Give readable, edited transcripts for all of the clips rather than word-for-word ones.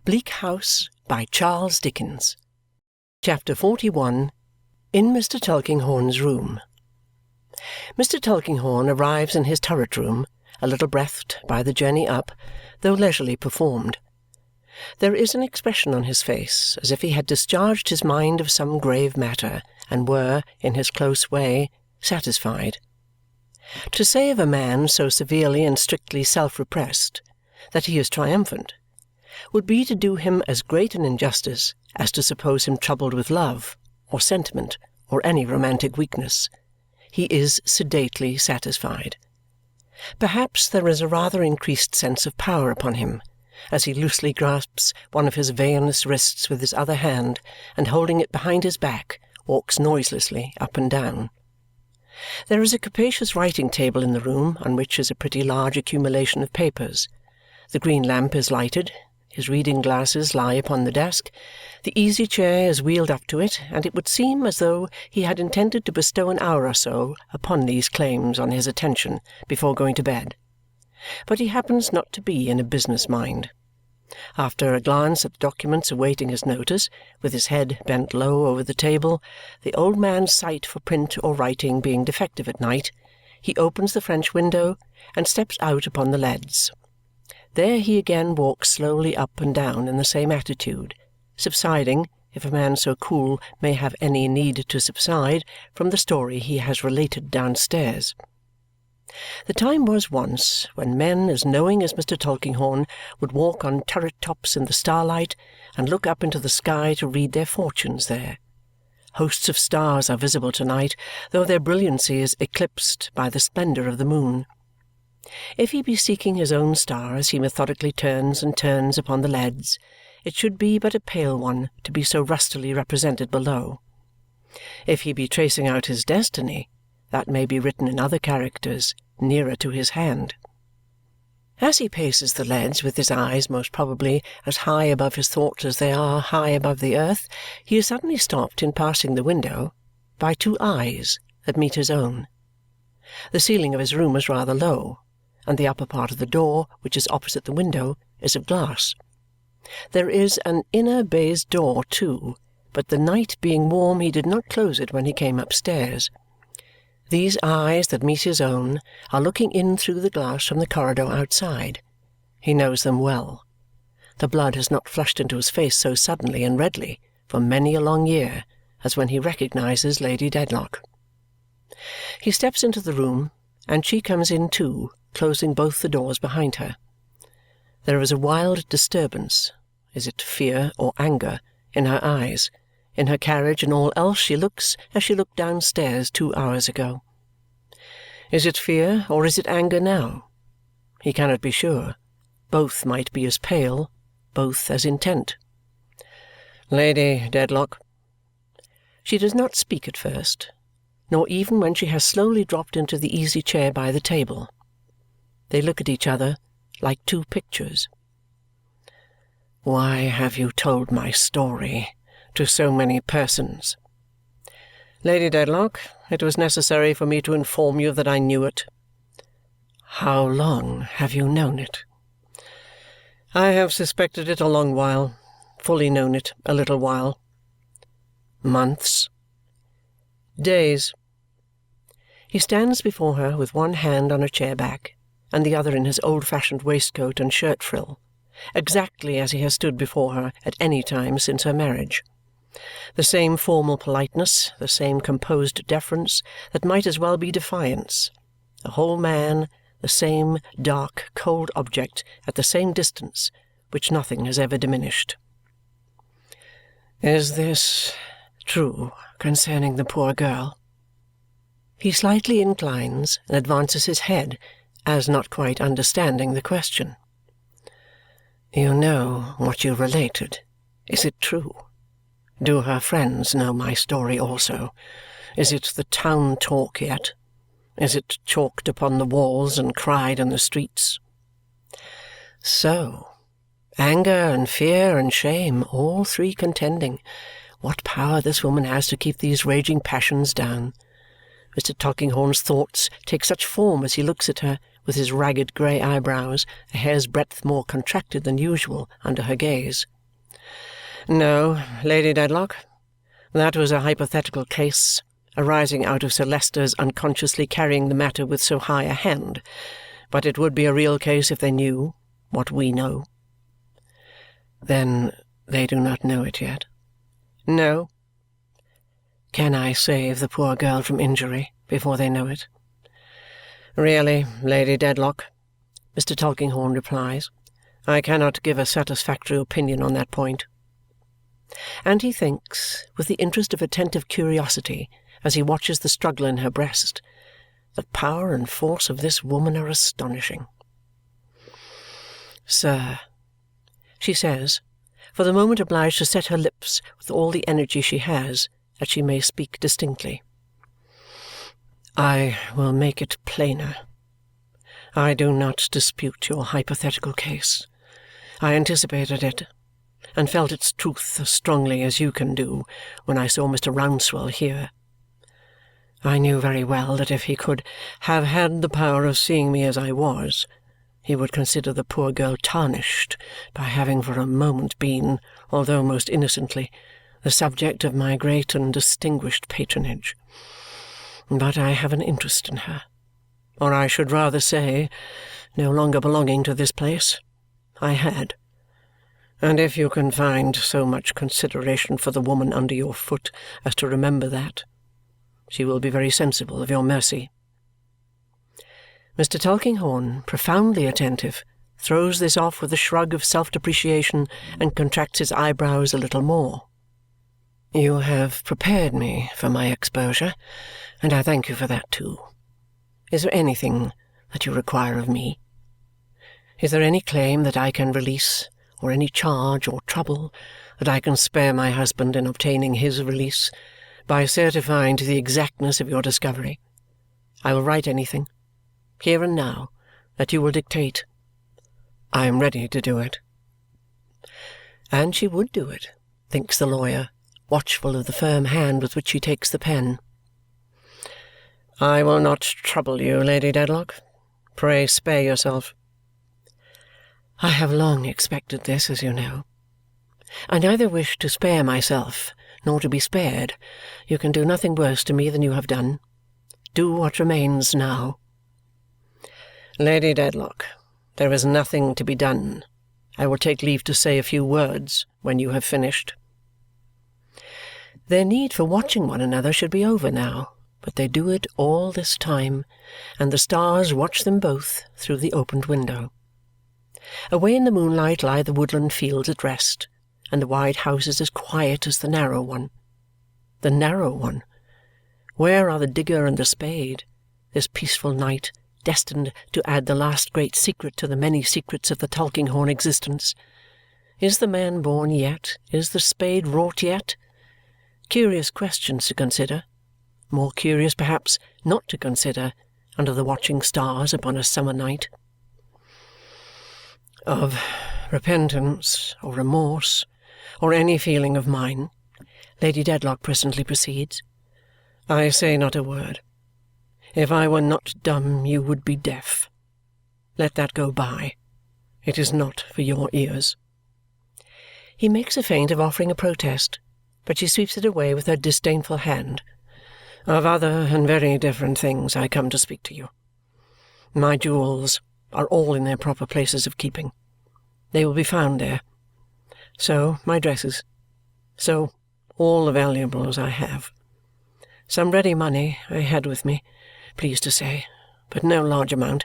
Bleak House by Charles Dickens. Chapter 41. In Mr. Tulkinghorn's Room. Mr. Tulkinghorn arrives in his turret-room, a little breathed by the journey up, though leisurely performed. There is an expression on his face as if he had discharged his mind of some grave matter and were, in his close way, satisfied. To say of a man so severely and strictly self-repressed that he is triumphant would be to do him as great an injustice as to suppose him troubled with love, or sentiment, or any romantic weakness. He is sedately satisfied. Perhaps there is a rather increased sense of power upon him, as he loosely grasps one of his veinous wrists with his other hand, and holding it behind his back, walks noiselessly up and down. There is a capacious writing-table in the room, on which is a pretty large accumulation of papers. The green lamp is lighted. His reading-glasses lie upon the desk, the easy-chair is wheeled up to it, and it would seem as though he had intended to bestow an hour or so upon these claims on his attention before going to bed. But he happens not to be in a business mind. After a glance at the documents awaiting his notice, with his head bent low over the table, the old man's sight for print or writing being defective at night, he opens the French window and steps out upon the leads. There he again walks slowly up and down in the same attitude, subsiding, if a man so cool may have any need to subside, from the story he has related downstairs. The time was once when men as knowing as Mr. Tulkinghorn would walk on turret-tops in the starlight and look up into the sky to read their fortunes there. Hosts of stars are visible to-night, though their brilliancy is eclipsed by the splendour of the moon. If he be seeking his own star as he methodically turns and turns upon the leads, it should be but a pale one to be so rustily represented below. If he be tracing out his destiny, that may be written in other characters, nearer to his hand. As he paces the leads with his eyes most probably as high above his thoughts as they are high above the earth, he is suddenly stopped in passing the window by two eyes that meet his own. The ceiling of his room is rather low, and the upper part of the door, which is opposite the window, is of glass. There is an inner baize door too, but the night being warm he did not close it when he came upstairs. These eyes that meet his own are looking in through the glass from the corridor outside. He knows them well. The blood has not flushed into his face so suddenly and redly for many a long year as when he recognizes Lady Dedlock. He steps into the room, and she comes in too, closing both the doors behind her. There is a wild disturbance, is it fear or anger, in her eyes, in her carriage and all else. She looks as she looked downstairs 2 hours ago. Is it fear or is it anger now? He cannot be sure. Both might be as pale, both as intent. "Lady Dedlock." She does not speak at first, nor even when she has slowly dropped into the easy-chair by the table. They look at each other like two pictures. "Why have you told my story to so many persons?" "Lady Dedlock, it was necessary for me to inform you that I knew it." "How long have you known it?" "I have suspected it a long while, fully known it a little while." "Months?" "Days." He stands before her with one hand on a chair-back and the other in his old-fashioned waistcoat and shirt-frill, exactly as he has stood before her at any time since her marriage. The same formal politeness, the same composed deference that might as well be defiance, the whole man, the same dark, cold object at the same distance, which nothing has ever diminished. "Is this true concerning the poor girl?" He slightly inclines and advances his head, as not quite understanding the question. "You know what you related. Is it true? Do her friends know my story also? Is it the town talk yet? Is it chalked upon the walls and cried in the streets?" So, anger and fear and shame, all three contending. What power this woman has to keep these raging passions down! Mr. Tulkinghorn's thoughts take such form as he looks at her, with his ragged grey eyebrows a hair's breadth more contracted than usual under her gaze. No, Lady Dedlock, that was a hypothetical case arising out of Sir Leicester's unconsciously carrying the matter with so high a hand, but it would be a real case if they knew what we know. Then they do not know it yet? No. Can I save the poor girl from injury before they know it? Really, Lady Dedlock, Mr. Tulkinghorn replies, I cannot give a satisfactory opinion on that point. And he thinks, with the interest of attentive curiosity, as he watches the struggle in her breast, the power and force of this woman are astonishing. Sir, she says, for the moment obliged to set her lips with all the energy she has, that she may speak distinctly. I will make it plainer. I do not dispute your hypothetical case. I anticipated it, and felt its truth as strongly as you can do when I saw Mr. Rouncewell here. I knew very well that if he could have had the power of seeing me as I was, he would consider the poor girl tarnished by having for a moment been, although most innocently, the subject of my great and distinguished patronage. But I have an interest in her, or I should rather say, no longer belonging to this place, I had. And if you can find so much consideration for the woman under your foot as to remember that, she will be very sensible of your mercy. Mr. Tulkinghorn, profoundly attentive, throws this off with a shrug of self-depreciation and contracts his eyebrows a little more. You have prepared me for my exposure, and I thank you for that too. Is there anything that you require of me? Is there any claim that I can release, or any charge or trouble that I can spare my husband in obtaining his release, by certifying to the exactness of your discovery? I will write anything, here and now, that you will dictate. I am ready to do it. And she would do it, thinks the lawyer, watchful of the firm hand with which she takes the pen. I will not trouble you, Lady Dedlock. Pray spare yourself. I have long expected this, as you know. I neither wish to spare myself nor to be spared. You can do nothing worse to me than you have done. Do what remains now. Lady Dedlock, there is nothing to be done. I will take leave to say a few words when you have finished. Their need for watching one another should be over now, but they do it all this time, and the stars watch them both through the opened window. Away in the moonlight lie the woodland fields at rest, and the wide house is as quiet as the narrow one. The narrow one! Where are the digger and the spade, this peaceful night, destined to add the last great secret to the many secrets of the Tulkinghorn existence? Is the man born yet? Is the spade wrought yet? Curious questions to consider. More curious, perhaps, not to consider under the watching stars upon a summer night. Of repentance or remorse or any feeling of mine, Lady Dedlock presently proceeds, I say not a word. If I were not dumb, you would be deaf. Let that go by. It is not for your ears. He makes a feint of offering a protest, but she sweeps it away with her disdainful hand. Of other and very different things I come to speak to you. My jewels are all in their proper places of keeping. They will be found there. So my dresses. So all the valuables I have. Some ready money I had with me, pleased to say, but no large amount.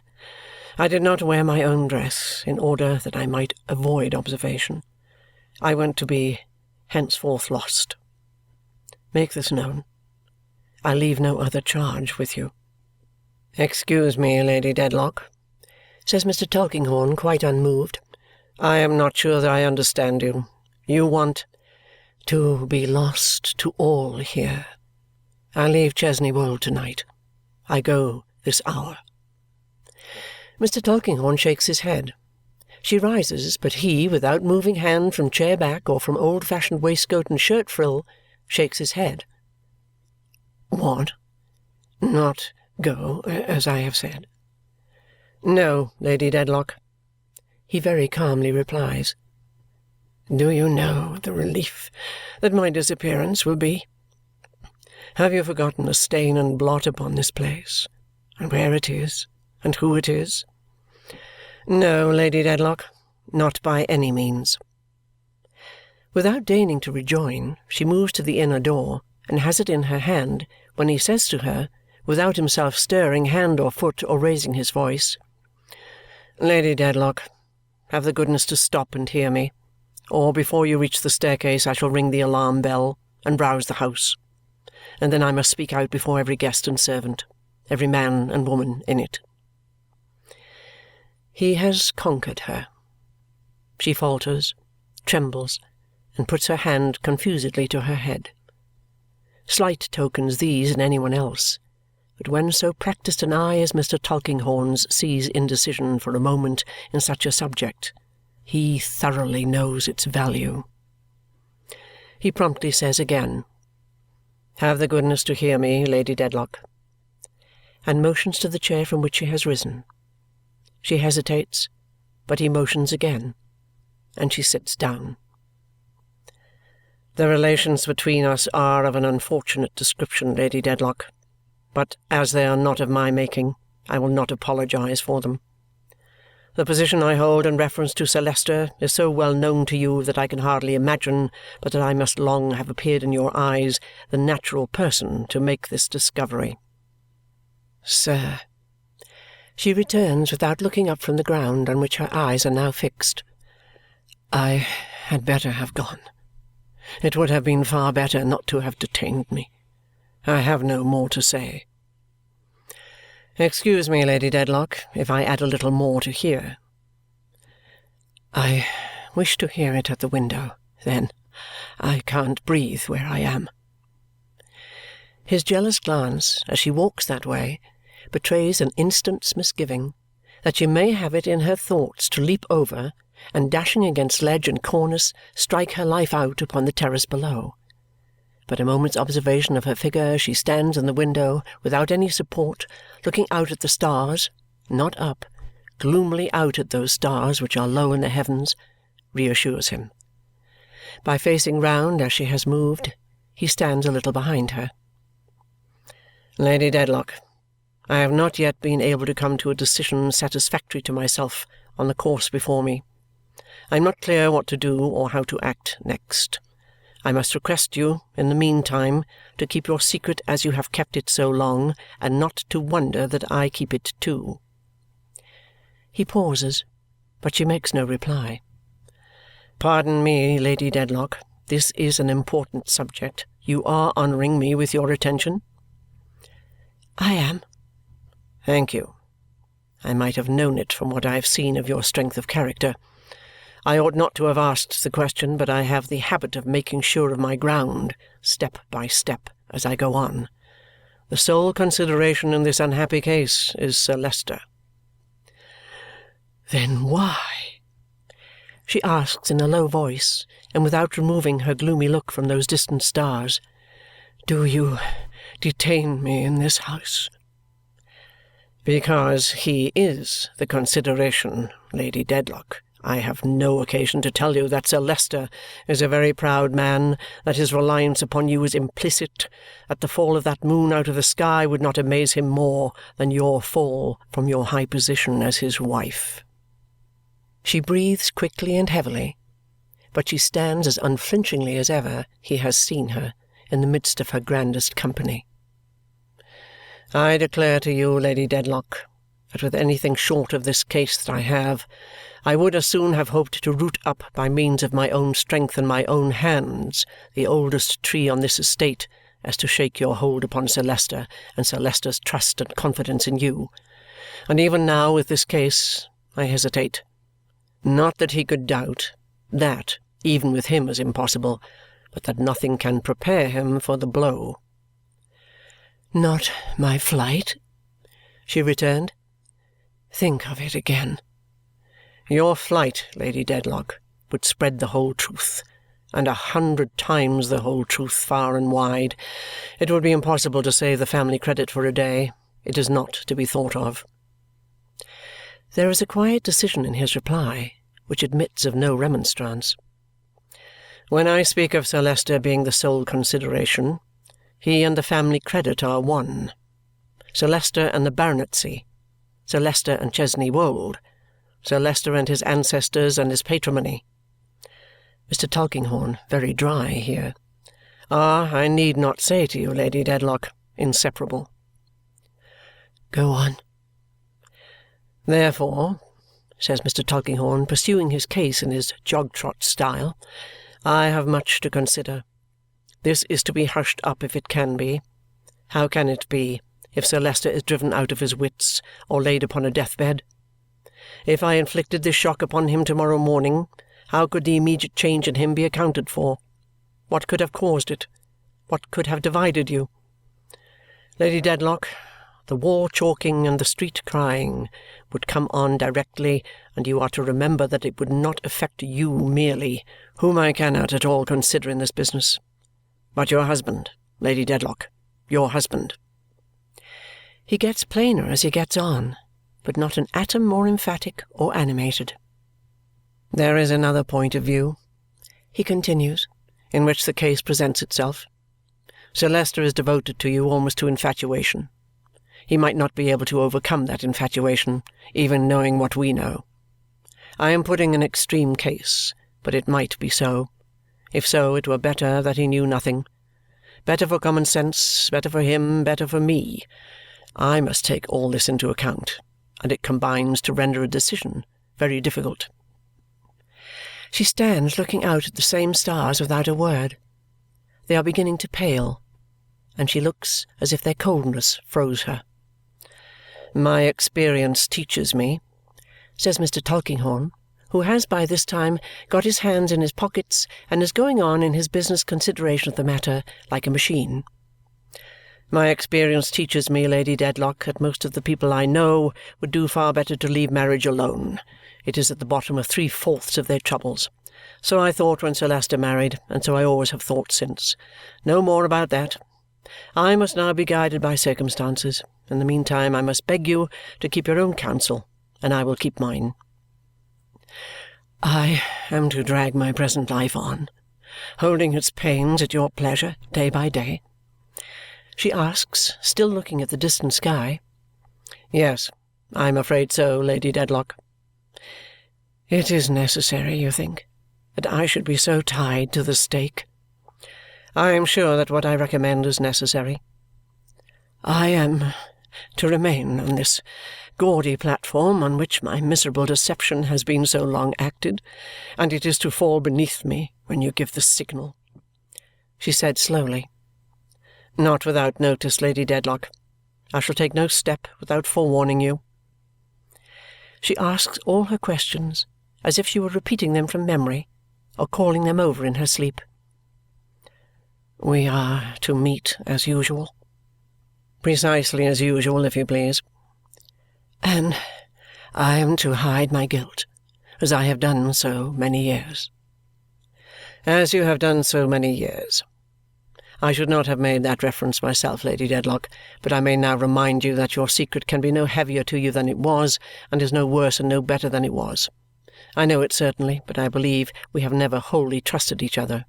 I did not wear my own dress in order that I might avoid observation. I went to be henceforth lost. Make this known. I leave no other charge with you. Excuse me, Lady Dedlock, says Mr. Tulkinghorn, quite unmoved. I am not sure that I understand you. You want to be lost to all here. I leave Chesney Wold to-night. I go this hour. Mr. Tulkinghorn shakes his head. She rises, but he, without moving hand from chair back or from old-fashioned waistcoat and shirt frill, shakes his head. What? Not go, as I have said? No, Lady Dedlock, he very calmly replies. Do you know the relief that my disappearance will be? Have you forgotten the stain and blot upon this place, and where it is, and who it is? No, Lady Dedlock, not by any means." Without deigning to rejoin, she moves to the inner door and has it in her hand when he says to her, without himself stirring hand or foot or raising his voice, "Lady Dedlock, have the goodness to stop and hear me, or before you reach the staircase I shall ring the alarm bell and rouse the house, and then I must speak out before every guest and servant, every man and woman in it." He has conquered her. She falters, trembles, and puts her hand confusedly to her head. Slight tokens these in any one else, but when so practised an eye as Mr. Tulkinghorn's sees indecision for a moment in such a subject, he thoroughly knows its value. He promptly says again, "Have the goodness to hear me, Lady Dedlock," and motions to the chair from which she has risen. She hesitates, but he motions again, and she sits down. "The relations between us are of an unfortunate description, Lady Dedlock, but as they are not of my making, I will not apologize for them. The position I hold in reference to Sir Leicester is so well known to you that I can hardly imagine but that I must long have appeared in your eyes the natural person to make this discovery." "Sir," she returns without looking up from the ground on which her eyes are now fixed, "I had better have gone. It would have been far better not to have detained me. I have no more to say." "Excuse me, Lady Dedlock, if I add a little more to hear." "I wish to hear it at the window, then. I can't breathe where I am." His jealous glance, as she walks that way, betrays an instant's misgiving that she may have it in her thoughts to leap over and, dashing against ledge and cornice, strike her life out upon the terrace below. But a moment's observation of her figure as she stands in the window, without any support, looking out at the stars, not up, gloomily out at those stars which are low in the heavens, reassures him. By facing round as she has moved, he stands a little behind her. "Lady Dedlock, I have not yet been able to come to a decision satisfactory to myself on the course before me. I am not clear what to do or how to act next. I must request you, in the meantime, to keep your secret as you have kept it so long, and not to wonder that I keep it too." He pauses, but she makes no reply. "Pardon me, Lady Dedlock. This is an important subject. You are honouring me with your attention?" "I am." "Thank you. I might have known it from what I have seen of your strength of character. I ought not to have asked the question, but I have the habit of making sure of my ground, step by step, as I go on. The sole consideration in this unhappy case is Sir Leicester." "Then why," she asks in a low voice, and without removing her gloomy look from those distant stars, "do you detain me in this house?" "Because he is the consideration, Lady Dedlock. I have no occasion to tell you that Sir Leicester is a very proud man, that his reliance upon you is implicit, that the fall of that moon out of the sky would not amaze him more than your fall from your high position as his wife." She breathes quickly and heavily, but she stands as unflinchingly as ever he has seen her in the midst of her grandest company. "I declare to you, Lady Dedlock, that with anything short of this case that I have, I would as soon have hoped to root up by means of my own strength and my own hands the oldest tree on this estate as to shake your hold upon Sir Leicester and Sir Leicester's trust and confidence in you. And even now, with this case, I hesitate. Not that he could doubt. That, even with him, is impossible, but that nothing can prepare him for the blow." "Not my flight?" she returned. "Think of it again." "Your flight, Lady Dedlock, would spread the whole truth, and 100 times the whole truth, far and wide. It would be impossible to save the family credit for a day. It is not to be thought of." There is a quiet decision in his reply which admits of no remonstrance. When I speak of Sir Leicester being the sole consideration, he and the family credit are one. Sir Leicester and the baronetcy, Sir Leicester and Chesney Wold, Sir Leicester and his ancestors and his patrimony. Mr. Tulkinghorn, very dry here, are, I need not say to you, Lady Dedlock, inseparable. Go on. Therefore, says Mr. Tulkinghorn, pursuing his case in his jog-trot style, I have much to consider. This is to be hushed up if it can be. How can it be, if Sir Leicester is driven out of his wits or laid upon a death-bed? If I inflicted this shock upon him to-morrow morning, how could the immediate change in him be accounted for? What could have caused it? What could have divided you? Lady Dedlock, the war-chalking and the street-crying would come on directly, and you are to remember that it would not affect you merely, whom I cannot at all consider in this business, but your husband, Lady Dedlock, your husband. He gets plainer as he gets on, but not an atom more emphatic or animated. There is another point of view, he continues, in which the case presents itself. Sir Leicester is devoted to you almost to infatuation. He might not be able to overcome that infatuation, even knowing what we know. I am putting an extreme case, but it might be so. If so, it were better that he knew nothing. Better for common sense, better for him, better for me. I must take all this into account, and it combines to render a decision very difficult. She stands looking out at the same stars without a word. They are beginning to pale, and she looks as if their coldness froze her. My experience teaches me, says Mr. Tulkinghorn, who has by this time got his hands in his pockets and is going on in his business consideration of the matter like a machine. My experience teaches me, Lady Dedlock, that most of the people I know would do far better to leave marriage alone. It is at the bottom of 3/4 of their troubles. So I thought when Sir Leicester married, and so I always have thought since. No more about that. I must now be guided by circumstances. In the meantime, I must beg you to keep your own counsel, and I will keep mine. I am to drag my present life on, holding its pains at your pleasure, day by day? She asks, still looking at the distant sky. Yes, I am afraid so, Lady Dedlock. It is necessary, you think, that I should be so tied to the stake? I am sure that what I recommend is necessary. I am to remain on this gaudy platform on which my miserable deception has been so long acted, and it is to fall beneath me when you give the signal, she said slowly. Not without notice, Lady Dedlock. I shall take no step without forewarning you. She asks all her questions as if she were repeating them from memory or calling them over in her sleep. We are to meet as usual? Precisely as usual, if you please. And I am to hide my guilt, as I have done so many years. As you have done so many years. I should not have made that reference myself, Lady Dedlock, but I may now remind you that your secret can be no heavier to you than it was, and is no worse and no better than it was. I know it certainly, but I believe we have never wholly trusted each other.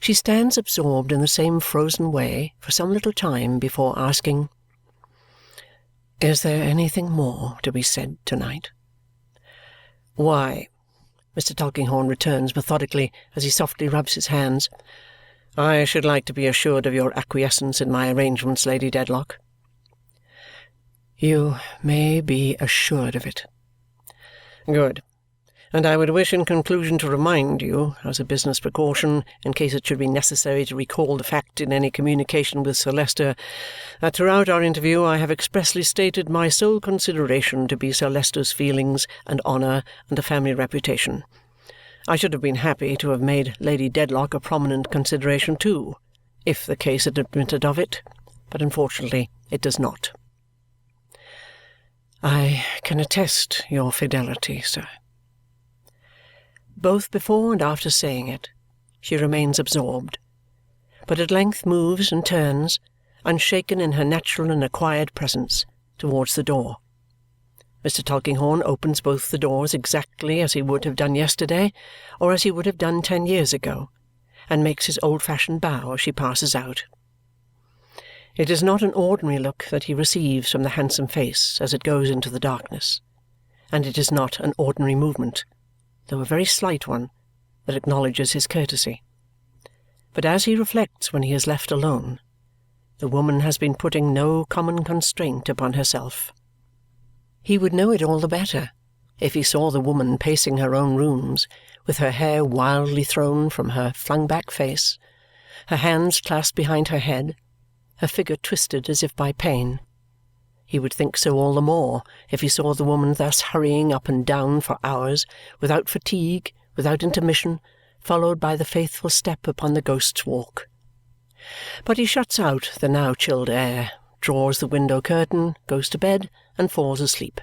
She stands absorbed in the same frozen way for some little time before asking, Is there anything more to be said to-night? Why, Mr. Tulkinghorn returns methodically as he softly rubs his hands, I should like to be assured of your acquiescence in my arrangements, Lady Dedlock. You may be assured of it. Good. And I would wish in conclusion to remind you, as a business precaution, in case it should be necessary to recall the fact in any communication with Sir Leicester, that throughout our interview I have expressly stated my sole consideration to be Sir Leicester's feelings and honour and the family reputation. I should have been happy to have made Lady Dedlock a prominent consideration too, if the case had admitted of it, but unfortunately it does not. I can attest your fidelity, sir. Both before and after saying it, she remains absorbed, but at length moves and turns, unshaken in her natural and acquired presence, towards the door. Mr. Tulkinghorn opens both the doors exactly as he would have done yesterday or as he would have done 10 years ago, and makes his old-fashioned bow as she passes out. It is not an ordinary look that he receives from the handsome face as it goes into the darkness, and it is not an ordinary movement, though a very slight one, that acknowledges his courtesy. But as he reflects when he is left alone, the woman has been putting no common constraint upon herself. He would know it all the better if he saw the woman pacing her own rooms, with her hair wildly thrown from her flung-back face, her hands clasped behind her head, her figure twisted as if by pain. He would think so all the more if he saw the woman thus hurrying up and down for hours, without fatigue, without intermission, followed by the faithful step upon the Ghost's Walk. But he shuts out the now chilled air, draws the window curtain, goes to bed, and falls asleep.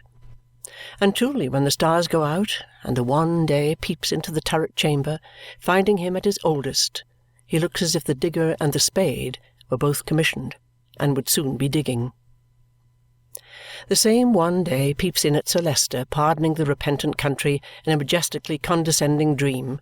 And truly, when the stars go out and the wan day peeps into the turret chamber, finding him at his oldest, he looks as if the digger and the spade were both commissioned and would soon be digging. The same wan day peeps in at Sir Leicester pardoning the repentant country in a majestically condescending dream,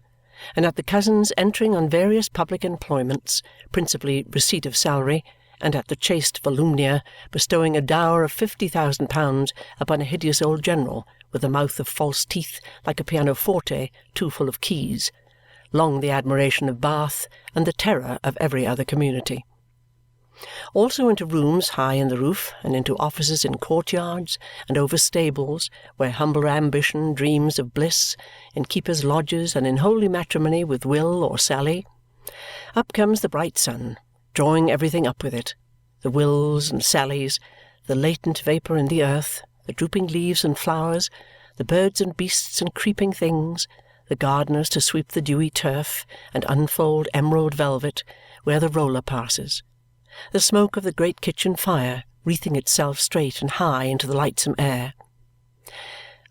and at the cousins entering on various public employments, principally receipt of salary, and at the chaste Volumnia bestowing a dower of £50,000 upon a hideous old general with a mouth of false teeth like a pianoforte too full of keys, long the admiration of Bath and the terror of every other community. Also into rooms high in the roof, and into offices in courtyards, and over stables, where humble ambition dreams of bliss, in keepers' lodges, and in holy matrimony with Will or Sally. Up comes the bright sun, drawing everything up with it, the Wills and Sallys, the latent vapour in the earth, the drooping leaves and flowers, the birds and beasts and creeping things, the gardeners to sweep the dewy turf and unfold emerald velvet where the roller passes, the smoke of the great kitchen fire wreathing itself straight and high into the lightsome air.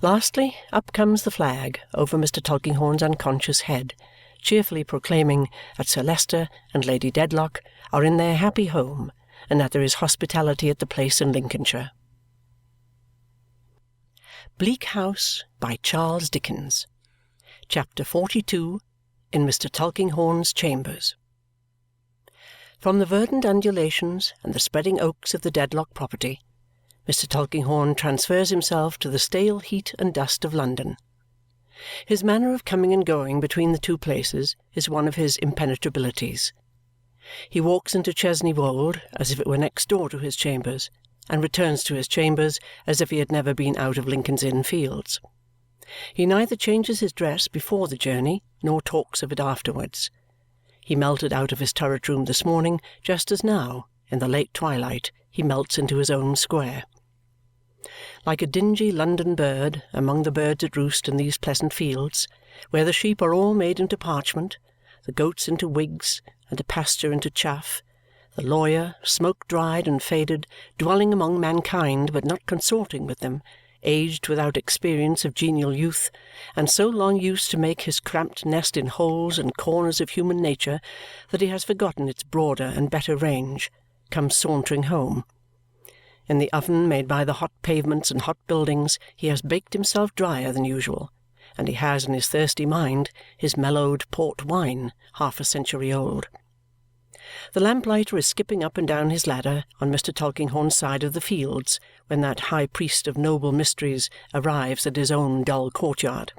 Lastly, up comes the flag over Mr. Tulkinghorn's unconscious head, cheerfully proclaiming that Sir Leicester and Lady Dedlock are in their happy home and that there is hospitality at the place in Lincolnshire. Bleak House by Charles Dickens. Chapter 42. In Mr. Tulkinghorn's Chambers. From the verdant undulations and the spreading oaks of the Dedlock property, Mr. Tulkinghorn transfers himself to the stale heat and dust of London. His manner of coming and going between the two places is one of his impenetrabilities. He walks into Chesney Wold as if it were next door to his chambers, and returns to his chambers as if he had never been out of Lincoln's Inn Fields. He neither changes his dress before the journey nor talks of it afterwards. He melted out of his turret room this morning just as now, in the late twilight, he melts into his own square. Like a dingy London bird among the birds at roost in these pleasant fields, where the sheep are all made into parchment, the goats into wigs, and the pasture into chaff, the lawyer, smoke-dried and faded, dwelling among mankind but not consorting with them, aged without experience of genial youth, and so long used to make his cramped nest in holes and corners of human nature that he has forgotten its broader and better range, comes sauntering home. In the oven made by the hot pavements and hot buildings he has baked himself drier than usual, and he has in his thirsty mind his mellowed port wine, half a century old. The lamplighter is skipping up and down his ladder on Mr. Tulkinghorn's side of the fields when that high priest of noble mysteries arrives at his own dull courtyard.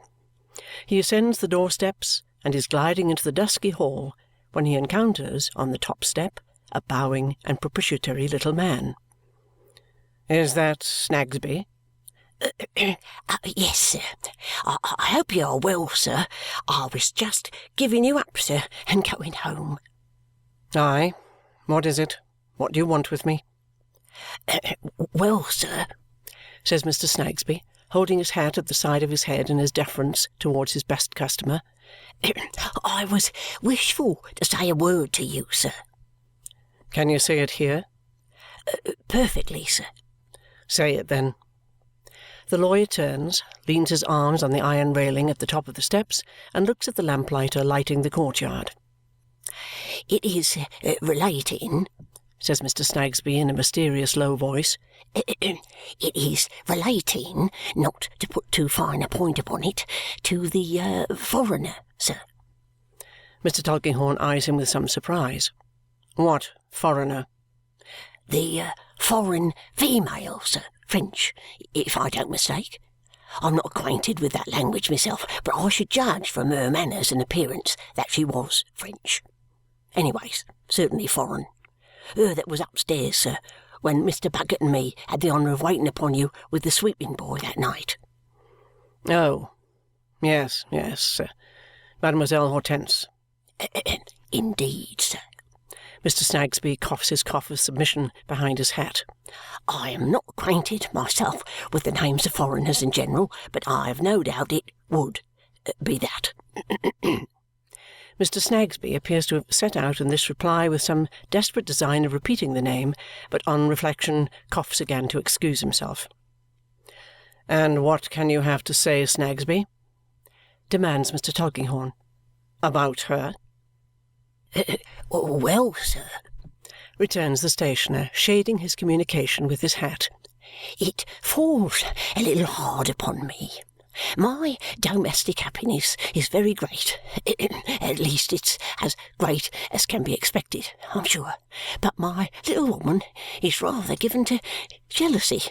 He ascends the doorsteps and is gliding into the dusky hall when he encounters, on the top step, a bowing and propitiatory little man. "Is that Snagsby?" Yes, sir. I hope you are well, sir. I was just giving you up, sir, and going home." "Aye. What is it? What do you want with me?" "Well, sir," says Mr. Snagsby, holding his hat at the side of his head in his deference towards his best customer, "I was wishful to say a word to you, sir." "Can you say it here?" "Perfectly, sir." "Say it, then." The lawyer turns, leans his arms on the iron railing at the top of the steps, and looks at the lamplighter lighting the courtyard. "It is relating," says Mr. Snagsby in a mysterious low voice. It is relating, not to put too fine a point upon it, to the foreigner, sir. Mr. Tulkinghorn eyes him with some surprise. What foreigner? The foreign female, sir. French, if I don't mistake. I'm not acquainted with that language myself, but I should judge from her manners and appearance that she was French. Anyways, certainly foreign. Her that was upstairs, sir, when Mr. Bucket and me had the honour of waiting upon you with the sweeping boy that night. Oh, yes, Mademoiselle Hortense. Indeed, sir. Mr. Snagsby coughs his cough of submission behind his hat. I am not acquainted myself with the names of foreigners in general, but I have no doubt it would be that. Mr. Snagsby appears to have set out in this reply with some desperate design of repeating the name, but on reflection coughs again to excuse himself. "And what can you have to say, Snagsby?" demands Mr. Tulkinghorn. "About her?" Well, sir," returns the stationer, shading his communication with his hat, "it falls a little hard upon me. My domestic happiness is very great. At least it's as great as can be expected, I'm sure. But my little woman is rather given to jealousy.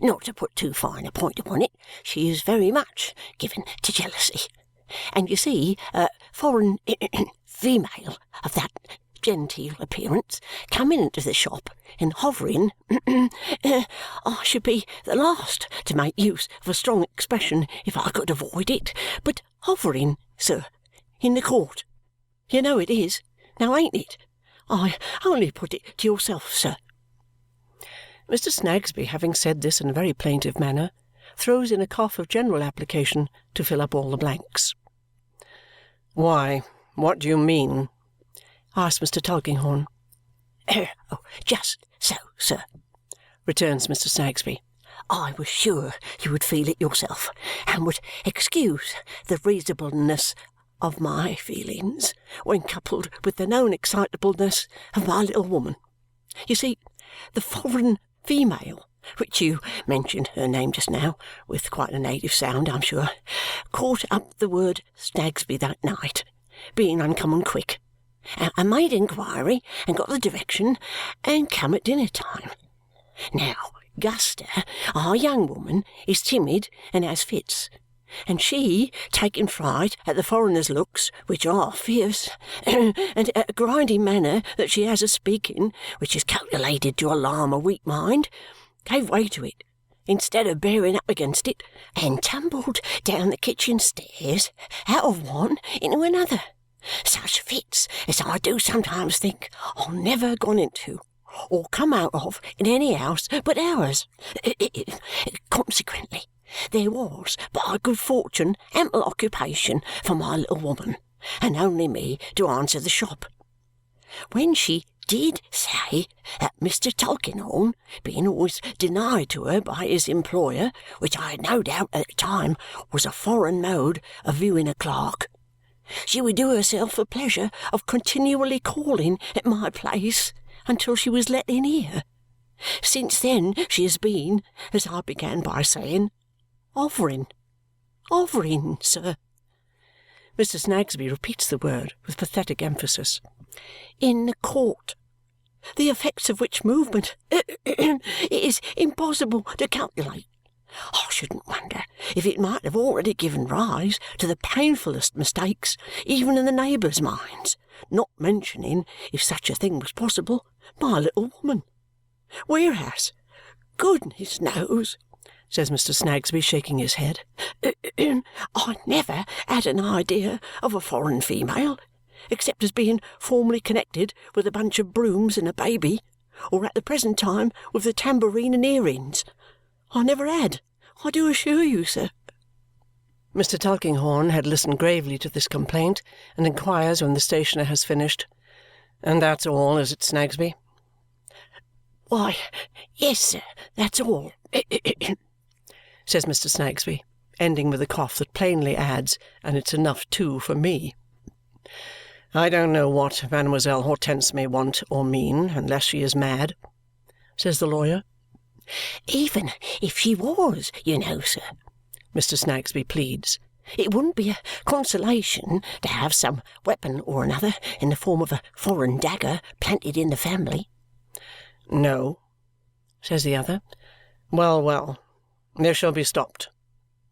Not to put too fine a point upon it, she is very much given to jealousy. And you see, a foreign female of that genteel appearance coming into the shop and hovering, I should be the last to make use of a strong expression if I could avoid it, but hovering, sir, in the court. You know it is, now ain't it? I only put it to yourself, sir." Mr. Snagsby, having said this in a very plaintive manner, throws in a cough of general application to fill up all the blanks. "Why, what do you mean?" asks Mr. Tulkinghorn. Just so, sir," returns Mr. Snagsby. "I was sure you would feel it yourself and would excuse the reasonableness of my feelings when coupled with the known excitableness of my little woman. You see, the foreign female, which you mentioned her name just now, with quite a native sound, I'm sure, caught up the word Snagsby that night, being uncommon quick, and made inquiry and got the direction and come at dinner time. Now, Guster, our young woman, is timid and has fits, and she, taking fright at the foreigner's looks, which are fierce, and at a grinding manner that she has of speaking, which is calculated to alarm a weak mind, gave way to it, instead of bearing up against it, and tumbled down the kitchen stairs out of one into another. Such fits as I do sometimes think I've never gone into or come out of in any house but ours. Consequently, there was, by good fortune, ample occupation for my little woman, and only me to answer the shop. When she did say that Mr. Tulkinghorn, being always denied to her by his employer, which I had no doubt at the time was a foreign mode of viewing a clerk, she would do herself the pleasure of continually calling at my place until she was let in here. Since then she has been, as I began by saying, hovering, sir." Mr. Snagsby repeats the word with pathetic emphasis. "In the court, the effects of which movement it is impossible to calculate. I shouldn't wonder if it might have already given rise to the painfullest mistakes even in the neighbours' minds, not mentioning, if such a thing was possible, my little woman. Whereas, goodness knows," says Mr. Snagsby, shaking his head, "I never had an idea of a foreign female, except as being formerly connected with a bunch of brooms and a baby, or at the present time with the tambourine and earrings. I never had, I do assure you, sir." Mr. Tulkinghorn had listened gravely to this complaint and inquires when the stationer has finished, "And that's all, is it, Snagsby?" "Why, yes, sir, that's all," says Mr. Snagsby, ending with a cough that plainly adds, "and it's enough, too, for me." I don't know what Mademoiselle Hortense may want or mean, unless she is mad," says the lawyer. "Even if she was, you know, sir," Mr. Snagsby pleads, "it wouldn't be a consolation to have some weapon or another in the form of a foreign dagger planted in the family." "No," says the other. "Well, well, this shall be stopped.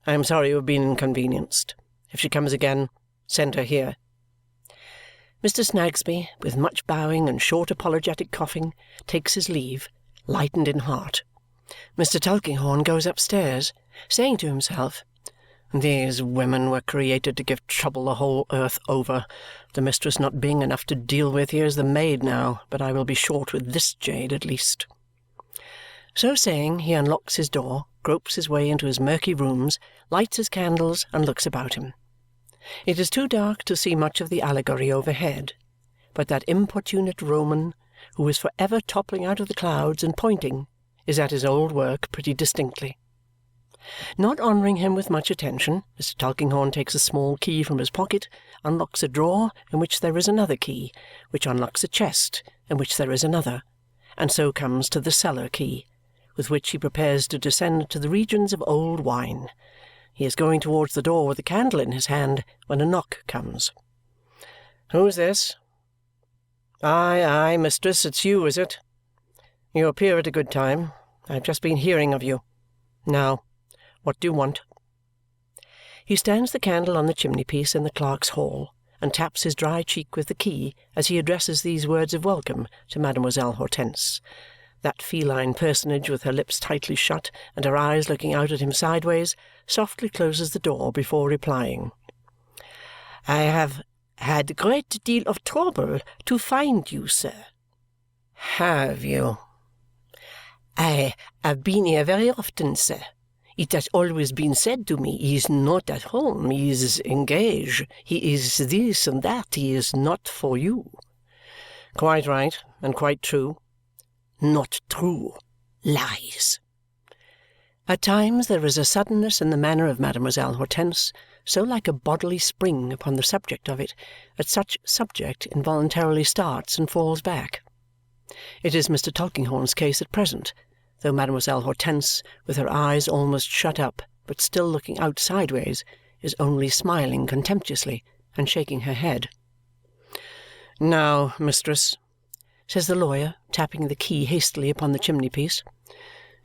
I am sorry you have been inconvenienced. If she comes again, send her here." Mr. Snagsby, with much bowing and short apologetic coughing, takes his leave, lightened in heart. Mr. Tulkinghorn goes upstairs, saying to himself, "These women were created to give trouble the whole earth over. The mistress not being enough to deal with, here's the maid now, but I will be short with this jade at least." So saying, he unlocks his door, gropes his way into his murky rooms, lights his candles, and looks about him. It is too dark to see much of the allegory overhead, but that importunate Roman, who is for ever toppling out of the clouds and pointing, is at his old work pretty distinctly. Not honouring him with much attention, Mr. Tulkinghorn takes a small key from his pocket, unlocks a drawer in which there is another key, which unlocks a chest in which there is another, and so comes to the cellar key, with which he prepares to descend to the regions of old wine. He is going towards the door with a candle in his hand when a knock comes. "Who's this?" "Aye, aye, mistress, it's you, is it? You appear at a good time. I have just been hearing of you. Now, what do you want?" He stands the candle on the chimney-piece in the clerk's hall and taps his dry cheek with the key as he addresses these words of welcome to Mademoiselle Hortense. That feline personage, with her lips tightly shut and her eyes looking out at him sideways, softly closes the door before replying, "I have had a great deal of trouble to find you, sir." "Have you?" "I have been here very often, sir. It has always been said to me, he is not at home, he is engaged, he is this and that, he is not for you." "Quite right, and quite true." "Not true. Lies." At times there is a suddenness in the manner of Mademoiselle Hortense, so like a bodily spring upon the subject of it, that such subject involuntarily starts and falls back. It is Mr. Tulkinghorn's case at present, though Mademoiselle Hortense, with her eyes almost shut up but still looking out sideways, is only smiling contemptuously and shaking her head. "Now, mistress," says the lawyer, tapping the key hastily upon the chimney-piece,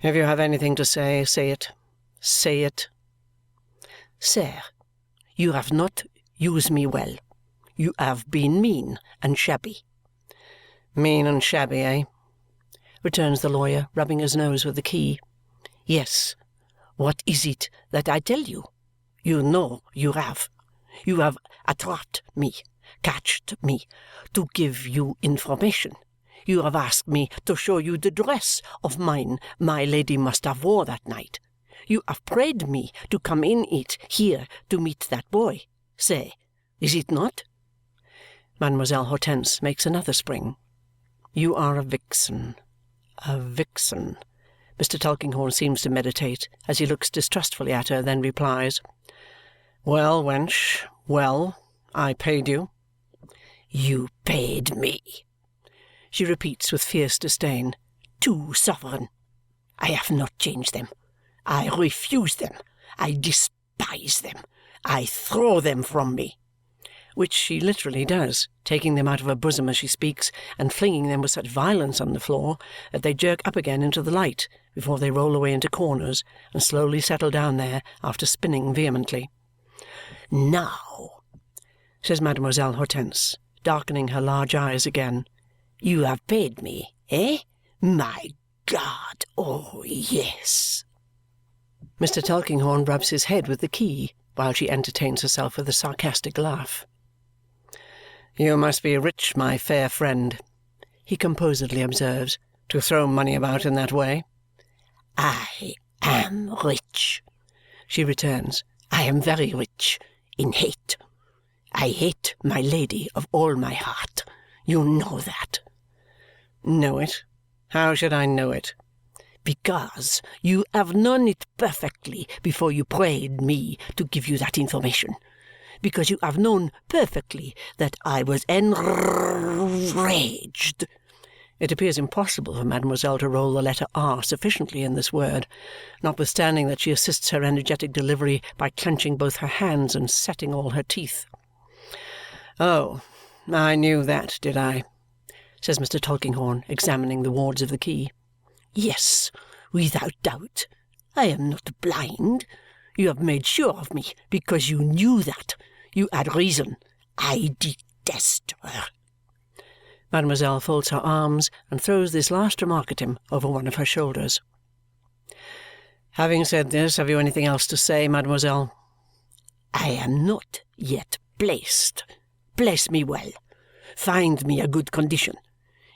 "if you have anything to say, say it. Say it." "Sir, you have not used me well. You have been mean and shabby." "Mean and shabby, eh?" returns the lawyer, rubbing his nose with the key. "Yes. What is it that I tell you? You know you have. You have attracted me, catched me, to give you information. You have asked me to show you the dress of mine my lady must have wore that night. You have prayed me to come in it here to meet that boy. Say, is it not?" Mademoiselle Hortense makes another spring. "You are a vixen. A vixen." Mr. Tulkinghorn seems to meditate as he looks distrustfully at her, then replies, "Well, wench, well, I paid you." "You paid me," she repeats with fierce disdain. "2 sovereign. I have not changed them. I refuse them. I despise them. I throw them from me." Which she literally does, taking them out of her bosom as she speaks and flinging them with such violence on the floor that they jerk up again into the light before they roll away into corners and slowly settle down there after spinning vehemently. "Now," says Mademoiselle Hortense, darkening her large eyes again, "you have paid me, eh? My God, oh yes!" Mr. Tulkinghorn rubs his head with the key while she entertains herself with a sarcastic laugh. "You must be rich, my fair friend," he composedly observes, "to throw money about in that way." "I am rich," she returns. "I am very rich in hate. I hate my lady of all my heart. You know that." "Know it? How should I know it?" "Because you have known it perfectly before you prayed me to give you that information. because you have known perfectly that I was enraged. It appears impossible for mademoiselle to roll the letter R sufficiently in this word, notwithstanding that she assists her energetic delivery by clenching both her hands and setting all her teeth. "Oh, I knew that, did I?" says Mr. Tulkinghorn, examining the wards of the key. Yes, without doubt. I am not blind. You have made sure of me because you knew that. You had reason. I detest her." Mademoiselle folds her arms and throws this last remark at him over one of her shoulders. "Having said this, have you anything else to say, mademoiselle?" "I am not yet placed. Place me well. Find me a good condition.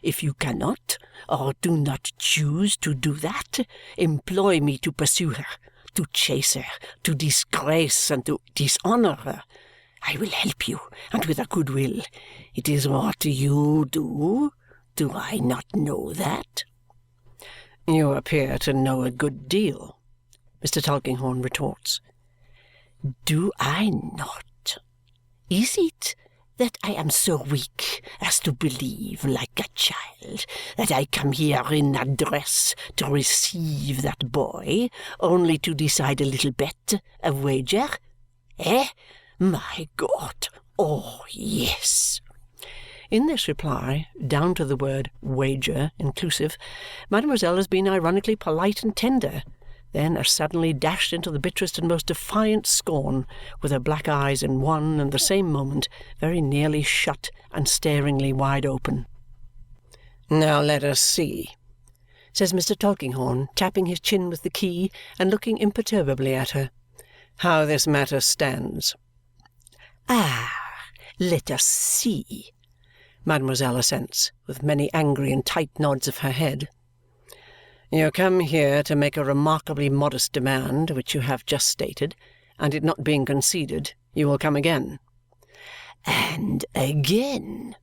If you cannot, or do not choose to do that, employ me to pursue her, to chase her, to disgrace and to dishonour her. I will help you, and with a good will. It is what you do. Do I not know that?" "You appear to know a good deal," Mr. Tulkinghorn retorts. "Do I not? Is it that I am so weak as to believe, like a child, that I come here in a dress to receive that boy, only to decide a little bet, a wager? Eh? My God! Oh, yes!" In this reply, down to the word wager inclusive, mademoiselle has been ironically polite and tender, then as suddenly dashed into the bitterest and most defiant scorn, with her black eyes in one and the same moment very nearly shut and staringly wide open. "Now let us see," says Mr. Tulkinghorn, tapping his chin with the key and looking imperturbably at her, "how this matter stands." "Ah, let us see," mademoiselle assents, with many angry and tight nods of her head. "You come here to make a remarkably modest demand, which you have just stated, and it not being conceded, you will come again." "And again,"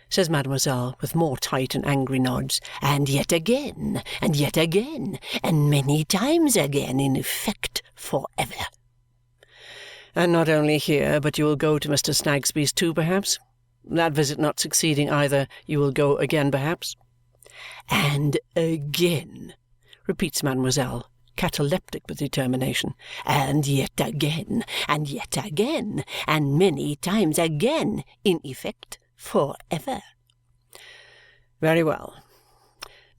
says mademoiselle, with more tight and angry nods, "and yet again, and many times again, in effect, for ever." "And not only here, but you will go to Mr. Snagsby's too, perhaps? That visit not succeeding either, you will go again, perhaps?" "And again," repeats mademoiselle, cataleptic with determination, "and yet again, and many times again, in effect, for ever." "Very well.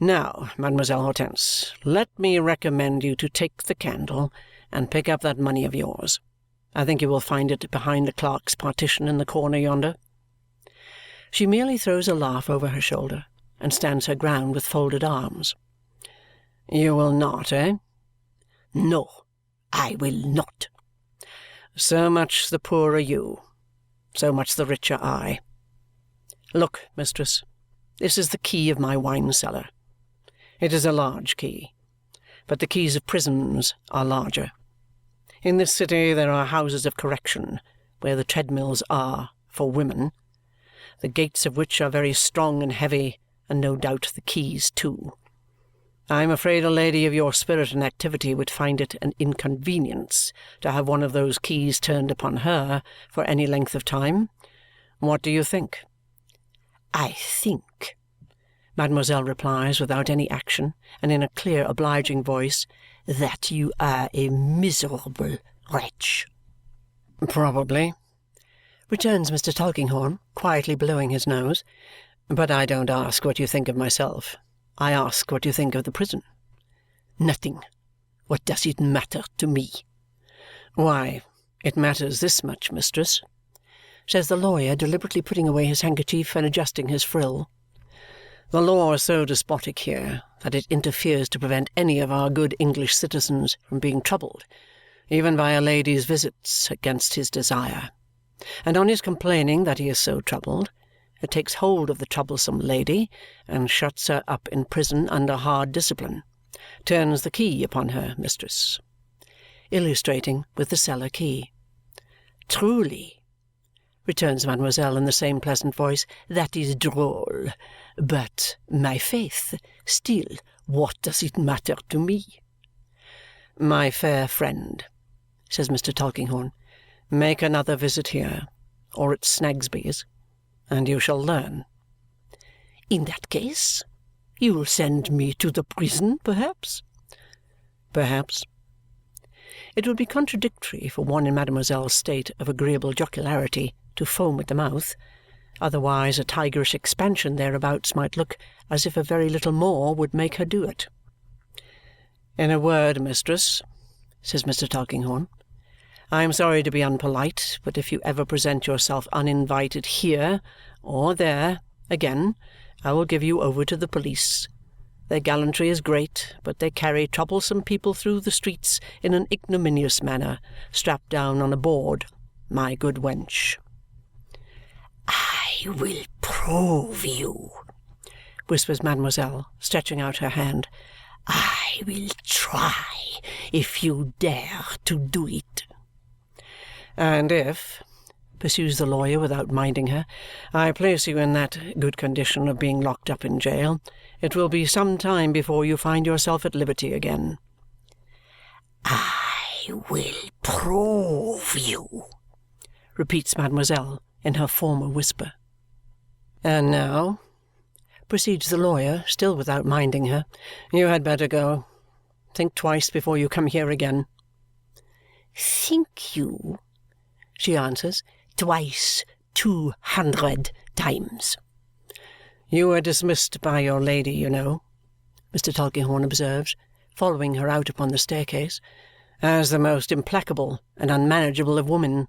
Now, mademoiselle Hortense, let me recommend you to take the candle and pick up that money of yours. I think you will find it behind the clerk's partition in the corner yonder." She merely throws a laugh over her shoulder and stands her ground with folded arms. "You will not, eh?" "No, I will not." "So much the poorer you, so much the richer I. Look, mistress, this is the key of my wine cellar. It is a large key, but the keys of prisons are larger. In this city there are houses of correction, where the treadmills are for women, the gates of which are very strong and heavy, and no doubt the keys too. I am afraid a lady of your spirit and activity would find it an inconvenience to have one of those keys turned upon her for any length of time. What do you think?" "I think," mademoiselle replies without any action and in a clear obliging voice, "that you are a miserable wretch." "Probably," returns Mr. Tulkinghorn, quietly blowing his nose. "But I don't ask what you think of myself. I ask what you think of the prison." "Nothing. What does it matter to me?" "Why, it matters this much, mistress," says the lawyer, deliberately putting away his handkerchief and adjusting his frill. "The law is so despotic here that it interferes to prevent any of our good English citizens from being troubled, even by a lady's visits, against his desire. And on his complaining that he is so troubled, it takes hold of the troublesome lady and shuts her up in prison under hard discipline. Turns the key upon her, mistress," illustrating with the cellar key. "Truly," returns mademoiselle in the same pleasant voice, "that is droll. But, my faith, still, what does it matter to me?" "My fair friend," says Mr. Tulkinghorn, Make another visit here, or at Snagsby's, and you shall learn." "In that case, you'll send me to the prison, perhaps?" "Perhaps." It would be contradictory for one in mademoiselle's state of agreeable jocularity to foam at the mouth. Otherwise a tigerish expansion thereabouts might look as if a very little more would make her do it. "In a word, mistress," says Mr. Tulkinghorn, "I am sorry to be unpolite, but if you ever present yourself uninvited here or there again, I will give you over to the police. Their gallantry is great, but they carry troublesome people through the streets in an ignominious manner, strapped down on a board, my good wench." "I will prove you," whispers mademoiselle, stretching out her hand. "I will try if you dare to do it." "And if," pursues the lawyer without minding her, "I place you in that good condition of being locked up in jail, it will be some time before you find yourself at liberty again." "I will prove you," repeats mademoiselle in her former whisper. "And now," proceeds the lawyer, still without minding her, "you had better go. Think twice before you come here again." "Think you?" she answers. "Twice 200 times." "You were dismissed by your lady, you know," Mr. Tulkinghorn observes, following her out upon the staircase, "as the most implacable and unmanageable of women.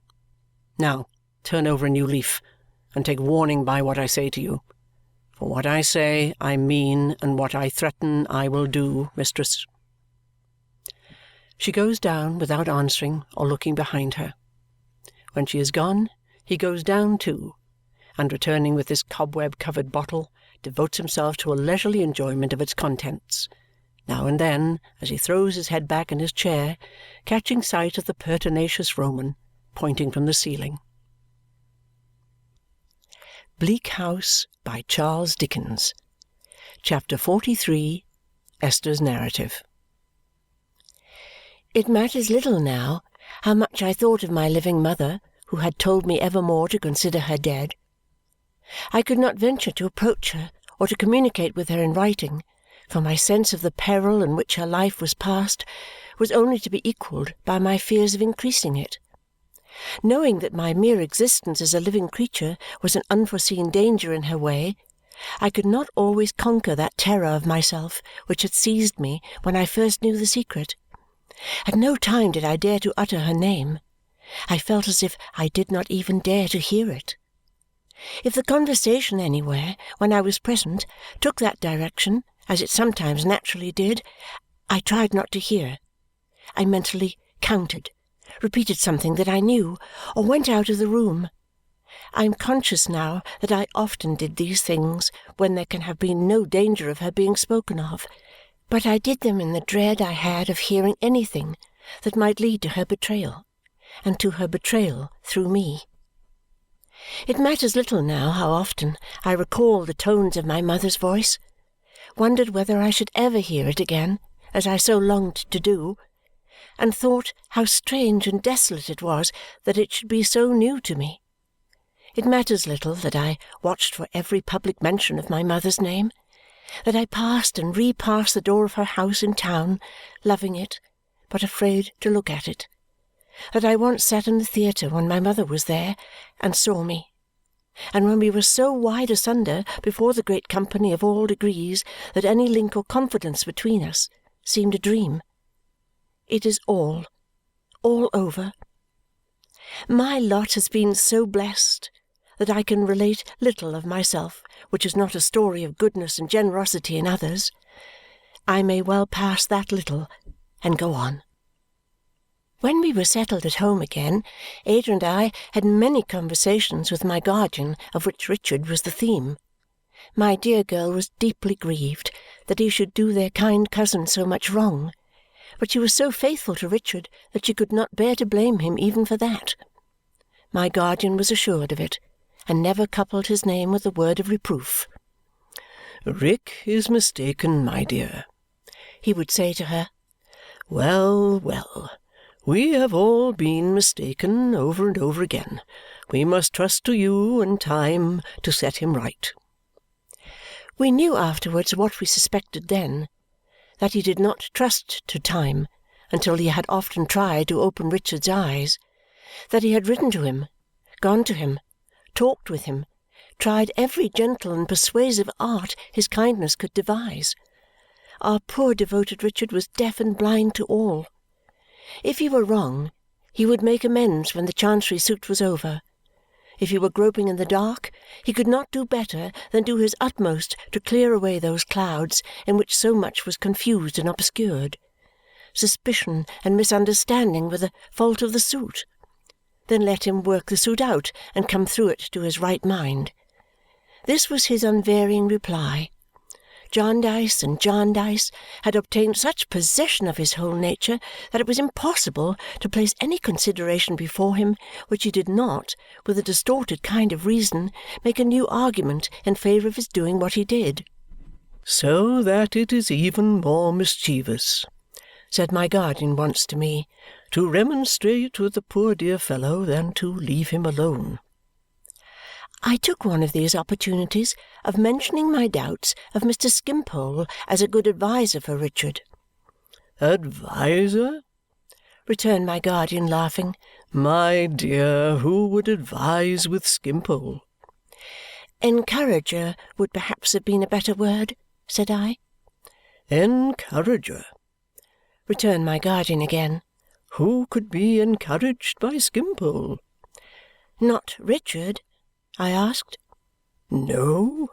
Now, turn over a new leaf, and take warning by what I say to you. For what I say I mean, and what I threaten I will do, mistress." She goes down without answering or looking behind her. When she is gone, he goes down too, and returning with his cobweb-covered bottle, devotes himself to a leisurely enjoyment of its contents, now and then, as he throws his head back in his chair, catching sight of the pertinacious Roman pointing from the ceiling. Bleak House by Charles Dickens. Chapter 43. Esther's Narrative. It matters little now how much I thought of my living mother, who had told me evermore to consider her dead. I could not venture to approach her or to communicate with her in writing, for my sense of the peril in which her life was passed was only to be equalled by my fears of increasing it. Knowing that my mere existence as a living creature was an unforeseen danger in her way, I could not always conquer that terror of myself which had seized me when I first knew the secret. At no time did I dare to utter her name. I felt as if I did not even dare to hear it. If the conversation anywhere, when I was present, took that direction, as it sometimes naturally did, I tried not to hear. I mentally counted, repeated something that I knew, or went out of the room. I am conscious now that I often did these things when there can have been no danger of her being spoken of, but I did them in the dread I had of hearing anything that might lead to her betrayal, and to her betrayal through me. It matters little now how often I recalled the tones of my mother's voice, wondered whether I should ever hear it again, as I so longed to do, and thought how strange and desolate it was that it should be so new to me. It matters little that I watched for every public mention of my mother's name, that I passed and repassed the door of her house in town, loving it, but afraid to look at it, that I once sat in the theatre when my mother was there and saw me, and when we were so wide asunder before the great company of all degrees that any link or confidence between us seemed a dream. It is all over. My lot has been so blessed that I can relate little of myself which is not a story of goodness and generosity in others. I may well pass that little and go on. When we were settled at home again, Ada and I had many conversations with my guardian, of which Richard was the theme. My dear girl was deeply grieved that he should do their kind cousin so much wrong, but she was so faithful to Richard that she could not bear to blame him even for that. My guardian was assured of it, and never coupled his name with a word of reproof. "Rick is mistaken, my dear," he would say to her. "Well, well, We have all been mistaken over and over again. We must trust to you and time to set him right." We knew afterwards what we suspected then, that he did not trust to time until he had often tried to open Richard's eyes, that he had written to him, gone to him, talked with him, tried every gentle and persuasive art his kindness could devise. Our poor devoted Richard was deaf and blind to all. If he were wrong, he would make amends when the Chancery suit was over. If he were groping in the dark, he could not do better than do his utmost to clear away those clouds in which so much was confused and obscured. Suspicion and misunderstanding were the fault of the suit. Then let him work the suit out and come through it to his right mind. This was his unvarying reply. Jarndyce and Jarndyce had obtained such possession of his whole nature that it was impossible to place any consideration before him which he did not, with a distorted kind of reason, make a new argument in favour of his doing what he did. "So that it is even more mischievous," said my guardian once to me, "to remonstrate with the poor dear fellow than to leave him alone." I took one of these opportunities of mentioning my doubts of Mr. Skimpole as a good adviser for Richard. "Adviser?" returned my guardian, laughing. "My dear, who would advise with Skimpole?" "Encourager would perhaps have been a better word," said I. "Encourager?" returned my guardian again. "Who could be encouraged by Skimpole?" "Not Richard?" I asked. "No,"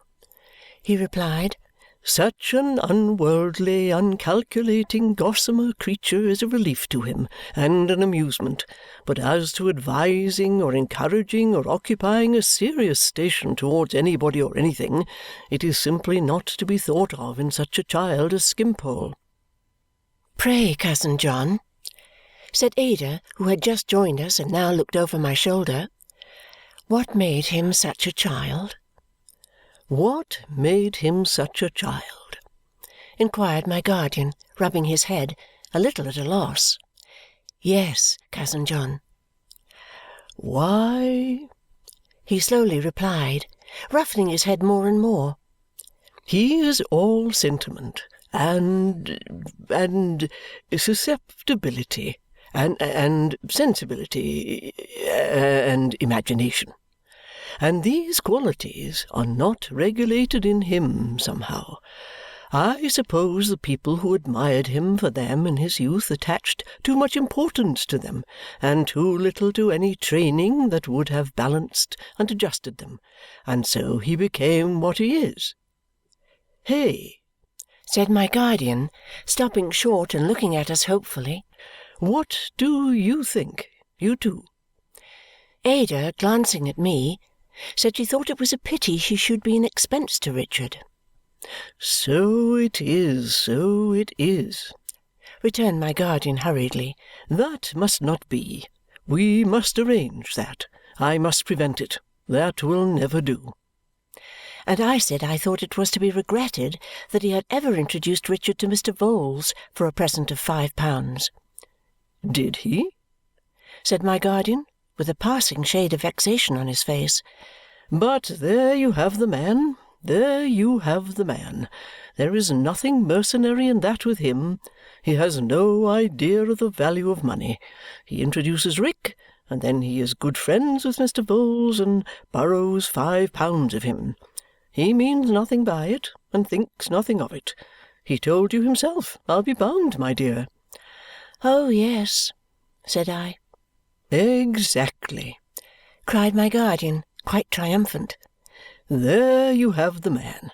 he replied. "Such an unworldly, uncalculating, gossamer creature is a relief to him and an amusement, but as to advising or encouraging or occupying a serious station towards anybody or anything, it is simply not to be thought of in such a child as Skimpole." "Pray, cousin John," said Ada, who had just joined us and now looked over my shoulder, "what made him such a child?" "What made him such a child?" inquired my guardian, rubbing his head, a little at a loss. "Yes, cousin John." "Why," he slowly replied, ruffling his head more and more, "he is all sentiment and susceptibility and sensibility and imagination. And these qualities are not regulated in him somehow. I suppose the people who admired him for them in his youth attached too much importance to them and too little to any training that would have balanced and adjusted them, and so he became what he is. Hey!" said my guardian, stopping short and looking at us hopefully. "What do you think, you two?" Ada, glancing at me, said she thought it was a pity she should be an expense to Richard. "So it is, so it is," returned my guardian hurriedly. "That must not be. We must arrange that. I must prevent it. That will never do." And I said I thought it was to be regretted that he had ever introduced Richard to Mr. Vholes for a present of £5. "Did he?" said my guardian, with a passing shade of vexation on his face. "But there you have the man. There you have the man. There is nothing mercenary in that with him. He has no idea of the value of money. He introduces Rick, and then he is good friends with Mr. Vholes and borrows £5 of him. He means nothing by it and thinks nothing of it. He told you himself, I'll be bound, my dear." "Oh, yes," said I. "Exactly!" cried my guardian, quite triumphant. "There you have the man.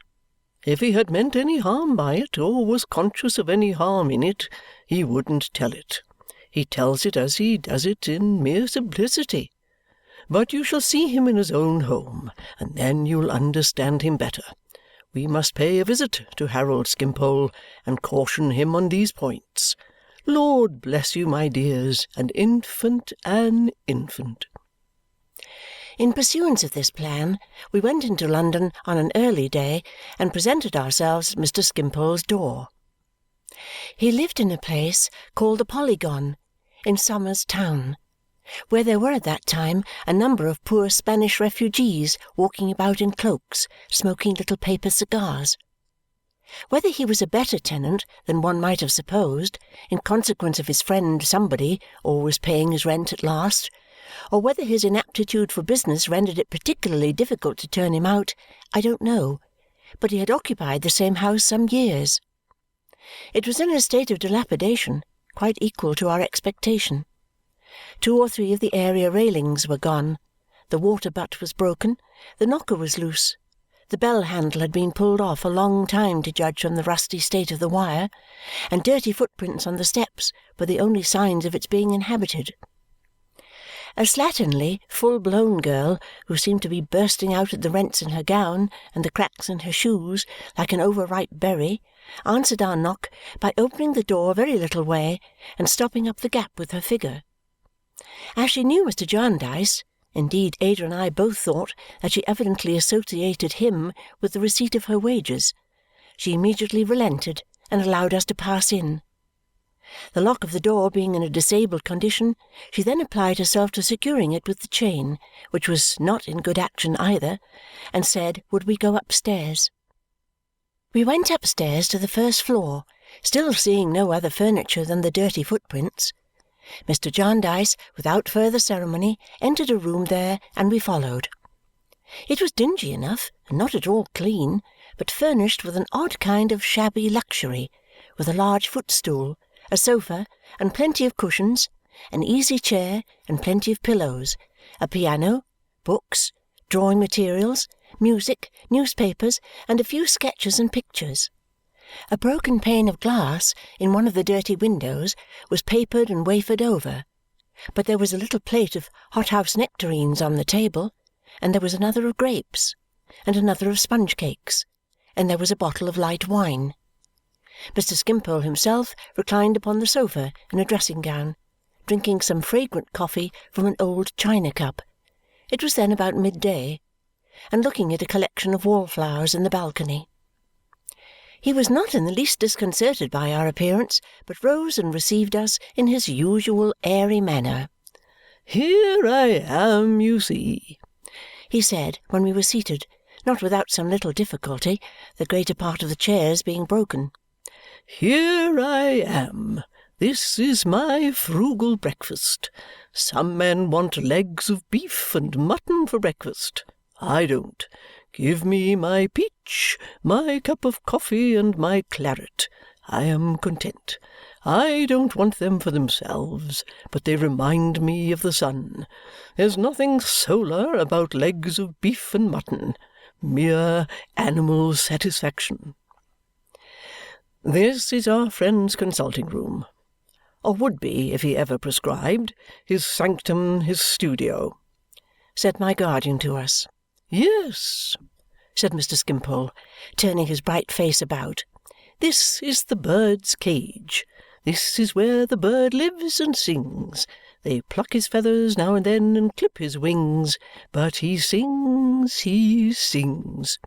If he had meant any harm by it or was conscious of any harm in it, he wouldn't tell it. He tells it as he does it in mere simplicity. But you shall see him in his own home, and then you'll understand him better. We must pay a visit to Harold Skimpole and caution him on these points. Lord bless you, my dears, an infant. In pursuance of this plan, we went into London on an early day and presented ourselves at Mr. Skimpole's door. He lived in a place called the Polygon, in Somers Town, where there were at that time a number of poor Spanish refugees walking about in cloaks, smoking little paper cigars. Whether he was a better tenant than one might have supposed, in consequence of his friend somebody always paying his rent at last, or whether his inaptitude for business rendered it particularly difficult to turn him out, I don't know, but he had occupied the same house some years. It was in a state of dilapidation quite equal to our expectation. 2 or 3 of the area railings were gone, the water-butt was broken, the knocker was loose, the bell-handle had been pulled off a long time to judge from the rusty state of the wire, and dirty footprints on the steps were the only signs of its being inhabited. A slatternly, full-blown girl, who seemed to be bursting out at the rents in her gown and the cracks in her shoes like an over-ripe berry, answered our knock by opening the door a very little way and stopping up the gap with her figure. As she knew Mr. Jarndyce, indeed Ada and I both thought that she evidently associated him with the receipt of her wages, she immediately relented and allowed us to pass in. The lock of the door being in a disabled condition, she then applied herself to securing it with the chain, which was not in good action either, and said, would we go upstairs? We went upstairs to the first floor, still seeing no other furniture than the dirty footprints. Mr. Jarndyce, without further ceremony, entered a room there, and we followed. It was dingy enough and not at all clean, but furnished with an odd kind of shabby luxury, with a large footstool, a sofa, and plenty of cushions, an easy chair, and plenty of pillows, a piano, books, drawing materials, music, newspapers, and a few sketches and pictures. A broken pane of glass in one of the dirty windows was papered and wafered over, but there was a little plate of hothouse nectarines on the table, and there was another of grapes, and another of sponge cakes, and there was a bottle of light wine. Mr. Skimpole himself reclined upon the sofa in a dressing-gown, drinking some fragrant coffee from an old china cup. It was then about midday, and looking at a collection of wallflowers in the balcony. He was not in the least disconcerted by our appearance, but rose and received us in his usual airy manner. "Here I am, you see," he said when we were seated, not without some little difficulty, the greater part of the chairs being broken. "Here I am. This is my frugal breakfast. Some men want legs of beef and mutton for breakfast. I don't. Give me my peach, my cup of coffee, and my claret. I am content. I don't want them for themselves, but they remind me of the sun. There's nothing solar about legs of beef and mutton. Mere animal satisfaction. This is our friend's consulting room, or would be if he ever prescribed, his sanctum, his studio," said my guardian to us. "Yes," said Mr. Skimpole, turning his bright face about. "This is the bird's cage. This is where the bird lives and sings. They pluck his feathers now and then and clip his wings, but he sings, he sings."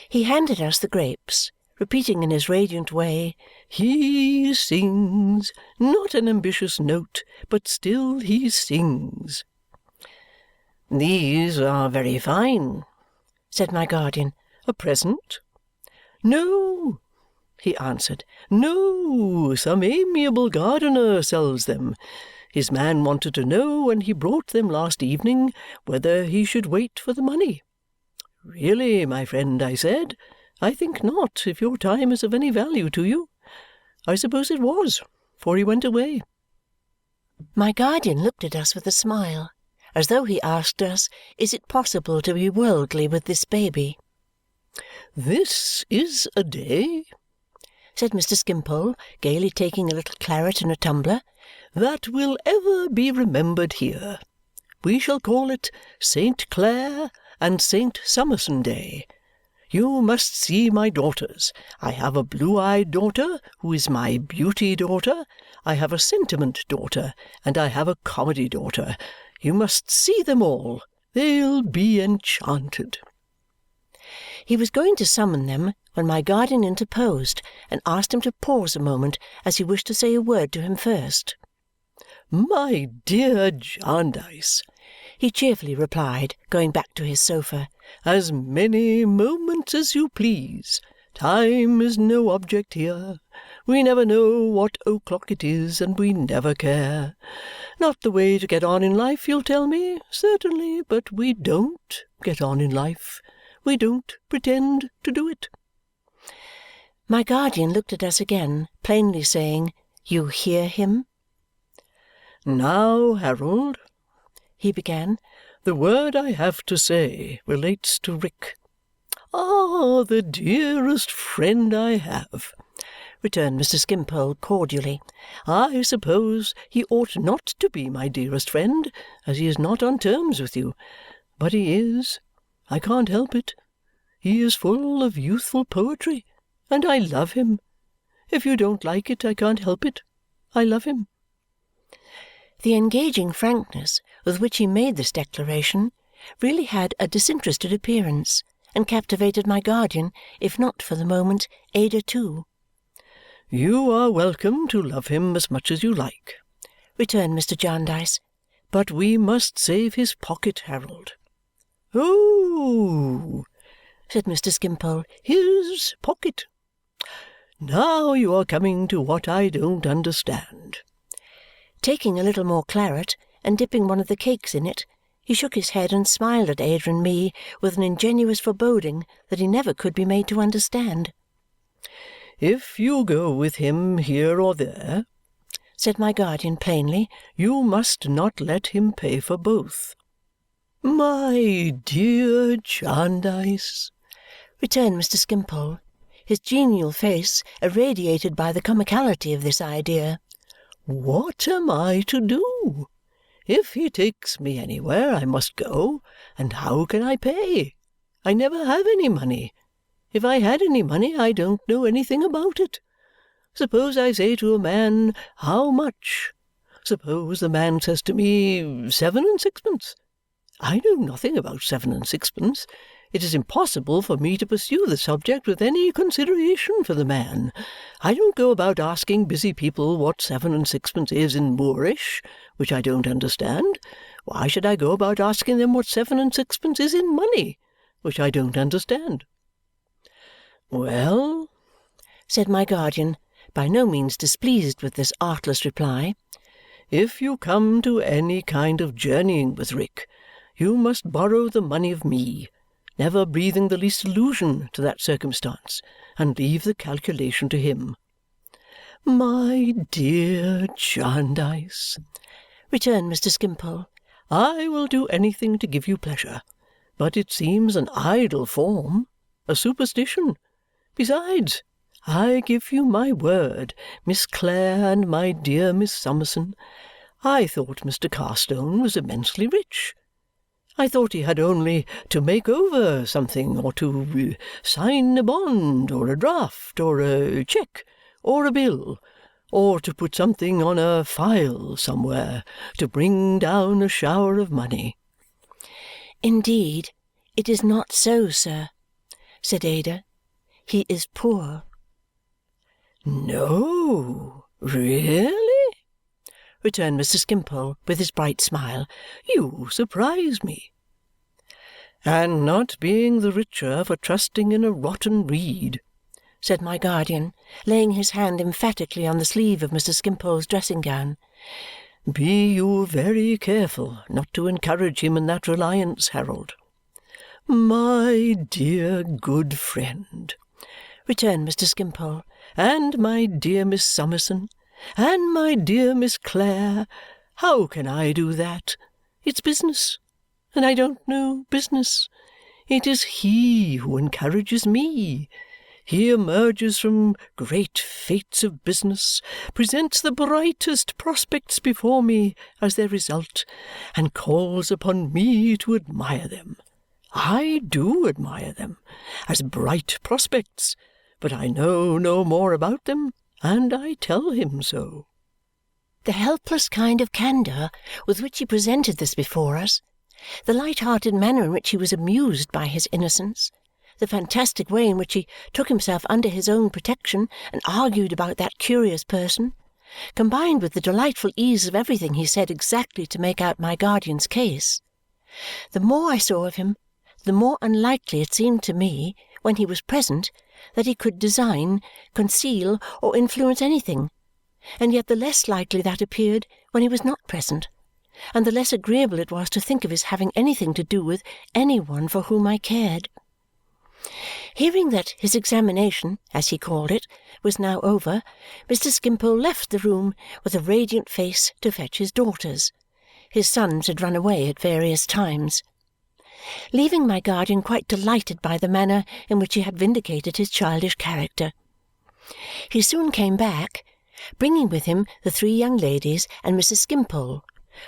He handed us the grapes, repeating in his radiant way, "He sings. Not an ambitious note, but still he sings." "These are very fine," said my guardian. "A present?" "No," he answered. "No, some amiable gardener sells them. His man wanted to know when he brought them last evening whether he should wait for the money. 'Really, my friend,' I said, 'I think not, if your time is of any value to you.' I suppose it was, for he went away." My guardian looked at us with a smile, as though he asked us, is it possible to be worldly with this baby? "This is a day," said Mr. Skimpole, gaily taking a little claret in a tumbler, "that will ever be remembered here. We shall call it Saint Clare and Saint Summerson Day. You must see my daughters. I have a blue-eyed daughter who is my beauty daughter, I have a sentiment daughter, and I have a comedy daughter. You must see them all. They'll be enchanted." He was going to summon them when my guardian interposed and asked him to pause a moment, as he wished to say a word to him first. My dear Jarndyce," he cheerfully replied, going back to his sofa, "as many moments as you please. Time is no object here. We never know what o'clock it is, and we never care. Not the way to get on in life, you'll tell me. Certainly, but we don't get on in life. We don't pretend to do it." My guardian looked at us again, plainly saying, "You hear him?" "Now, Harold," he began, "the word I have to say relates to Rick." "Ah, the dearest friend I have," returned Mr. Skimpole cordially. "I suppose he ought not to be my dearest friend, as he is not on terms with you. But he is. I can't help it. He is full of youthful poetry, and I love him. If you don't like it, I can't help it. I love him." The engaging frankness with which he made this declaration really had a disinterested appearance and captivated my guardian, if not for the moment, Ada too. "You are welcome to love him as much as you like," returned Mr. Jarndyce, "but we must save his pocket, Harold." "Oh!" said Mr. Skimpole. "His pocket. Now you are coming to what I don't understand." Taking a little more claret and dipping one of the cakes in it, he shook his head and smiled at Ada and me with an ingenuous foreboding that he never could be made to understand. "If you go with him here or there," said my guardian plainly, "you must not let him pay for both." "My dear Jarndyce," returned Mr. Skimpole, his genial face irradiated by the comicality of this idea, "what am I to do? If he takes me anywhere, I must go, and how can I pay? I never have any money. If I had any money, I don't know anything about it. Suppose I say to a man, 'How much?' Suppose the man says to me, 7 and sixpence. I know nothing about 7 and sixpence. It is impossible for me to pursue the subject with any consideration for the man. I don't go about asking busy people what 7 and sixpence is in Moorish, which I don't understand. Why should I go about asking them what 7 and sixpence is in money, which I don't understand?" "Well," said my guardian, by no means displeased with this artless reply, "if you come to any kind of journeying with Rick, you must borrow the money of me, never breathing the least allusion to that circumstance, and leave the calculation to him." "My dear Jarndyce," returned Mr. Skimpole, "I will do anything to give you pleasure, but it seems an idle form, a superstition. Besides, I give you my word, Miss Clare and my dear Miss Summerson, I thought Mr. Carstone was immensely rich. I thought he had only to make over something, or to sign a bond, or a draft, or a cheque, or a bill, or to put something on a file somewhere to bring down a shower of money." "Indeed, it is not so, sir," said Ada. "He is poor." "No, really?" returned Mr. Skimpole with his bright smile. "You surprise me." "And not being the richer for trusting in a rotten reed," said my guardian, laying his hand emphatically on the sleeve of Mr. Skimpole's dressing-gown. "Be you very careful not to encourage him in that reliance, Harold." "My dear good friend," returned Mr. Skimpole, "and my dear Miss Summerson, and my dear Miss Clare, how can I do that? It's business, and I don't know business. It is he who encourages me. He emerges from great feats of business, presents the brightest prospects before me as their result, and calls upon me to admire them. I do admire them as bright prospects, but I know no more about them, and I tell him so." The helpless kind of candour with which he presented this before us, the light-hearted manner in which he was amused by his innocence, the fantastic way in which he took himself under his own protection and argued about that curious person, combined with the delightful ease of everything he said exactly to make out my guardian's case. The more I saw of him, the more unlikely it seemed to me, when he was present, that he could design, conceal, or influence anything, and yet the less likely that appeared when he was not present, and the less agreeable it was to think of his having anything to do with any one for whom I cared. Hearing that his examination, as he called it, was now over, Mr. Skimpole left the room with a radiant face to fetch his daughters. His sons had run away at various times. Leaving my guardian quite delighted by the manner in which he had vindicated his childish character. He soon came back, bringing with him the three young ladies and Mrs. Skimpole,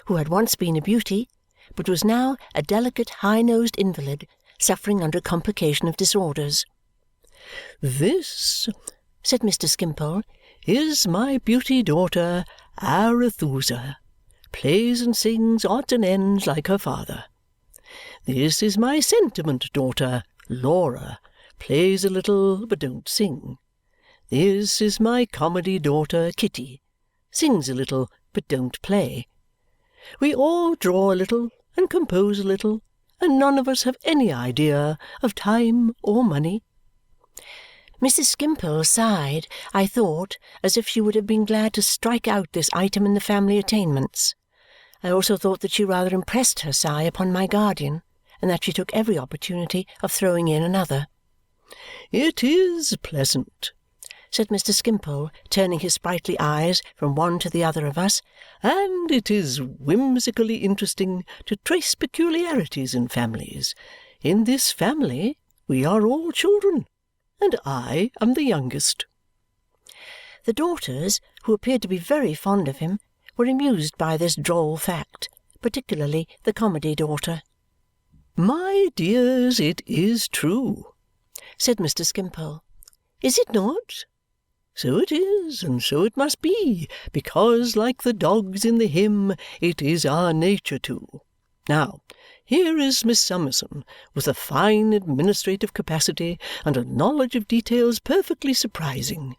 who had once been a beauty, but was now a delicate high-nosed invalid suffering under a complication of disorders. "This," said Mr. Skimpole, "is my beauty daughter, Arethusa. Plays and sings odds and ends like her father. This is my sentiment daughter, Laura. Plays a little, but don't sing. This is my comedy daughter, Kitty. Sings a little, but don't play. We all draw a little and compose a little, and none of us have any idea of time or money." Mrs. Skimpole sighed, I thought, as if she would have been glad to strike out this item in the family attainments. I also thought that she rather impressed her sigh upon my guardian, and that she took every opportunity of throwing in another. "It is pleasant," said Mr. Skimpole, turning his sprightly eyes from one to the other of us, "and it is whimsically interesting to trace peculiarities in families. In this family we are all children, and I am the youngest." The daughters, who appeared to be very fond of him, were amused by this droll fact, particularly the comedy daughter. "My dears, it is true," said Mr. Skimpole. "Is it not? So it is, and so it must be, because, like the dogs in the hymn, it is our nature to. Now, here is Miss Summerson, with a fine administrative capacity and a knowledge of details perfectly surprising.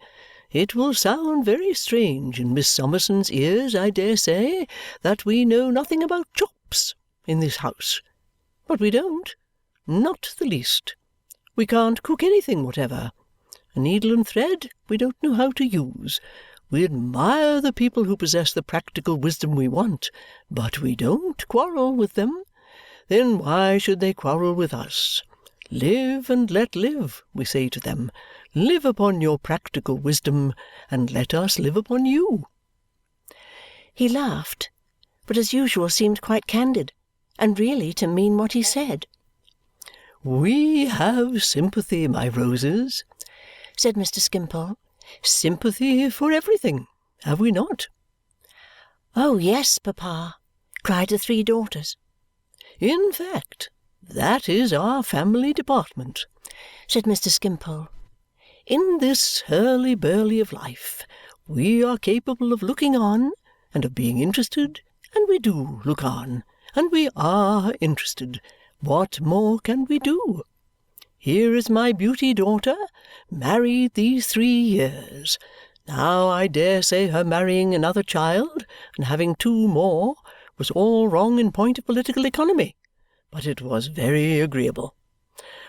It will sound very strange in Miss Summerson's ears, I dare say, that we know nothing about chops in this house. But we don't, not the least. We can't cook anything whatever. A needle and thread we don't know how to use. We admire the people who possess the practical wisdom we want, but we don't quarrel with them. Then why should they quarrel with us? Live and let live, we say to them. Live upon your practical wisdom, and let us live upon you." He laughed, but as usual seemed quite candid, and really to mean what he said. "We have sympathy, my roses," said Mr. Skimpole. "Sympathy for everything, have we not?" "Oh, yes, papa!" cried the three daughters. "In fact, that is our family department," said Mr. Skimpole. "In this hurly-burly of life, we are capable of looking on and of being interested, and we do look on, and we are interested. What more can we do? Here is my beauty daughter, married these 3 years. Now I dare say her marrying another child and having 2 more was all wrong in point of political economy, but it was very agreeable.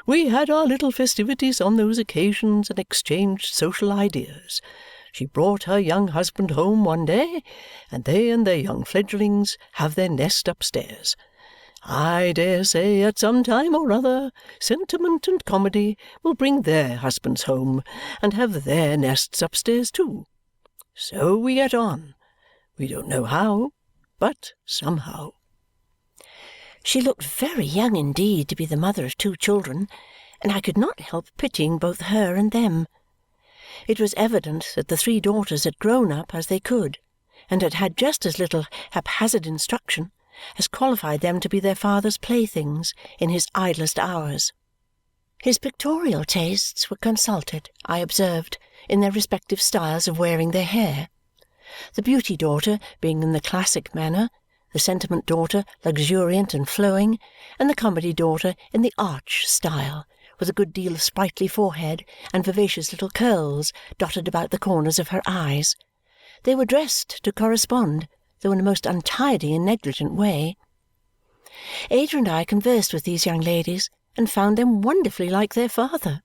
We had our little festivities on those occasions and exchanged social ideas. She brought her young husband home one day, and they and their young fledglings have their nest upstairs. I dare say at some time or other sentiment and comedy will bring their husbands home and have their nests upstairs too. So we get on. We don't know how, but somehow." She looked very young indeed to be the mother of 2 children, and I could not help pitying both her and them. It was evident that the 3 daughters had grown up as they could, and had had just as little haphazard instruction as qualified them to be their father's playthings in his idlest hours. His pictorial tastes were consulted, I observed, in their respective styles of wearing their hair, the beauty daughter being in the classic manner, the sentiment daughter luxuriant and flowing, and the comedy daughter in the arch style, with a good deal of sprightly forehead and vivacious little curls dotted about the corners of her eyes. They were dressed to correspond, though in a most untidy and negligent way. Ada and I conversed with these young ladies and found them wonderfully like their father.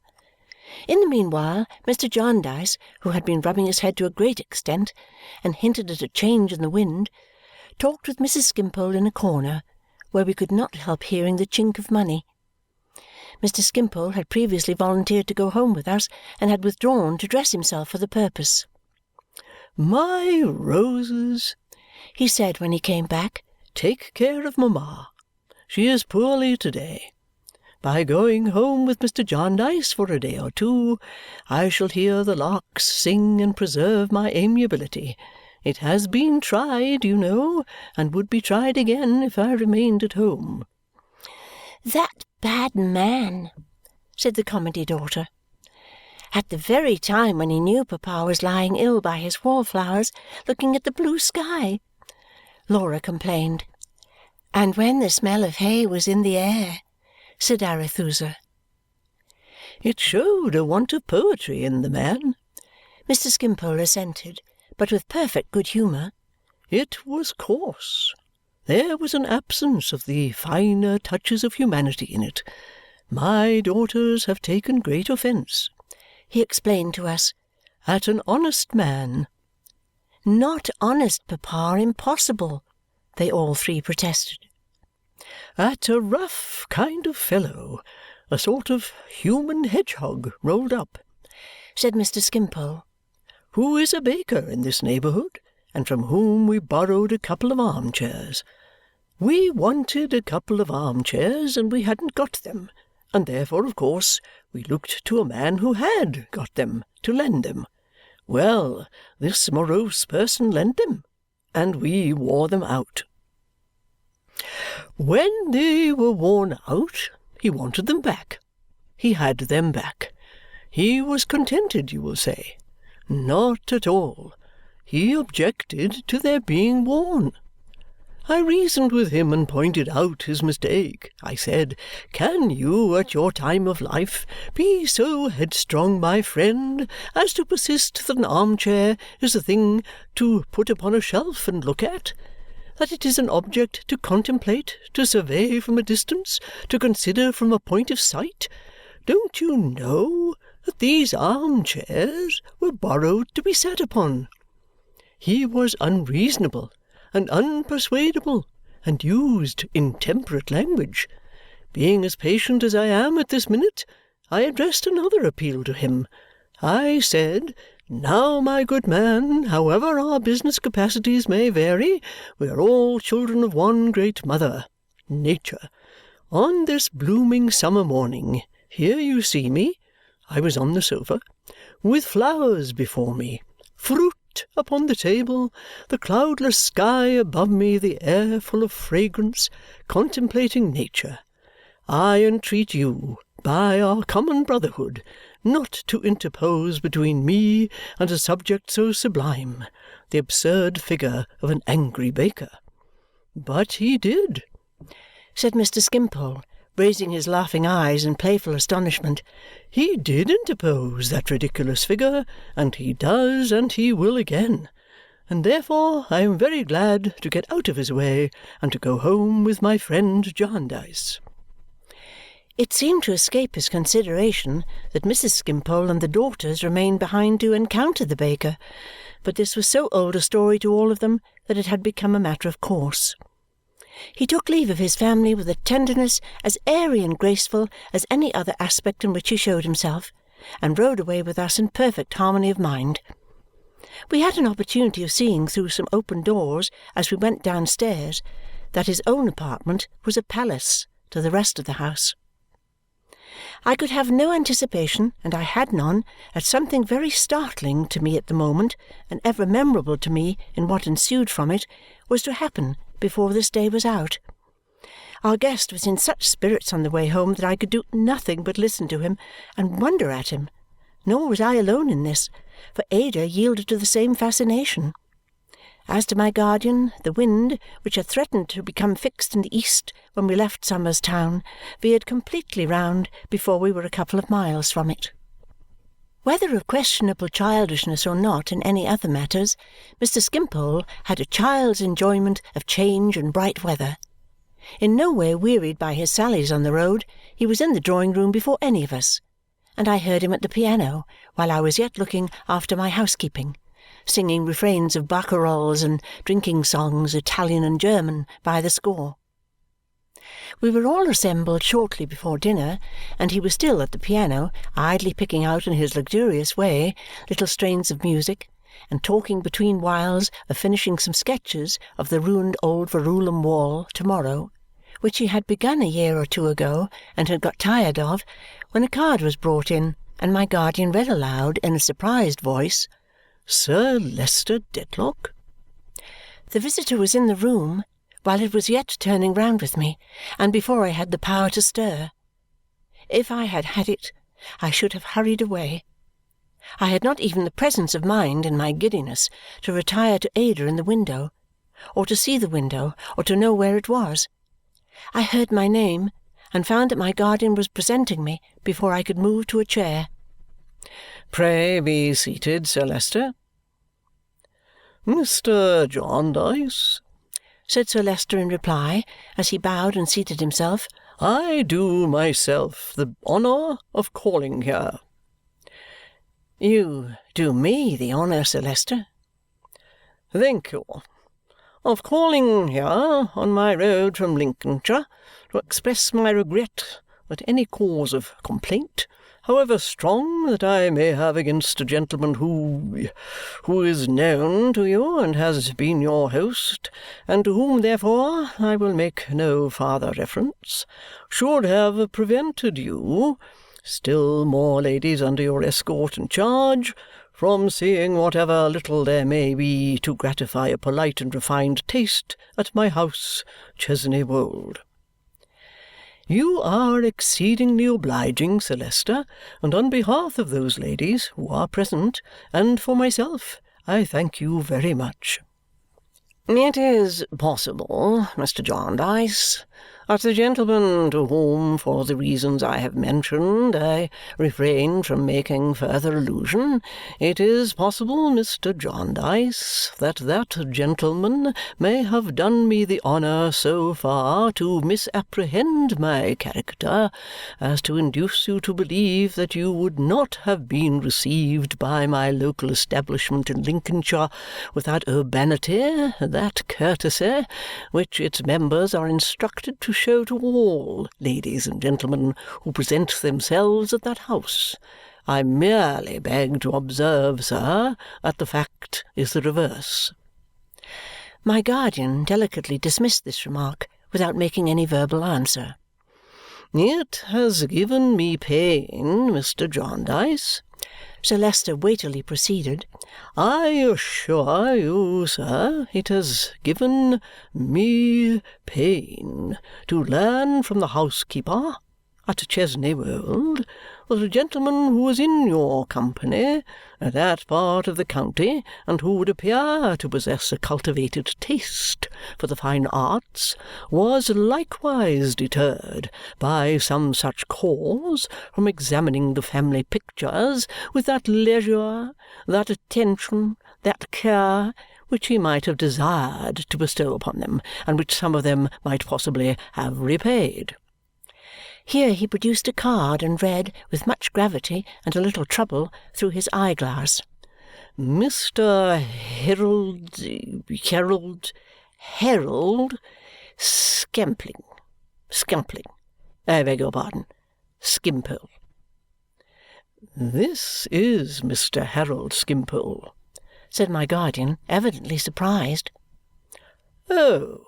In the meanwhile, Mr. Jarndyce, who had been rubbing his head to a great extent and hinted at a change in the wind, talked with Mrs. Skimpole in a corner where we could not help hearing the chink of money. Mr. Skimpole had previously volunteered to go home with us and had withdrawn to dress himself for the purpose. "My roses," he said when he came back, "take care of mamma. She is poorly to-day. By going home with Mr. Jarndyce for a day or two, I shall hear the larks sing and preserve my amiability. It has been tried, you know, and would be tried again if I remained at home." "That bad man," said the Comedy daughter, "at the very time when he knew papa was lying ill by his wallflowers, looking at the blue sky," Laura complained. "And when the smell of hay was in the air," said Arethusa. "It showed a want of poetry in the man," Mr. Skimpole assented, but with perfect good humour. "It was coarse. There was an absence of the finer touches of humanity in it. My daughters have taken great offence," he explained to us, "at an honest man." "Not honest, papa, impossible!" they all three protested. "At a rough kind of fellow, a sort of human hedgehog rolled up," said Mr. Skimpole, "who is a baker in this neighbourhood and from whom we borrowed a couple of arm-chairs. We wanted a couple of arm-chairs, and we hadn't got them, and therefore, of course, we looked to a man who had got them to lend them. Well, this morose person lent them, and we wore them out. When they were worn out, he wanted them back. He had them back. He was contented, you will say. Not at all. He objected to their being worn. I reasoned with him and pointed out his mistake. I said, 'Can you, at your time of life, be so headstrong, my friend, as to persist that an arm-chair is a thing to put upon a shelf and look at? That it is an object to contemplate, to survey from a distance, to consider from a point of sight? Don't you know that these arm-chairs were borrowed to be sat upon?' He was unreasonable and unpersuadable, and used intemperate language. Being as patient as I am at this minute, I addressed another appeal to him. I said, 'Now, my good man, however our business capacities may vary, we are all children of one great mother, Nature. On this blooming summer morning, here you see me,' I was on the sofa, 'with flowers before me, fruit upon the table, the cloudless sky above me, the air full of fragrance, contemplating nature. I entreat you, by our common brotherhood, not to interpose between me and a subject so sublime, the absurd figure of an angry baker.' But he did," said Mr. Skimpole, raising his laughing eyes in playful astonishment. "He did interpose that ridiculous figure, and he does, and he will again. And therefore I am very glad to get out of his way and to go home with my friend Jarndyce." It seemed to escape his consideration that Mrs. Skimpole and the daughters remained behind to encounter the baker, but this was so old a story to all of them that it had become a matter of course. He took leave of his family with a tenderness as airy and graceful as any other aspect in which he showed himself, and rode away with us in perfect harmony of mind. We had an opportunity of seeing through some open doors as we went downstairs that his own apartment was a palace to the rest of the house. I could have no anticipation, and I had none, at something very startling to me at the moment, and ever memorable to me in what ensued from it, was to happen before this day was out. Our guest was in such spirits on the way home that I could do nothing but listen to him and wonder at him, nor was I alone in this, for Ada yielded to the same fascination. As to my guardian, the wind, which had threatened to become fixed in the east when we left Somers Town, veered completely round before we were a couple of miles from it. Whether of questionable childishness or not in any other matters, Mr. Skimpole had a child's enjoyment of change and bright weather. In no way wearied by his sallies on the road, he was in the drawing-room before any of us, and I heard him at the piano while I was yet looking after my housekeeping, singing refrains of barcarolles and drinking songs, Italian and German, by the score. We were all assembled shortly before dinner, and he was still at the piano, idly picking out in his luxurious way little strains of music, and talking between whiles of finishing some sketches of the ruined old Verulam wall to-morrow, which he had begun a year or two ago and had got tired of, when a card was brought in, and my guardian read aloud in a surprised voice, "Sir Leicester Dedlock." The visitor was in the room while it was yet turning round with me, and before I had the power to stir. If I had had it, I should have hurried away. I had not even the presence of mind in my giddiness to retire to Ada in the window, or to see the window, or to know where it was. I heard my name and found that my guardian was presenting me before I could move to a chair. "Pray be seated, Sir Leicester." "Mr. Jarndyce," said Sir Leicester in reply, as he bowed and seated himself, "I do myself the honour of calling here." "You do me the honour, Sir Leicester." "Thank you. Of calling here on my road from Lincolnshire to express my regret that any cause of complaint, however strong that I may have against a gentleman who is known to you and has been your host, and to whom, therefore, I will make no farther reference, should have prevented you, still more ladies under your escort and charge, from seeing whatever little there may be to gratify a polite and refined taste at my house, Chesney Wold. You are exceedingly obliging, Sir Leicester, and on behalf of those ladies who are present, and for myself, I thank you very much." "It is possible, Mr. Jarndyce, that the gentleman to whom, for the reasons I have mentioned, I refrained from making further allusion, it is possible, Mr. Jarndyce, that that gentleman may have done me the honour so far to misapprehend my character as to induce you to believe that you would not have been received by my local establishment in Lincolnshire with that urbanity, that courtesy, which its members are instructed to show to all ladies and gentlemen who present themselves at that house. I merely beg to observe, sir, that the fact is the reverse." My guardian delicately dismissed this remark without making any verbal answer. "It has given me pain, Mr. Jarndyce," Sir Leicester weightily proceeded. "I assure you, sir, it has given me pain to learn from the housekeeper at Chesney Wold that a gentleman who was in your company at that part of the county and who would appear to possess a cultivated taste for the fine arts was likewise deterred by some such cause from examining the family pictures with that leisure, that attention, that care which he might have desired to bestow upon them, and which some of them might possibly have repaid." Here he produced a card and read, with much gravity and a little trouble, through his eye-glass, "Mr. Harold Scampling. I beg your pardon. Skimpole." "This is Mr. Harold Skimpole," said my guardian, evidently surprised. "Oh!"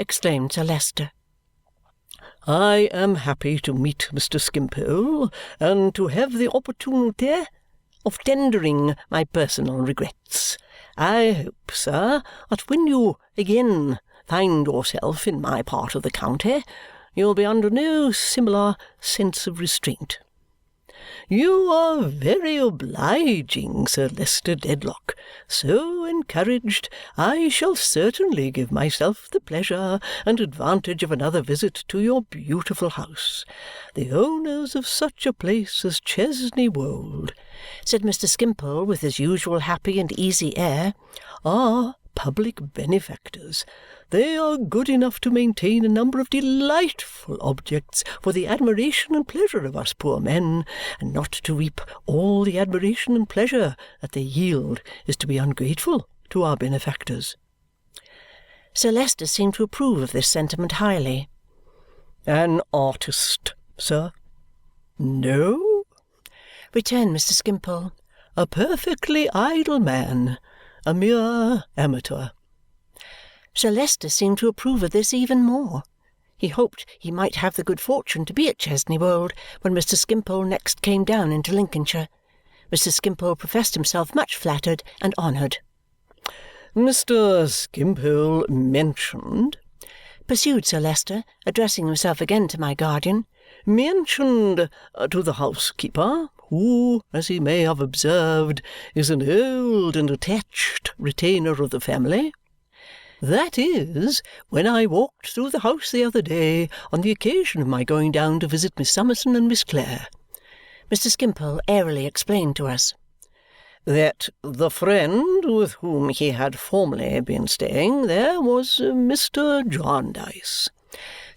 exclaimed Sir Leicester. "I am happy to meet Mr. Skimpole and to have the opportunity of tendering my personal regrets. I hope, sir, that when you again find yourself in my part of the county, you will be under no similar sense of restraint. You are very obliging, Sir Leicester Dedlock. So encouraged, I shall certainly give myself the pleasure and advantage of another visit to your beautiful house. The owners of such a place as Chesney Wold," said Mr. Skimpole with his usual happy and easy air, "are public benefactors. They are good enough to maintain a number of delightful objects for the admiration and pleasure of us poor men, and not to reap all the admiration and pleasure that they yield is to be ungrateful to our benefactors." Sir Leicester seemed to approve of this sentiment highly. "An artist, sir?" "No," returned Mr. Skimpole. "A perfectly idle man. A mere amateur." Sir Leicester seemed to approve of this even more. He hoped he might have the good fortune to be at Chesney Wold when Mr. Skimpole next came down into Lincolnshire. Mr. Skimpole professed himself much flattered and honoured. "Mr. Skimpole mentioned," pursued Sir Leicester, addressing himself again to my guardian, "mentioned to the housekeeper, who, as he may have observed, is an old and attached retainer of the family. That is, when I walked through the house the other day on the occasion of my going down to visit Miss Summerson and Miss Clare," Mr. Skimpole airily explained to us, "that the friend with whom he had formerly been staying there was Mr. Jarndyce."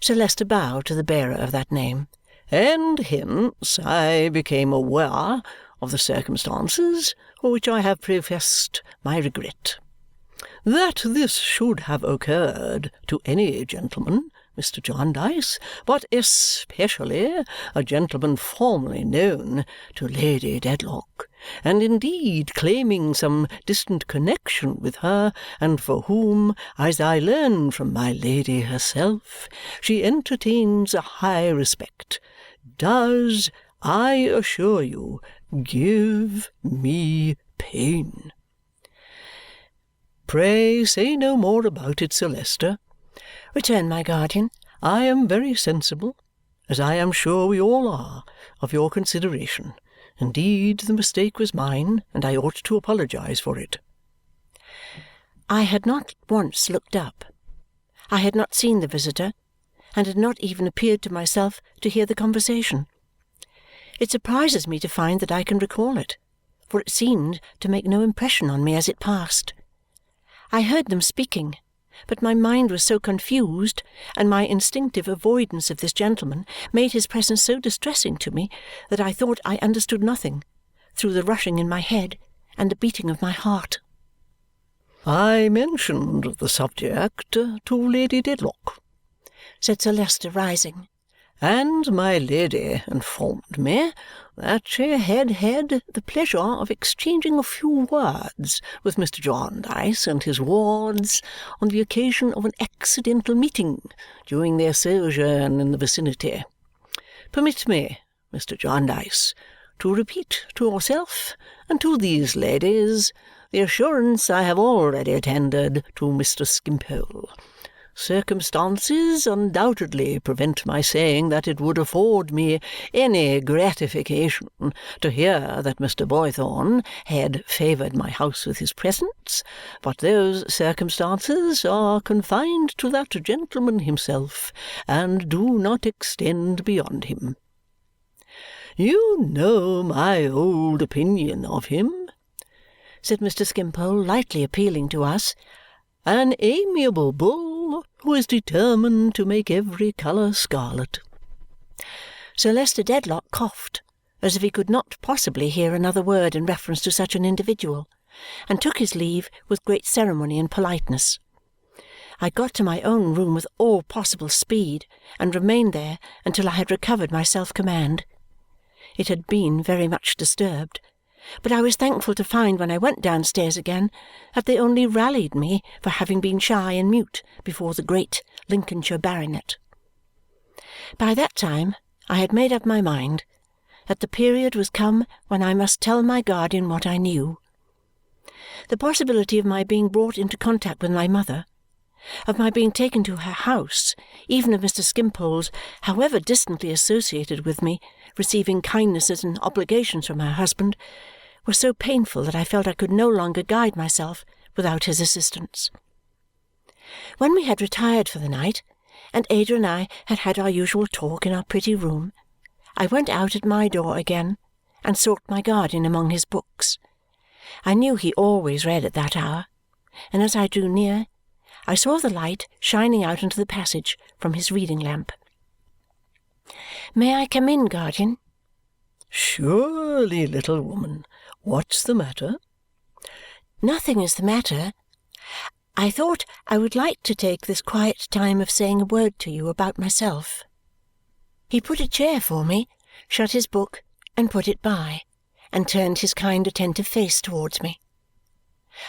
Sir Leicester bowed to the bearer of that name. "And hence I became aware of the circumstances for which I have professed my regret. That this should have occurred to any gentleman, Mr. Jarndyce, but especially a gentleman formerly known to Lady Dedlock, and indeed claiming some distant connexion with her, and for whom, as I learn from my Lady herself, she entertains a high respect, does, I assure you, give me pain." "Pray say no more about it, Sir Leicester," returned my guardian. "I am very sensible, as I am sure we all are, of your consideration. Indeed, the mistake was mine, and I ought to apologize for it." I had not once looked up. I had not seen the visitor, and had not even appeared to myself to hear the conversation. It surprises me to find that I can recall it, for it seemed to make no impression on me as it passed. I heard them speaking, but my mind was so confused, and my instinctive avoidance of this gentleman made his presence so distressing to me that I thought I understood nothing, through the rushing in my head and the beating of my heart. "I mentioned the subject to Lady Dedlock," said Sir Leicester, rising, "and my Lady informed me that she had had the pleasure of exchanging a few words with Mr. Jarndyce and his wards on the occasion of an accidental meeting during their sojourn in the vicinity. Permit me, Mr. Jarndyce, to repeat to yourself and to these ladies the assurance I have already tendered to Mr. Skimpole. Circumstances undoubtedly prevent my saying that it would afford me any gratification to hear that Mr. Boythorn had favoured my house with his presence, but those circumstances are confined to that gentleman himself and do not extend beyond him. You know my old opinion of him," said Mr. Skimpole, lightly appealing to us, "an amiable bull who is determined to make every colour scarlet." Sir Leicester Dedlock coughed as if he could not possibly hear another word in reference to such an individual, and took his leave with great ceremony and politeness. I got to my own room with all possible speed and remained there until I had recovered my self-command. It had been very much disturbed, but I was thankful to find when I went downstairs again that they only rallied me for having been shy and mute before the great Lincolnshire baronet. By that time I had made up my mind that the period was come when I must tell my guardian what I knew. The possibility of my being brought into contact with my mother, of my being taken to her house, even of Mr. Skimpole's, however distantly associated with me, receiving kindnesses and obligations from her husband, was so painful that I felt I could no longer guide myself without his assistance. When we had retired for the night, and Ada and I had had our usual talk in our pretty room, I went out at my door again and sought my guardian among his books. I knew he always read at that hour, and as I drew near, I saw the light shining out into the passage from his reading lamp. "May I come in, guardian?" "Surely, little woman. What's the matter?" "Nothing is the matter. I thought I would like to take this quiet time of saying a word to you about myself." He put a chair for me, shut his book, and put it by, and turned his kind attentive face towards me.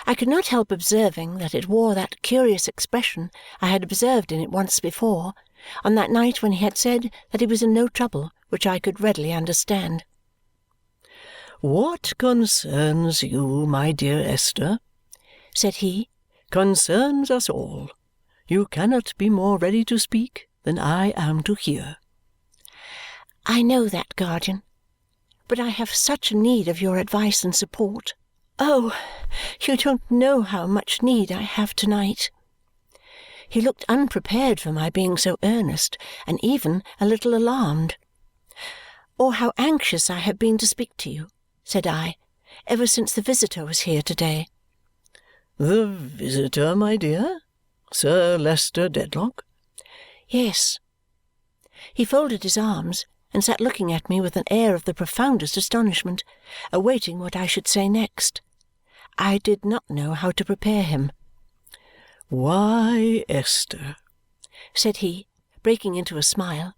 I could not help observing that it wore that curious expression I had observed in it once before, on that night when he had said that he was in no trouble which I could readily understand. "What concerns you, my dear Esther," said he, "concerns us all. You cannot be more ready to speak than I am to hear." "I know that, guardian, but I have such need of your advice and support. Oh, you don't know how much need I have to-night." He looked unprepared for my being so earnest, and even a little alarmed. "Or how anxious I have been to speak to you," said I, "ever since the visitor was here to-day." "The visitor, my dear? Sir Leicester Dedlock?" "Yes." He folded his arms and sat looking at me with an air of the profoundest astonishment, awaiting what I should say next. I did not know how to prepare him. "Why, Esther," said he, breaking into a smile,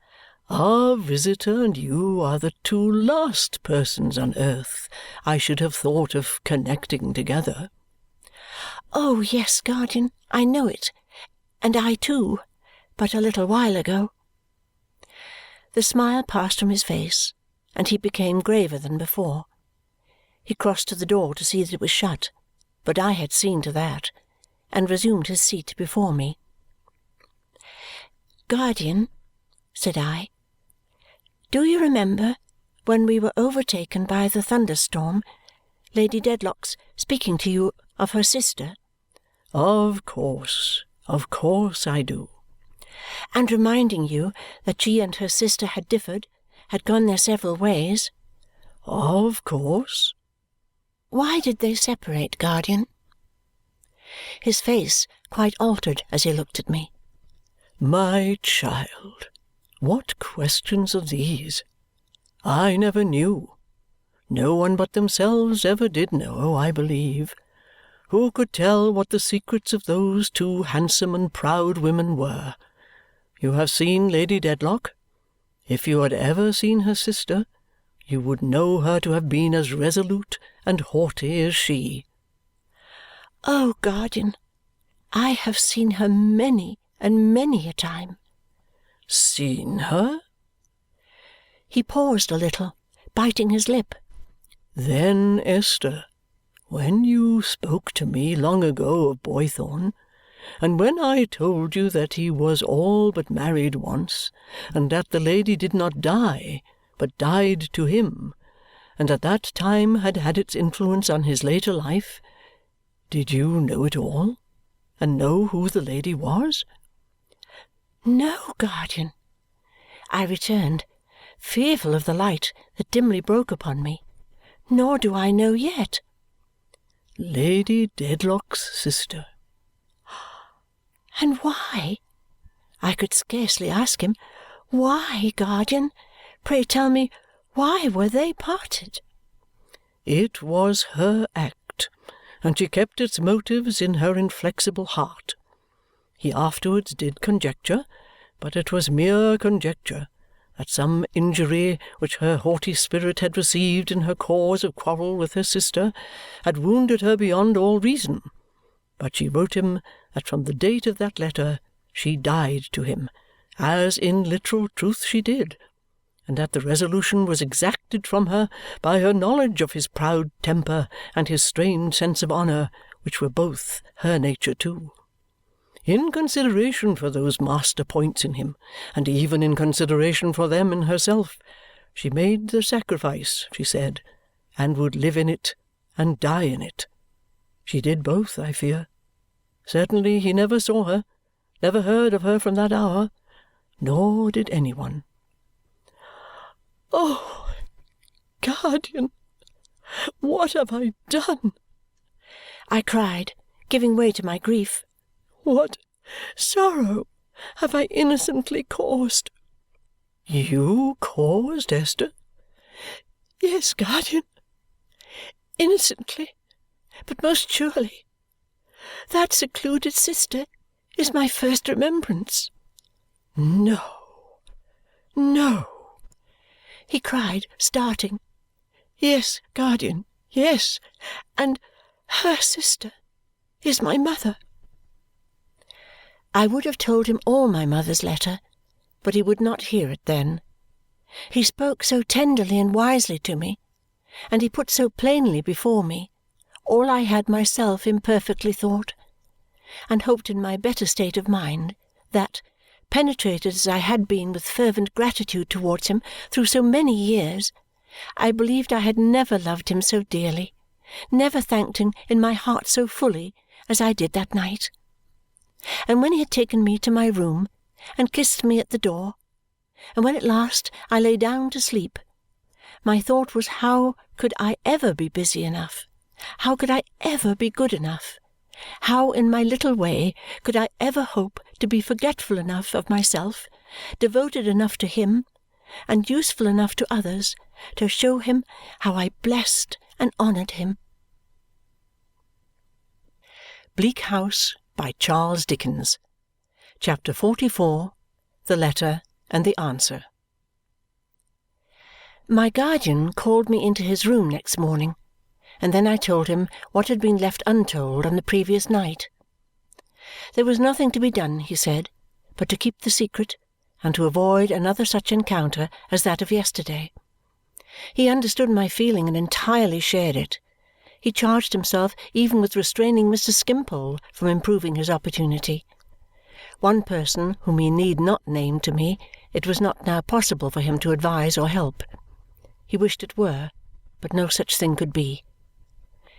"our visitor and you are the two last persons on earth I should have thought of connecting together." "Oh, yes, guardian, I know it, and I too, but a little while ago." The smile passed from his face, and he became graver than before. He crossed to the door to see that it was shut, but I had seen to that, and resumed his seat before me. "Guardian," said I, "do you remember when we were overtaken by the thunderstorm, Lady Dedlock's speaking to you of her sister?" Of course I do." "And reminding you that she and her sister had differed, had gone their several ways?" "Of course." "Why did they separate, guardian?" His face quite altered as he looked at me. "My child, what questions are these? I never knew. No one but themselves ever did know, I believe. Who could tell what the secrets of those two handsome and proud women were? You have seen Lady Dedlock. If you had ever seen her sister, you would know her to have been as resolute and haughty as she." "Oh, guardian, I have seen her many and many a time." "Seen her?" He paused a little, biting his lip. "Then, Esther, when you spoke to me long ago of Boythorn, and when I told you that he was all but married once, and that the lady did not die, but died to him, and at that time had had its influence on his later life, did you know it all, and know who the lady was?" "No, guardian," I returned, fearful of the light that dimly broke upon me. "Nor do I know yet." "Lady Dedlock's sister." "And why?" I could scarcely ask him. "Why, guardian? Pray tell me, why were they parted?" "It was her act, and she kept its motives in her inflexible heart. He afterwards did conjecture, but it was mere conjecture, that some injury which her haughty spirit had received in her cause of quarrel with her sister had wounded her beyond all reason. But she wrote him that from the date of that letter she died to him, as in literal truth she did, and that the resolution was exacted from her by her knowledge of his proud temper and his strained sense of honour, which were both her nature too. In consideration for those master points in him, and even in consideration for them in herself, she made the sacrifice, she said, and would live in it and die in it. She did both, I fear. Certainly he never saw her, never heard of her from that hour, nor did any one. Oh, guardian, what have I done? I cried, giving way to my grief. What sorrow have I innocently caused? You caused, Esther? Yes, guardian, innocently, but most surely. That secluded sister is my first remembrance. No, no, he cried, starting. Yes, guardian, yes, and her sister is my mother. I would have told him all my mother's letter, but he would not hear it then. He spoke so tenderly and wisely to me, and he put so plainly before me all I had myself imperfectly thought, and hoped in my better state of mind, that, penetrated as I had been with fervent gratitude towards him through so many years, I believed I had never loved him so dearly, never thanked him in my heart so fully as I did that night. And when he had taken me to my room and kissed me at the door, and when at last I lay down to sleep, my thought was, how could I ever be busy enough, how could I ever be good enough, how in my little way could I ever hope to be forgetful enough of myself, devoted enough to him, and useful enough to others to show him how I blessed and honoured him. Bleak House by Charles Dickens. Chapter 44. The Letter and the Answer. My guardian called me into his room next morning, and then I told him what had been left untold on the previous night. There was nothing to be done, he said, but to keep the secret and to avoid another such encounter as that of yesterday. He understood my feeling and entirely shared it. He charged himself even with restraining Mr. Skimpole from improving his opportunity. One person whom he need not name to me it was not now possible for him to advise or help. He wished it were, but no such thing could be.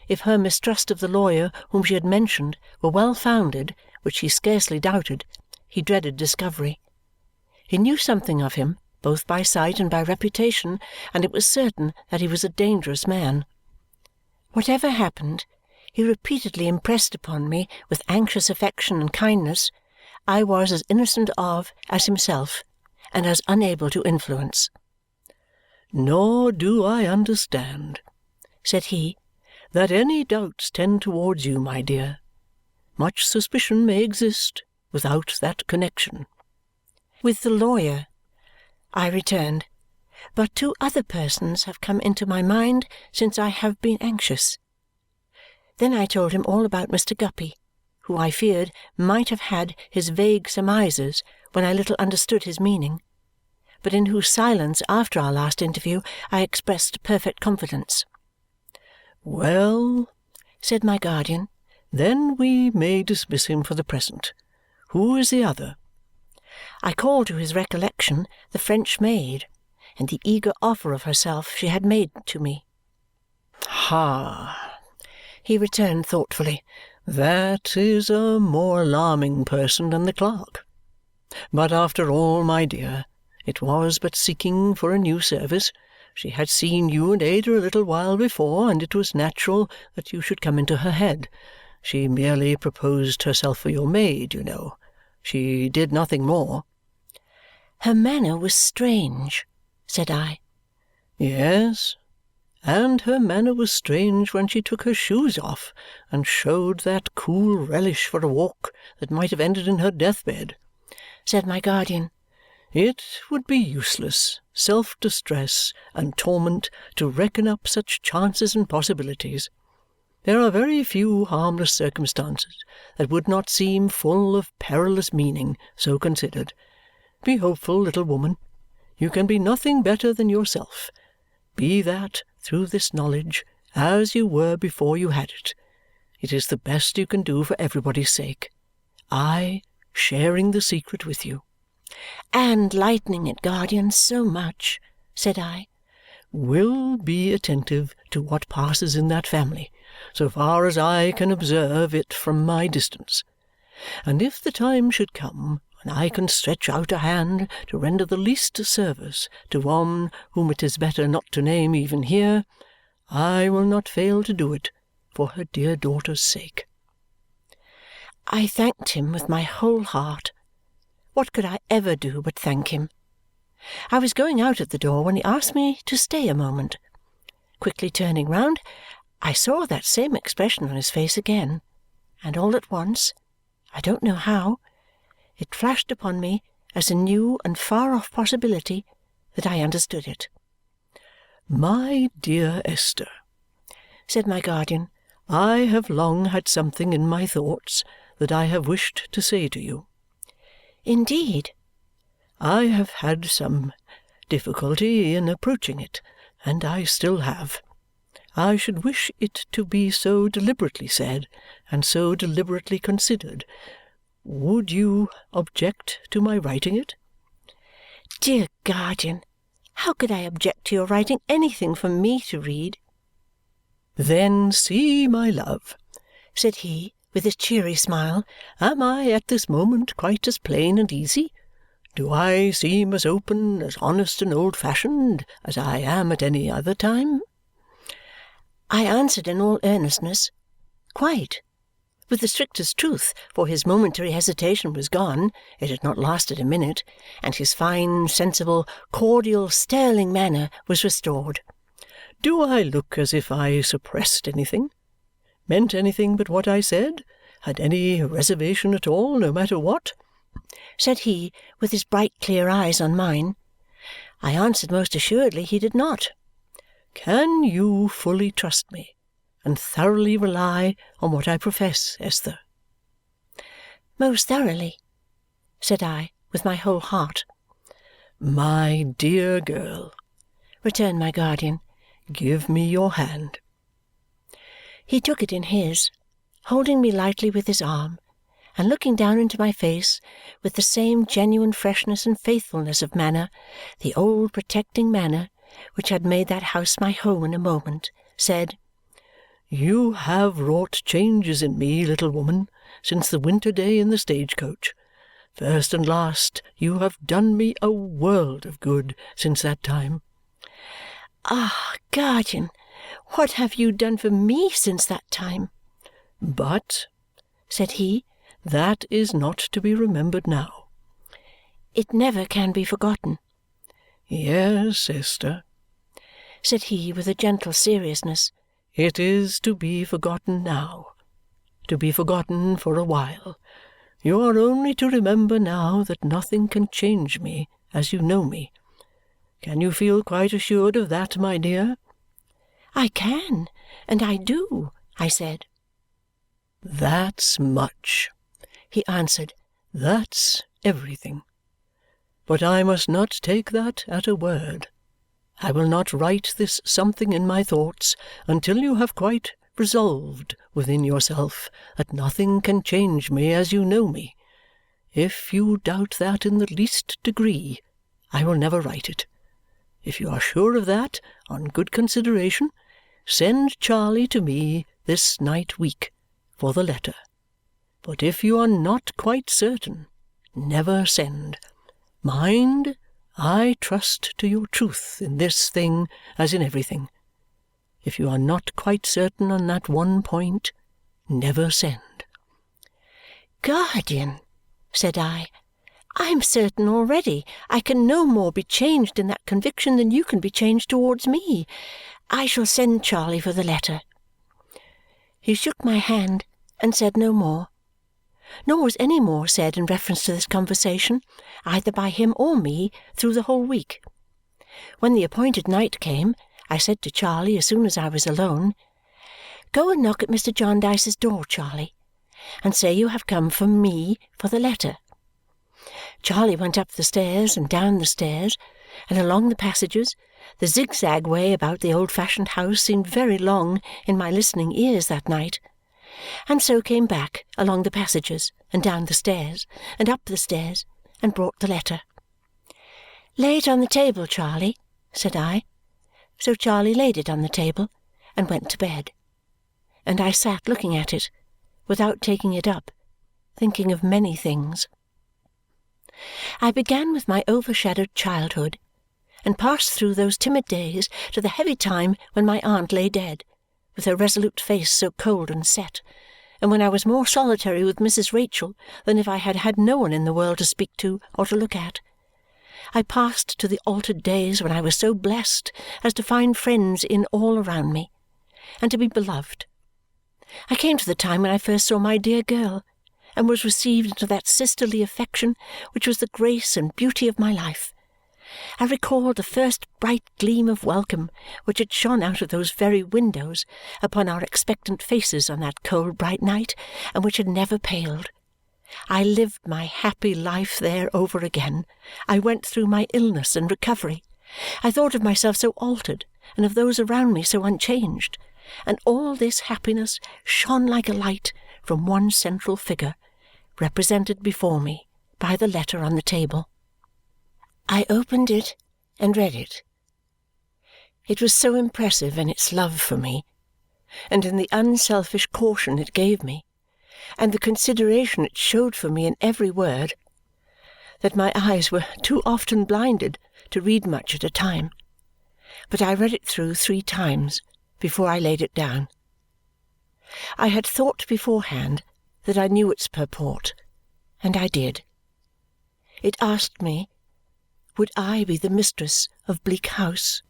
If her mistrust of the lawyer whom she had mentioned were well founded, which he scarcely doubted, he dreaded discovery. He knew something of him, both by sight and by reputation, and it was certain that he was a dangerous man. Whatever happened, he repeatedly impressed upon me with anxious affection and kindness, I was as innocent of as himself, and as unable to influence. Nor do I understand, said he, that any doubts tend towards you, my dear. Much suspicion may exist without that connexion. With the lawyer, I returned, but two other persons have come into my mind since I have been anxious. Then I told him all about Mr. Guppy, who I feared might have had his vague surmises when I little understood his meaning, but in whose silence after our last interview I expressed perfect confidence. Well, said my guardian, then we may dismiss him for the present. Who is the other? I called to his recollection the French maid and the eager offer of herself she had made to me. Ha! He returned thoughtfully. That is a more alarming person than the clerk. But after all, my dear, it was but seeking for a new service. She had seen you and Ada a little while before, and it was natural that you should come into her head. She merely proposed herself for your maid, you know. She did nothing more. Her manner was strange, said I. Yes, and her manner was strange when she took her shoes off and showed that cool relish for a walk that might have ended in her deathbed, said my guardian. It would be useless, self-distress, and torment to reckon up such chances and possibilities. There are very few harmless circumstances that would not seem full of perilous meaning, so considered. Be hopeful, little woman. You can be nothing better than yourself. Be that, through this knowledge, as you were before you had it. It is the best you can do for everybody's sake. I sharing the secret with you. "And lightening it, guardian, so much," said I. "Will be attentive to what passes in that family, so far as I can observe it from my distance. And if the time should come when I can stretch out a hand to render the least service to one whom it is better not to name even here, I will not fail to do it for her dear daughter's sake." I thanked him with my whole heart. What could I ever do but thank him? I was going out at the door when he asked me to stay a moment. Quickly turning round, I saw that same expression on his face again, and all at once, I don't know how, it flashed upon me as a new and far-off possibility that I understood it. "My dear Esther," said my guardian, "I have long had something in my thoughts that I have wished to say to you." "Indeed?" "I have had some difficulty in approaching it, and I still have. I should wish it to be so deliberately said and so deliberately considered. Would you object to my writing it?" "Dear guardian, how could I object to your writing anything for me to read?" "Then see, my love," said he with his cheery smile, "am I at this moment quite as plain and easy? Do I seem as open, as honest and old-fashioned as I am at any other time?" I answered in all earnestness, "Quite," with the strictest truth, for his momentary hesitation was gone (it had not lasted a minute), and his fine, sensible, cordial, sterling manner was restored. "Do I look as if I suppressed anything? Meant anything but what I said? Had any reservation at all, no matter what?" said he with his bright clear eyes on mine. I answered most assuredly he did not. "Can you fully trust me and thoroughly rely on what I profess, Esther?" "Most thoroughly," said I with my whole heart. "My dear girl," returned my guardian, "give me your hand." He took it in his, holding me lightly with his arm, and looking down into my face with the same genuine freshness and faithfulness of manner, the old protecting manner which had made that house my home in a moment, said, "You have wrought changes in me, little woman, since the winter day in the stagecoach. First and last, you have done me a world of good since that time." "Ah, guardian, what have you done for me since that time?" "But," said he, "that is not to be remembered now." "It never can be forgotten." "Yes, Esther," said he with a gentle seriousness, "it is to be forgotten now, to be forgotten for a while. You are only to remember now that nothing can change me as you know me. Can you feel quite assured of that, my dear?" "I can, and I do," I said. "That's much," he answered. "That's everything. But I must not take that at a word. I will not write this something in my thoughts until you have quite resolved within yourself that nothing can change me as you know me. If you doubt that in the least degree, I will never write it. If you are sure of that, on good consideration, send Charley to me this night week for the letter. But if you are not quite certain, never send. Mind, I trust to your truth in this thing as in everything. If you are not quite certain on that one point, never send." "Guardian," said I am certain already. I can no more be changed in that conviction than you can be changed towards me. I shall send Charley for the letter." He shook my hand and said no more. Nor was any more said in reference to this conversation, either by him or me, through the whole week. When the appointed night came, I said to Charley as soon as I was alone, "Go and knock at Mr. Jarndyce's door, Charley, and say you have come from me for the letter." Charley went up the stairs and down the stairs and along the passages. The zigzag way about the old-fashioned house seemed very long in my listening ears that night. and so came back along the passages and down the stairs and up the stairs and brought the letter. "Lay it on the table, Charley," said I. So Charley laid it on the table and went to bed, and I sat looking at it without taking it up, thinking of many things. I began with my overshadowed childhood and passed through those timid days to the heavy time when my aunt lay dead, with her resolute face so cold and set, and when I was more solitary with Mrs. Rachael than if I had had no one in the world to speak to or to look at. I passed to the altered days when I was so blessed as to find friends in all around me, and to be beloved. I came to the time when I first saw my dear girl, and was received into that sisterly affection which was the grace and beauty of my life. I recalled the first bright gleam of welcome which had shone out of those very windows upon our expectant faces on that cold bright night, and which had never paled. I lived my happy life there over again. I went through my illness and recovery. I thought of myself so altered, and of those around me so unchanged, and all this happiness shone like a light from one central figure, represented before me by the letter on the table. I opened it and read it. It was so impressive in its love for me, and in the unselfish caution it gave me, and the consideration it showed for me in every word, that my eyes were too often blinded to read much at a time. But I read it through 3 times before I laid it down. I had thought beforehand that I knew its purport, and I did. It asked me, would I be the mistress of Bleak House?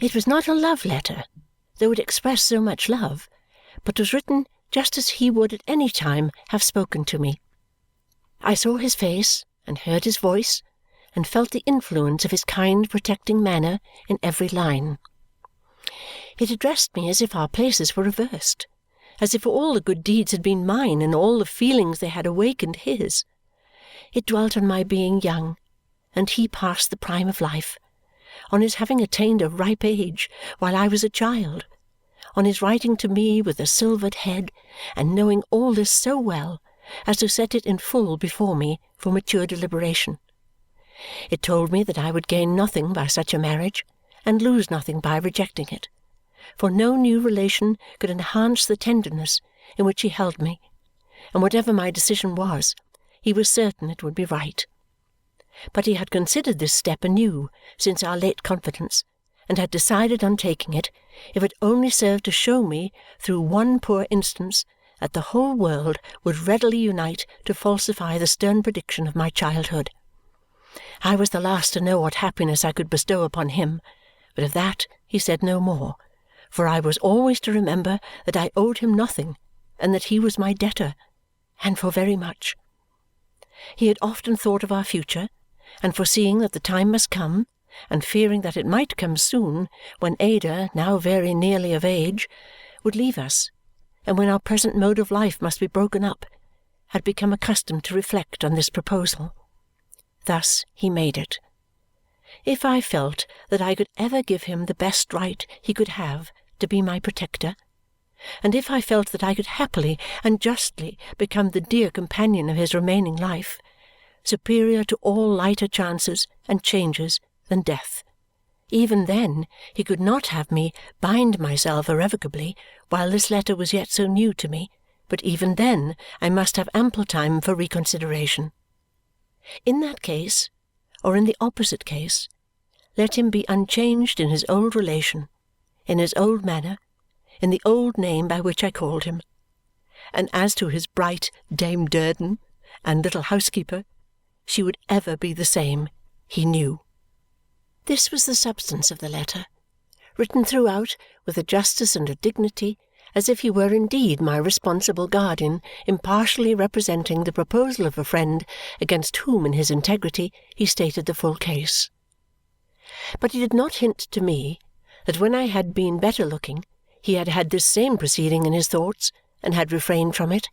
It was not a love letter, though it expressed so much love, but was written just as he would at any time have spoken to me. I saw his face and heard his voice and felt the influence of his kind protecting manner in every line. It addressed me as if our places were reversed, as if all the good deeds had been mine and all the feelings they had awakened his. It dwelt on my being young, and he past the prime of life, on his having attained a ripe age while I was a child, on his writing to me with a silvered head and knowing all this so well as to set it in full before me for mature deliberation. It told me that I would gain nothing by such a marriage and lose nothing by rejecting it, for no new relation could enhance the tenderness in which he held me, and whatever my decision was, he was certain it would be right. But he had considered this step anew since our late confidence, and had decided on taking it if it only served to show me through one poor instance that the whole world would readily unite to falsify the stern prediction of my childhood. I was the last to know what happiness I could bestow upon him, but of that he said no more, for I was always to remember that I owed him nothing and that he was my debtor, and for very much. He had often thought of our future, and foreseeing that the time must come, and fearing that it might come soon when Ada, now very nearly of age, would leave us, and when our present mode of life must be broken up, had become accustomed to reflect on this proposal. Thus he made it. If I felt that I could ever give him the best right he could have to be my protector, and if I felt that I could happily and justly become the dear companion of his remaining life, superior to all lighter chances and changes than death, even then he could not have me bind myself irrevocably while this letter was yet so new to me, but even then I must have ample time for reconsideration. In that case, or in the opposite case, let him be unchanged in his old relation, in his old manner, in the old name by which I called him. And as to his bright Dame Durden and little housekeeper, she would ever be the same, he knew. This was the substance of the letter, written throughout with a justice and a dignity as if he were indeed my responsible guardian, impartially representing the proposal of a friend against whom in his integrity he stated the full case. But he did not hint to me that when I had been better looking he had had this same proceeding in his thoughts and had refrained from it,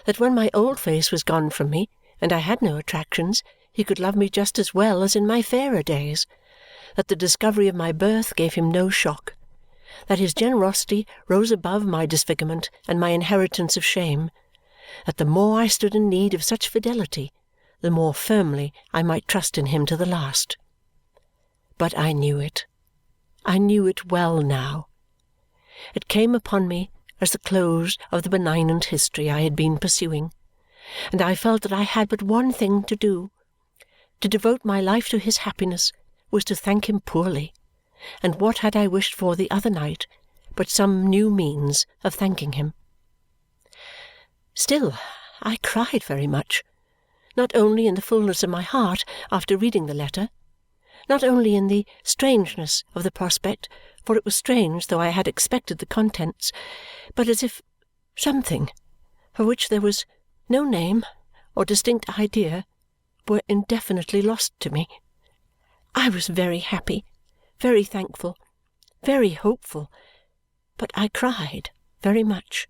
that when my old face was gone from me and I had no attractions he could love me just as well as in my fairer days, that the discovery of my birth gave him no shock, that his generosity rose above my disfigurement and my inheritance of shame, that the more I stood in need of such fidelity, the more firmly I might trust in him to the last. But I knew it. I knew it well now. It came upon me as the close of the benignant history I had been pursuing, and I felt that I had but one thing to do. To devote my life to his happiness was to thank him poorly, and what had I wished for the other night but some new means of thanking him? Still, I cried very much, not only in the fullness of my heart after reading the letter, not only in the strangeness of the prospect, for it was strange though I had expected the contents, but as if something, for which there was no name or distinct idea, were indefinitely lost to me. I was very happy, very thankful, very hopeful, but I cried very much.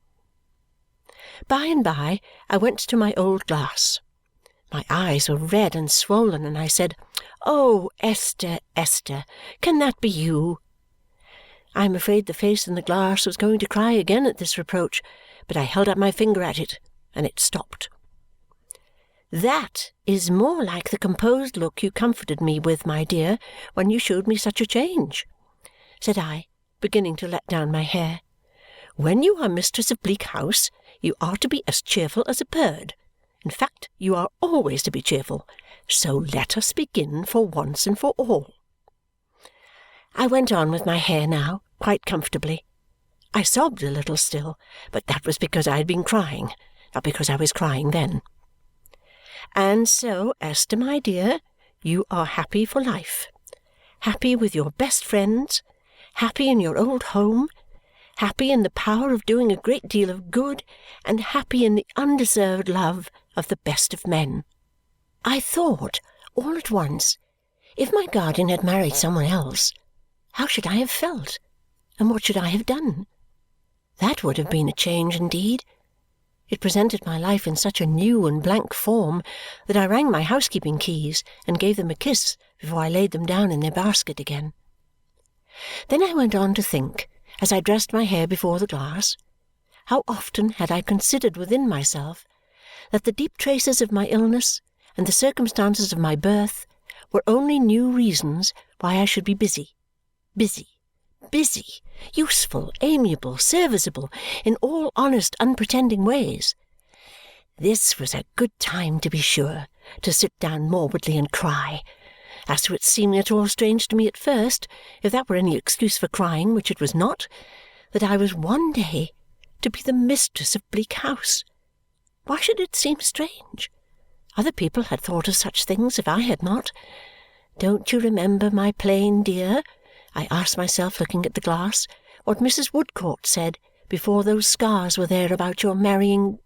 By and by I went to my old glass. My eyes were red and swollen, and I said, "Oh, Esther, Esther, can that be you?" I am afraid the face in the glass was going to cry again at this reproach, but I held up my finger at it, and it stopped. "That is more like the composed look you comforted me with, my dear, when you showed me such a change," said I, beginning to let down my hair. "When you are mistress of Bleak House, you are to be as cheerful as a bird. In fact, you are always to be cheerful. So let us begin for once and for all." I went on with my hair now, quite comfortably. I sobbed a little still, but that was because I had been crying, not because I was crying then. "And so, Esther, my dear, you are happy for life, happy with your best friends, happy in your old home, happy in the power of doing a great deal of good, and happy in the undeserved love of the best of men." I thought, all at once, if my guardian had married someone else, how should I have felt, and what should I have done? That would have been a change indeed. It presented my life in such a new and blank form that I rang my housekeeping keys and gave them a kiss before I laid them down in their basket again. Then I went on to think, as I dressed my hair before the glass, how often had I considered within myself that the deep traces of my illness and the circumstances of my birth were only new reasons why I should be busy, useful, amiable, serviceable, in all honest, unpretending ways. This was a good time, to be sure, to sit down morbidly and cry. As to its seeming at all strange to me at first, if that were any excuse for crying, which it was not, that I was one day to be the mistress of Bleak House. Why should it seem strange? Other people had thought of such things, if I had not. "Don't you remember, my plain dear," I asked myself, looking at the glass, "what Mrs. Woodcourt said before those scars were there about your marrying—"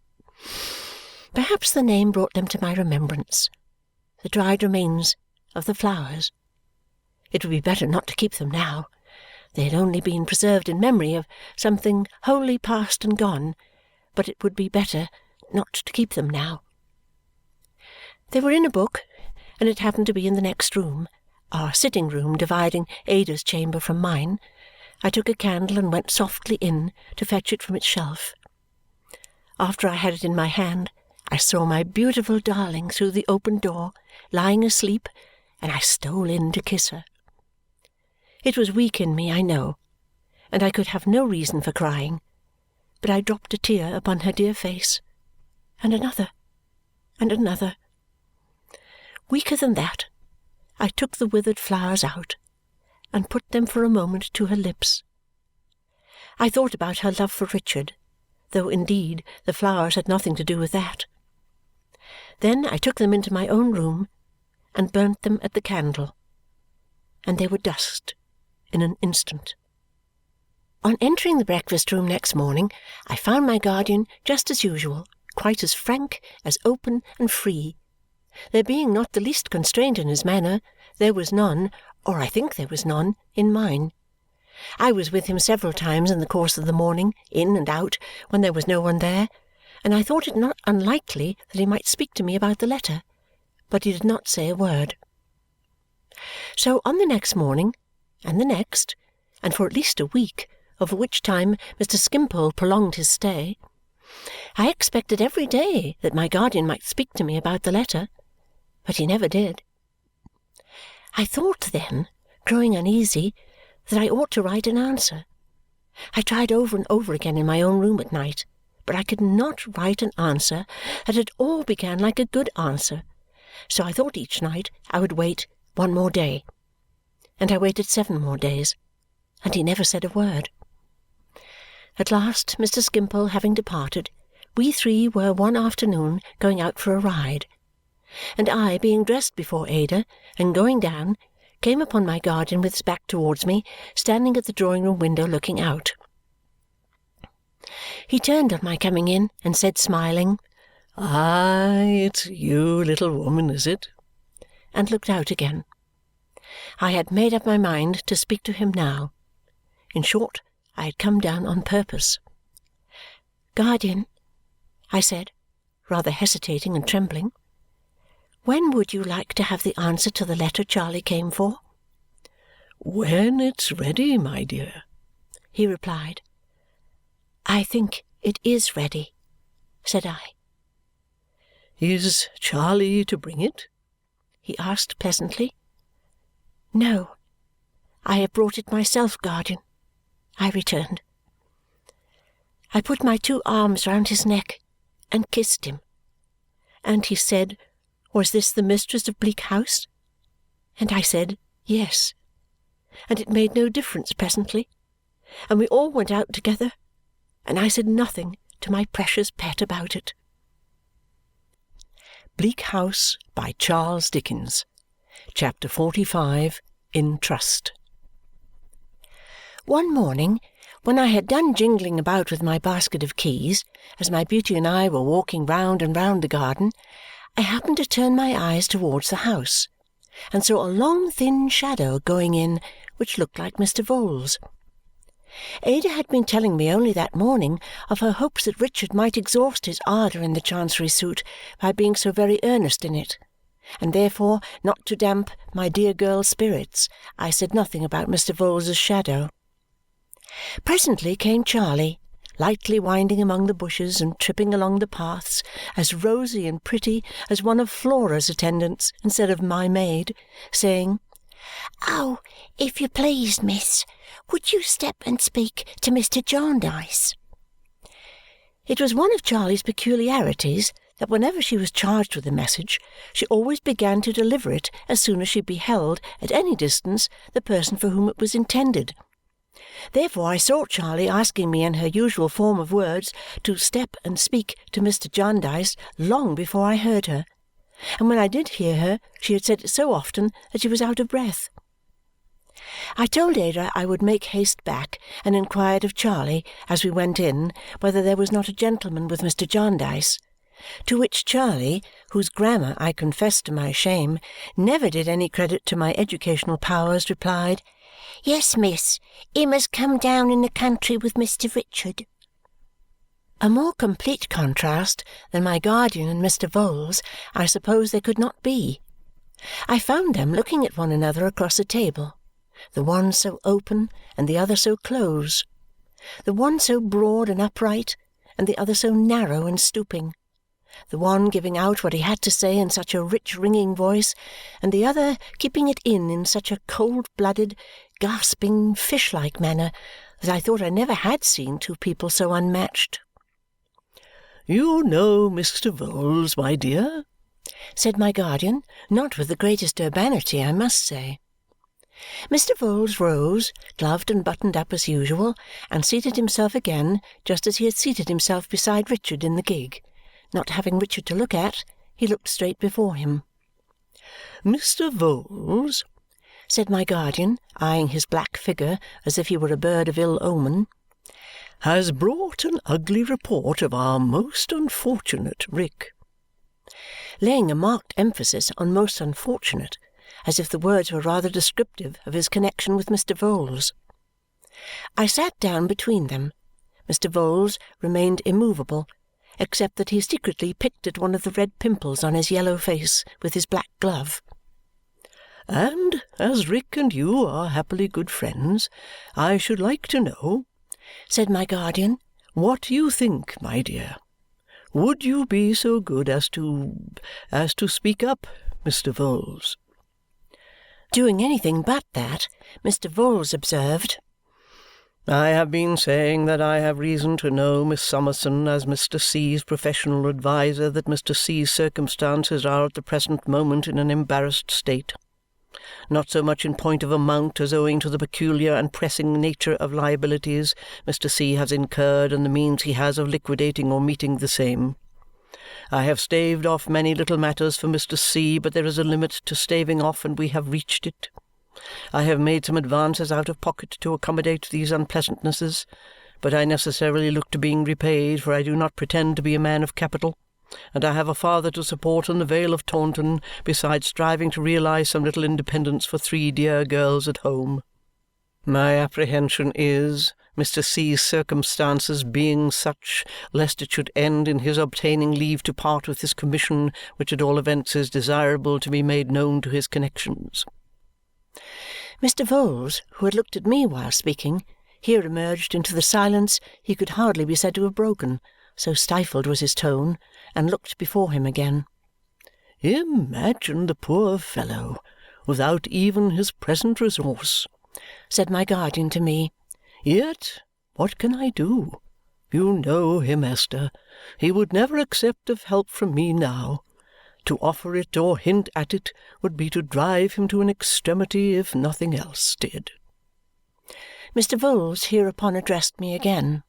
Perhaps the name brought them to my remembrance. The dried remains of the flowers. It would be better not to keep them now. They had only been preserved in memory of something wholly past and gone, but it would be better not to keep them now. They were in a book, and it happened to be in the next room, our sitting-room dividing Ada's chamber from mine. I took a candle and went softly in to fetch it from its shelf. After I had it in my hand, I saw my beautiful darling through the open door, lying asleep, and I stole in to kiss her. It was weak in me, I know, and I could have no reason for crying, but I dropped a tear upon her dear face, and another, and another. Weaker than that, I took the withered flowers out and put them for a moment to her lips. I thought about her love for Richard, though indeed the flowers had nothing to do with that. Then I took them into my own room and burnt them at the candle, and they were dust in an instant. On entering the breakfast-room next morning, I found my guardian just as usual, quite as frank, as open, and free. There being not the least constraint in his manner, there was none, or I think there was none, in mine. I was with him several times in the course of the morning, in and out, when there was no one there, and I thought it not unlikely that he might speak to me about the letter, but he did not say a word. So on the next morning, and the next, and for at least a week, over which time Mr. Skimpole prolonged his stay, I expected every day that my guardian might speak to me about the letter, but he never did. I thought then, growing uneasy, that I ought to write an answer. I tried over and over again in my own room at night, but I could not write an answer that at all began like a good answer, so I thought each night I would wait one more day. And I waited 7 more days, and he never said a word. At last, Mr. Skimpole having departed, we 3 were one afternoon going out for a ride, and I, being dressed before Ada and going down, came upon my guardian with his back towards me, standing at the drawing-room window looking out. He turned on my coming in and said, smiling, "Aye, it's you, little woman, is it?" and looked out again. I had made up my mind to speak to him now. In short, I had come down on purpose. "Guardian," I said, rather hesitating and trembling, "when would you like to have the answer to the letter Charley came for?" "When it's ready, my dear," he replied. "I think it is ready," said I. "Is Charley to bring it?" he asked pleasantly. "No, I have brought it myself, guardian," I returned. I put my 2 arms round his neck and kissed him, and he said, was this the mistress of Bleak House? And I said, yes, and it made no difference presently, and we all went out together, and I said nothing to my precious pet about it. Bleak House by Charles Dickens. Chapter 45. In Trust. One morning, when I had done jingling about with my basket of keys, as my Beauty and I were walking round and round the garden, I happened to turn my eyes towards the house and saw a long thin shadow going in which looked like Mr. Vholes. Ada had been telling me only that morning of her hopes that Richard might exhaust his ardour in the Chancery suit by being so very earnest in it, and therefore, not to damp my dear girl's spirits, I said nothing about Mr. Vholes's shadow. Presently came Charley, lightly winding among the bushes and tripping along the paths, as rosy and pretty as one of Flora's attendants instead of my maid, saying, "Oh, if you please, miss, would you step and speak to Mr. Jarndyce?" It was one of Charley's peculiarities that whenever she was charged with a message, she always began to deliver it as soon as she beheld, at any distance, the person for whom it was intended. Therefore I saw Charley asking me in her usual form of words to step and speak to Mr. Jarndyce long before I heard her, and when I did hear her she had said it so often that she was out of breath. I told Ada I would make haste back and inquired of Charley, as we went in, whether there was not a gentleman with Mr. Jarndyce, to which Charley, whose grammar, I confess to my shame, never did any credit to my educational powers, replied, "Yes, miss, him has come down in the country with Mr. Richard." A more complete contrast than my guardian and Mr. Vholes I suppose there could not be. I found them looking at one another across a table, the one so open and the other so close, the one so broad and upright and the other so narrow and stooping, the one giving out what he had to say in such a rich ringing voice, and the other keeping it in such a cold-blooded, gasping, fish-like manner that I thought I never had seen 2 people so unmatched. "You know Mr. Vholes, my dear?" said my guardian, not with the greatest urbanity, I must say. Mr. Vholes rose, gloved and buttoned up as usual, and seated himself again just as he had seated himself beside Richard in the gig. Not having Richard to look at, he looked straight before him. "Mr. Vholes," said my guardian, eyeing his black figure as if he were a bird of ill omen, "has brought an ugly report of our most unfortunate Rick." Laying a marked emphasis on most unfortunate, as if the words were rather descriptive of his connexion with Mr. Vholes. I sat down between them. Mr. Vholes remained immovable, except that he secretly picked at one of the red pimples on his yellow face with his black glove. "And as Rick and you are happily good friends, I should like to know," said my guardian. What you think, my dear. Would you be so good as to speak up, Mr. Vholes?" Doing anything but that, Mr. Vholes observed, "I have been saying that I have reason to know, Miss Summerson, as Mr. C.'s professional adviser, that Mr. C.'s circumstances are at the present moment in an embarrassed state. Not so much in point of amount as owing to the peculiar and pressing nature of liabilities Mr. C. has incurred and the means he has of liquidating or meeting the same. I have staved off many little matters for Mr. C., but there is a limit to staving off, and we have reached it. I have made some advances out of pocket to accommodate these unpleasantnesses, but I necessarily look to being repaid, for I do not pretend to be a man of capital, and I have a father to support in the Vale of Taunton, besides striving to realize some little independence for 3 dear girls at home. My apprehension is, Mr. C.'s circumstances being such, lest it should end in his obtaining leave to part with his commission, which at all events is desirable to be made known to his connections." Mr. Vholes, who had looked at me while speaking, here emerged into the silence he could hardly be said to have broken, so stifled was his tone, and looked before him again. "Imagine the poor fellow, without even his present resource," said my guardian to me. "Yet what can I do? You know him, Esther. He would never accept of help from me now. To offer it or hint at it would be to drive him to an extremity if nothing else did." Mr. Vholes hereupon addressed me again.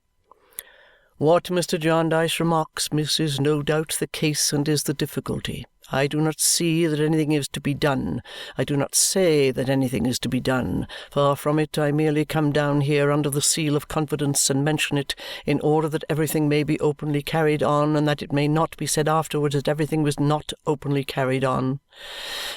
"What Mr. Jarndyce remarks, miss, is no doubt the case and is the difficulty. I do not see that anything is to be done. I do not say that anything is to be done. Far from it. I merely come down here under the seal of confidence and mention it in order that everything may be openly carried on and that it may not be said afterwards that everything was not openly carried on.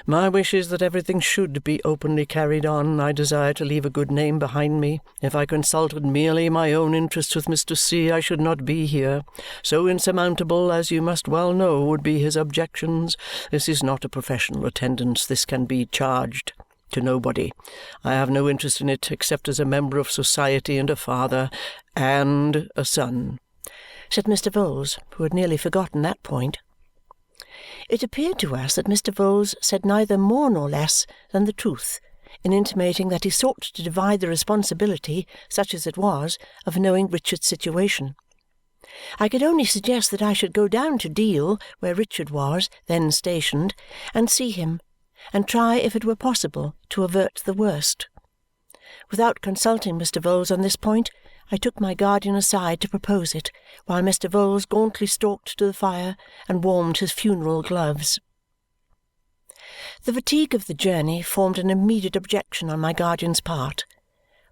My wish is that everything should be openly carried on. I desire to leave a good name behind me. If I consulted merely my own interests with Mr. C., I should not be here. So insurmountable, as you must well know, would be his objections. This is not a professional attendance. This can be charged to nobody. I have no interest in it except as a member of society and a father and a son," said Mr. Vholes, who had nearly forgotten that point. It appeared to us that Mr. Vholes said neither more nor less than the truth in intimating that he sought to divide the responsibility, such as it was, of knowing Richard's situation. I could only suggest that I should go down to Deal, where Richard was then stationed, and see him, and try, if it were possible, to avert the worst. Without consulting Mr. Vholes on this point, I took my guardian aside to propose it, while Mr. Vholes gauntly stalked to the fire and warmed his funeral gloves. The fatigue of the journey formed an immediate objection on my guardian's part,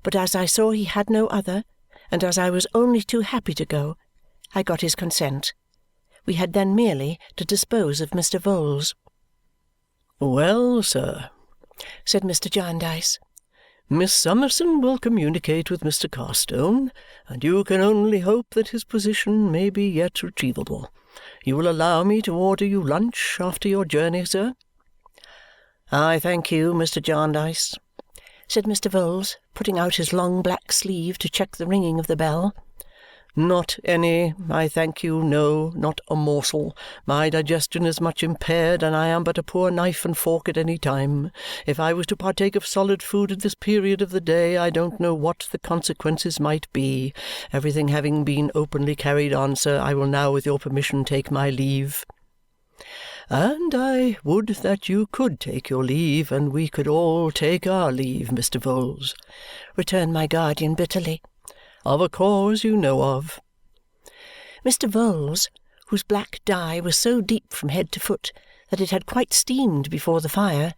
but as I saw he had no other, and as I was only too happy to go, I got his consent. We had then merely to dispose of Mr. Vholes. "Well, sir," said Mr. Jarndyce, "Miss Summerson will communicate with Mr. Carstone, and you can only hope that his position may be yet retrievable. You will allow me to order you lunch after your journey, sir?" "I thank you, Mr. Jarndyce," said Mr. Vholes, putting out his long black sleeve to check the ringing of the bell. "Not any, I thank you, no, not a morsel. My digestion is much impaired, and I am but a poor knife and fork at any time. If I was to partake of solid food at this period of the day, I don't know what the consequences might be. Everything having been openly carried on, sir, I will now, with your permission, take my leave." "And I would that you could take your leave, and we could all take our leave, Mr. Vholes," returned my guardian bitterly, "of a cause you know of." Mr. Vholes, whose black dye was so deep from head to foot that it had quite steamed before the fire,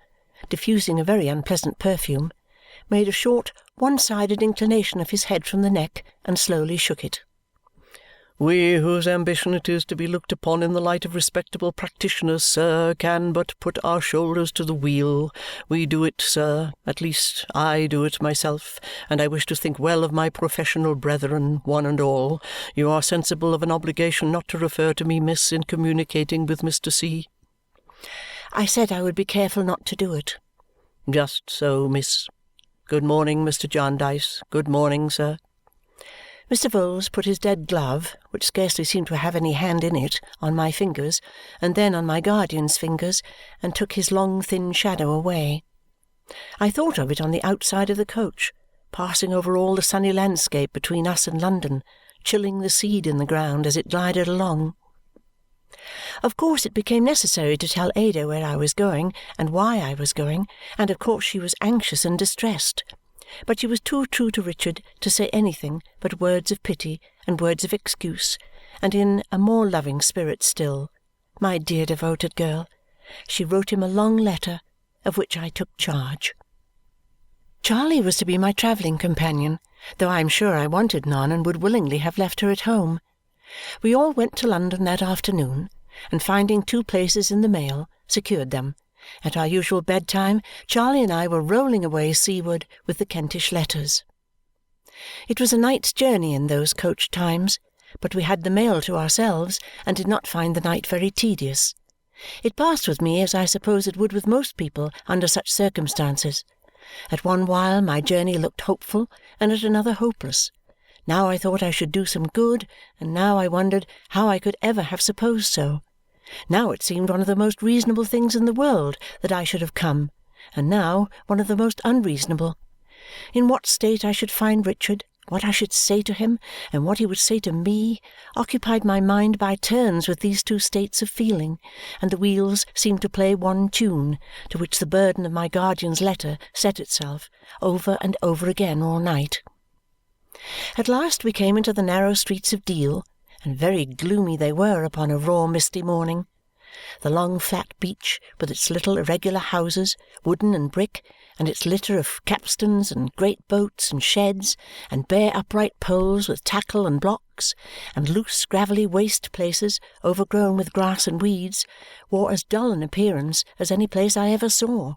diffusing a very unpleasant perfume, made a short one-sided inclination of his head from the neck and slowly shook it. "We whose ambition it is to be looked upon in the light of respectable practitioners, sir, can but put our shoulders to the wheel. We do it, sir, at least I do it myself, and I wish to think well of my professional brethren, one and all. You are sensible of an obligation not to refer to me, miss, in communicating with Mr. C." I said I would be careful not to do it. "Just so, miss. Good morning, Mr. Jarndyce. Good morning, sir." Mr. Vholes put his dead glove, which scarcely seemed to have any hand in it, on my fingers, and then on my guardian's fingers, and took his long thin shadow away. I thought of it on the outside of the coach, passing over all the sunny landscape between us and London, chilling the seed in the ground as it glided along. Of course it became necessary to tell Ada where I was going and why I was going, and of course she was anxious and distressed. But she was too true to Richard to say anything but words of pity and words of excuse, and in a more loving spirit still, my dear devoted girl, she wrote him a long letter, of which I took charge. Charley was to be my travelling companion, though I am sure I wanted none and would willingly have left her at home. We all went to London that afternoon, and finding 2 places in the mail, secured them. At our usual bedtime, Charley and I were rolling away seaward with the Kentish letters. It was a night's journey in those coach times, but we had the mail to ourselves and did not find the night very tedious. It passed with me as I suppose it would with most people under such circumstances. At one while my journey looked hopeful, and at another hopeless. Now I thought I should do some good, and now I wondered how I could ever have supposed so. Now it seemed one of the most reasonable things in the world that I should have come, and now one of the most unreasonable. In what state I should find Richard, what I should say to him, and what he would say to me, occupied my mind by turns with these 2 states of feeling, and the wheels seemed to play one tune, to which the burden of my guardian's letter set itself, over and over again all night. At last we came into the narrow streets of Deal, and very gloomy they were upon a raw misty morning. The long flat beach, with its little irregular houses, wooden and brick, and its litter of capstans and great boats and sheds, and bare upright poles with tackle and blocks, and loose gravelly waste places overgrown with grass and weeds, wore as dull an appearance as any place I ever saw.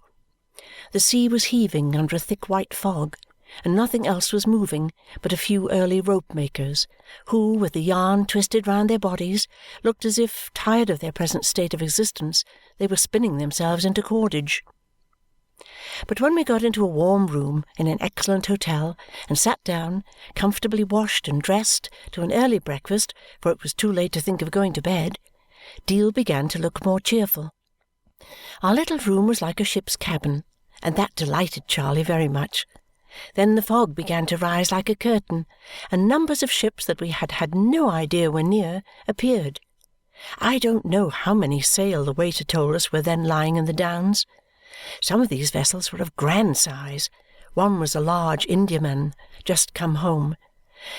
The sea was heaving under a thick white fog, and nothing else was moving but a few early rope-makers, who, with the yarn twisted round their bodies, looked as if, tired of their present state of existence, they were spinning themselves into cordage. But when we got into a warm room in an excellent hotel and sat down, comfortably washed and dressed, to an early breakfast, for it was too late to think of going to bed, Deal began to look more cheerful. Our little room was like a ship's cabin, and that delighted Charley very much. Then the fog began to rise like a curtain, and numbers of ships that we had had no idea were near appeared. I don't know how many sail the waiter told us were then lying in the Downs. Some of these vessels were of grand size. One was a large Indiaman, just come home,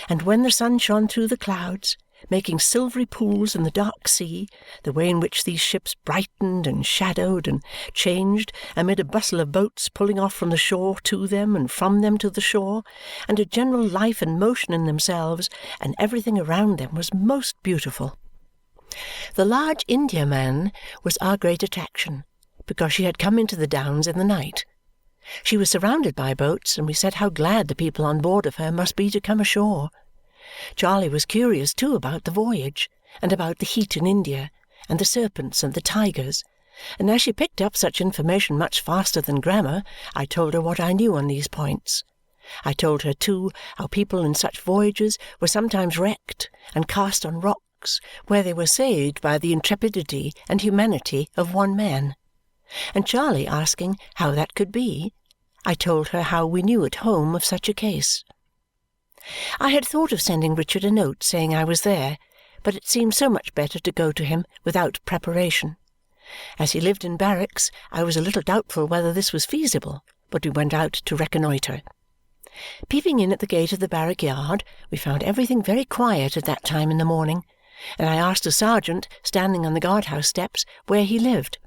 and when the sun shone through the clouds, making silvery pools in the dark sea, the way in which these ships brightened and shadowed and changed amid a bustle of boats pulling off from the shore to them and from them to the shore, and a general life and motion in themselves, and everything around them was most beautiful. The large Indiaman was our great attraction, because she had come into the Downs in the night. She was surrounded by boats, and we said how glad the people on board of her must be to come ashore. Charley was curious too about the voyage, and about the heat in India, and the serpents and the tigers, and as she picked up such information much faster than grammar, I told her what I knew on these points. I told her, too, how people in such voyages were sometimes wrecked and cast on rocks, where they were saved by the intrepidity and humanity of one man. And Charley asking how that could be, I told her how we knew at home of such a case. I had thought of sending Richard a note saying I was there, but it seemed so much better to go to him without preparation. As he lived in barracks, I was a little doubtful whether this was feasible, but we went out to reconnoitre. Peeping in at the gate of the barrack yard, we found everything very quiet at that time in the morning, and I asked a sergeant standing on the guard-house steps where he lived.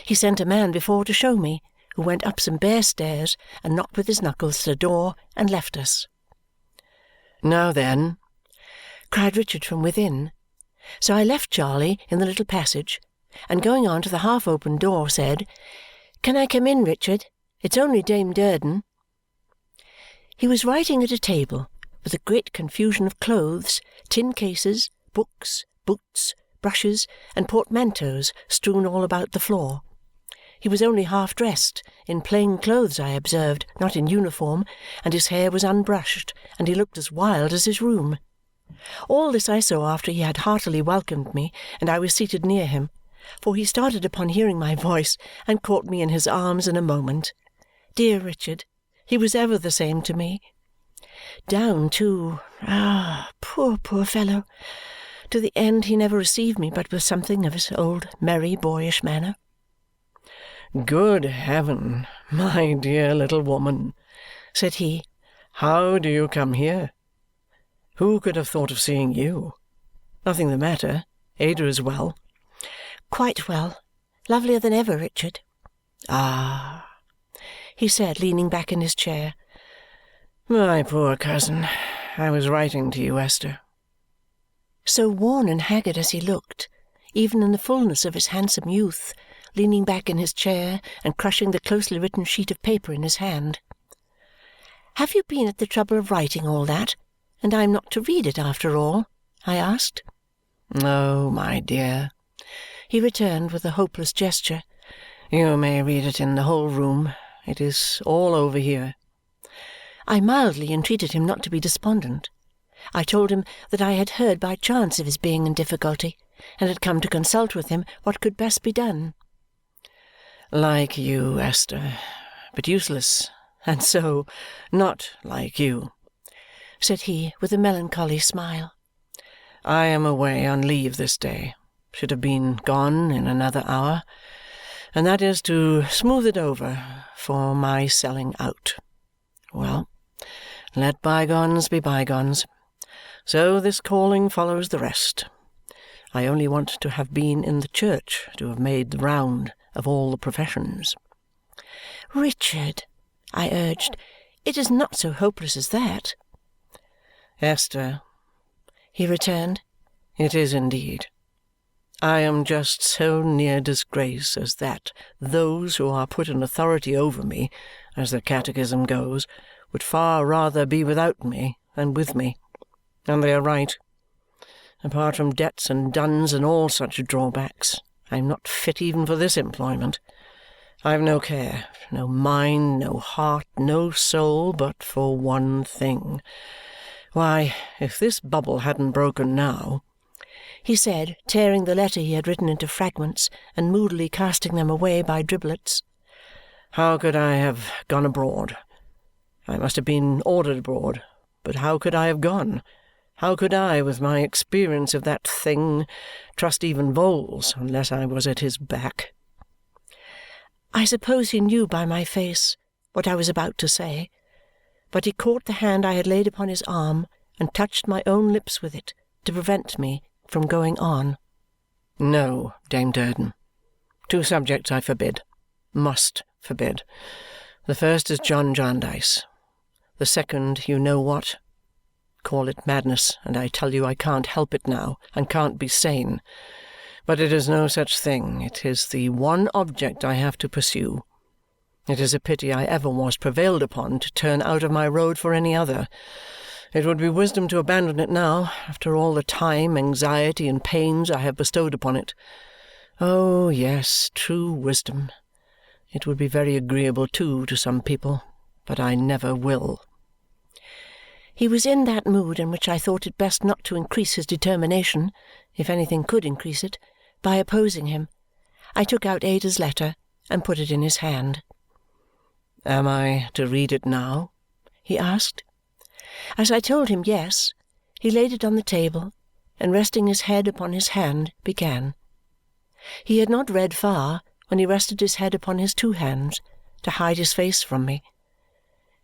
He sent a man before to show me, who went up some bare stairs and knocked with his knuckles at a door and left us. "Now then," cried Richard from within. So I left Charley in the little passage, and going on to the half-open door, said, "Can I come in, Richard? It's only Dame Durden." He was writing at a table, with a great confusion of clothes, tin cases, books, boots, brushes, and portmanteaus strewn all about the floor. He was only half dressed, in plain clothes I observed, not in uniform, and his hair was unbrushed, and he looked as wild as his room. All this I saw after he had heartily welcomed me, and I was seated near him, for he started upon hearing my voice and caught me in his arms in a moment. Dear Richard, he was ever the same to me. Down to, poor, poor fellow, to the end he never received me but with something of his old merry boyish manner. "Good heaven, my dear little woman," said he. "How do you come here? Who could have thought of seeing you? Nothing the matter? Ada is well?" "Quite well. Lovelier than ever, Richard." "Ah!" he said, leaning back in his chair. "My poor cousin. I was writing to you, Esther." So worn and haggard as he looked, even in the fullness of his handsome youth, leaning back in his chair and crushing the closely written sheet of paper in his hand. "Have you been at the trouble of writing all that, and I am not to read it after all?" I asked. "Oh, my dear," he returned with a hopeless gesture, "you may read it in the whole room. It is all over here." I mildly entreated him not to be despondent. I told him that I had heard by chance of his being in difficulty and had come to consult with him what could best be done. "Like you, Esther, but useless, and so not like you," said he with a melancholy smile. "I am away on leave this day. Should have been gone in another hour, and that is to smooth it over for my selling out. Well, let bygones be bygones. So this calling follows the rest. I only want to have been in the church, to have made the round of all the professions." "Richard," I urged, "it is not so hopeless as that." "Esther," he returned, "it is indeed. I am just so near disgrace as that those who are put in authority over me, as the catechism goes, would far rather be without me than with me. And they are right. Apart from debts and duns and all such drawbacks, I am not fit even for this employment. I have no care, no mind, no heart, no soul, but for one thing. Why, if this bubble hadn't broken now," he said, tearing the letter he had written into fragments and moodily casting them away by driblets, "how could I have gone abroad? I must have been ordered abroad, but how could I have gone? How could I, with my experience of that thing, trust even Vholes unless I was at his back?" I suppose he knew by my face what I was about to say, but he caught the hand I had laid upon his arm and touched my own lips with it to prevent me from going on. "No, Dame Durden. 2 subjects I forbid, must forbid. The first is John Jarndyce. The second, you know what. Call it madness, and I tell you I can't help it now, and can't be sane. But it is no such thing. It is the one object I have to pursue. It is a pity I ever was prevailed upon to turn out of my road for any other. It would be wisdom to abandon it now, after all the time, anxiety, and pains I have bestowed upon it. Oh, yes, true wisdom. It would be very agreeable, too, to some people, but I never will." He was in that mood in which I thought it best not to increase his determination, if anything could increase it, by opposing him. I took out Ada's letter and put it in his hand. "Am I to read it now?" he asked. As I told him yes, he laid it on the table, and resting his head upon his hand, began. He had not read far when he rested his head upon his 2 hands to hide his face from me.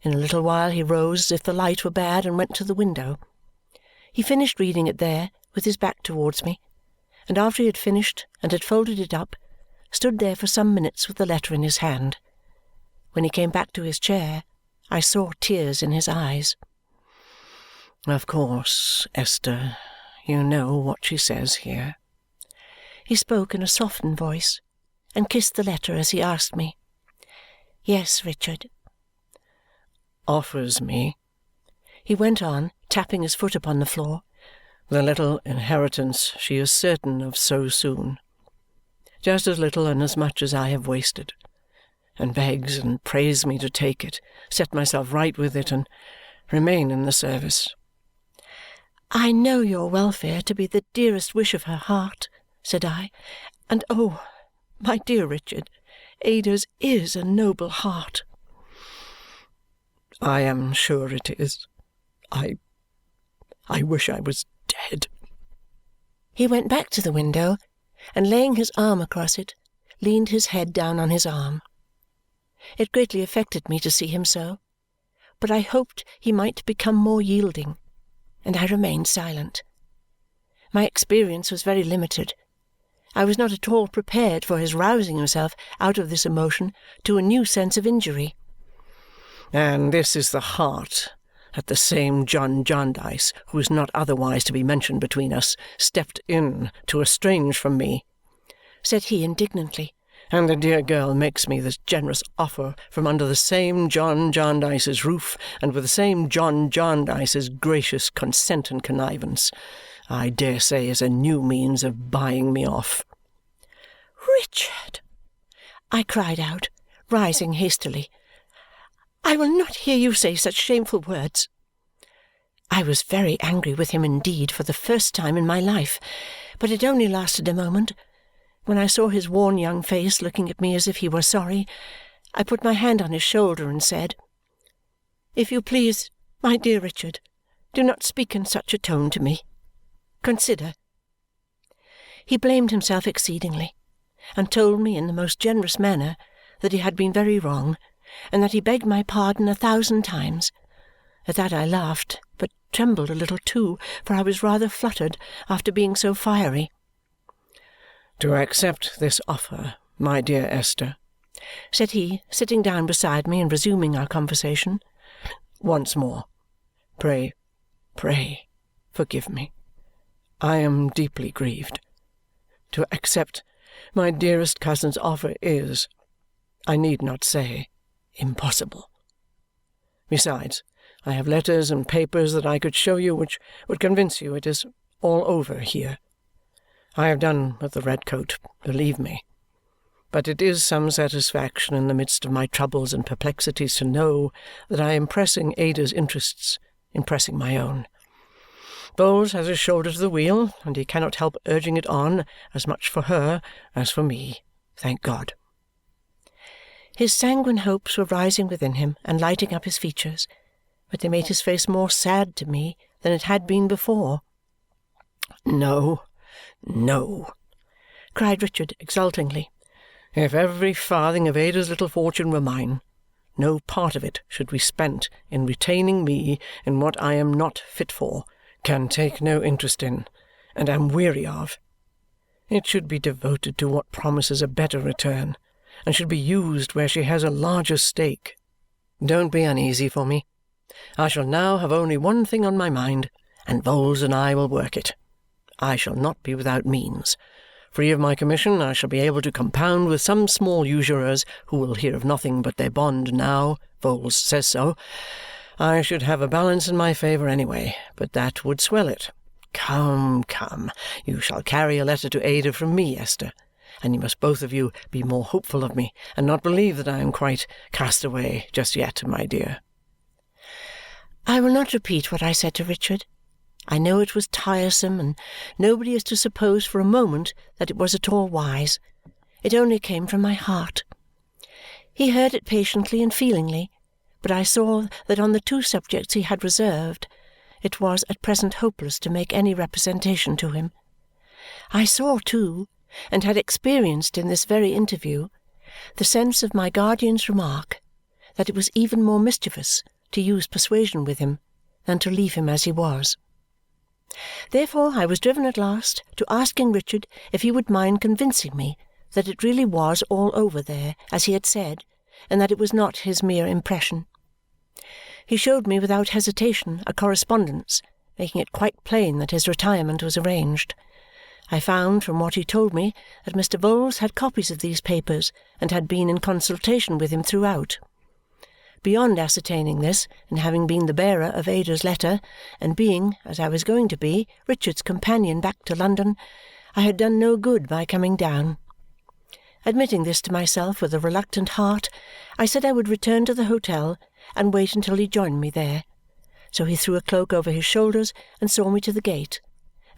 In a little while he rose as if the light were bad and went to the window. He finished reading it there with his back towards me, and after he had finished and had folded it up, stood there for some minutes with the letter in his hand. When he came back to his chair, I saw tears in his eyes. "Of course, Esther, you know what she says here." He spoke in a softened voice and kissed the letter as he asked me, "Yes, Richard." "Offers me," he went on, tapping his foot upon the floor, "the little inheritance she is certain of so soon. Just as little and as much as I have wasted. and begs and prays me to take it, set myself right with it, and remain in the service. I know your welfare to be the dearest wish of her heart, said I, and oh, my dear Richard, Ada's is a noble heart. I am sure it is. I wish I was dead. He went back to the window, and laying his arm across it, leaned his head down on his arm. It greatly affected me to see him so, but I hoped he might become more yielding, and I remained silent. My experience was very limited. I was not at all prepared for his rousing himself out of this emotion to a new sense of injury. And this is the heart that the same John Jarndyce, who is not otherwise to be mentioned between us, stepped in to estrange from me, said he indignantly. And the dear girl makes me this generous offer from under the same John Jarndyce's roof, and with the same John Jarndyce's gracious consent and connivance, I dare say is a new means of buying me off. Richard! I cried out, rising hastily. I will not hear you say such shameful words. I was very angry with him indeed for the first time in my life, but it only lasted a moment. When I saw his worn young face looking at me as if he were sorry, I put my hand on his shoulder and said, If you please, my dear Richard, do not speak in such a tone to me. Consider. He blamed himself exceedingly, and told me in the most generous manner that he had been very wrong, and that he begged my pardon 1,000 times. At that I laughed, but trembled a little too, for I was rather fluttered after being so fiery. To accept this offer, my dear Esther, said he, sitting down beside me and resuming our conversation, once more, pray, forgive me. I am deeply grieved. To accept my dearest cousin's offer is, I need not say, impossible. Besides, I have letters and papers that I could show you which would convince you it is all over here. I have done with the red coat, believe me. But it is some satisfaction in the midst of my troubles and perplexities to know that I am pressing Ada's interests in pressing my own. Bowles has his shoulder to the wheel, and he cannot help urging it on as much for her as for me, thank God. His sanguine hopes were rising within him and lighting up his features, but they made his face more sad to me than it had been before. No, no, cried Richard exultingly. If every farthing of Ada's little fortune were mine, no part of it should be spent in retaining me in what I am not fit for, can take no interest in, and am weary of. It should be devoted to what promises a better return, and should be used where she has a larger stake. Don't be uneasy for me. I shall now have only one thing on my mind, and Vholes and I will work it. I shall not be without means. Free of my commission, I shall be able to compound with some small usurers who will hear of nothing but their bond now. Vholes says so. I should have a balance in my favour anyway, but that would swell it. Come, come, you shall carry a letter to Ada from me, Esther, and you must both of you be more hopeful of me and not believe that I am quite cast away just yet, my dear. I will not repeat what I said to Richard. I know it was tiresome, and nobody is to suppose for a moment that it was at all wise. It only came from my heart. He heard it patiently and feelingly, but I saw that on the two subjects he had reserved, it was at present hopeless to make any representation to him. I saw, too, and had experienced in this very interview, the sense of my guardian's remark that it was even more mischievous to use persuasion with him than to leave him as he was. Therefore I was driven at last to asking Richard if he would mind convincing me that it really was all over there, as he had said, and that it was not his mere impression. He showed me without hesitation a correspondence, making it quite plain that his retirement was arranged. I found from what he told me that Mr. Vholes had copies of these papers and had been in consultation with him throughout. Beyond ascertaining this, and having been the bearer of Ada's letter, and being, as I was going to be, Richard's companion back to London, I had done no good by coming down. Admitting this to myself with a reluctant heart, I said I would return to the hotel and wait until he joined me there. So he threw a cloak over his shoulders and saw me to the gate,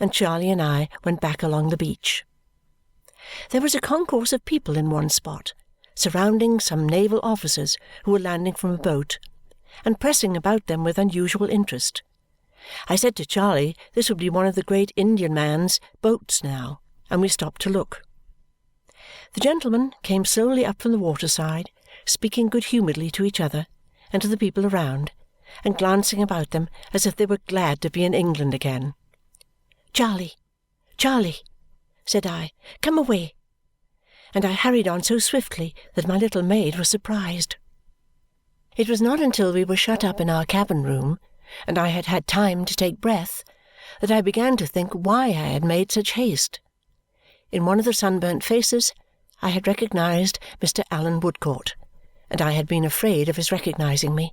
and Charley and I went back along the beach. There was a concourse of people in one spot, surrounding some naval officers who were landing from a boat, and pressing about them with unusual interest. I said to Charley this would be one of the great Indian man's boats now, and we stopped to look. The gentlemen came slowly up from the waterside, speaking good-humouredly to each other and to the people around, and glancing about them as if they were glad to be in England again. "Charley, Charley," said I, "come away." And I hurried on so swiftly that my little maid was surprised. It was not until we were shut up in our cabin room, and I had had time to take breath, that I began to think why I had made such haste. In one of the sunburnt faces I had recognized Mr. Allan Woodcourt, and I had been afraid of his recognizing me.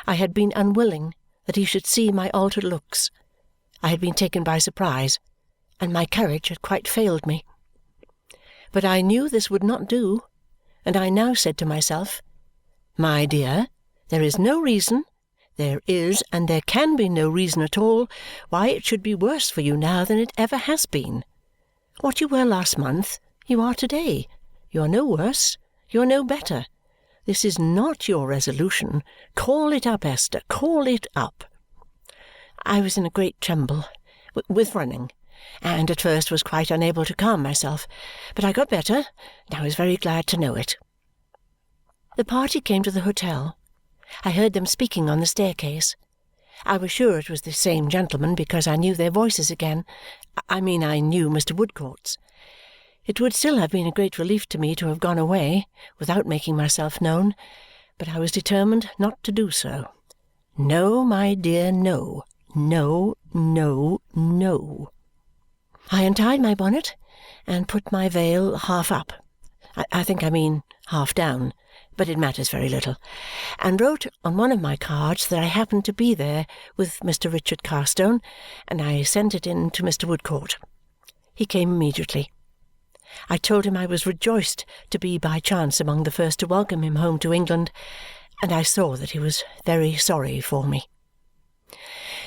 I had been unwilling that he should see my altered looks. I had been taken by surprise, and my courage had quite failed me. But I knew this would not do, and I now said to myself, "My dear, there is no reason, there is and there can be no reason at all, why it should be worse for you now than it ever has been. What you were last month, you are to-day. You are no worse, you are no better. This is not your resolution. Call it up, Esther, call it up." I was in a great tremble with running, and at first was quite unable to calm myself, but I got better, and I was very glad to know it. The party came to the hotel. I heard them speaking on the staircase. I was sure it was the same gentlemen because I knew their voices again. I mean, I knew Mr. Woodcourt's. It would still have been a great relief to me to have gone away without making myself known, but I was determined not to do so. No, my dear, no. No, no, no. I untied my bonnet and put my veil half up. I think I mean half down, but it matters very little, and wrote on one of my cards that I happened to be there with Mr. Richard Carstone, and I sent it in to Mr. Woodcourt. He came immediately. I told him I was rejoiced to be by chance among the first to welcome him home to England, and I saw that he was very sorry for me.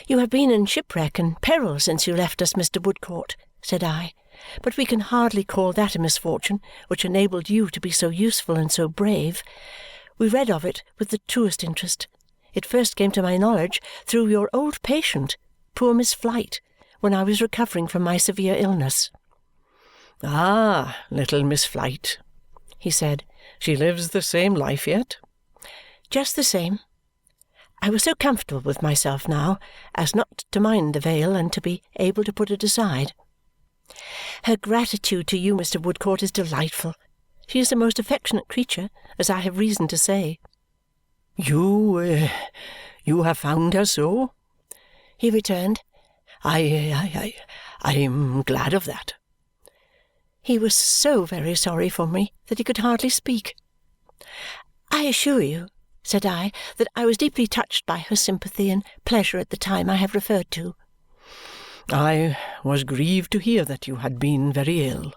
"You have been in shipwreck and peril since you left us, Mr. Woodcourt," said I, "but we can hardly call that a misfortune which enabled you to be so useful and so brave. We read of it with the truest interest. It first came to my knowledge through your old patient, poor Miss Flite, when I was recovering from my severe illness." "Ah, little Miss Flite," he said. "She lives the same life yet?" "Just the same." I was so comfortable with myself now as not to mind the veil and to be able to put it aside. "Her gratitude to you, Mr. Woodcourt, is delightful. She is a most affectionate creature, as I have reason to say." You have found her so?" he returned. I am glad of that." He was so very sorry for me that he could hardly speak. "I assure you," said I, "that I was deeply touched by her sympathy and pleasure at the time I have referred to." "I was grieved to hear that you had been very ill."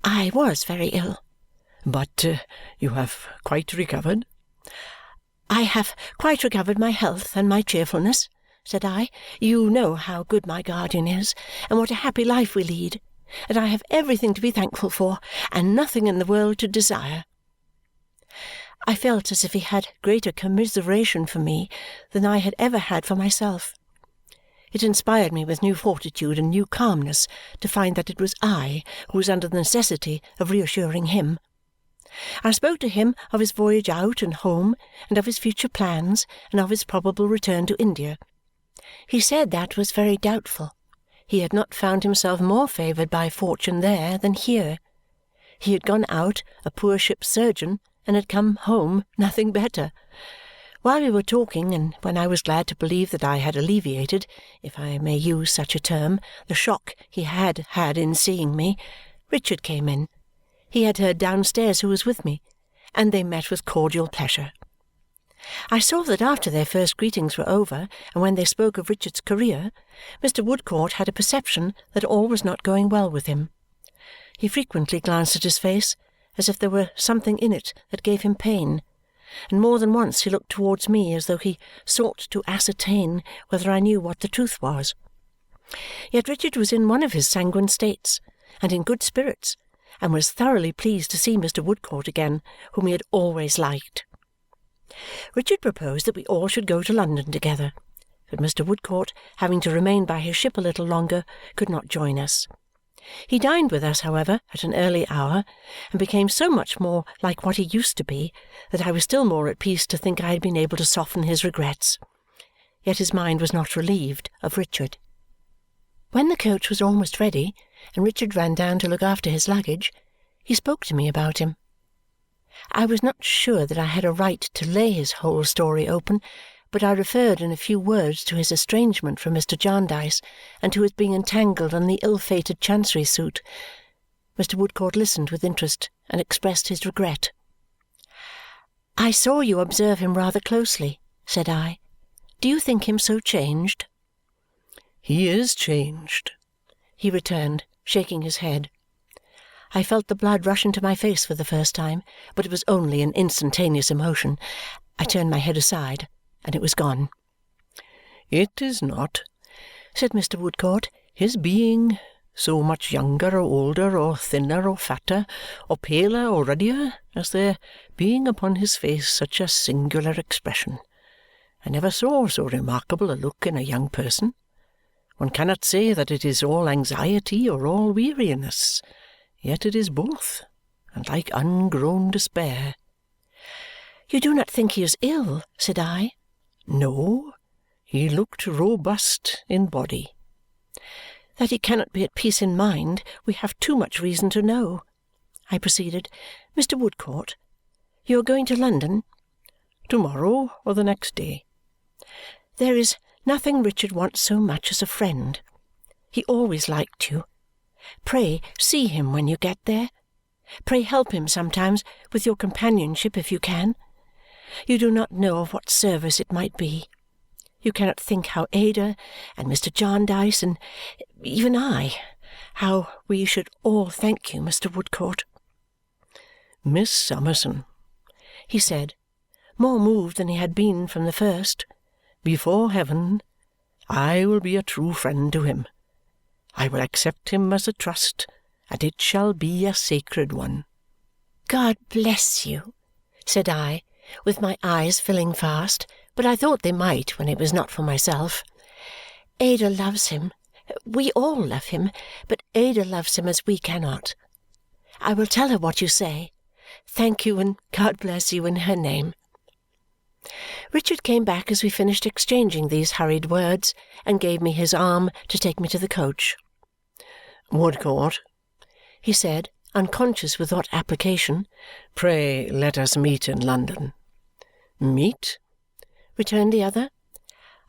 "I was very ill." "But you have quite recovered?" "I have quite recovered my health and my cheerfulness," said I. "You know how good my guardian is, and what a happy life we lead, and I have everything to be thankful for, and nothing in the world to desire." I felt as if he had greater commiseration for me than I had ever had for myself. It inspired me with new fortitude and new calmness to find that it was I who was under the necessity of reassuring him. I spoke to him of his voyage out and home, and of his future plans, and of his probable return to India. He said that was very doubtful. He had not found himself more favoured by fortune there than here. He had gone out a poor ship's surgeon and had come home nothing better. While we were talking, and when I was glad to believe that I had alleviated, if I may use such a term, the shock he had had in seeing me, Richard came in. He had heard downstairs who was with me, and they met with cordial pleasure. I saw that after their first greetings were over, and when they spoke of Richard's career, Mr. Woodcourt had a perception that all was not going well with him. He frequently glanced at his face as if there were something in it that gave him pain, and more than once he looked towards me as though he sought to ascertain whether I knew what the truth was. Yet Richard was in one of his sanguine states, and in good spirits, and was thoroughly pleased to see Mr. Woodcourt again, whom he had always liked. Richard proposed that we all should go to London together, but Mr. Woodcourt, having to remain by his ship a little longer, could not join us. He dined with us, however, at an early hour, and became so much more like what he used to be that I was still more at peace to think I had been able to soften his regrets. Yet his mind was not relieved of Richard. When the coach was almost ready, and Richard ran down to look after his luggage, he spoke to me about him. I was not sure that I had a right to lay his whole story open, but I referred in a few words to his estrangement from Mr. Jarndyce and to his being entangled in the ill-fated Chancery suit. Mr. Woodcourt listened with interest and expressed his regret. "I saw you observe him rather closely," said I. "Do you think him so changed?" "He is changed," he returned, shaking his head. I felt the blood rush into my face for the first time, but it was only an instantaneous emotion. I turned my head aside, and it was gone. "It is not," said Mr. Woodcourt, "his being so much younger or older or thinner or fatter or paler or ruddier as there being upon his face such a singular expression. I never saw so remarkable a look in a young person. One cannot say that it is all anxiety or all weariness, yet it is both, and like ungrown despair." "You do not think he is ill?" said I. "No, he looked robust in body." "That he cannot be at peace in mind, we have too much reason to know," I proceeded. "Mr. Woodcourt, you are going to London?" "To-morrow or the next day." "There is nothing Richard wants so much as a friend. He always liked you. Pray see him when you get there. Pray help him sometimes with your companionship if you can. You do not know of what service it might be. You cannot think how Ada and Mr. Jarndyce and even I, how we should all thank you, Mr. Woodcourt." "Miss Summerson," he said, more moved than he had been from the first, "before heaven, I will be a true friend to him. I will accept him as a trust, and it shall be a sacred one." "God bless you," said I, with my eyes filling fast, but I thought they might when it was not for myself. "Ada loves him. We all love him, but Ada loves him as we cannot. I will tell her what you say. Thank you, and God bless you in her name." Richard came back as we finished exchanging these hurried words and gave me his arm to take me to the coach. "Woodcourt," he said, unconscious with what application, "pray let us meet in London." "Meet?" returned the other.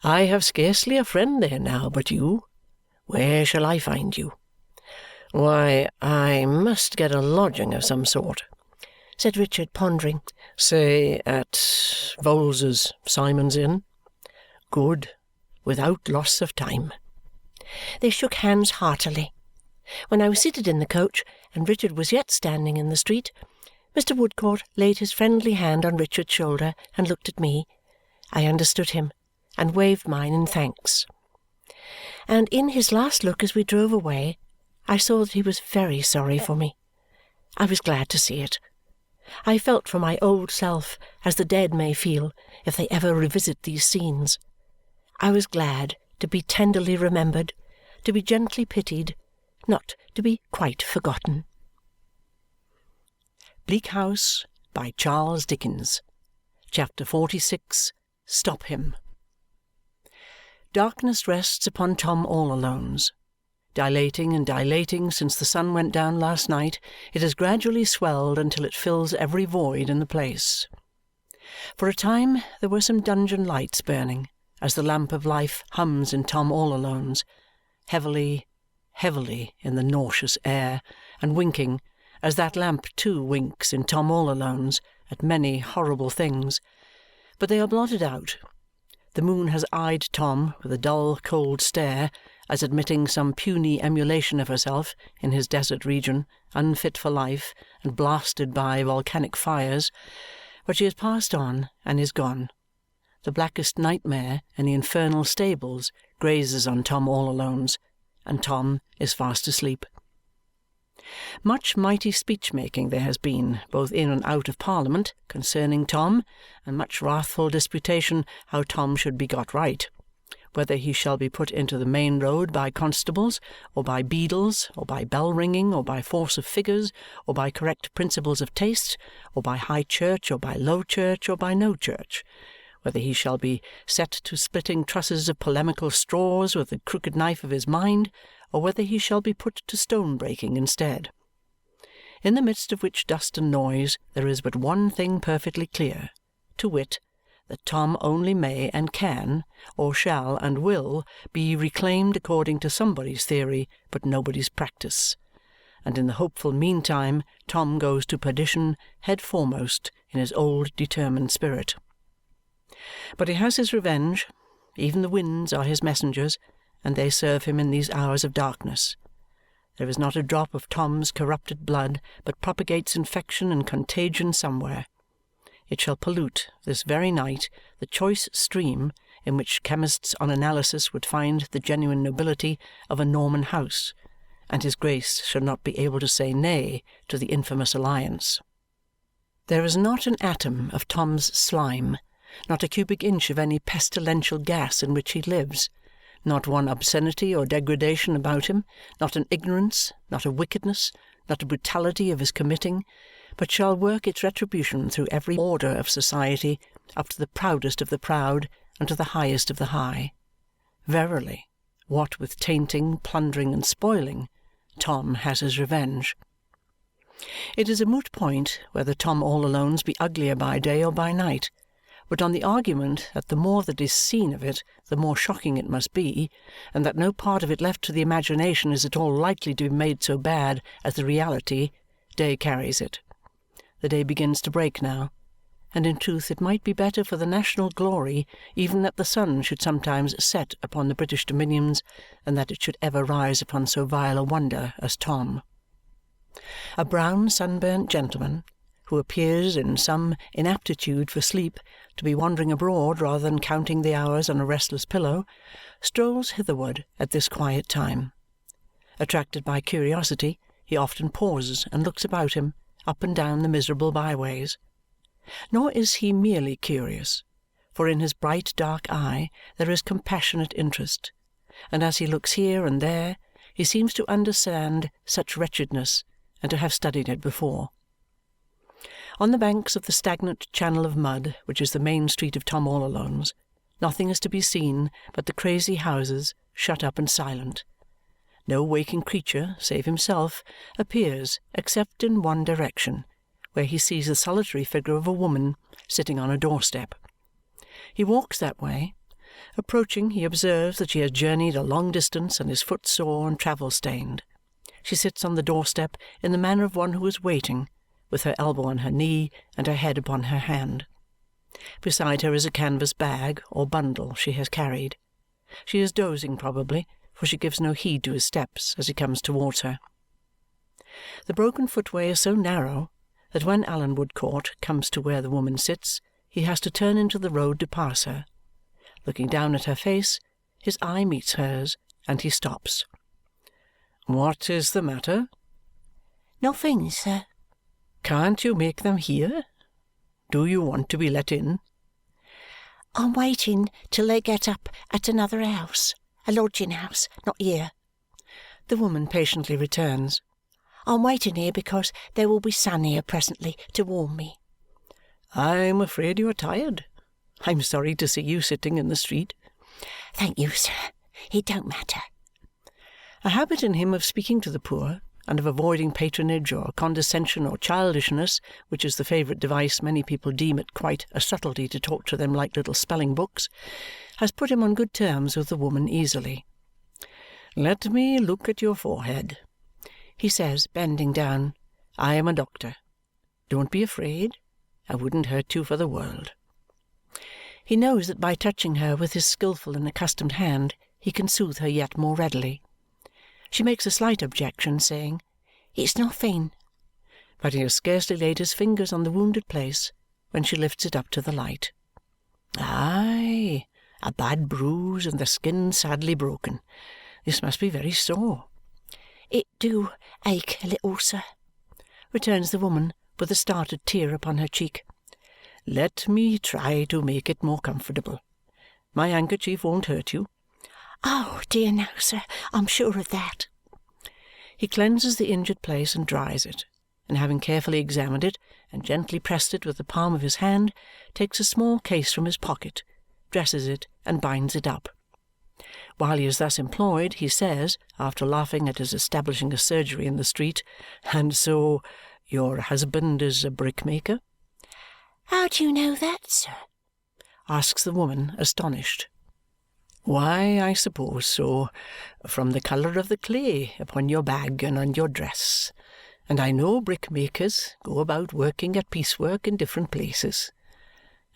"I have scarcely a friend there now but you. Where shall I find you?" "Why, I must get a lodging of some sort," said Richard, pondering. "Say at Vholes's Simon's Inn." "Good. Without loss of time." They shook hands heartily. When I was seated in the coach and Richard was yet standing in the street, Mr. Woodcourt laid his friendly hand on Richard's shoulder and looked at me. I understood him and waved mine in thanks. And in his last look as we drove away, I saw that he was very sorry for me. I was glad to see it. I felt for my old self as the dead may feel if they ever revisit these scenes. I was glad to be tenderly remembered, to be gently pitied, not to be quite forgotten. Bleak House by Charles Dickens. Chapter 46. Stop Him. Darkness rests upon Tom all Alone's. Dilating and dilating since the sun went down last night, it has gradually swelled until it fills every void in the place. For a time there were some dungeon lights burning, as the lamp of life hums in Tom all Alone's, heavily, heavily in the nauseous air, and winking, as that lamp too winks in Tom all Alone's, at many horrible things. But they are blotted out. The moon has eyed Tom with a dull cold stare, as admitting some puny emulation of herself in his desert region, unfit for life and blasted by volcanic fires, but she has passed on and is gone. The blackest nightmare in the infernal stables grazes on Tom all-Alone's, and Tom is fast asleep. Much mighty speech-making there has been, both in and out of Parliament, concerning Tom, and much wrathful disputation how Tom should be got right, whether he shall be put into the main road by constables, or by beadles, or by bell-ringing, or by force of figures, or by correct principles of taste, or by high church, or by low church, or by no church, whether he shall be set to splitting trusses of polemical straws with the crooked knife of his mind, or whether he shall be put to stone-breaking instead. In the midst of which dust and noise there is but one thing perfectly clear, to wit, that Tom only may and can, or shall and will, be reclaimed according to somebody's theory but nobody's practice, and in the hopeful meantime Tom goes to perdition head foremost in his old determined spirit. But he has his revenge. Even the winds are his messengers, and they serve him in these hours of darkness. There is not a drop of Tom's corrupted blood but propagates infection and contagion somewhere. It shall pollute, this very night, the choice stream in which chemists on analysis would find the genuine nobility of a Norman house, and his Grace shall not be able to say nay to the infamous alliance. There is not an atom of Tom's slime, not a cubic inch of any pestilential gas in which he lives, not one obscenity or degradation about him, not an ignorance, not a wickedness, not a brutality of his committing, but shall work its retribution through every order of society, up to the proudest of the proud and to the highest of the high. Verily, what with tainting, plundering, and spoiling, Tom has his revenge. It is a moot point whether Tom all-Alone's be uglier by day or by night, but on the argument that the more that is seen of it, the more shocking it must be, and that no part of it left to the imagination is at all likely to be made so bad as the reality, day carries it. The day begins to break now, and in truth it might be better for the national glory even that the sun should sometimes set upon the British dominions than that it should ever rise upon so vile a wonder as Tom. A brown sunburnt gentleman, who appears in some inaptitude for sleep to be wandering abroad rather than counting the hours on a restless pillow, strolls hitherward at this quiet time. Attracted by curiosity, he often pauses and looks about him, up and down the miserable byways. Nor is he merely curious, for in his bright dark eye there is compassionate interest, and as he looks here and there, he seems to understand such wretchedness and to have studied it before. On the banks of the stagnant channel of mud which is the main street of Tom all-Alone's, nothing is to be seen but the crazy houses, shut up and silent. No waking creature, save himself, appears except in one direction, where he sees the solitary figure of a woman sitting on a doorstep. He walks that way. Approaching, he observes that she has journeyed a long distance and is footsore and travel-stained. She sits on the doorstep in the manner of one who is waiting, with her elbow on her knee and her head upon her hand. Beside her is a canvas bag or bundle she has carried. She is dozing probably, for she gives no heed to his steps as he comes towards her. The broken footway is so narrow that when Allan Woodcourt comes to where the woman sits, he has to turn into the road to pass her. Looking down at her face, his eye meets hers, and he stops. "What is the matter?" "Nothing, sir." "Can't you make them hear? Do you want to be let in?" "I'm waiting till they get up at another house, a lodging-house, not here." The woman patiently returns. "I'm waiting here because there will be sun here presently to warm me." "I'm afraid you are tired. I'm sorry to see you sitting in the street." "Thank you, sir. It don't matter." A habit in him of speaking to the poor, and of avoiding patronage or condescension or childishness, which is the favourite device many people deem it quite a subtlety to talk to them like little spelling-books, has put him on good terms with the woman easily. "Let me look at your forehead," he says, bending down. "I am a doctor. Don't be afraid. I wouldn't hurt you for the world." He knows that by touching her with his skilful and accustomed hand, he can soothe her yet more readily. She makes a slight objection, saying, "It's nothing." But he has scarcely laid his fingers on the wounded place when she lifts it up to the light. Aye, a bad bruise and the skin sadly broken. This must be very sore. "It do ache a little, sir," returns the woman with a started tear upon her cheek. "Let me try to make it more comfortable. My handkerchief won't hurt you." "Oh, dear no, sir, I'm sure of that." He cleanses the injured place and dries it, and having carefully examined it and gently pressed it with the palm of his hand, takes a small case from his pocket, dresses it, and binds it up. While he is thus employed, he says, after laughing at his establishing a surgery in the street, "And so your husband is a brickmaker?" "How do you know that, sir?" asks the woman, astonished. "Why, I suppose so, from the colour of the clay upon your bag and on your dress. And I know brickmakers go about working at piecework in different places.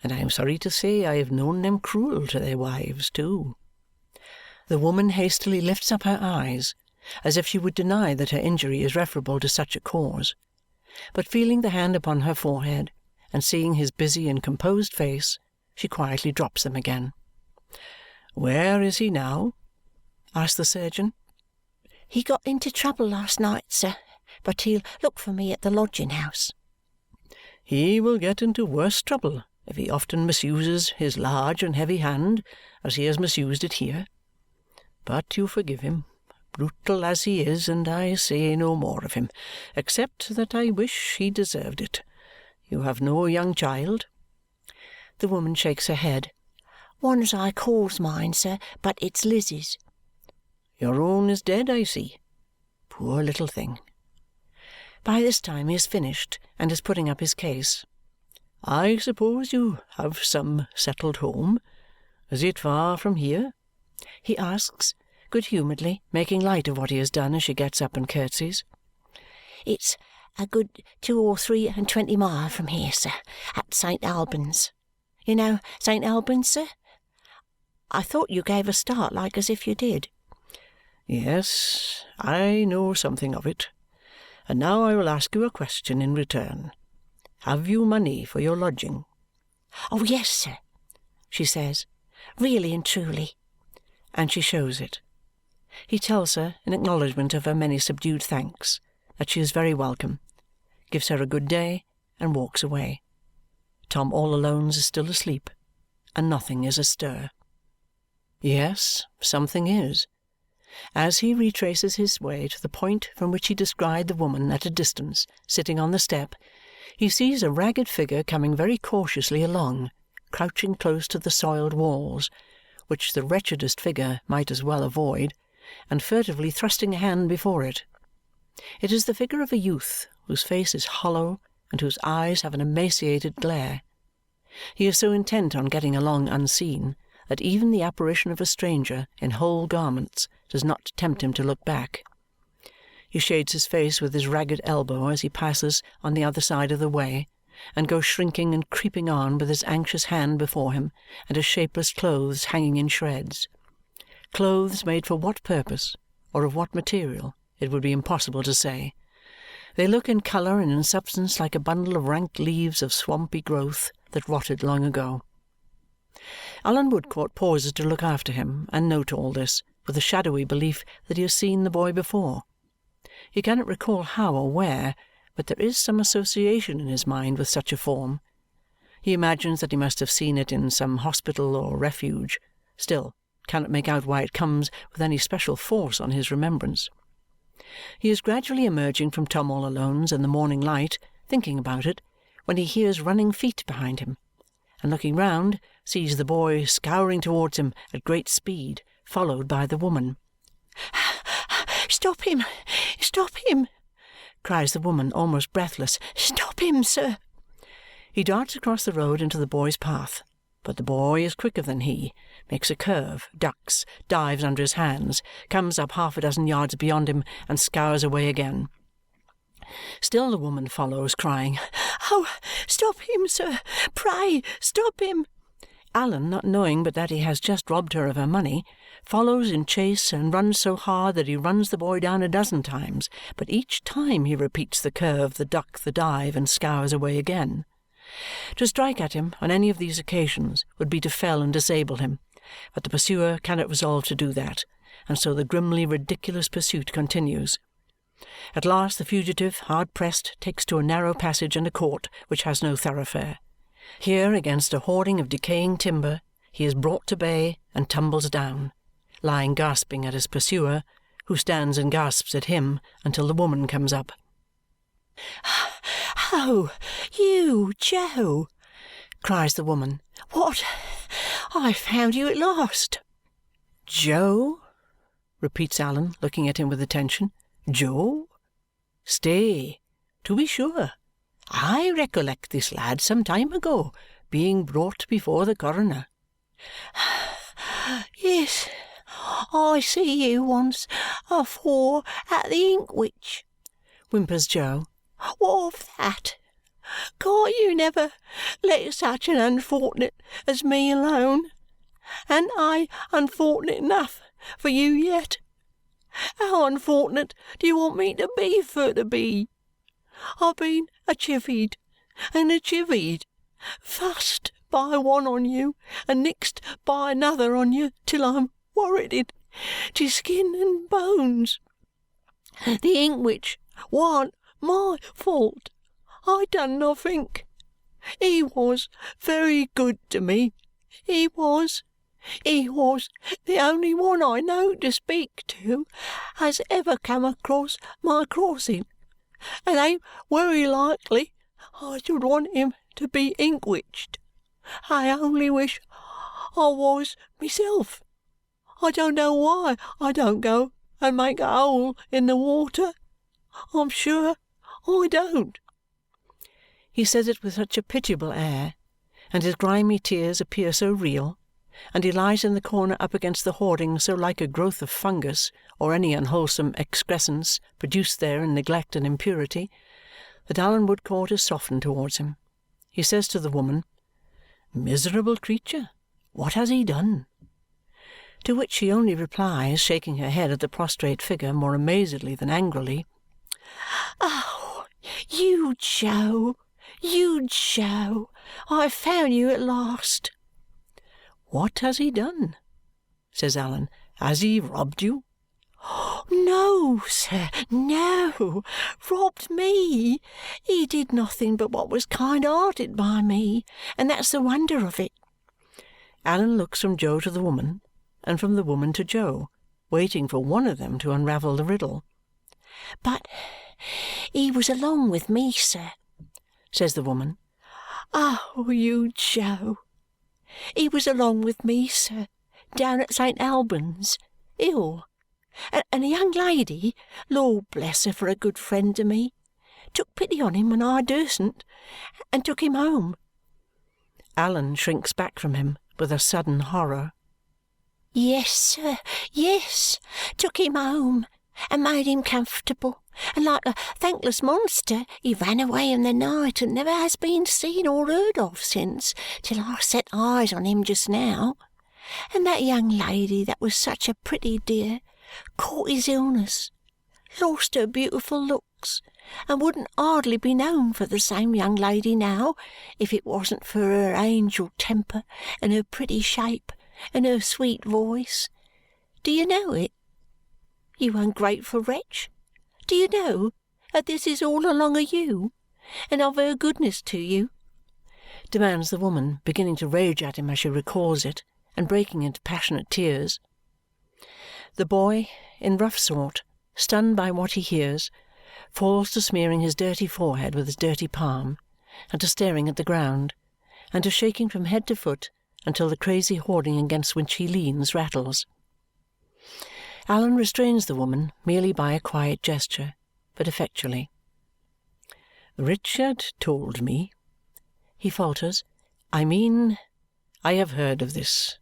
And I am sorry to say I have known them cruel to their wives too." The woman hastily lifts up her eyes, as if she would deny that her injury is referable to such a cause. But feeling the hand upon her forehead, and seeing his busy and composed face, she quietly drops them again. "Where is he now?" asks the surgeon. "He got into trouble last night, sir, but he'll look for me at the lodging-house." "He will get into worse trouble if he often misuses his large and heavy hand as he has misused it here. But you forgive him, brutal as he is, and I say no more of him, except that I wish he deserved it. You have no young child?" The woman shakes her head. "One's I calls mine, sir, but it's Lizzie's." "Your own is dead, I see. Poor little thing." By this time he has finished and is putting up his case. "I suppose you have some settled home. Is it far from here?" he asks, good-humouredly, making light of what he has done as she gets up and curtsies. "It's a good 2 or 23 mile from here, sir, at St. Albans. You know St. Albans, sir? I thought you gave a start like as if you did." "Yes, I know something of it. And now I will ask you a question in return. Have you money for your lodging?" "Oh, yes, sir," she says, "really and truly." And she shows it. He tells her, in acknowledgment of her many subdued thanks, that she is very welcome, gives her a good day, and walks away. Tom all-alones is still asleep, and nothing is astir. Yes, something is. As he retraces his way to the point from which he descried the woman at a distance, sitting on the step, he sees a ragged figure coming very cautiously along, crouching close to the soiled walls, which the wretchedest figure might as well avoid, and furtively thrusting a hand before it. It is the figure of a youth whose face is hollow and whose eyes have an emaciated glare. He is so intent on getting along unseen that even the apparition of a stranger in whole garments does not tempt him to look back. He shades his face with his ragged elbow as he passes on the other side of the way, and goes shrinking and creeping on with his anxious hand before him and his shapeless clothes hanging in shreds. Clothes made for what purpose, or of what material, it would be impossible to say. They look in colour and in substance like a bundle of rank leaves of swampy growth that rotted long ago. Allan Woodcourt pauses to look after him and note all this, with a shadowy belief that he has seen the boy before. He cannot recall how or where, but there is some association in his mind with such a form. He imagines that he must have seen it in some hospital or refuge, still cannot make out why it comes with any special force on his remembrance. He is gradually emerging from Tom all Alone's in the morning light, thinking about it, when he hears running feet behind him, and looking round, sees the boy scouring towards him at great speed, followed by the woman. "Stop him! Stop him!" cries the woman, almost breathless. "Stop him, sir!" He darts across the road into the boy's path, but the boy is quicker than he, makes a curve, ducks, dives under his hands, comes up 6 yards beyond him, and scours away again. Still the woman follows, crying, "Oh, stop him, sir! Pray, stop him!" Alan, not knowing but that he has just robbed her of her money, follows in chase and runs so hard that he runs the boy down a dozen times, but each time he repeats the curve, the duck, the dive, and scours away again. To strike at him on any of these occasions would be to fell and disable him, but the pursuer cannot resolve to do that, and so the grimly ridiculous pursuit continues. At last the fugitive, hard pressed, takes to a narrow passage and a court which has no thoroughfare. Here, against a hoarding of decaying timber, he is brought to bay and tumbles down, lying gasping at his pursuer, who stands and gasps at him until the woman comes up. "Oh, you, Joe!" cries the woman. "What? I've found you at last!" "Joe?" repeats Allan, looking at him with attention. "Joe? Stay, to be sure. I recollect this lad some time ago, being brought before the coroner." "Yes, I see you once afore at the Inkwhich," whimpers Joe. "What of that? Can't you never let such an unfort'nate as me alone? An't I unfort'nate enough for you yet? How unfort'nate do you want me to be for to be? I've been a-chivied and a-chivied, fussed by one on you and nixed by another on you till I'm worrited to skin and bones. The Inkwhich warn't my fault. I done nothink. He was very good to me. He was. He was the only one I know to speak to as ever come across my crossing, and ain't wery likely I should want him to be inkwhiched. I only wish I was myself. I don't know why I don't go and make a hole in the water. I'm sure I don't." He says it with such a pitiable air, and his grimy tears appear so real, and he lies in the corner up against the hoarding so like a growth of fungus or any unwholesome excrescence produced there in neglect and impurity, that Allan Woodcourt is softened towards him. He says to the woman, "Miserable creature, what has he done?" To which she only replies, shaking her head at the prostrate figure more amazedly than angrily, "Oh, you, Joe! You, Joe! I've found you at last!" "What has he done?" says Allan. "Has he robbed you?" "No, sir, no. Robbed me! He did nothing but what was kind-hearted by me, and that's the wonder of it." Allan looks from Joe to the woman, and from the woman to Joe, waiting for one of them to unravel the riddle. "But he was along with me, sir," says the woman. "Oh, you, Joe! He was along with me, sir, down at St. Albans, ill, and a young lady, Lord bless her for a good friend to me, took pity on him when I durstn't, and took him home." Allan shrinks back from him with a sudden horror. "Yes, sir, yes, took him home and made him comfortable, and like a thankless monster he ran away in the night and never has been seen or heard of since, till I set eyes on him just now. And that young lady that was such a pretty dear caught his illness, lost her beautiful looks, and wouldn't hardly be known for the same young lady now if it wasn't for her angel temper and her pretty shape and her sweet voice. Do you know it? You ungrateful wretch, do you know that this is all along of you and of her goodness to you?" demands the woman, beginning to rage at him as she recalls it and breaking into passionate tears. The boy, in rough sort, stunned by what he hears, falls to smearing his dirty forehead with his dirty palm, and to staring at the ground, and to shaking from head to foot until the crazy hoarding against which he leans rattles. Allan restrains the woman merely by a quiet gesture, but effectually. "Richard told me," he falters. "I mean, I have heard of this.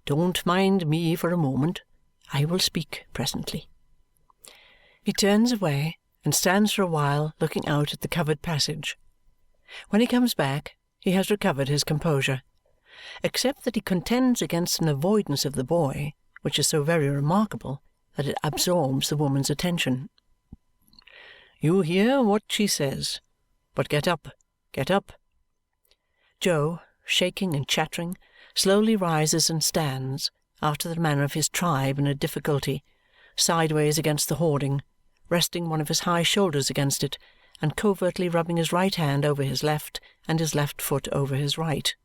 Don't mind me for a moment. I will speak presently." He turns away and stands for a while looking out at the covered passage. When he comes back, he has recovered his composure, except that he contends against an avoidance of the boy which is so very remarkable that it absorbs the woman's attention. You hear what she says, but get up, get up. Jo, shaking and chattering, slowly rises and stands, after the manner of his tribe in a difficulty, sideways against the hoarding, resting one of his high shoulders against it, and covertly rubbing his right hand over his left and his left foot over his right.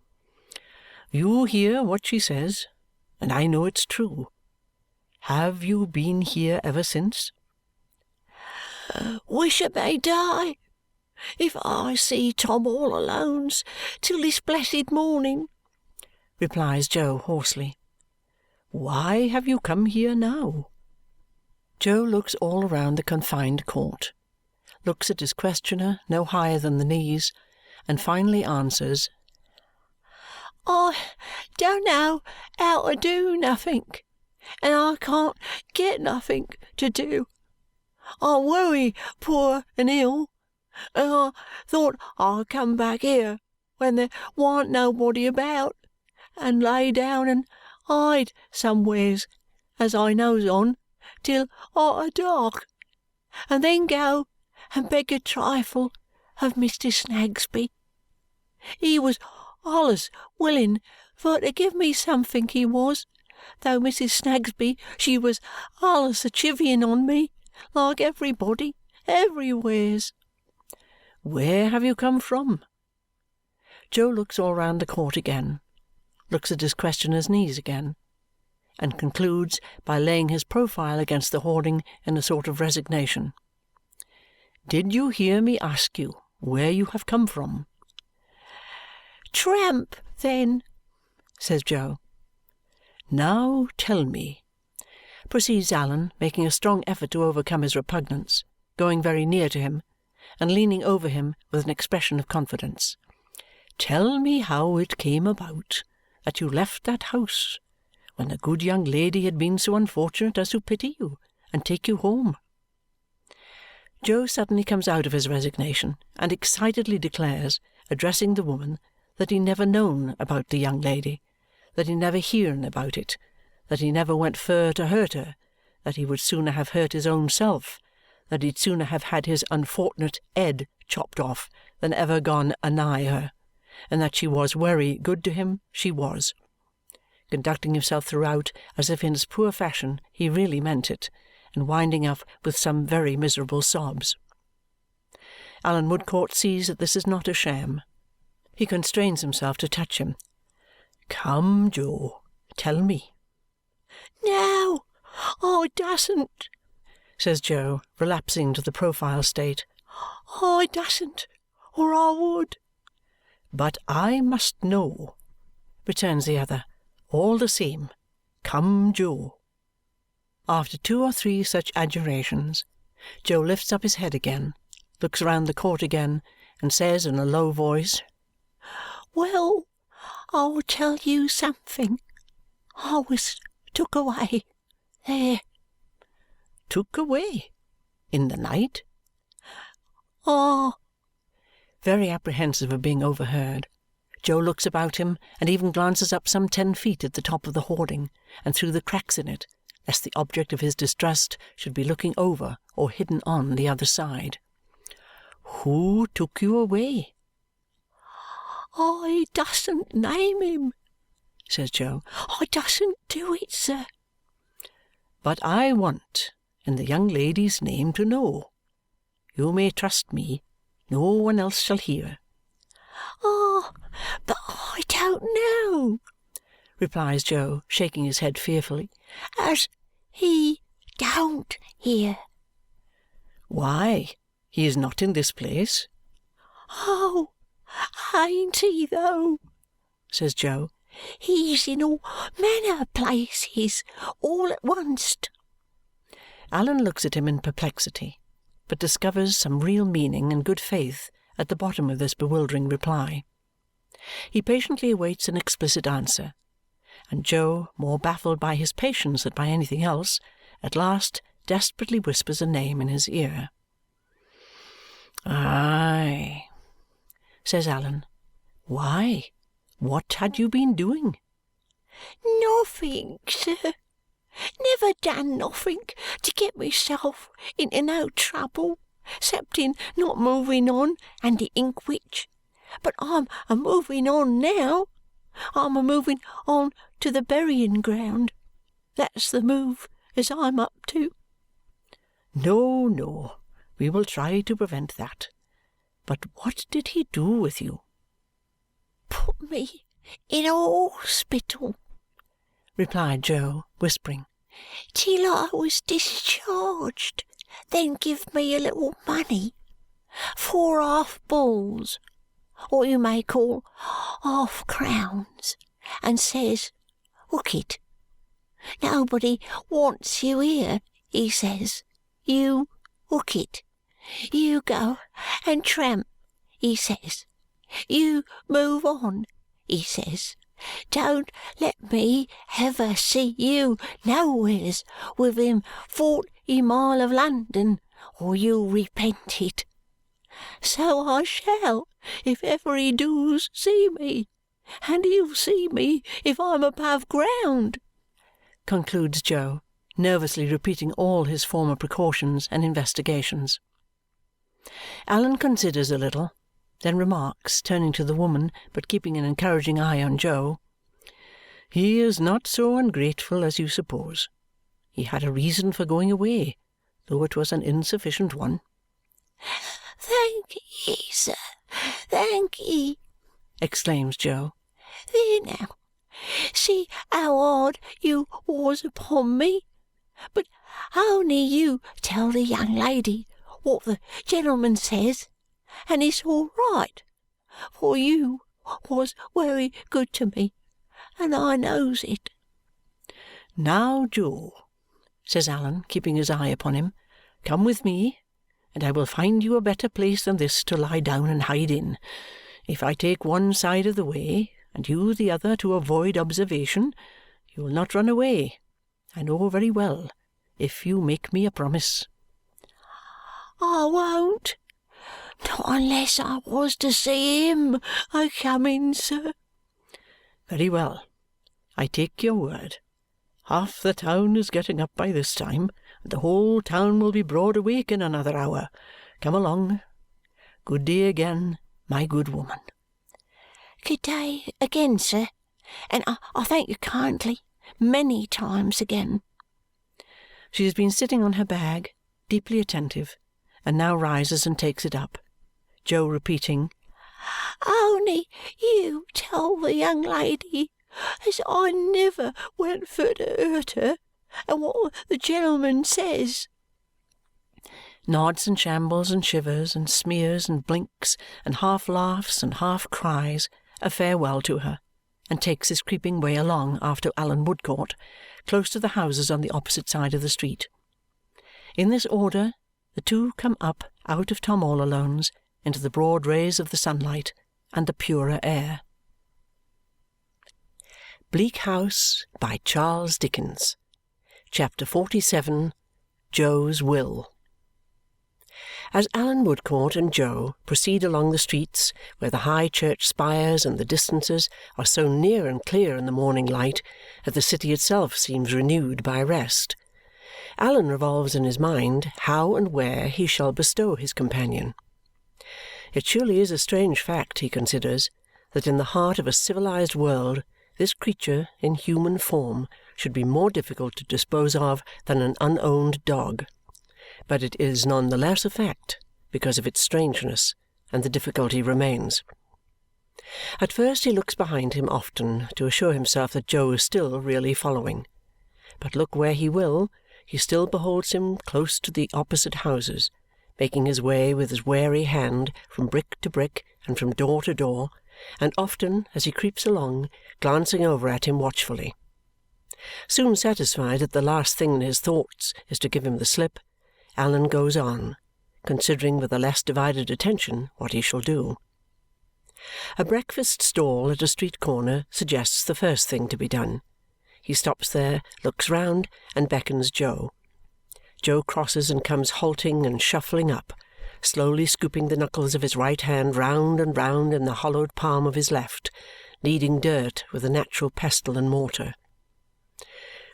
You hear what she says, and I know it's true. Have you been here ever since? Wish I may die if I see Tom all alones till this blessed morning, replies Jo hoarsely. Why have you come here now? Jo looks all around the confined court, looks at his questioner no higher than the knees, and finally answers, I don't know how to do nothink, and I can't get nothink to do. I'm wery poor and ill, and I thought I'd come back here when there warn't nobody about, and lay down and hide somewheres, as I knows on, till arter dark, and then go and beg a trifle of Mr. Snagsby. He was allus willing for to give me somethink, he was, though Mrs. Snagsby she was allus a chivying on me, like everybody, everywheres. Where have you come from? Jo looks all round the court again, looks at his questioner's knees again, and concludes by laying his profile against the hoarding in a sort of resignation. Did you hear me ask you where you have come from? Tramp, then, says Jo. Now tell me, proceeds Allan, making a strong effort to overcome his repugnance, going very near to him, and leaning over him with an expression of confidence. Tell me how it came about that you left that house when the good young lady had been so unfortunate as to pity you and take you home. Jo suddenly comes out of his resignation and excitedly declares, addressing the woman, that he never known about the young lady, that he never hearn about it, that he never went fur to hurt her, that he would sooner have hurt his own self, that he'd sooner have had his unfortunate head chopped off than ever gone anigh her, and that she was wery good to him, she was, conducting himself throughout as if in his poor fashion he really meant it, and winding up with some very miserable sobs. Allan Woodcourt sees that this is not a sham. He constrains himself to touch him. Come, Jo, tell me. No, I dasn't, says Jo, relapsing to the profile state. I dasn't, or I would. But I must know, returns the other. all the same. Come, Jo. After 2 or 3 such adjurations, Jo lifts up his head again, looks round the court again, and says in a low voice, Well, I'll tell you something. I was took away there. Took away? In the night? Ah. Very apprehensive of being overheard, Jo looks about him and even glances up some 10 feet at the top of the hoarding and through the cracks in it, lest the object of his distrust should be looking over or hidden on the other side. Who took you away? I dasn't name him, says Jo. I dasn't do it, sir. But I want, in the young lady's name, to know. You may trust me. No one else shall hear. Ah, but I don't know, replies Jo, shaking his head fearfully, as he don't hear. Why, he is not in this place. Oh, ain't he, though? says Jo. He's in all manner of places, all at once. Allan looks at him in perplexity, but discovers some real meaning and good faith at the bottom of this bewildering reply. He patiently awaits an explicit answer, and Jo, more baffled by his patience than by anything else, at last desperately whispers a name in his ear. Aye, says Allan. Why? What had you been doing? Nothink, sir. Never done nothink to get myself into no trouble, 'cepting not moving on and the inkwhich. But I'm a moving on now. I'm a moving on to the burying ground. That's the move as I'm up to. No, no, we will try to prevent that. But what did he do with you? Put me in a hospital, replied Jo, whispering, till I was discharged, then give me a little money, 4 half-balls, what you may call half-crowns, and says, "Hook it. Nobody wants you here," he says. "You hook it. You go and tramp," he says. "You move on," he says. "Don't let me ever see you nowheres within 40 mile of London, or you'll repent it. So I shall if ever he doos see me, and he'll see me if I'm above ground," concludes Jo, nervously repeating all his former precautions and investigations. Allan considers a little, then remarks, turning to the woman, but keeping an encouraging eye on Jo, "He is not so ungrateful as you suppose. He had a reason for going away, though it was an insufficient one." "Thank ye, sir, thank ye," exclaims Jo. "There now, see how hard you was upon me. But only you tell the young lady what the gentleman says, and it's all right, for you was very good to me, and I knows it." "Now, Jo," says Allan, keeping his eye upon him, "come with me, and I will find you a better place than this to lie down and hide in. If I take one side of the way, and you the other to avoid observation, you will not run away, I know very well, if you make me a promise." "I won't. Not unless I was to see him a coming, sir." "Very well. I take your word. Half the town is getting up by this time, and the whole town will be broad awake in another hour. Come along. Good day again, my good woman." "Good day again, sir, and I thank you kindly, many times again." She has been sitting on her bag, deeply attentive, and now rises and takes it up, Jo repeating, "Only you tell the young lady as I never went for to hurt her, and what the gentleman says." Nods and shambles and shivers and smears and blinks and half laughs and half cries a farewell to her, and takes his creeping way along after Allan Woodcourt, close to the houses on the opposite side of the street. In this order the two come up out of Tom all Alone's into the broad rays of the sunlight and the purer air. Bleak House by Charles Dickens. Chapter 47. Jo's Will. As Allan Woodcourt and Jo proceed along the streets where the high church spires and the distances are so near and clear in the morning light that the city itself seems renewed by rest, Allan revolves in his mind how and where he shall bestow his companion. It surely is a strange fact, he considers, that in the heart of a civilized world this creature in human form should be more difficult to dispose of than an unowned dog. But it is none the less a fact because of its strangeness, and the difficulty remains. At first he looks behind him often to assure himself that Jo is still really following. But look where he will, he still beholds him close to the opposite houses, making his way with his wary hand from brick to brick and from door to door, and often, as he creeps along, glancing over at him watchfully. Soon satisfied that the last thing in his thoughts is to give him the slip, Allan goes on, considering with a less divided attention what he shall do. A breakfast stall at a street corner suggests the first thing to be done. He stops there, looks round, and beckons Jo. Jo crosses and comes halting and shuffling up, slowly scooping the knuckles of his right hand round and round in the hollowed palm of his left, kneading dirt with a natural pestle and mortar.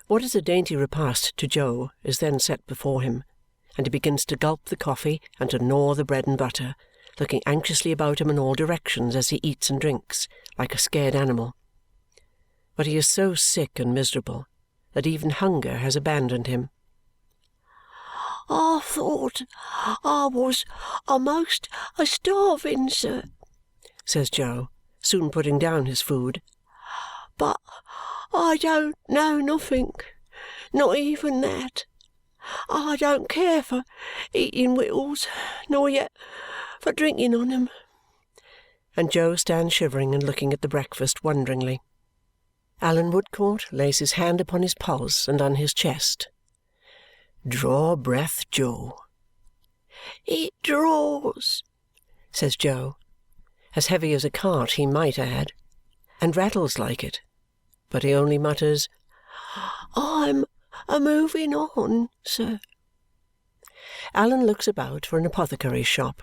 What is a dainty repast to Joe is then set before him, and he begins to gulp the coffee and to gnaw the bread and butter, looking anxiously about him in all directions as he eats and drinks, like a scared animal. But he is so sick and miserable that even hunger has abandoned him. "I thought I was a'most a-starving, sir," says Joe, soon putting down his food. "But I don't know nothink, not even that. I don't care for eating wittles, nor yet for drinking on 'em." And Joe stands shivering and looking at the breakfast wonderingly. Allan Woodcourt lays his hand upon his pulse and on his chest. "Draw breath, Joe." "It draws," says Joe, as heavy as a cart he might add, and rattles like it, but he only mutters, "I'm a-moving on, sir." Allan looks about for an apothecary's shop.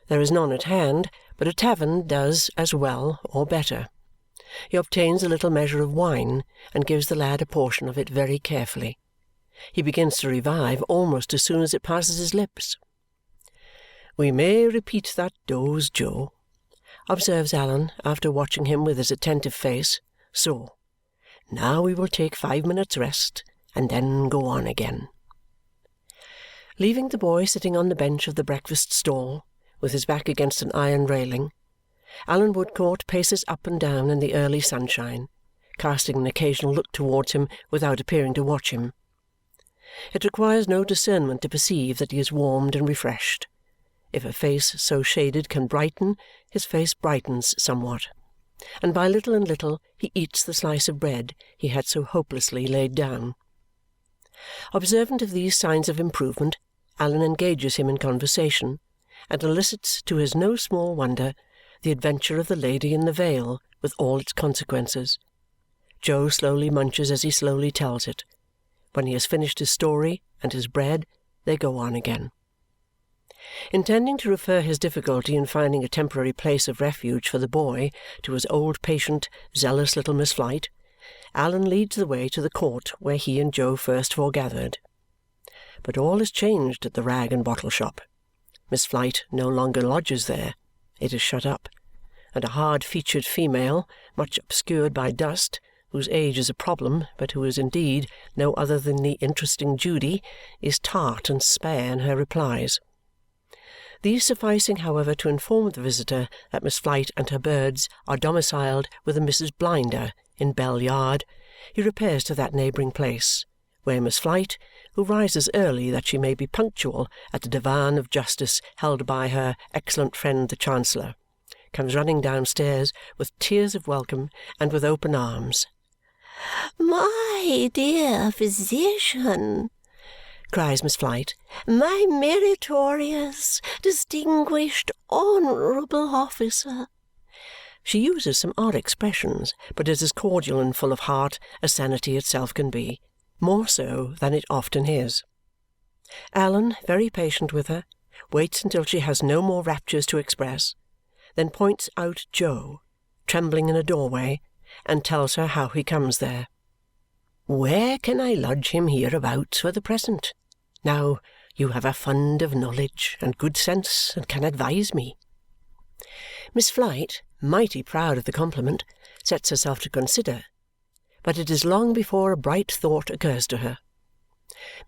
There is none at hand, but a tavern does as well or better. He obtains a little measure of wine and gives the lad a portion of it very carefully. He begins to revive almost as soon as it passes his lips. "We may repeat that dose, Joe," observes Allan, after watching him with his attentive face. "So, now we will take 5 minutes' rest and then go on again." Leaving the boy sitting on the bench of the breakfast stall, with his back against an iron railing, Allan Woodcourt paces up and down in the early sunshine, casting an occasional look towards him without appearing to watch him. It requires no discernment to perceive that he is warmed and refreshed. If a face so shaded can brighten, his face brightens somewhat, and by little and little he eats the slice of bread he had so hopelessly laid down. Observant of these signs of improvement, Allan engages him in conversation and elicits to his no small wonder the adventure of the lady in the veil with all its consequences. Joe slowly munches as he slowly tells it. When he has finished his story and his bread, they go on again. Intending to refer his difficulty in finding a temporary place of refuge for the boy to his old patient, zealous little Miss Flite, Allan leads the way to the court where he and Joe first foregathered. But all is changed at the rag and bottle shop. Miss Flite no longer lodges there. It is shut up, and a hard-featured female, much obscured by dust, whose age is a problem, but who is indeed no other than the interesting Judy, is tart and spare in her replies. These sufficing, however, to inform the visitor that Miss Flite and her birds are domiciled with a Mrs. Blinder in Bell Yard, he repairs to that neighbouring place, where Miss Flite, who rises early that she may be punctual at the divan of justice held by her excellent friend the Chancellor, comes running downstairs with tears of welcome and with open arms. "My dear physician," cries Miss Flite, "my meritorious, distinguished, honourable officer." She uses some odd expressions, but is as cordial and full of heart as sanity itself can be, more so than it often is. Allan, very patient with her, waits until she has no more raptures to express, then points out Joe, trembling in a doorway, and tells her how he comes there. "Where can I lodge him hereabouts for the present? Now, you have a fund of knowledge and good sense and can advise me." Miss Flite, mighty proud of the compliment, sets herself to consider, but it is long before a bright thought occurs to her.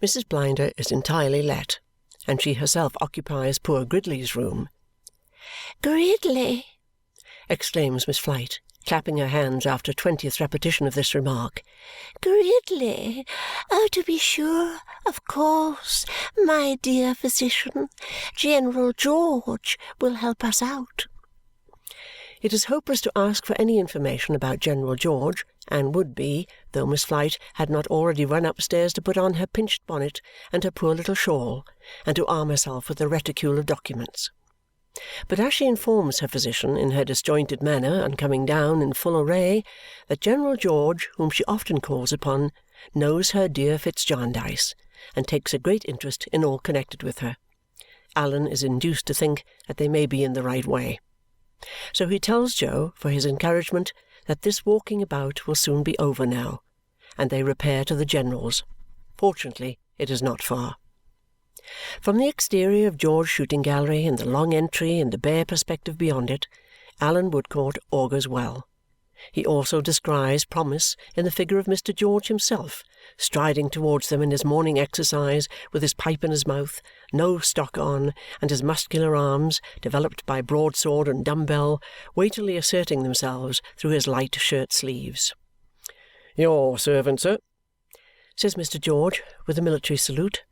Mrs. Blinder is entirely let, and she herself occupies poor Gridley's room. "Gridley!" exclaims Miss Flite, clapping her hands after 20th repetition of this remark. "Gridley! Oh, to be sure, of course, my dear physician. General George will help us out." It is hopeless to ask for any information about General George, and would be, though Miss Flite had not already run upstairs to put on her pinched bonnet and her poor little shawl, and to arm herself with a reticule of documents. But as she informs her physician in her disjointed manner on coming down in full array that General George, whom she often calls upon, knows her dear Fitz Jarndyce and takes a great interest in all connected with her, Allan is induced to think that they may be in the right way. So he tells Joe, for his encouragement, that this walking about will soon be over now, and they repair to the general's. Fortunately, it is not far. From the exterior of George's shooting gallery and the long entry and the bare perspective beyond it, Allan Woodcourt augurs well. He also descries promise in the figure of Mr. George himself, striding towards them in his morning exercise with his pipe in his mouth, no stock on, and his muscular arms, developed by broadsword and dumbbell, weightily asserting themselves through his light shirt sleeves. "Your servant, sir," says Mr. George with a military salute.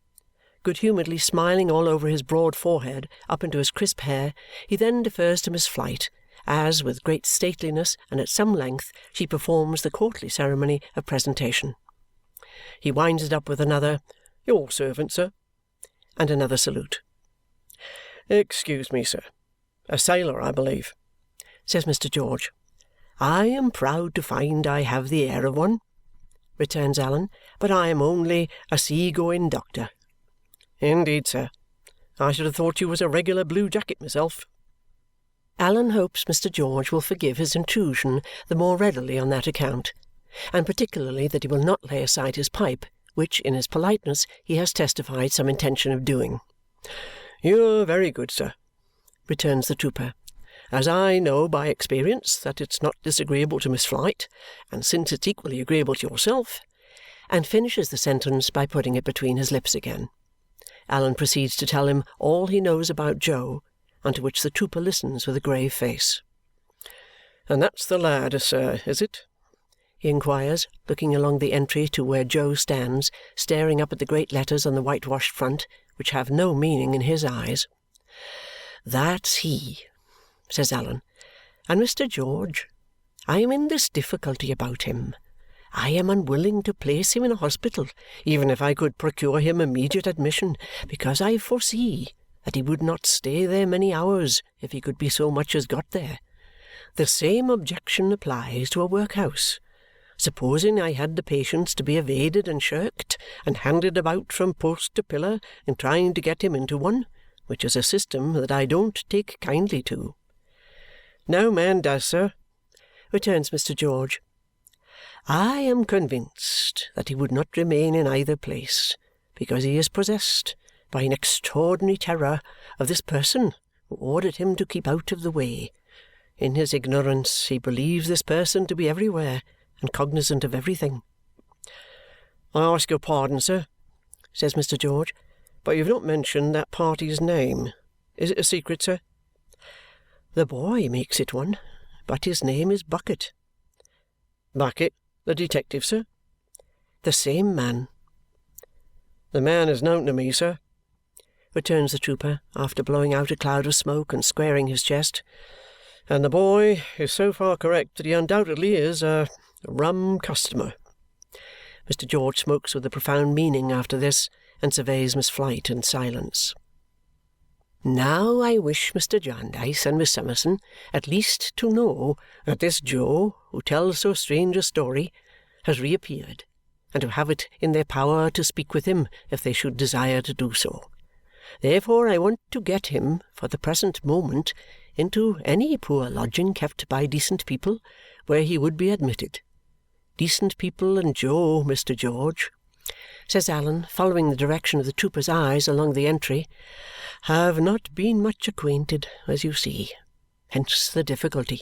Good-humouredly smiling all over his broad forehead up into his crisp hair, he then defers to Miss Flite, as, with great stateliness and at some length, she performs the courtly ceremony of presentation. He winds it up with another "Your servant, sir," and another salute. "Excuse me, sir. A sailor, I believe," says Mr. George. "I am proud to find I have the air of one," returns Allan, "but I am only a sea-going doctor." "Indeed, sir. I should have thought you was a regular blue jacket myself." Allan hopes Mr. George will forgive his intrusion the more readily on that account, and particularly that he will not lay aside his pipe, which, in his politeness, he has testified some intention of doing. "You're very good, sir," returns the trooper. "As I know by experience that it's not disagreeable to Miss Flite, and since it's equally agreeable to yourself," and finishes the sentence by putting it between his lips again. Allan proceeds to tell him all he knows about Jo, unto which the trooper listens with a grave face. "And that's the lad, sir, is it?" he inquires, looking along the entry to where Jo stands, staring up at the great letters on the whitewashed front, which have no meaning in his eyes. "That's he," says Allan. "And Mr. George, I am in this difficulty about him. I am unwilling to place him in a hospital, even if I could procure him immediate admission, because I foresee that he would not stay there many hours if he could be so much as got there. The same objection applies to a workhouse. Supposing I had the patience to be evaded and shirked, and handed about from post to pillar in trying to get him into one, which is a system that I don't take kindly to." "No man does, sir," returns Mr. George. "I am convinced that he would not remain in either place, because he is possessed by an extraordinary terror of this person who ordered him to keep out of the way. In his ignorance he believes this person to be everywhere and cognizant of everything." "I ask your pardon, sir," says Mr. George, "but you have not mentioned that party's name. Is it a secret, sir?" "The boy makes it one, but his name is Bucket." "Bucket, the detective, sir?" "The same man." "The man is known to me, sir," returns the trooper, after blowing out a cloud of smoke and squaring his chest, "and the boy is so far correct that he undoubtedly is a rum customer." Mr. George smokes with a profound meaning after this and surveys Miss Flite in silence. "Now I wish Mr. Jarndyce and Miss Summerson at least to know that this Jo, who tells so strange a story, has reappeared, and to have it in their power to speak with him if they should desire to do so. Therefore I want to get him, for the present moment, into any poor lodging kept by decent people, where he would be admitted. Decent people and Jo, Mr. George," says Allan, following the direction of the trooper's eyes along the entry, "have not been much acquainted, as you see. Hence the difficulty.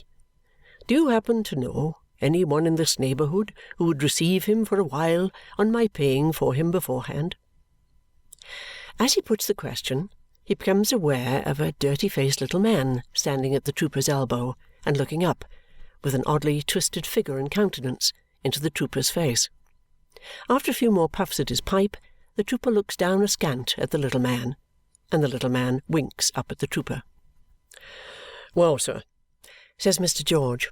Do you happen to know any one in this neighbourhood who would receive him for a while on my paying for him beforehand?" As he puts the question, he becomes aware of a dirty-faced little man standing at the trooper's elbow and looking up, with an oddly twisted figure and countenance, into the trooper's face. After a few more puffs at his pipe, the trooper looks down askant at the little man, and the little man winks up at the trooper. "Well, sir," says Mr. George,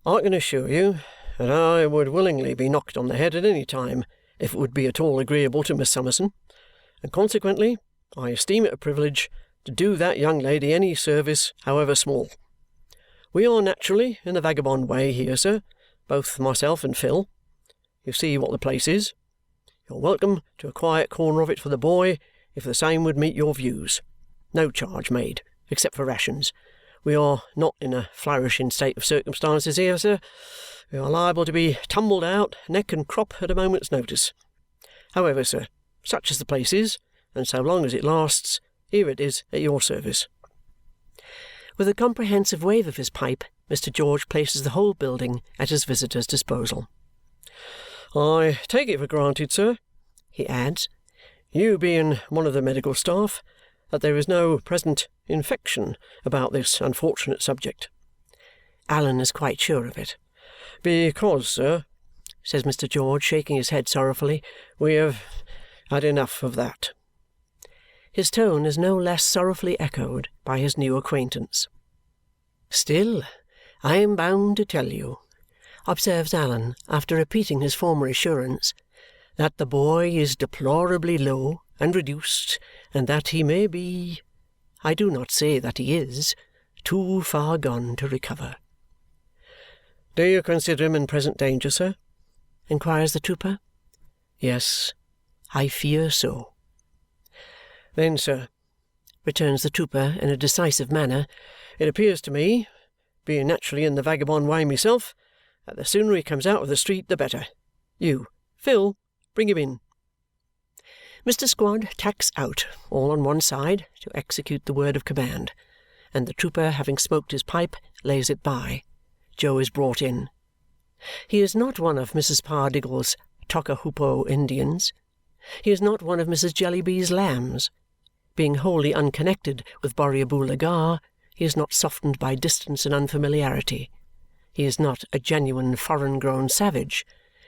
"I can assure you that I would willingly be knocked on the head at any time if it would be at all agreeable to Miss Summerson, and consequently I esteem it a privilege to do that young lady any service, however small. We are naturally in the vagabond way here, sir, both myself and Phil. You see what the place is. You're welcome to a quiet corner of it for the boy if the same would meet your views. No charge made, except for rations, We are not in a flourishing state of circumstances here, sir. We are liable to be tumbled out, neck and crop, at a moment's notice. However, sir, such as the place is, and so long as it lasts, here it is at your service." With a comprehensive wave of his pipe, Mr. George places the whole building at his visitor's disposal. "I take it for granted, sir," he adds, "you being one of the medical staff, that there is no present infection about this unfortunate subject." Allan is quite sure of it. "Because, sir," says Mr. George, shaking his head sorrowfully, "we have had enough of that." His tone is no less sorrowfully echoed by his new acquaintance. "Still, I am bound to tell you," observes Allan, after repeating his former assurance, "that the boy is deplorably low and reduced, and that he may be, I do not say that he is, too far gone to recover." "Do you consider him in present danger, sir?" inquires the trooper. "Yes, I fear so." "Then, sir," returns the trooper in a decisive manner, "it appears to me, being naturally in the vagabond way myself, that the sooner he comes out of the street the better. You, Phil, bring him in." Mr. Squod tacks out, all on one side, to execute the word of command, and the trooper, having smoked his pipe, lays it by. Joe is brought in. He is not one of Mrs. Pardiggle's Tockahoopo Indians. He is not one of Mrs. Jellyby's lambs. Being wholly unconnected with Borrioboola Gha, he is not softened by distance and unfamiliarity. He is not a genuine foreign-grown savage.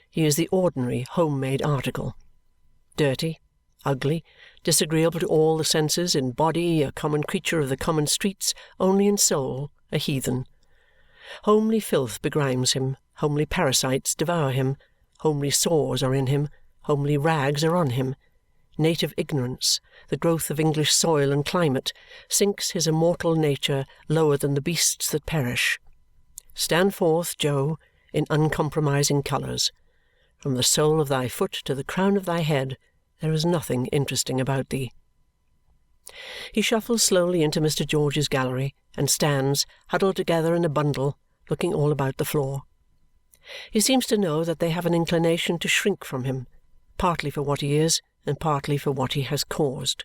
He is the ordinary home-made article. Dirty, ugly, disagreeable to all the senses, in body a common creature of the common streets, only in soul a heathen. Homely filth begrimes him, homely parasites devour him, homely sores are in him, homely rags are on him. Native ignorance, the growth of English soil and climate, sinks his immortal nature lower than the beasts that perish. Stand forth, Joe, in uncompromising colours. From the sole of thy foot to the crown of thy head, there is nothing interesting about thee. He shuffles slowly into Mr. George's gallery and stands, huddled together in a bundle, looking all about the floor. He seems to know that they have an inclination to shrink from him, partly for what he is and partly for what he has caused.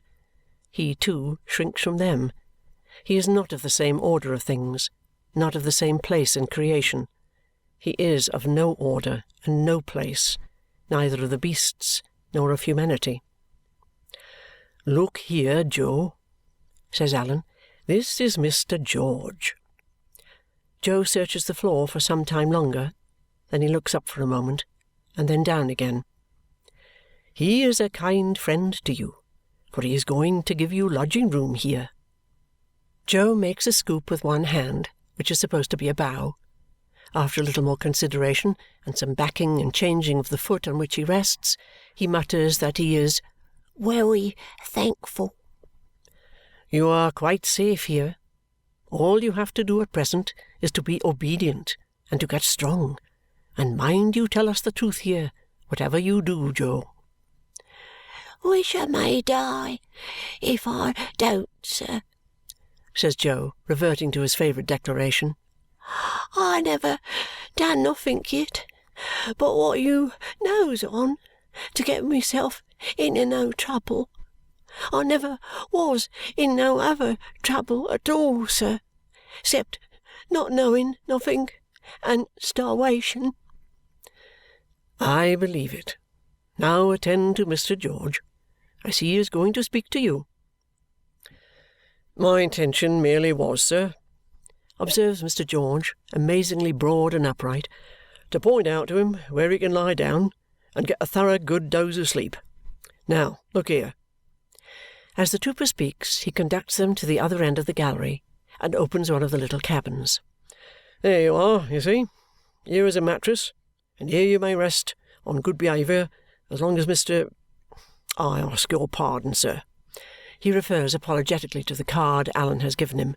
He, too, shrinks from them. He is not of the same order of things, not of the same place in creation. He is of no order and no place, neither of the beasts nor of humanity. "Look here, Joe," says Allan. "This is Mr. George." Joe searches the floor for some time longer. Then he looks up for a moment, and then down again. "He is a kind friend to you, for he is going to give you lodging-room here." Joe makes a scoop with one hand, which is supposed to be a bow. After a little more consideration and some backing and changing of the foot on which he rests, he mutters that he is "wery thankful." "You are quite safe here. All you have to do at present is to be obedient and to get strong. And mind you tell us the truth here, whatever you do, Joe." "Wish I may die if I don't, sir," says Joe, reverting to his favourite declaration. "I never done nothink yet but what you knows on to get myself into no trouble. I never was in no other trouble at all, sir, 'cept not knowing nothink and starwation." "I believe it. Now attend to Mr. George. I see he is going to speak to you." "My intention merely was, sir," observes Mr. George, amazingly broad and upright, "to point out to him where he can lie down and get a thorough good doze of sleep. Now, look here." As the trooper speaks, he conducts them to the other end of the gallery and opens one of the little cabins. "There you are, you see. Here is a mattress, and here you may rest, on good behaviour, as long as I ask your pardon, sir." He refers apologetically to the card Allan has given him.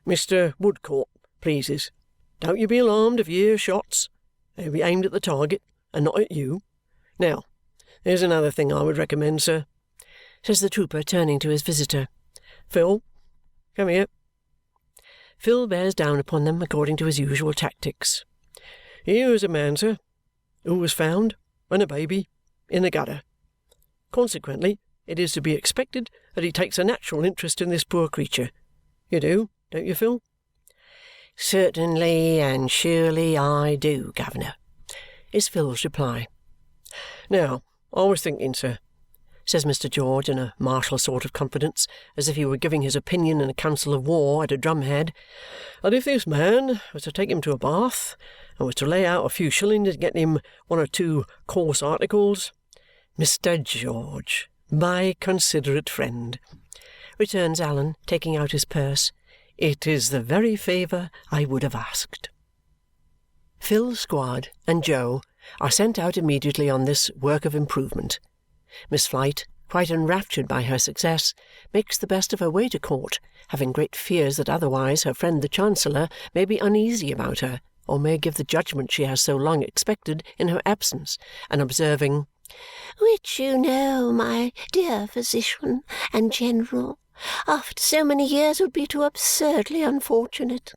"Mr. Woodcourt pleases. Don't you be alarmed if you hear shots. They'll be aimed at the target and not at you. Now, there's another thing I would recommend, sir," says the trooper, turning to his visitor. "Phil, come here." Phil bears down upon them according to his usual tactics. Here is a man, sir, who was found, when a baby, in the gutter. Consequently, it is to be expected that he takes a natural interest in this poor creature. You do, don't you, Phil?" "Certainly and surely I do, governor," is Phil's reply. "Now, I was thinking, sir," says Mr. George in a martial sort of confidence, as if he were giving his opinion in a council of war at a drumhead, "that if this man was to take him to a bath and was to lay out a few shillings to get him one or two coarse articles—" "Mr. George, my considerate friend," returns Allan, taking out his purse, "it is the very favour I would have asked." Phil's squad and Joe are sent out immediately on this work of improvement. Miss Flite, quite enraptured by her success, makes the best of her way to court, having great fears that otherwise her friend the Chancellor may be uneasy about her, or may give the judgment she has so long expected in her absence, and observing, "Which, you know, my dear physician and general, after so many years would be too absurdly unfortunate."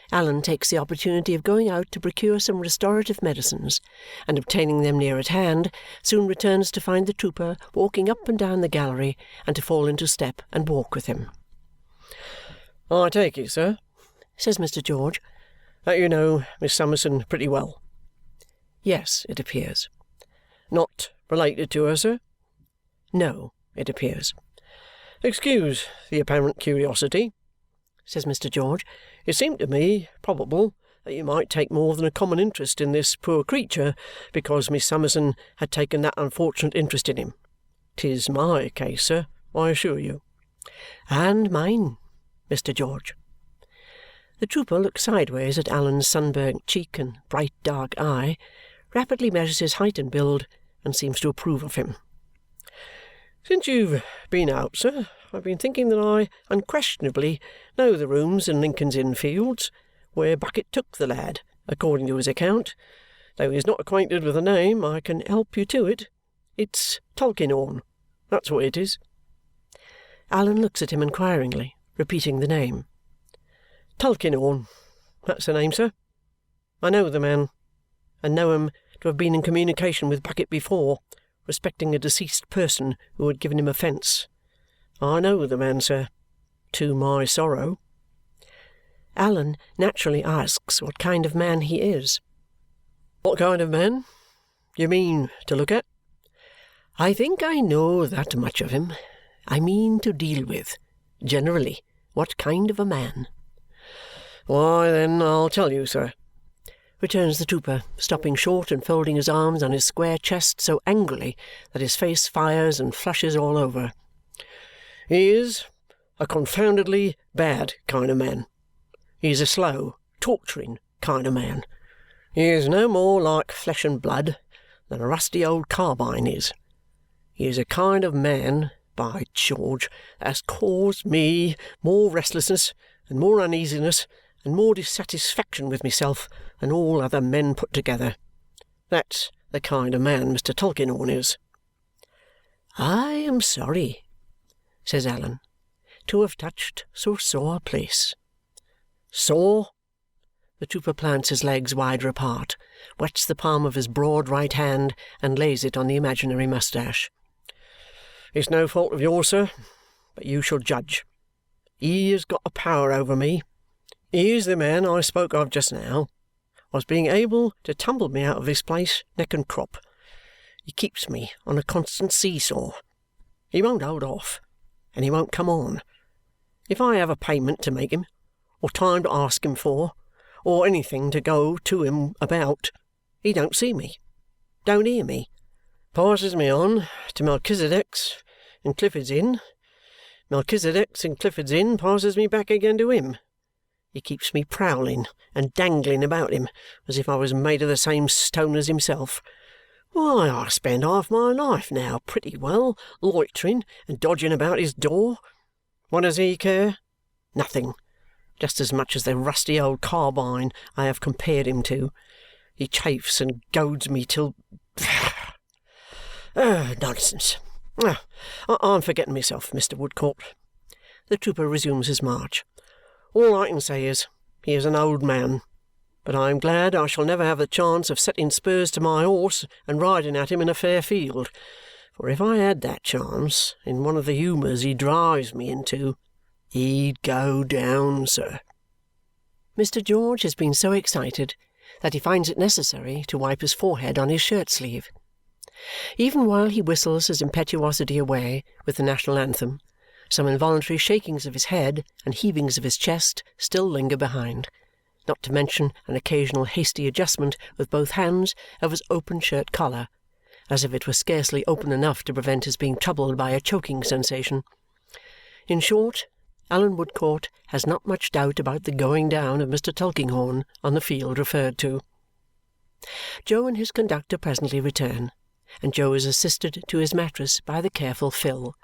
Allan takes the opportunity of going out to procure some restorative medicines, and obtaining them near at hand, soon returns to find the trooper walking up and down the gallery, and to fall into step and walk with him. "I take it, sir," says Mr. George, "that you know Miss Summerson pretty well." Yes, it appears. "Not related to her, sir?" No, it appears. "Excuse the apparent curiosity," says Mr. George. "It seemed to me probable that you might take more than a common interest in this poor creature because Miss Summerson had taken that unfortunate interest in him. 'Tis my case, sir, I assure you." "And mine, Mr. George." The trooper looks sideways at Allan's sunburnt cheek and bright dark eye, rapidly measures his height and build, and seems to approve of him. "Since you've been out, sir, I've been thinking that I unquestionably know the rooms in Lincoln's Inn Fields where Bucket took the lad, according to his account. Though he is not acquainted with the name, I can help you to it. It's Tulkinghorn. That's what it is." Allan looks at him inquiringly, repeating the name. "Tulkinghorn. That's the name, sir. I know the man, and know him to have been in communication with Bucket before, respecting a deceased person who had given him offence. I know the man, sir, to my sorrow." Allan naturally asks what kind of man he is. "What kind of man? You mean to look at?" "I think I know that much of him. I mean to deal with. Generally, what kind of a man?" "Why, then, I'll tell you, sir," returns the trooper, stopping short and folding his arms on his square chest so angrily that his face fires and flushes all over. "He is a confoundedly bad kind of man. He is a slow, torturing kind of man. He is no more like flesh and blood than a rusty old carbine is. He is a kind of man, by George, that has caused me more restlessness and more uneasiness and more dissatisfaction with myself than all other men put together. That's the kind of man Mr. Tulkinghorn is." "I am sorry," says Allan, "to have touched so sore a place." "Sore?" The trooper plants his legs wider apart, wets the palm of his broad right hand, and lays it on the imaginary moustache. "It's no fault of yours, sir, but you shall judge. He has got a power over me. He is the man I spoke of just now, as being able to tumble me out of this place neck and crop. He keeps me on a constant see-saw. He won't hold off, and he won't come on. If I have a payment to make him, or time to ask him for, or anything to go to him about, he don't see me, don't hear me, passes me on to Melchizedek's in Clifford's Inn. Melchizedek's in Clifford's Inn passes me back again to him. He keeps me prowling and dangling about him as if I was made of the same stone as himself. Why, I spend half my life now pretty well loitering and dodging about his door. What does he care? Nothing. Just as much as the rusty old carbine I have compared him to. He chafes and goads me till... nonsense. I'm forgetting myself, Mr. Woodcourt." The trooper resumes his march. All I can say is, he is an old man, but I am glad I shall never have the chance of setting spurs to my horse and riding at him in a fair field, for if I had that chance, in one of the humours he drives me into, he'd go down, sir." Mr. George has been so excited that he finds it necessary to wipe his forehead on his shirt-sleeve. Even while he whistles his impetuosity away with the national anthem, some involuntary shakings of his head and heavings of his chest still linger behind, not to mention an occasional hasty adjustment with both hands of his open shirt collar, as if it were scarcely open enough to prevent his being troubled by a choking sensation. In short, Allan Woodcourt has not much doubt about the going down of Mr. Tulkinghorn on the field referred to. Jo and his conductor presently return, and Jo is assisted to his mattress by the careful Phil,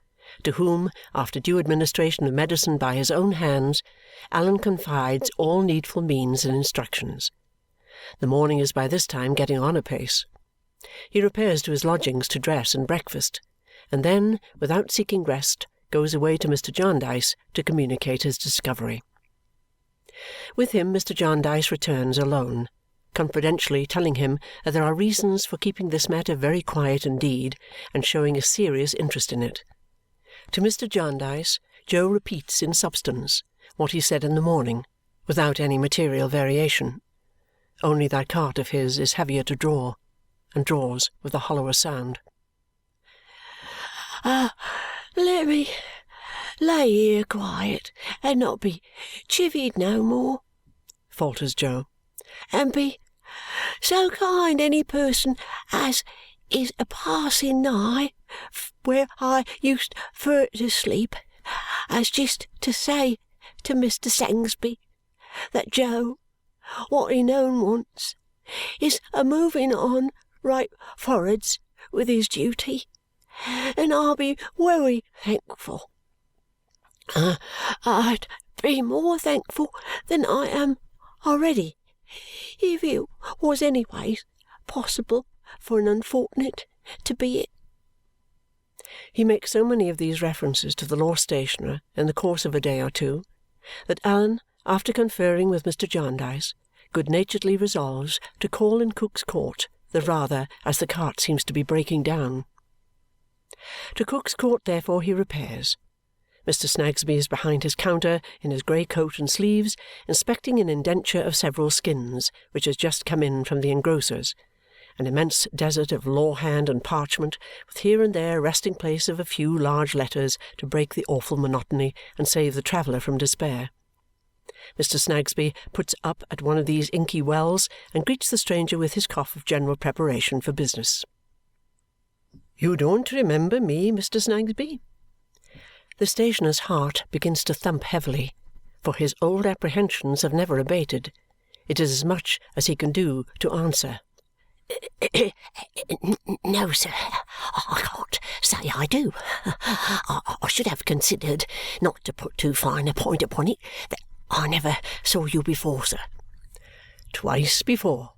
to whom, after due administration of medicine by his own hands, Allan confides all needful means and instructions. The morning is by this time getting on apace. He repairs to his lodgings to dress and breakfast, and then, without seeking rest, goes away to Mr. Jarndyce to communicate his discovery. With him Mr. Jarndyce returns alone, confidentially telling him that there are reasons for keeping this matter very quiet indeed and showing a serious interest in it. To Mr. Jarndyce, Jo repeats in substance what he said in the morning, without any material variation. Only that cart of his is heavier to draw, and draws with a hollower sound. Let me lay here quiet and not be chivied no more," falters Jo, "and be so kind any person as is a passing nigh where I used fur to sleep, as just to say to Mr. Sangsby that Jo, what he known once, is a moving on right for'ards with his duty, and I'll be wery thankful. I'd be more thankful than I am already if it was anyways possible for an unfortunate to be it." He makes so many of these references to the law stationer in the course of a day or two that Allan, after conferring with Mr. Jarndyce, good-naturedly resolves to call in Cook's Court the rather as the cart seems to be breaking down. To Cook's Court, therefore, he repairs. Mr. Snagsby is behind his counter in his grey coat and sleeves, inspecting an indenture of several skins which has just come in from the engrosser's, an immense desert of law-hand and parchment, with here and there a resting place of a few large letters to break the awful monotony and save the traveller from despair. Mr. Snagsby puts up at one of these inky wells and greets the stranger with his cough of general preparation for business. "You don't remember me, Mr. Snagsby?" The stationer's heart begins to thump heavily, for his old apprehensions have never abated. It is as much as he can do to answer. "No, sir, I can't say I do. I should have considered, not to put too fine a point upon it, that I never saw you before, sir." "Twice before,"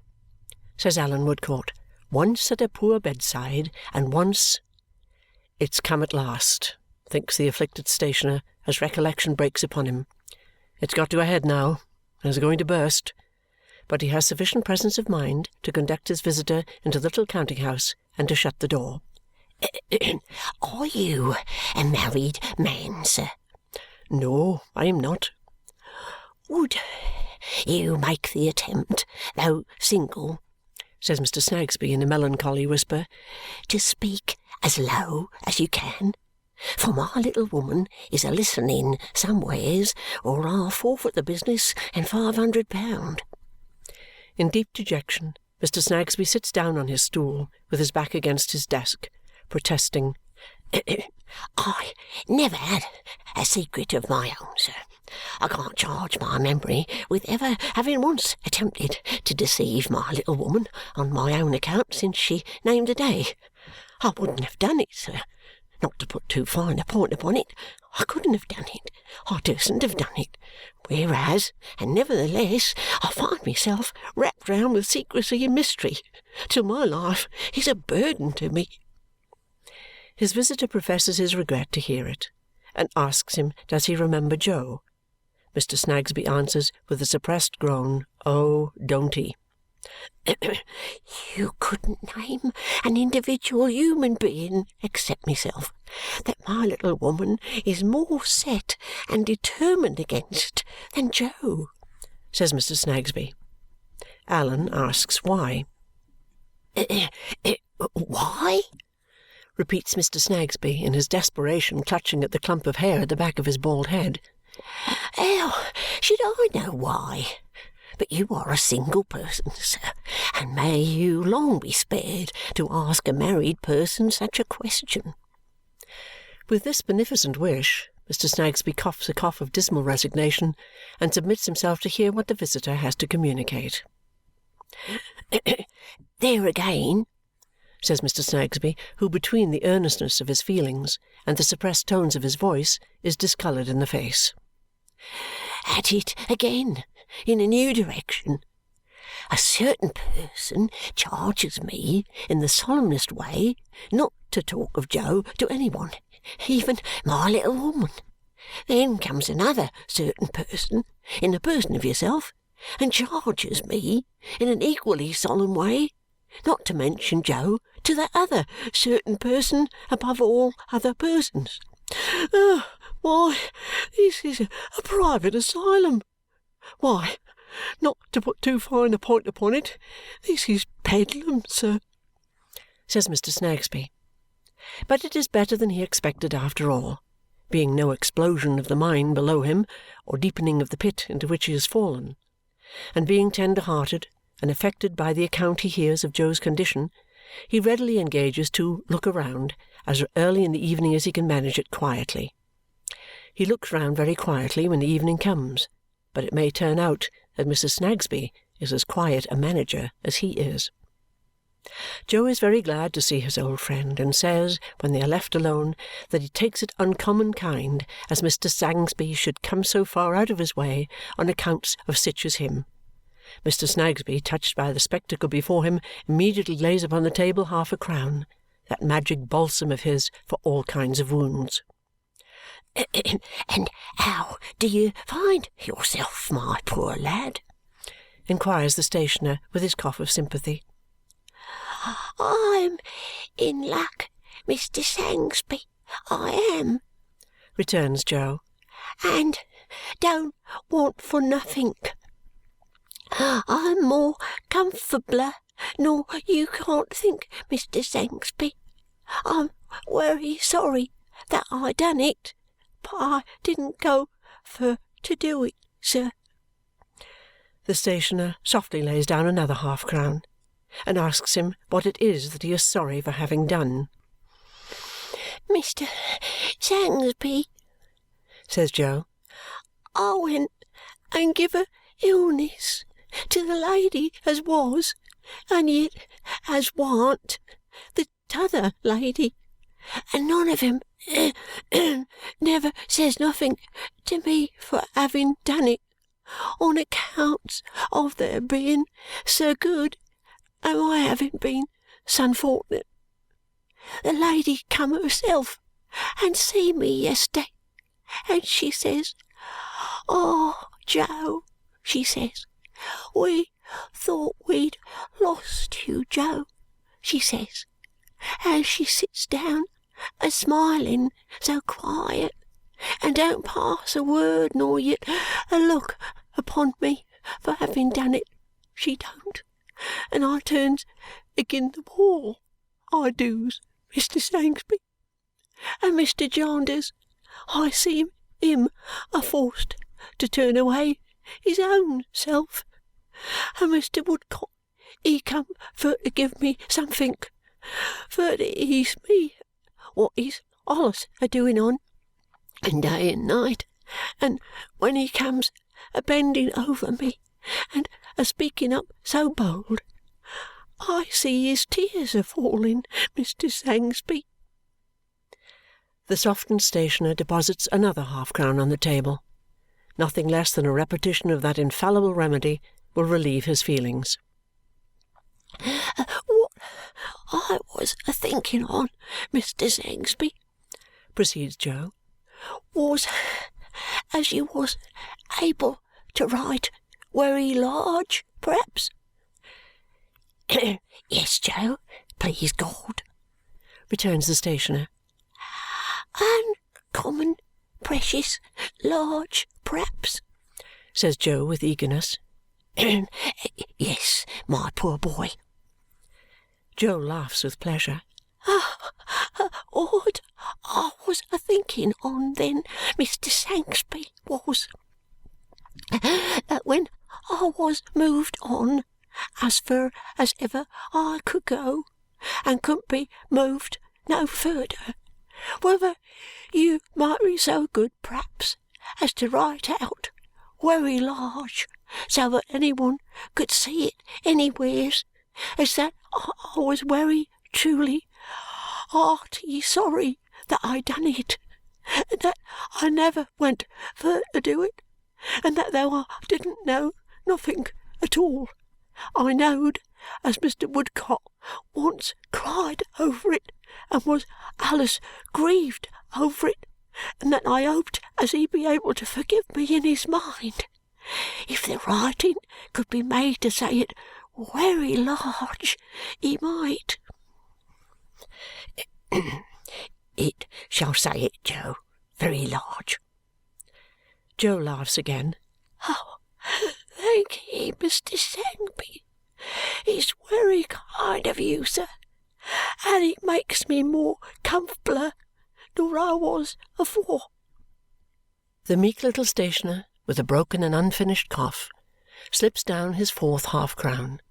says Allan Woodcourt. "Once at a poor bedside, and once—" It's come at last, thinks the afflicted stationer as recollection breaks upon him. It's got to a head now, and is going to burst. But he has sufficient presence of mind to conduct his visitor into the little counting-house and to shut the door. "Are you a married man, sir?" "No, I am not." "Would you make the attempt, though single," says Mr. Snagsby in a melancholy whisper, "to speak as low as you can? For my little woman is a-listening somewheres, or I'll forfeit the business and £500." In deep dejection, Mr. Snagsby sits down on his stool with his back against his desk, protesting, "I never had a secret of my own, sir. I can't charge my memory with ever having once attempted to deceive my little woman on my own account since she named the day. I wouldn't have done it, sir. Not to put too fine a point upon it, I couldn't have done it. I dursn't have done it. Whereas, and nevertheless, I find myself wrapped round with secrecy and mystery, till my life is a burden to me." His visitor professes his regret to hear it and asks him does he remember Jo. Mr. Snagsby answers with a suppressed groan, "Oh, don't he!" You couldn't name an individual human being except myself that my little woman is more set and determined against than Jo, says Mr. Snagsby. Allan asks why. Why? Repeats Mr. Snagsby in his desperation, clutching at the clump of hair at the back of his bald head. How should I know why? But you are a single person, sir, and may you long be spared to ask a married person such a question. With this beneficent wish, Mr. Snagsby coughs a cough of dismal resignation and submits himself to hear what the visitor has to communicate. There again, says Mr. Snagsby, who, between the earnestness of his feelings and the suppressed tones of his voice, is discoloured in the face. At it again, in a new direction. A certain person charges me in the solemnest way not to talk of Jo to any one, even my little woman. Then comes another certain person, in the person of yourself, and charges me in an equally solemn way not to mention Jo to that other certain person above all other persons. Why, this is a private asylum. Why, not to put too fine a point upon it, this is Bedlam, sir, says Mr. Snagsby. But it is better than he expected after all, being no explosion of the mine below him or deepening of the pit into which he has fallen. And being tender-hearted and affected by the account he hears of Jo's condition, he readily engages to look around as early in the evening as he can manage it quietly. He looks round very quietly when the evening comes, but it may turn out that Mrs. Snagsby is as quiet a manager as he is. Jo is very glad to see his old friend and says, when they are left alone, that he takes it uncommon kind as Mr. Snagsby should come so far out of his way on accounts of sich as him. Mr. Snagsby, touched by the spectacle before him, immediately lays upon the table half-a-crown, that magic balsam of his for all kinds of wounds. And how do you find yourself, my poor lad? Inquires the stationer with his cough of sympathy. I'm in luck, Mr. Sangsby, I am, returns Jo, and don't want for nothink. I'm more comfortabler nor you can't think, Mr. Sangsby. I'm wery sorry that I done it, but I didn't go for to do it, sir. The stationer softly lays down another half-crown and asks him what it is that he is sorry for having done. Mr. Sangsby, says Jo, I went and give a illness to the lady as was, and yet as warn't, the t'other lady, and none of 'em never says nothing to me for having done it, on accounts of their being so good and my having been so unfortunate. The lady come herself and see me yesterday, and she says, "Oh, Jo," she says, "we thought we'd lost you, Jo," she says, and she sits down a smiling so quiet and don't pass a word nor yet a look upon me for having done it, she don't, and I turns agin the wall, I doos, Mr. Sangsby, and Mr. Jarndyce, I see him a forced to turn away his own self, and Mr. Woodcock, he come for to give me somethink for to ease me what he's allus a-doing on, and day and night, and when he comes a-bending over me and a-speaking up so bold, I see his tears a-falling, Mr. Sangsby." The softened stationer deposits another half-crown on the table. Nothing less than a repetition of that infallible remedy will relieve his feelings. "What I was a-thinking on, Mr. Sangsby," proceeds Jo, "was as you was able to write wery large, perhaps?" "Yes, Jo, please God," returns the stationer. "Uncommon precious large, perhaps?" says Jo with eagerness. "Yes, my poor boy." Jo laughs with pleasure. "What I was a-thinking on then, Mr. Sangsby, was that when I was moved on as fur as ever I could go and couldn't be moved no furder, whether you might be so good, perhaps, as to write out wery large so that any one could see it anywheres, as that I was wery truly hearty sorry that I done it, and that I never went fur to do it, and that though I didn't know nothink at all, I knowed as Mr. Woodcott once cried over it and was allus grieved over it, and that I hoped as he'd be able to forgive me in his mind, if the writing could be made to say it wery large, he might." "It shall say it, Jo, very large." Jo laughs again. "Oh, thank ye, Mr. Sangsby. It's wery kind of you, sir, and it makes me more comfortabler nor I was afore." The meek little stationer, with a broken and unfinished cough, slips down his fourth half-crown.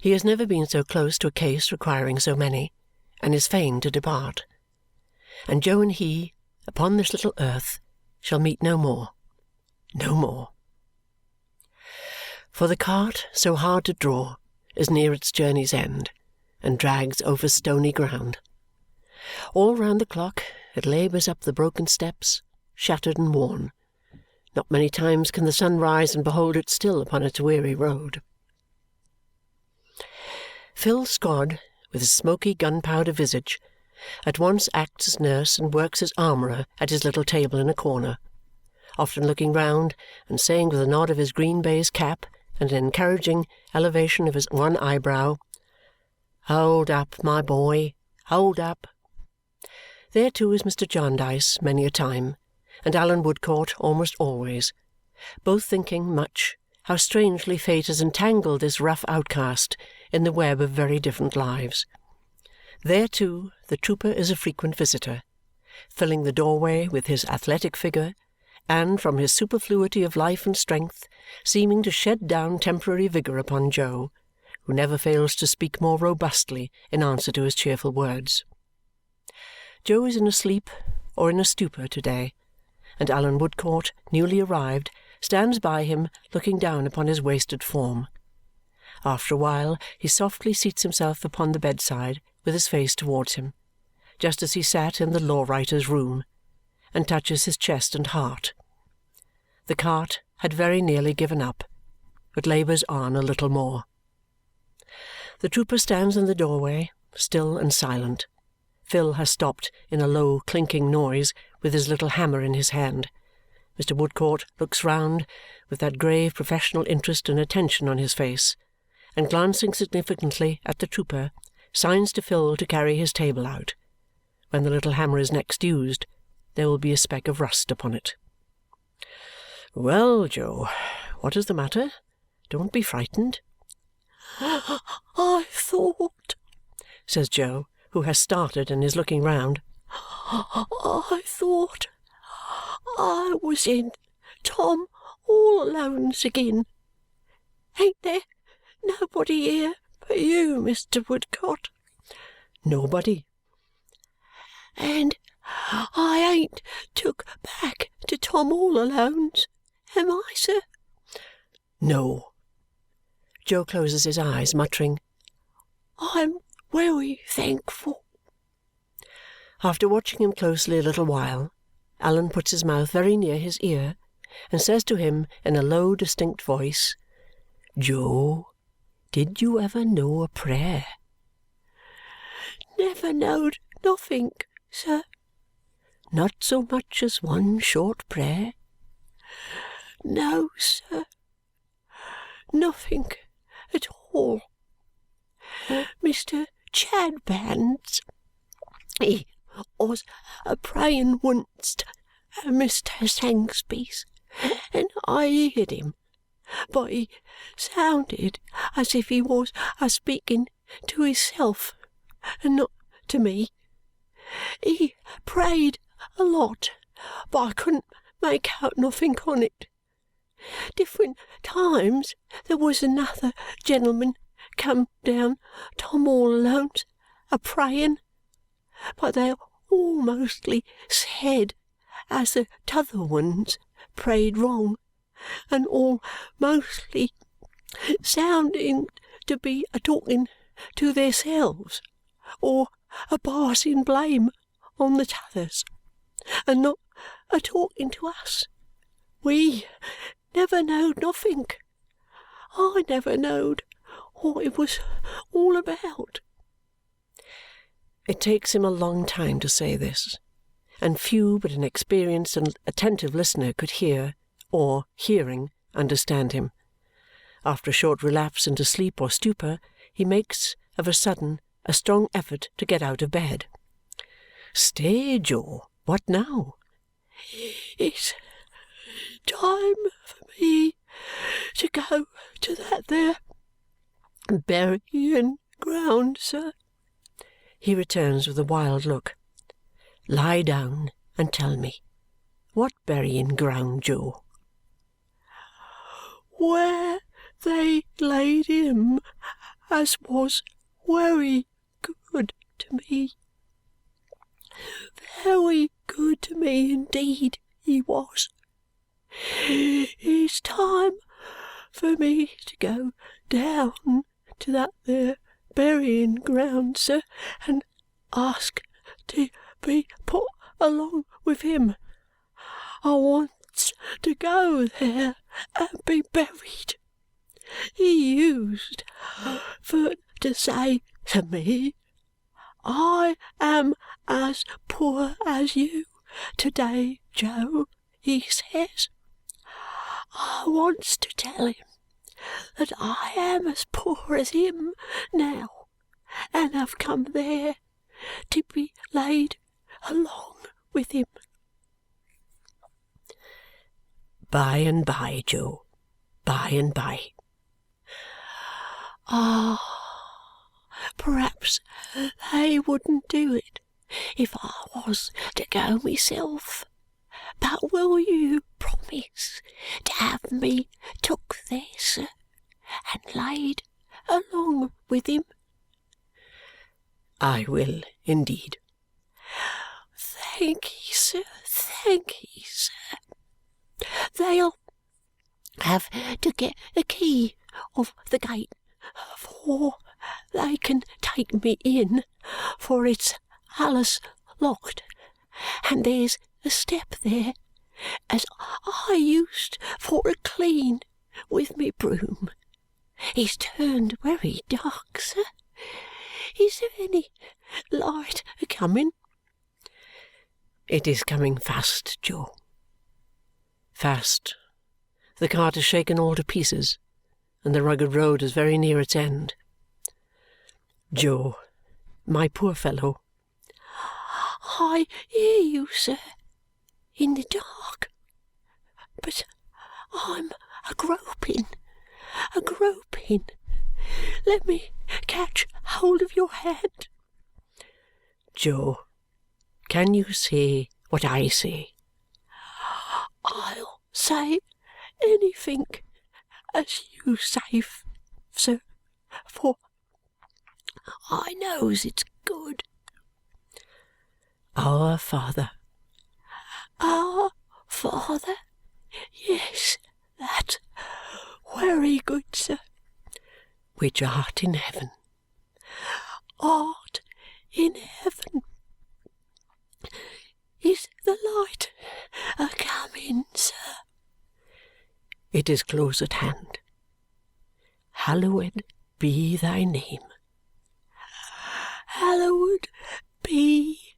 He has never been so close to a case requiring so many, and is fain to depart. And Jo and he, upon this little earth, shall meet no more. No more. For the cart, so hard to draw, is near its journey's end, and drags over stony ground. All round the clock it labours up the broken steps, shattered and worn. Not many times can the sun rise and behold it still upon its weary road. Phil Squod, with his smoky gunpowder visage, at once acts as nurse and works as armourer at his little table in a corner, often looking round and saying with a nod of his green baize cap and an encouraging elevation of his one eyebrow, "Hold up, my boy, hold up!" There too is Mr. Jarndyce many a time, and Allan Woodcourt almost always, both thinking much how strangely fate has entangled this rough outcast in the web of very different lives. There too the trooper is a frequent visitor, filling the doorway with his athletic figure, and, from his superfluity of life and strength, seeming to shed down temporary vigour upon Jo, who never fails to speak more robustly in answer to his cheerful words. Jo is in a sleep or in a stupor to-day, and Allan Woodcourt, newly arrived, stands by him looking down upon his wasted form. After a while he softly seats himself upon the bedside with his face towards him, just as he sat in the law-writer's room, and touches his chest and heart. The cart had very nearly given up, but labours on a little more. The trooper stands in the doorway, still and silent. Phil has stopped in a low clinking noise with his little hammer in his hand. Mr. Woodcourt looks round with that grave professional interest and attention on his face, and glancing significantly at the trooper, signs to Phil to carry his table out. When the little hammer is next used, there will be a speck of rust upon it. "Well, Jo, what is the matter? Don't be frightened." "I thought," says Jo, who has started and is looking round, "I thought I was in Tom all Alone's again. Ain't there nobody here but you, Mr. Woodcott?" "Nobody." "And I ain't took back to Tom all Alone's, am I, sir?" "No." Jo closes his eyes, muttering, "I'm wery thankful." After watching him closely a little while, Allan puts his mouth very near his ear and says to him in a low, distinct voice, "Jo, did you ever know a prayer?" "Never knowed nothink, sir." "Not so much as one short prayer?" No, sir, nothing at all. Mr. Chadbands, he was a praying once at Mr. Sangsby's, and I heard him, but he sounded as if he was a speaking to hisself and not to me. He prayed a lot, but I couldn't make out nothing on it. Different times there was another gentleman come down Tom all Alone's a praying, but they all mostly said as the t'other ones prayed wrong, and all mostly sounding to be a-talking to theirselves, or a-passing blame on the t'others, and not a-talking to us. We never knowed nothink. I never knowed what it was all about." It takes him a long time to say this, and few but an experienced and attentive listener could hear, or, hearing, understand him. After a short relapse into sleep or stupor, he makes, of a sudden, a strong effort to get out of bed. "Stay, Joe. What now?" "It's time for me to go to that there burying ground, sir," he returns with a wild look. "Lie down and tell me. What burying ground, Joe?" "Where they laid him as was wery good to me. Very good to me indeed he was. It's time for me to go down to that there burying ground, sir, and ask to be put along with him. I wants to go there and be buried. He used for to say to me, 'I am as poor as you to-day, Joe,' he says. I wants to tell him that I am as poor as him now, and have come there to be laid along with him." "By and by, Joe. By and by." "Ah, perhaps they wouldn't do it if I was to go myself. But will you promise to have me took there, sir, and laid along with him?" "I will, indeed." "Thankye, sir, thankye, sir. They'll have to get the key of the gate afore they can take me in, for it's allus locked, and there's a step there as I used for to clean with me broom. It's turned very dark, sir. Is there any light a-coming?" "It is coming fast, Joe. Fast. The cart is shaken all to pieces, and the rugged road is very near its end. Joe, my poor fellow." "I hear you, sir, in the dark, but I'm a-groping, a-groping. Let me catch hold of your hand." "Joe, can you say what I say?" "I'll say anything as you say, sir, for I knows it's good." "Our Father." "Our Father? Yes, that's very good, sir." "Which art in heaven." "Art in heaven. Is the light a-coming, sir?" "It is close at hand. Hallowed be thy name." "Hallowed be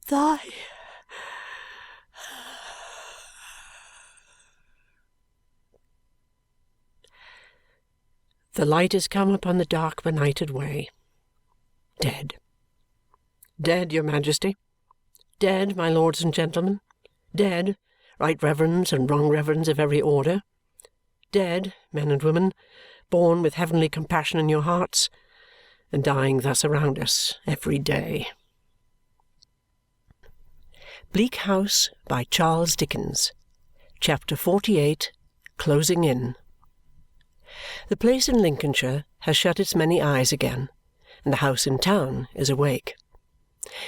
thy The light is come upon the dark benighted way. Dead. Dead, your Majesty. Dead, my lords and gentlemen. Dead, right reverends and wrong reverends of every order. Dead, men and women, born with heavenly compassion in your hearts, and dying thus around us every day. Bleak House by Charles Dickens. Chapter 48. Closing In. The place in Lincolnshire has shut its many eyes again, and the house in town is awake.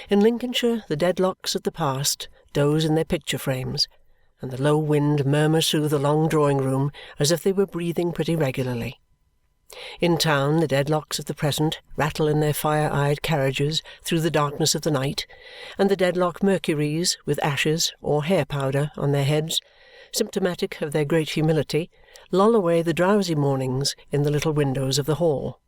In Lincolnshire the Dedlocks of the past doze in their picture frames, and the low wind murmurs through the long drawing-room as if they were breathing pretty regularly. In town the Dedlocks of the present rattle in their fire-eyed carriages through the darkness of the night, and the Dedlock Mercuries, with ashes or hair-powder on their heads, symptomatic of their great humility, lull away the drowsy mornings in the little windows of the hall.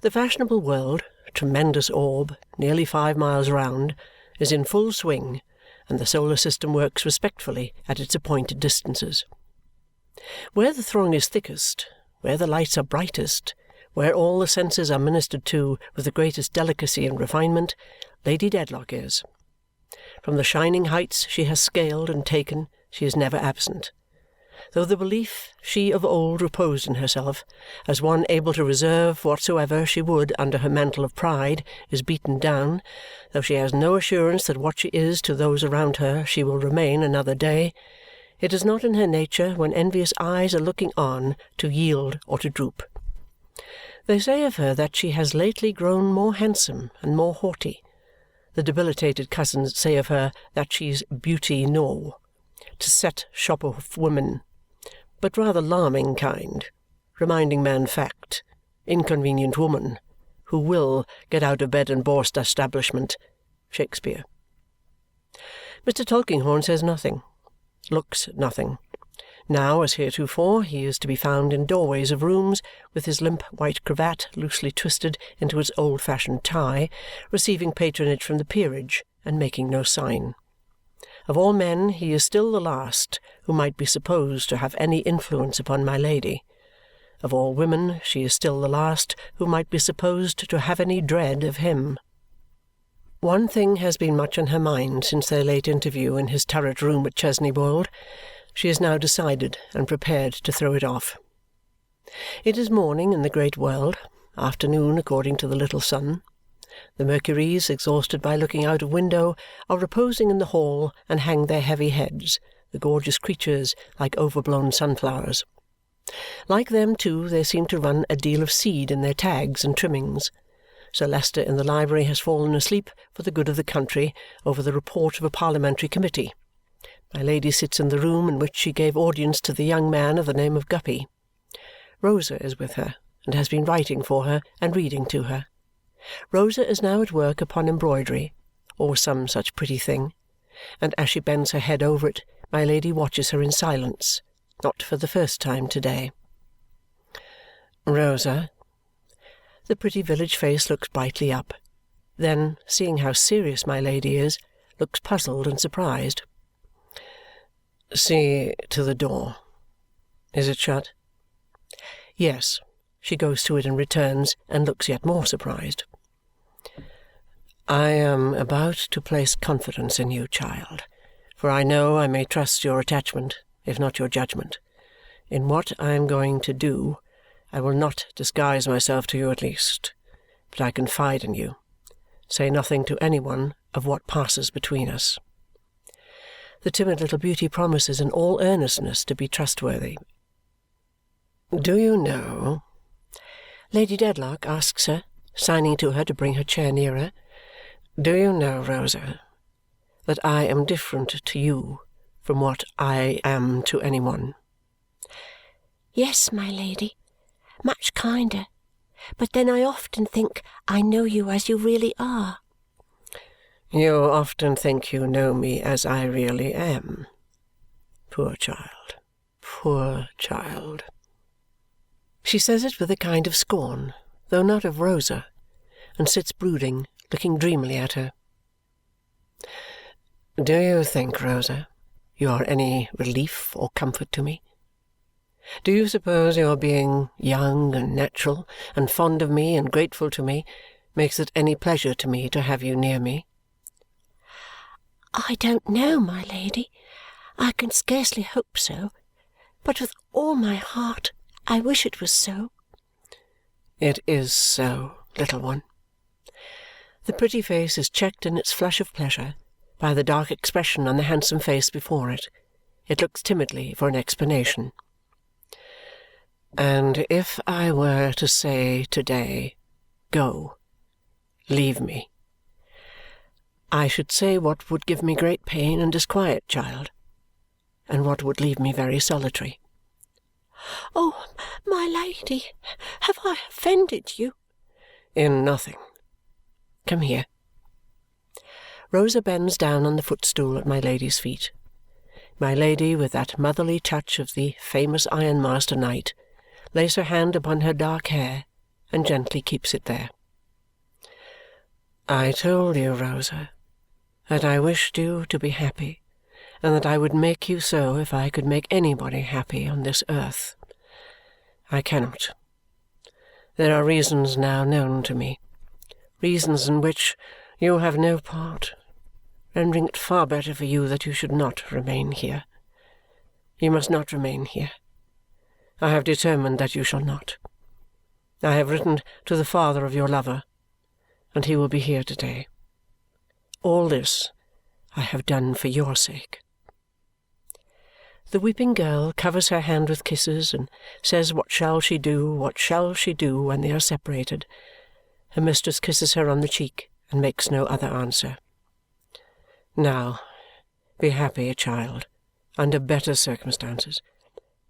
The fashionable world, a tremendous orb, nearly 5 miles round, is in full swing, and the solar system works respectfully at its appointed distances. Where the throng is thickest, where the lights are brightest, where all the senses are ministered to with the greatest delicacy and refinement, Lady Dedlock is. From the shining heights she has scaled and taken, she is never absent. Though the belief she of old reposed in herself, as one able to reserve whatsoever she would under her mantle of pride, is beaten down, though she has no assurance that what she is to those around her she will remain another day, it is not in her nature, when envious eyes are looking on, to yield or to droop. They say of her that she has lately grown more handsome and more haughty. The debilitated cousins say of her that she's beauty no, to set shop of women, but rather larming kind, reminding man fact, inconvenient woman, who will get out of bed and borst establishment. Shakespeare. Mr. Tulkinghorn says nothing, looks at nothing. Now, as heretofore, he is to be found in doorways of rooms, with his limp white cravat loosely twisted into its old-fashioned tie, receiving patronage from the peerage and making no sign. Of all men, he is still the last who might be supposed to have any influence upon my Lady. Of all women, she is still the last who might be supposed to have any dread of him. One thing has been much on her mind since their late interview in his turret room at Chesney Wold. She is now decided and prepared to throw it off. It is morning in the great world, afternoon according to the little sun. The Mercuries, exhausted by looking out of window, are reposing in the hall and hang their heavy heads, the gorgeous creatures, like overblown sunflowers. Like them, too, they seem to run a deal of seed in their tags and trimmings. Sir Leicester in the library has fallen asleep for the good of the country over the report of a parliamentary committee. My Lady sits in the room in which she gave audience to the young man of the name of Guppy. Rosa is with her, and has been writing for her and reading to her. Rosa is now at work upon embroidery, or some such pretty thing, and as she bends her head over it, my Lady watches her in silence, not for the first time to-day. "Rosa." The pretty village face looks brightly up, then, seeing how serious my Lady is, looks puzzled and surprised. "See to the door. Is it shut?" Yes. She goes to it and returns, and looks yet more surprised. "I am about to place confidence in you, child, for I know I may trust your attachment, if not your judgment. In what I am going to do, I will not disguise myself to you at least, but I confide in you. Say nothing to any one of what passes between us." The timid little beauty promises in all earnestness to be trustworthy. "Do you know," Lady Dedlock asks her, signing to her to bring her chair nearer, "do you know, Rosa, that I am different to you from what I am to any one?" "Yes, my Lady, much kinder. But then I often think I know you as you really are." "You often think you know me as I really am. Poor child, poor child." She says it with a kind of scorn, though not of Rosa, and sits brooding, looking dreamily at her. "Do you think, Rosa, you are any relief or comfort to me?" Do you suppose your being young and natural and fond of me and grateful to me makes it any pleasure to me to have you near me?" "I don't know, my Lady. I can scarcely hope so. But with all my heart I wish it was so." "It is so, little one." The pretty face is checked in its flush of pleasure by the dark expression on the handsome face before it. It looks timidly for an explanation. "And if I were to say to-day, 'Go, leave me,' I should say what would give me great pain and disquiet, child, and what would leave me very solitary." "Oh, my Lady, have I offended you?" "In nothing. Come here." Rosa bends down on the footstool at my Lady's feet. My Lady, with that motherly touch of the famous ironmaster knight, lays her hand upon her dark hair and gently keeps it there. "I told you, Rosa, that I wished you to be happy, and that I would make you so if I could make anybody happy on this earth. I cannot. There are reasons now known to me, reasons in which you have no part, rendering it far better for you that you should not remain here. You must not remain here. I have determined that you shall not. I have written to the father of your lover, and he will be here to-day. All this I have done for your sake." The weeping girl covers her hand with kisses and says what shall she do when they are separated. Her mistress kisses her on the cheek and makes no other answer. "Now, be happy, child, under better circumstances.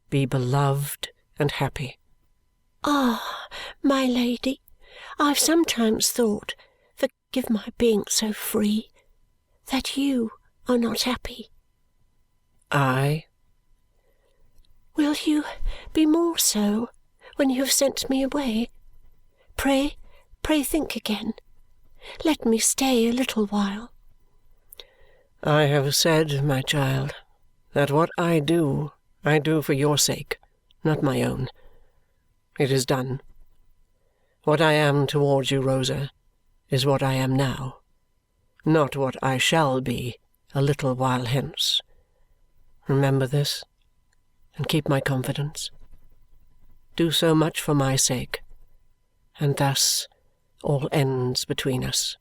Be beloved and happy." "Ah, my Lady, I've sometimes thought, forgive my being so free, that you are not happy." "I?" "Will you be more so when you have sent me away? Pray think again. Let me stay a little while." "I have said, my child, that what I do for your sake, not my own. It is done. What I am towards you, Rosa, is what I am now, not what I shall be a little while hence. Remember this, and keep my confidence. Do so much for my sake, and thus all ends between us."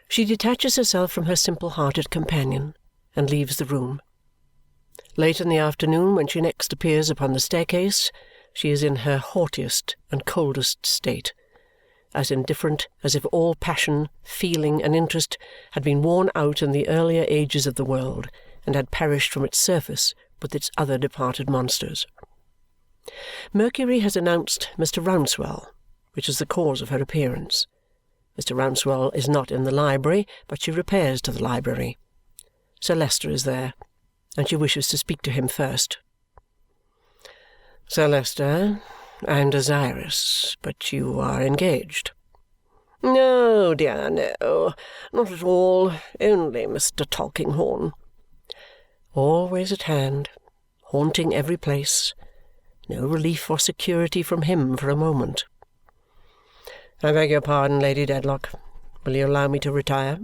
She detaches herself from her simple-hearted companion and leaves the room. Late in the afternoon, when she next appears upon the staircase, she is in her haughtiest and coldest state, as indifferent as if all passion, feeling, and interest had been worn out in the earlier ages of the world and had perished from its surface with its other departed monsters. Mercury has announced Mr. Rouncewell, which is the cause of her appearance. Mr. Rouncewell is not in the library, but she repairs to the library. Sir Leicester is there, and she wishes to speak to him first. "Sir Leicester, I am desirous, but you are engaged." "No, dear, no, not at all. Only Mr. Tulkinghorn." "Always at hand, haunting every place. No relief or security from him for a moment." "I beg your pardon, Lady Dedlock. Will you allow me to retire?"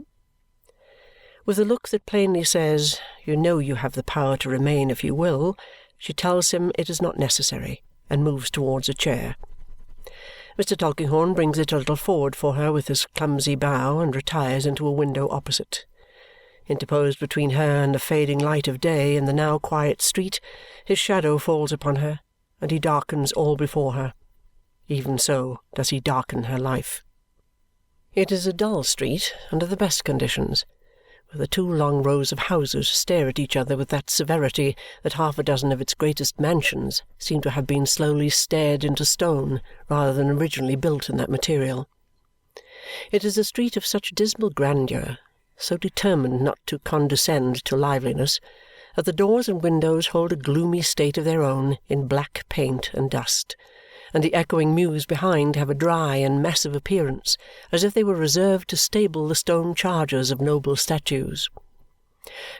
With a look that plainly says, "You know you have the power to remain if you will," she tells him it is not necessary and moves towards a chair. Mr. Tulkinghorn brings it a little forward for her with his clumsy bow and retires into a window opposite. Interposed between her and the fading light of day in the now quiet street, his shadow falls upon her, and he darkens all before her. Even so does he darken her life. It is a dull street under the best conditions, where the two long rows of houses stare at each other with that severity that half a dozen of its greatest mansions seem to have been slowly stared into stone rather than originally built in that material. It is a street of such dismal grandeur, so determined not to condescend to liveliness, that the doors and windows hold a gloomy state of their own in black paint and dust, and the echoing mews behind have a dry and massive appearance, as if they were reserved to stable the stone chargers of noble statues.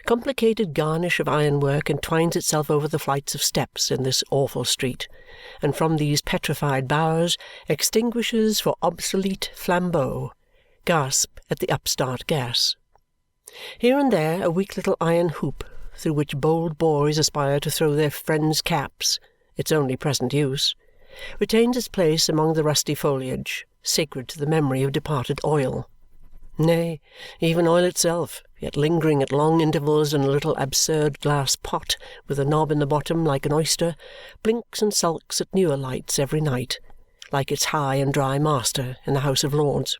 Complicated garnish of ironwork entwines itself over the flights of steps in this awful street, and from these petrified bowers extinguishers for obsolete flambeaux gasp at the upstart gas. Here and there a weak little iron hoop, through which bold boys aspire to throw their friends' caps, its only present use, retains its place among the rusty foliage, sacred to the memory of departed oil. Nay, even oil itself, yet lingering at long intervals in a little absurd glass pot with a knob in the bottom like an oyster, blinks and sulks at newer lights every night, like its high and dry master in the House of Lords.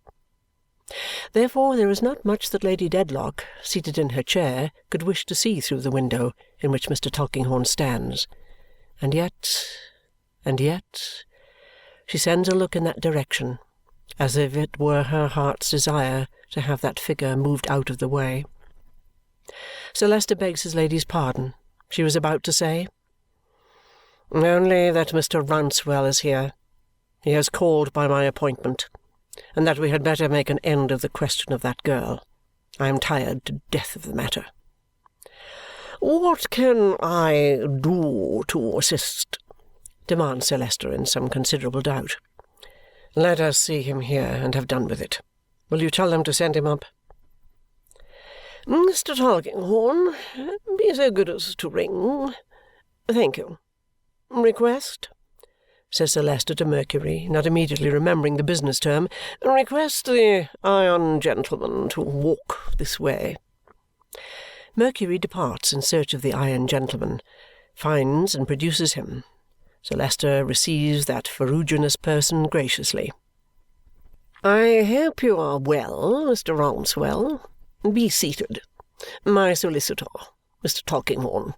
Therefore there is not much that Lady Dedlock, seated in her chair, could wish to see through the window in which Mr. Tulkinghorn stands. And yet, she sends a look in that direction, as if it were her heart's desire to have that figure moved out of the way. Sir Leicester begs his lady's pardon. She was about to say, "Only that Mr. Rouncewell is here. He has called by my appointment, and that we had better make an end of the question of that girl. I am tired to death of the matter." "What can I do to assist?" demands Sir Leicester in some considerable doubt. "Let us see him here and have done with it. Will you tell them to send him up?" "Mr. Tulkinghorn, be so good as to ring. Thank you. Request," says Sir Leicester to Mercury, not immediately remembering the business term, "request the iron gentleman to walk this way." Mercury departs in search of the iron gentleman, finds and produces him. Sir Leicester receives that ferruginous person graciously. "I hope you are well, Mr. Rouncewell. Be seated. My solicitor, Mr. Tulkinghorn.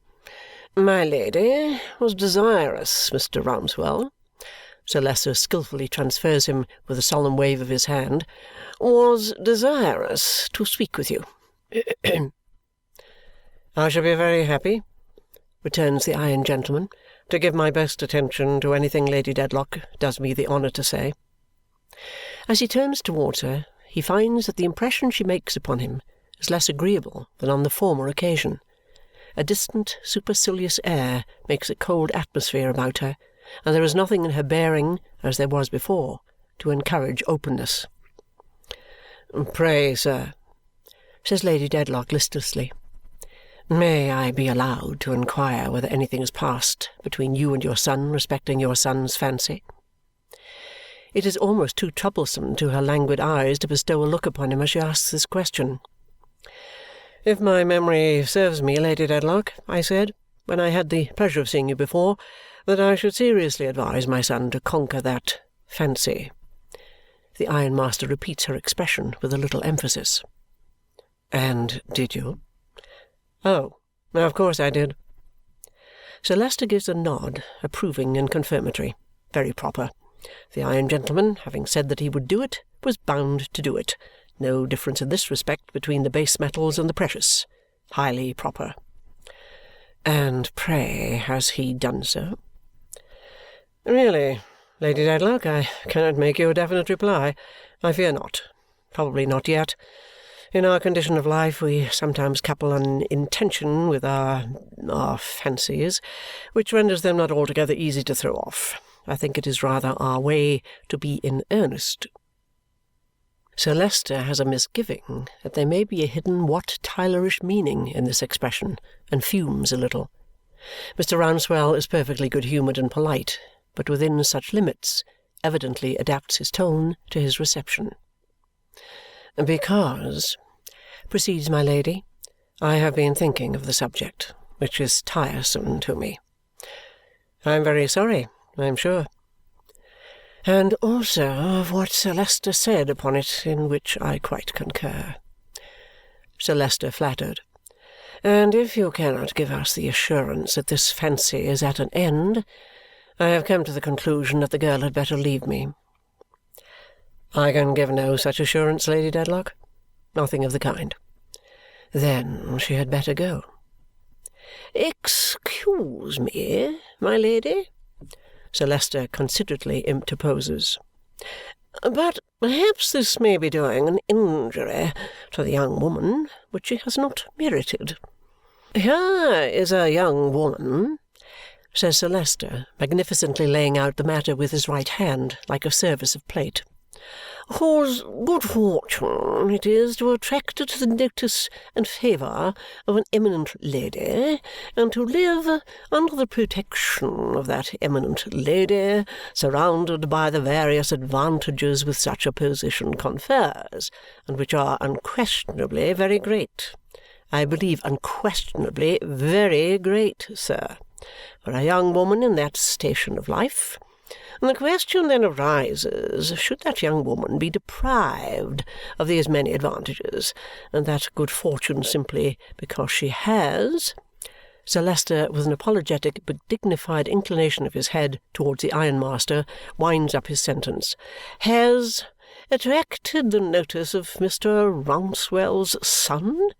My lady was desirous, Mr. Rouncewell," Sir Leicester skilfully transfers him with a solemn wave of his hand, "was desirous to speak with you." "I shall be very happy," returns the iron gentleman, "to give my best attention to anything Lady Dedlock does me the honour to say." As he turns towards her, he finds that the impression she makes upon him is less agreeable than on the former occasion. A distant, supercilious air makes a cold atmosphere about her, and there is nothing in her bearing, as there was before, to encourage openness. "Pray, sir," says Lady Dedlock listlessly, "may I be allowed to inquire whether anything has passed between you and your son respecting your son's fancy?" It is almost too troublesome to her languid eyes to bestow a look upon him as she asks this question. "If my memory serves me, Lady Dedlock, I said, when I had the pleasure of seeing you before, that I should seriously advise my son to conquer that fancy." The ironmaster repeats her expression with a little emphasis. "And did you?" "Oh, of course I did." Sir Leicester gives a nod, approving and confirmatory. Very proper. The iron gentleman, having said that he would do it, was bound to do it. No difference in this respect between the base metals and the precious. Highly proper. "And pray has he done so?" "Really, Lady Dedlock, I cannot make you a definite reply. I fear not. Probably not yet. In our condition of life we sometimes couple an intention with our fancies, which renders them not altogether easy to throw off. I think it is rather our way to be in earnest." Sir Leicester has a misgiving that there may be a hidden Wat Tylerish meaning in this expression, and fumes a little. Mr. Rouncewell is perfectly good-humoured and polite, but within such limits evidently adapts his tone to his reception. "Because," proceeds my Lady, "I have been thinking of the subject, which is tiresome to me. I am very sorry, I am sure. And also of what Sir Leicester said upon it, in which I quite concur." Sir Leicester flattered. "And if you cannot give us the assurance that this fancy is at an end, I have come to the conclusion that the girl had better leave me." "I can give no such assurance, Lady Dedlock. Nothing of the kind." "Then she had better go." "Excuse me, my lady," Sir Leicester considerately interposes, "but Perhaps this may be doing an injury to the young woman which she has not merited. Here is a young woman," says Sir Leicester, magnificently laying out the matter with his right hand like a service of plate, "whose good fortune it is to attract to the notice and favour of an eminent lady, and to live under the protection of that eminent lady, surrounded by the various advantages which such a position confers, and which are unquestionably very great. I believe unquestionably very great, sir, for a young woman in that station of life. And the question then arises, should that young woman be deprived of these many advantages, and that good fortune simply because she has—" Sir Leicester, with an apologetic but dignified inclination of his head towards the ironmaster, winds up his sentence, "has attracted the notice of Mr. Rouncewell's son?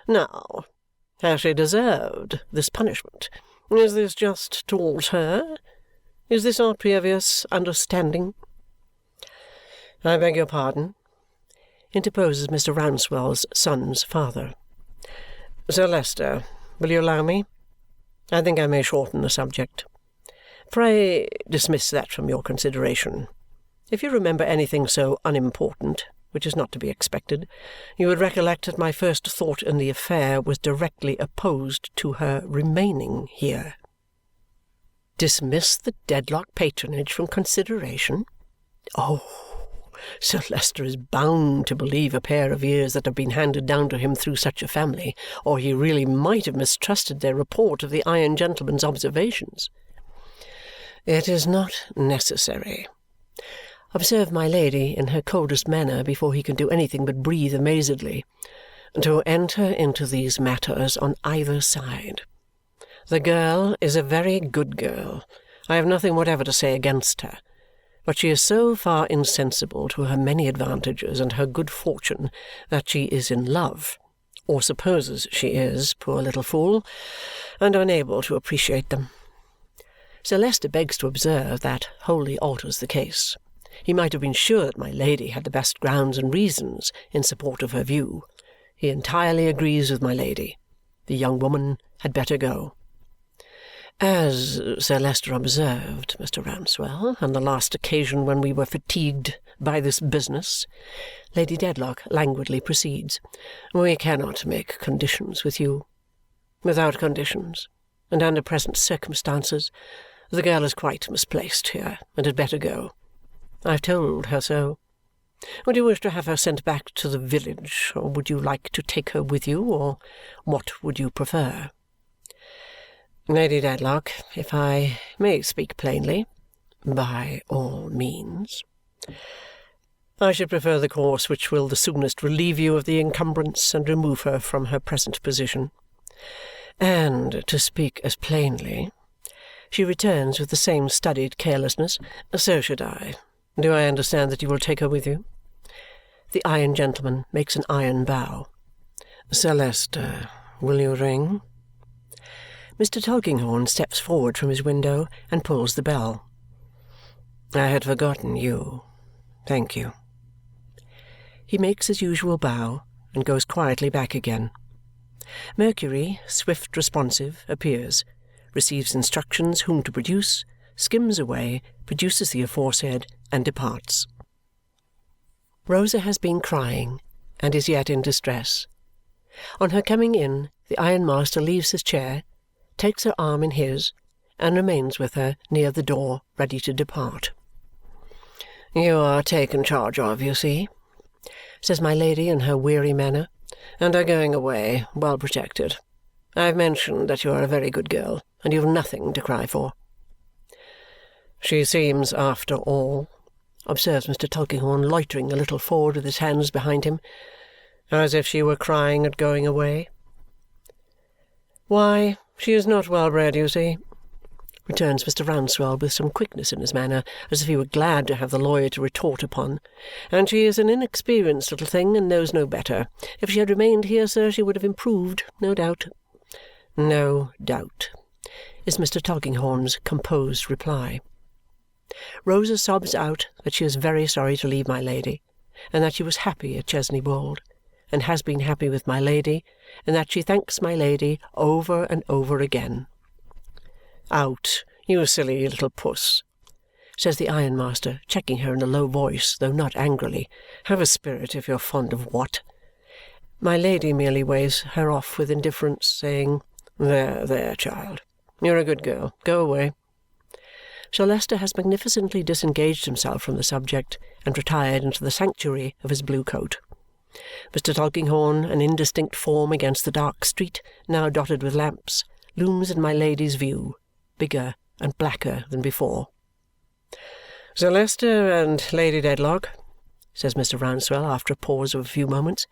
Now, has she deserved this punishment? Is this just towards her? Is this our previous understanding?" "I beg your pardon," interposes Mr. Rouncewell's son's father. "Sir Leicester, will you allow me? I think I may shorten the subject. Pray dismiss that from your consideration. If you remember anything so unimportant, which is not to be expected, you would recollect that my first thought in the affair was directly opposed to her remaining here." Dismiss the Dedlock patronage from consideration? Oh, Sir Leicester is bound to believe a pair of ears that have been handed down to him through such a family, or he really might have mistrusted their report of the iron gentleman's observations. "It is not necessary," observed my Lady in her coldest manner before he can do anything but breathe amazedly, "to enter into these matters on either side. The girl is a very good girl. I have nothing whatever to say against her. But she is so far insensible to her many advantages and her good fortune that she is in love, or supposes she is, poor little fool, and unable to appreciate them." Sir Leicester begs to observe that wholly alters the case. He might have been sure that my Lady had the best grounds and reasons in support of her view. He entirely agrees with my Lady. The young woman had better go. "As Sir Leicester observed, Mr. Rouncewell, on the last occasion when we were fatigued by this business," Lady Dedlock languidly proceeds, "we cannot make conditions with you. Without conditions, and under present circumstances, the girl is quite misplaced here and had better go. I have told her so. Would you wish to have her sent back to the village, or would you like to take her with you, or what would you prefer?" "Lady Dedlock, if I may speak plainly—" "By all means." "I should prefer the course which will the soonest relieve you of the encumbrance and remove her from her present position. And to speak as plainly," she returns with the same studied carelessness, "so should I. Do I understand that you will take her with you?" The iron gentleman makes an iron bow. "Sir Leicester, will you ring?" Mr. Tulkinghorn steps forward from his window and pulls the bell. "I had forgotten you. Thank you." He makes his usual bow and goes quietly back again. Mercury, swift responsive, appears, receives instructions whom to produce, skims away, produces the aforesaid, and departs. Rosa has been crying and is yet in distress. On her coming in, the ironmaster leaves his chair, takes her arm in his, and remains with her near the door, ready to depart. "You are taken charge of, you see," says my Lady in her weary manner, "and are going away well protected. I have mentioned that you are a very good girl, and you have nothing to cry for." "She seems, after all," observes Mr. Tulkinghorn, loitering a little forward with his hands behind him, "as if she were crying at going away." "Why, she is not well bred, you see," returns Mr. Rouncewell with some quickness in his manner, as if he were glad to have the lawyer to retort upon, "and she is an inexperienced little thing and knows no better. If she had remained here, sir, she would have improved, no doubt." "No doubt," is Mr. Tulkinghorn's composed reply. Rosa sobs out that she is very sorry to leave my Lady, and that she was happy at Chesney Wold, and has been happy with my Lady, and that she thanks my Lady over and over again. "Out, you silly little puss!" says the ironmaster, checking her in a low voice, though not angrily. "Have a spirit if you're fond of what." My Lady merely waves her off with indifference, saying, "There, there, child. You're a good girl. Go away." Sir Leicester has magnificently disengaged himself from the subject and retired into the sanctuary of his blue coat. Mr. Tulkinghorn, an indistinct form against the dark street, now dotted with lamps, looms in my Lady's view, bigger and blacker than before. "Sir Leicester and Lady Dedlock," says Mr. Rouncewell after a pause of a few moments,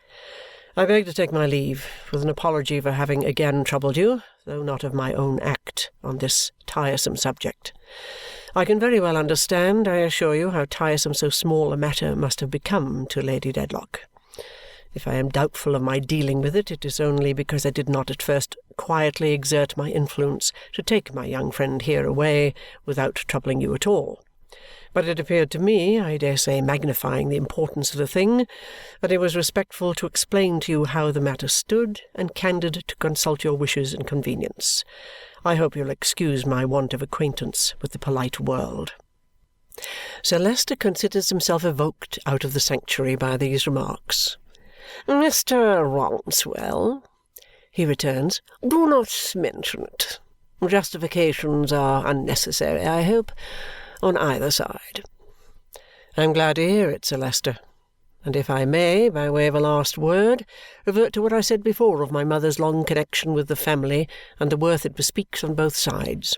"I beg to take my leave, with an apology for having again troubled you, though not of my own act, on this tiresome subject. I can very well understand, I assure you, how tiresome so small a matter must have become to Lady Dedlock. If I am doubtful of my dealing with it, it is only because I did not at first quietly exert my influence to take my young friend here away without troubling you at all. But it appeared to me, I dare say magnifying the importance of the thing, that it was respectful to explain to you how the matter stood, and candid to consult your wishes and convenience. I hope you'll excuse my want of acquaintance with the polite world." Sir Leicester considers himself evoked out of the sanctuary by these remarks. "Mr. Rouncewell," he returns, "do not mention it. Justifications are unnecessary, I hope, on either side." "I am glad to hear it, Sir Leicester. And if I may, by way of a last word, revert to what I said before of my mother's long connexion with the family and the worth it bespeaks on both sides,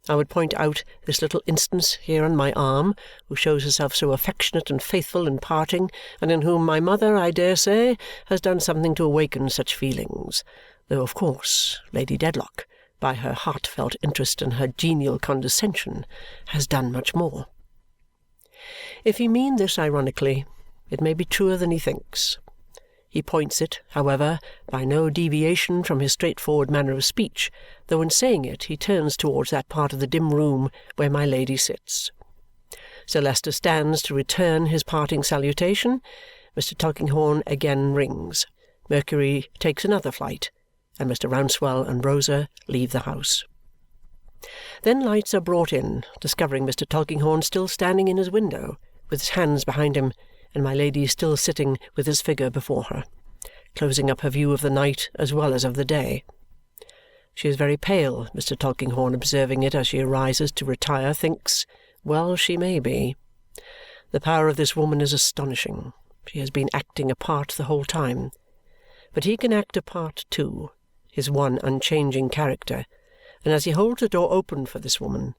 I would point out this little instance here on my arm, who shows herself so affectionate and faithful in parting, and in whom my mother, I dare say, has done something to awaken such feelings, though of course Lady Dedlock, by her heartfelt interest and her genial condescension, has done much more. If he mean this ironically, it may be truer than he thinks. He points it, however, by no deviation from his straightforward manner of speech, though in saying it he turns towards that part of the dim room where my Lady sits. Sir Leicester stands to return his parting salutation. Mr. Tulkinghorn again rings. Mercury takes another flight, and Mr. Rouncewell and Rosa leave the house. Then lights are brought in, discovering Mr. Tulkinghorn still standing in his window, with his hands behind him, and my Lady still sitting with his figure before her, closing up her view of the night as well as of the day. She is very pale, Mr. Tulkinghorn, observing it as she arises to retire, thinks, well she may be. The power of this woman is astonishing. She has been acting a part the whole time. But he can act a part too, his one unchanging character, and as he holds the door open for this woman,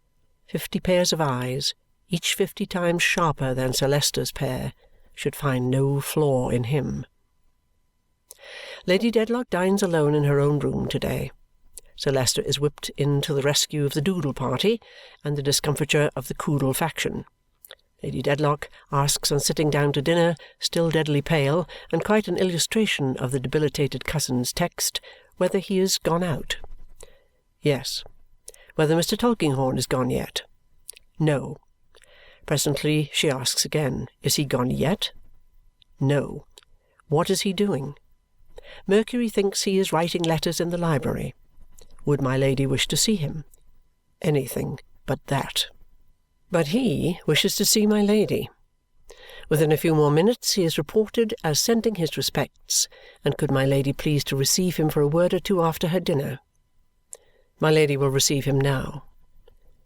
50 pairs of eyes, each 50 times sharper than Sir Leicester's pair, should find no flaw in him. Lady Dedlock dines alone in her own room to-day. Sir Leicester is whipped in to the rescue of the Doodle party and the discomfiture of the Coodle faction. Lady Dedlock asks on sitting down to dinner, still deadly pale, and quite an illustration of the debilitated cousin's text, whether he is gone out. Yes. Whether Mr. Tulkinghorn is gone yet? No. Presently she asks again, is he gone yet? No. What is he doing? Mercury thinks he is writing letters in the library. Would my Lady wish to see him? Anything but that. But he wishes to see my Lady. Within a few more minutes he is reported as sending his respects, and could my Lady please to receive him for a word or two after her dinner? My Lady will receive him now.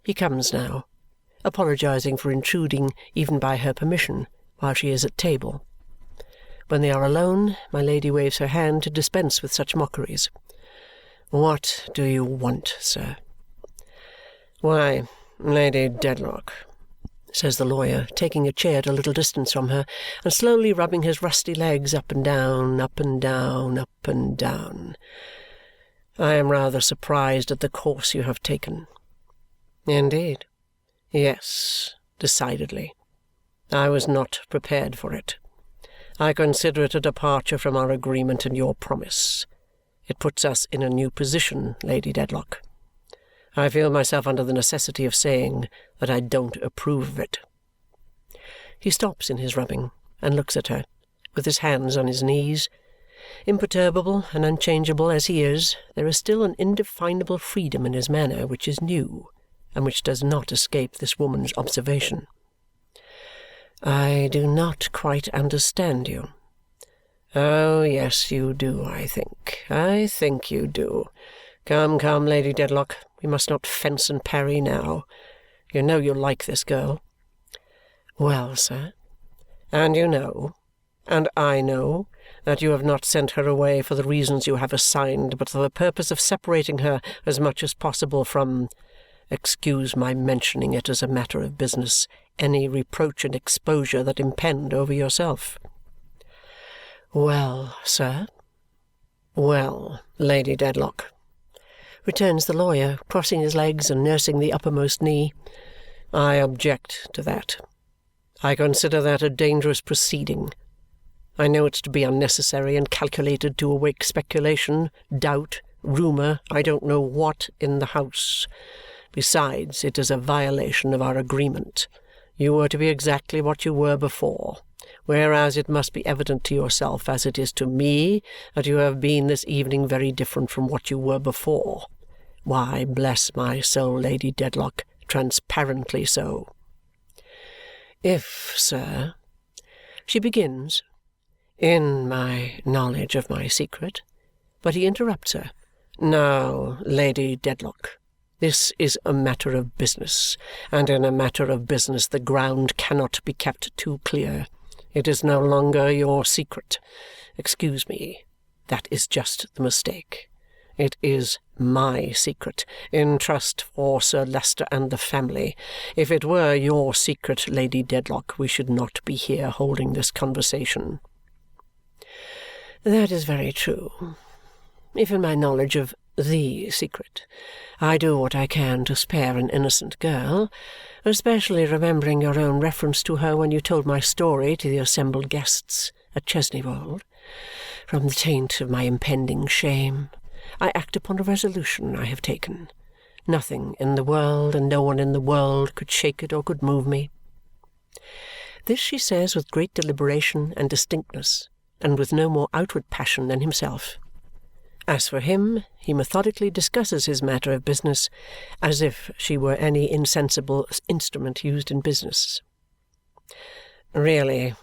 He comes now, apologizing for intruding even by her permission while she is at table. When they are alone, my Lady waves her hand to dispense with such mockeries. "What do you want, sir?" "Why, Lady Dedlock," says the lawyer, taking a chair at a little distance from her and slowly rubbing his rusty legs up and down, up and down, up and down, "I am rather surprised at the course you have taken." "Indeed?" "Yes, decidedly. I was not prepared for it. I consider it a departure from our agreement and your promise. It puts us in a new position, Lady Dedlock. I feel myself under the necessity of saying that I don't approve of it." He stops in his rubbing and looks at her, with his hands on his knees. Imperturbable and unchangeable as he is, there is still an indefinable freedom in his manner which is new and which does not escape this woman's observation. "I do not quite understand you." "Oh, yes, you do, I think. I think you do. Come, come, Lady Dedlock, we must not fence and parry now. You know you like this girl." "Well, sir?" "And you know, and I know, that you have not sent her away for the reasons you have assigned, but for the purpose of separating her as much as possible from, excuse my mentioning it as a matter of business, any reproach and exposure that impend over yourself." "Well, sir?" "Well, Lady Dedlock," returns the lawyer, crossing his legs and nursing the uppermost knee, "I object to that. I consider that a dangerous proceeding. I know it's to be unnecessary and calculated to awake speculation, doubt, rumour, I don't know what, in the house. Besides, it is a violation of our agreement. You were to be exactly what you were before, whereas it must be evident to yourself, as it is to me, that you have been this evening very different from what you were before. Why, bless my soul, Lady Dedlock, transparently so." "If, sir," she begins, "in my knowledge of my secret," but he interrupts her. "Now, Lady Dedlock, this is a matter of business, and in a matter of business the ground cannot be kept too clear. It is no longer your secret. Excuse me, that is just the mistake. It is my secret, in trust for Sir Leicester and the family. If it were your secret, Lady Dedlock, we should not be here holding this conversation." "That is very true. If in my knowledge of the secret I do what I can to spare an innocent girl, especially remembering your own reference to her when you told my story to the assembled guests at Chesney Wold, from the taint of my impending shame, I act upon a resolution I have taken. Nothing in the world and no one in the world could shake it or could move me." This she says with great deliberation and distinctness, and with no more outward passion than himself. As for him, he methodically discusses his matter of business as if she were any insensible instrument used in business. "Really,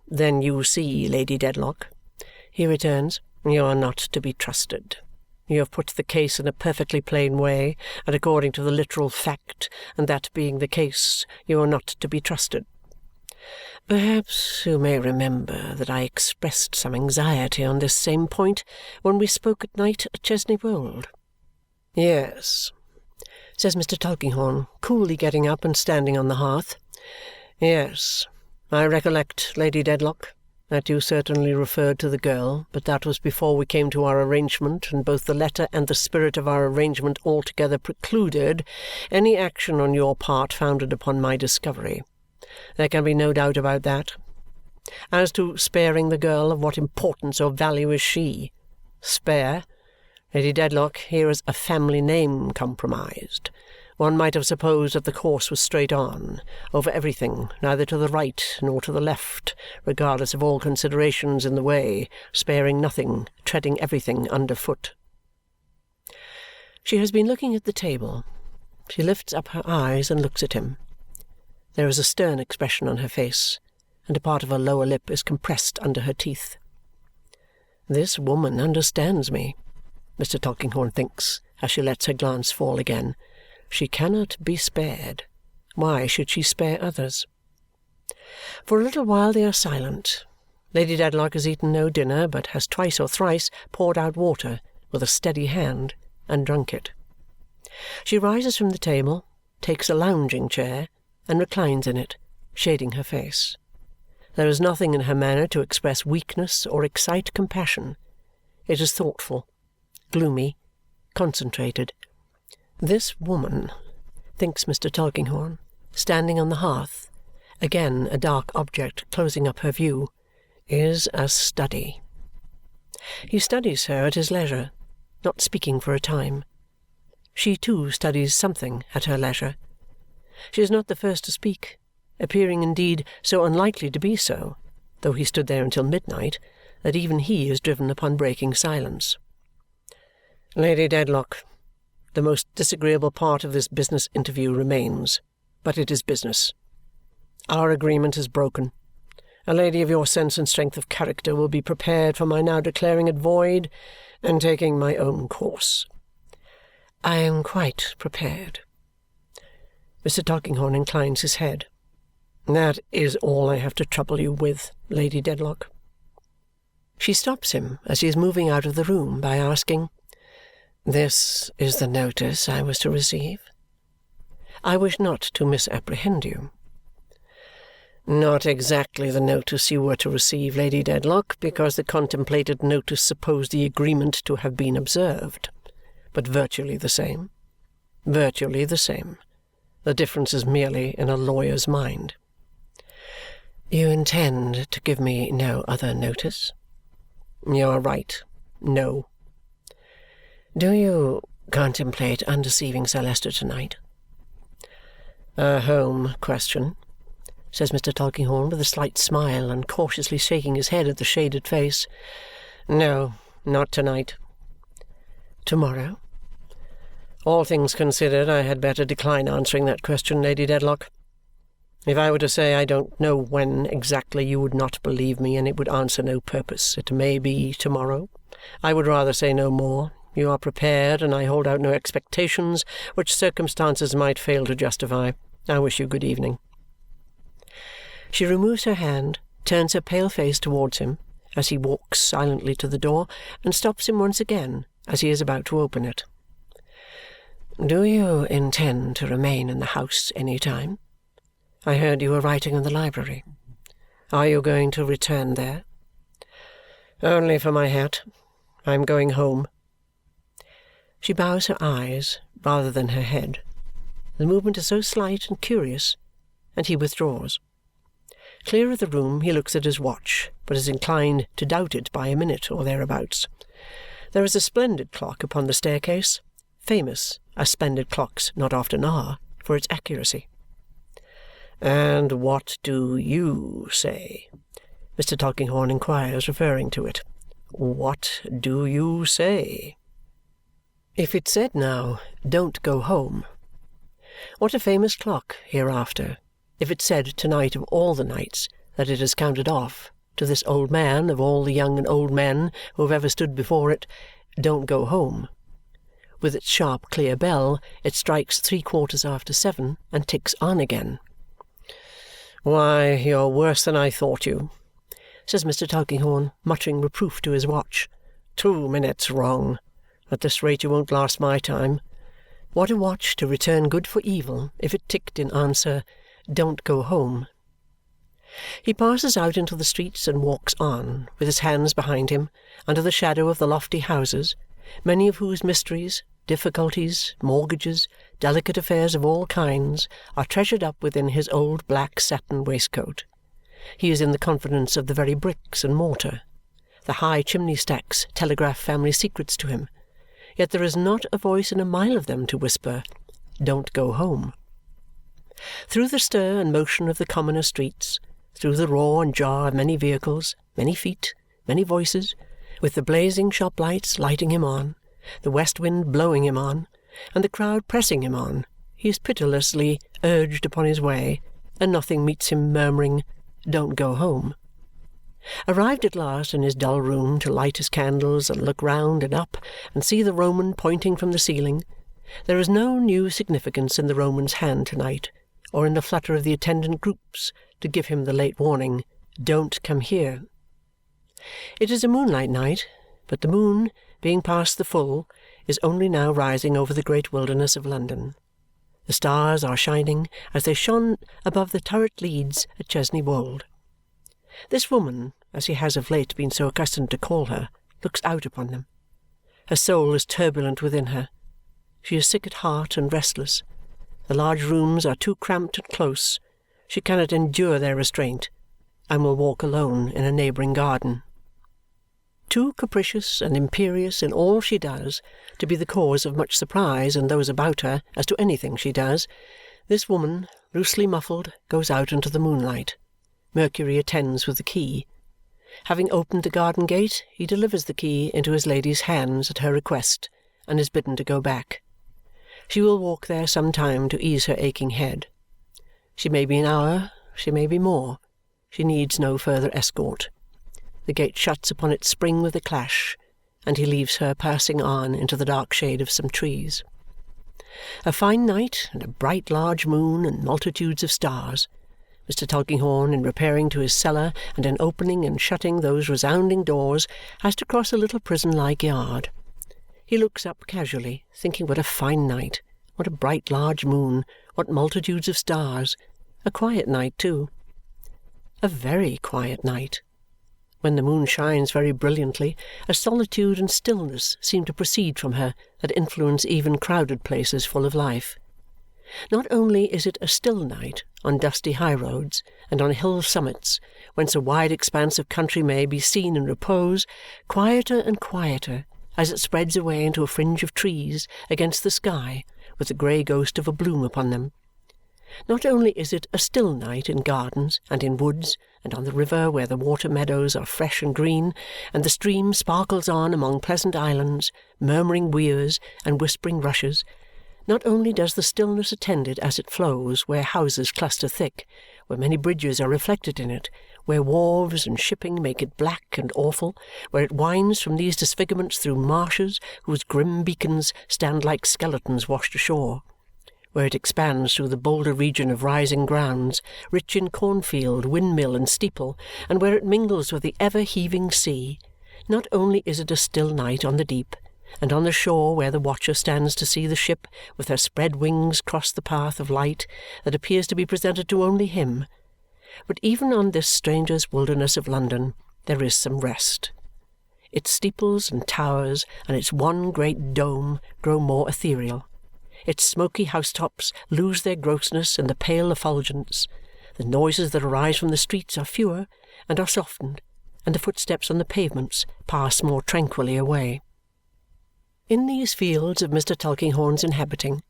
then you see, Lady Dedlock," he returns, "you are not to be trusted. You have put the case in a perfectly plain way, and according to the literal fact, and that being the case, you are not to be trusted. Perhaps you may remember that I expressed some anxiety on this same point when we spoke at night at Chesney Wold." "Yes," says Mr. Tulkinghorn, coolly getting up and standing on the hearth. "Yes, I recollect, Lady Dedlock, that you certainly referred to the girl, but that was before we came to our arrangement, and both the letter and the spirit of our arrangement altogether precluded any action on your part founded upon my discovery. There can be no doubt about that. As to sparing the girl, of what importance or value is she? Spare? Lady Dedlock, here is a family name compromised. One might have supposed that the course was straight on, over everything, neither to the right nor to the left, regardless of all considerations in the way, sparing nothing, treading everything under foot." She has been looking at the table. She lifts up her eyes and looks at him. There is a stern expression on her face, and a part of her lower lip is compressed under her teeth. This woman understands me, Mr. Tulkinghorn thinks, as she lets her glance fall again. She cannot be spared. Why should she spare others? For a little while they are silent. Lady Dedlock has eaten no dinner, but has twice or thrice poured out water with a steady hand and drunk it. She rises from the table, takes a lounging chair, and reclines in it, shading her face. There is nothing in her manner to express weakness or excite compassion. It is thoughtful, gloomy, concentrated. This woman, thinks Mr. Tulkinghorn, standing on the hearth, again a dark object closing up her view, is a study. He studies her at his leisure, not speaking for a time. She too studies something at her leisure. She is not the first to speak, appearing indeed so unlikely to be so, though he stood there until midnight, that even he is driven upon breaking silence. "Lady Dedlock, the most disagreeable part of this business interview remains, but it is business. Our agreement is broken. A lady of your sense and strength of character will be prepared for my now declaring it void and taking my own course." "I am quite prepared." Mr. Tulkinghorn inclines his head. "That is all I have to trouble you with, Lady Dedlock." She stops him as he is moving out of the room by asking, "This is the notice I was to receive? I wish not to misapprehend you." "Not exactly the notice you were to receive, Lady Dedlock, because the contemplated notice supposed the agreement to have been observed. But virtually the same. Virtually the same. The difference is merely in a lawyer's mind." "You intend to give me no other notice?" "You are right. No." "Do you contemplate undeceiving Sir Leicester to-night?" "A home question," says Mr. Tulkinghorn with a slight smile and cautiously shaking his head at the shaded face. "No, not to-night." "To-morrow?" "All things considered, I had better decline answering that question, Lady Dedlock. If I were to say I don't know when exactly, you would not believe me, and it would answer no purpose. It may be to-morrow. I would rather say no more. You are prepared, and I hold out no expectations which circumstances might fail to justify. I wish you good evening." She removes her hand, turns her pale face towards him as he walks silently to the door, and stops him once again as he is about to open it. "Do you intend to remain in the house any time? I heard you were writing in the library. Are you going to return there?" "Only for my hat. I am going home." She bows her eyes rather than her head. The movement is so slight and curious, and he withdraws. Clear of the room, he looks at his watch, but is inclined to doubt it by a minute or thereabouts. There is a splendid clock upon the staircase, famous, as splendid clocks not often are, for its accuracy. "And what do you say?" Mr. Tulkinghorn inquires, referring to it. "What do you say?" If it said now, "Don't go home," what a famous clock hereafter if it said to-night of all the nights that it has counted off, to this old man of all the young and old men who have ever stood before it, "Don't go home." With its sharp clear bell it strikes 7:15 and ticks on again. "Why, you're worse than I thought you," says Mr. Tulkinghorn, muttering reproof to his watch. 2 minutes wrong. At this rate you won't last my time. What a watch to return good for evil if it ticked in answer, "Don't go home." He passes out into the streets and walks on, with his hands behind him, under the shadow of the lofty houses, many of whose mysteries, difficulties, mortgages, delicate affairs of all kinds, are treasured up within his old black satin waistcoat. He is in the confidence of the very bricks and mortar. The high chimney-stacks telegraph family secrets to him, yet there is not a voice in a mile of them to whisper, "Don't go home." Through the stir and motion of the commoner streets, through the roar and jar of many vehicles, many feet, many voices, with the blazing shop lights lighting him on, the west wind blowing him on, and the crowd pressing him on, he is pitilessly urged upon his way, and nothing meets him murmuring, "Don't go home." Arrived at last in his dull room to light his candles and look round and up and see the Roman pointing from the ceiling, there is no new significance in the Roman's hand to-night, or in the flutter of the attendant groups to give him the late warning, "Don't come here." It is a moonlight night, but the moon, being past the full, is only now rising over the great wilderness of London. The stars are shining as they shone above the turret leads at Chesney Wold. This woman, as he has of late been so accustomed to call her, looks out upon them. Her soul is turbulent within her. She is sick at heart and restless. The large rooms are too cramped and close. She cannot endure their restraint, and will walk alone in a neighbouring garden. too capricious and imperious in all she does to be the cause of much surprise in those about her as to anything she does, this woman, loosely muffled, goes out into the moonlight. Mercury attends with the key. Having opened the garden gate, he delivers the key into his lady's hands at her request and is bidden to go back. She will walk there some time to ease her aching head. She may be an hour, she may be more. She needs no further escort. The gate shuts upon its spring with a clash, and he leaves her passing on into the dark shade of some trees. A fine night, and a bright large moon, and multitudes of stars. Mr. Tulkinghorn, in repairing to his cellar and in opening and shutting those resounding doors, has to cross a little prison-like yard. He looks up casually, thinking what a fine night, what a bright large moon, what multitudes of stars. A quiet night, too. A very quiet night. When the moon shines very brilliantly, a solitude and stillness seem to proceed from her that influence even crowded places full of life. Not only is it a still night on dusty high-roads and on hill summits, whence a wide expanse of country may be seen in repose, quieter and quieter as it spreads away into a fringe of trees against the sky with the grey ghost of a bloom upon them. Not only is it a still night in gardens and in woods and on the river where the water meadows are fresh and green and the stream sparkles on among pleasant islands, murmuring weirs and whispering rushes. Not only does the stillness attend it as it flows where houses cluster thick, where many bridges are reflected in it, where wharves and shipping make it black and awful, where it winds from these disfigurements through marshes whose grim beacons stand like skeletons washed ashore, where it expands through the bolder region of rising grounds, rich in cornfield, windmill, and steeple, and where it mingles with the ever-heaving sea. Not only is it a still night on the deep, and on the shore where the watcher stands to see the ship with her spread wings cross the path of light that appears to be presented to only him, but even on this stranger's wilderness of London there is some rest. Its steeples and towers and its one great dome grow more ethereal. Its smoky housetops lose their grossness in the pale effulgence. The noises that arise from the streets are fewer and are softened, and the footsteps on the pavements pass more tranquilly away. In these fields of Mr. Tulkinghorn's inhabiting,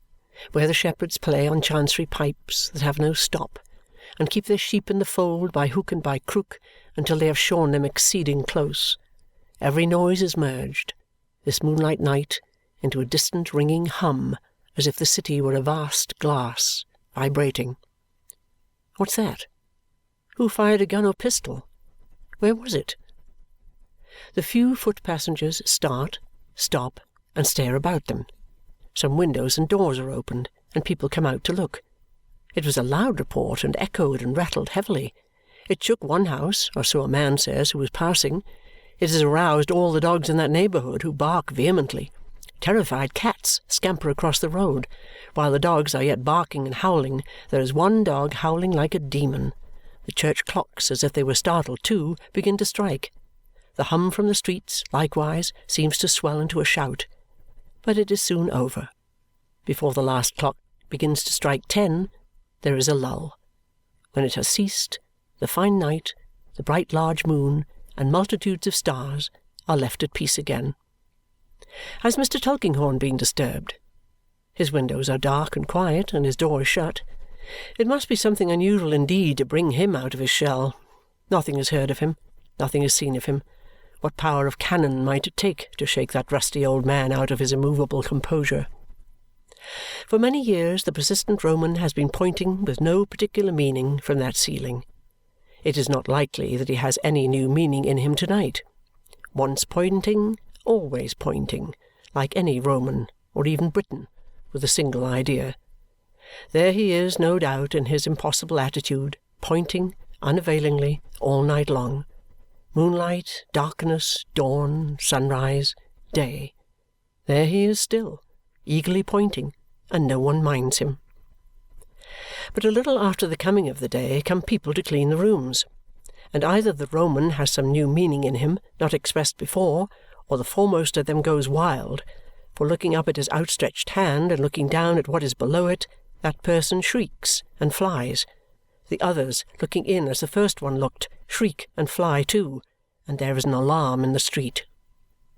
where the shepherds play on chancery pipes that have no stop, and keep their sheep in the fold by hook and by crook until they have shorn them exceeding close, every noise is merged, this moonlight night, into a distant ringing hum, as if the city were a vast glass, vibrating. What's that? Who fired a gun or pistol? Where was it? The few foot passengers start, stop, and stare about them. Some windows and doors are opened, and people come out to look. It was a loud report, and echoed and rattled heavily. It shook one house, or so a man says, who was passing. It has aroused all the dogs in that neighbourhood, who bark vehemently. Terrified cats scamper across the road. While the dogs are yet barking and howling, there is one dog howling like a demon. The church clocks, as if they were startled too, begin to strike. The hum from the streets, likewise, seems to swell into a shout. But it is soon over. Before the last clock begins to strike 10, there is a lull. When it has ceased, the fine night, the bright large moon, and multitudes of stars are left at peace again. Has Mr. Tulkinghorn been disturbed? His windows are dark and quiet, and his door is shut. It must be something unusual indeed to bring him out of his shell. Nothing is heard of him, nothing is seen of him. What power of cannon might it take to shake that rusty old man out of his immovable composure? For many years the persistent Roman has been pointing with no particular meaning from that ceiling. It is not likely that he has any new meaning in him to-night. Once pointing, always pointing, like any Roman, or even Briton, with a single idea. There he is, no doubt, in his impossible attitude, pointing, unavailingly, all night long. Moonlight, darkness, dawn, sunrise, day. There he is still, eagerly pointing, and no one minds him. But a little after the coming of the day come people to clean the rooms, and either the Roman has some new meaning in him not expressed before, or the foremost of them goes wild, for looking up at his outstretched hand and looking down at what is below it, that person shrieks and flies. The others, looking in as the first one looked, shriek and fly too, and there is an alarm in the street.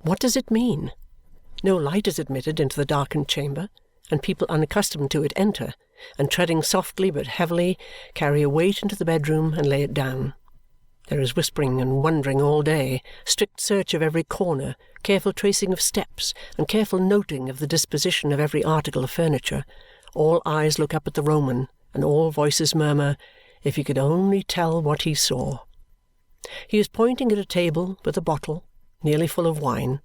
What does it mean? No light is admitted into the darkened chamber, and people unaccustomed to it enter, and treading softly but heavily, carry a weight into the bedroom and lay it down. There is whispering and wondering all day, strict search of every corner, careful tracing of steps, and careful noting of the disposition of every article of furniture. All eyes look up at the Roman, and all voices murmur, "If he could only tell what he saw." He is pointing at a table with a bottle, nearly full of wine,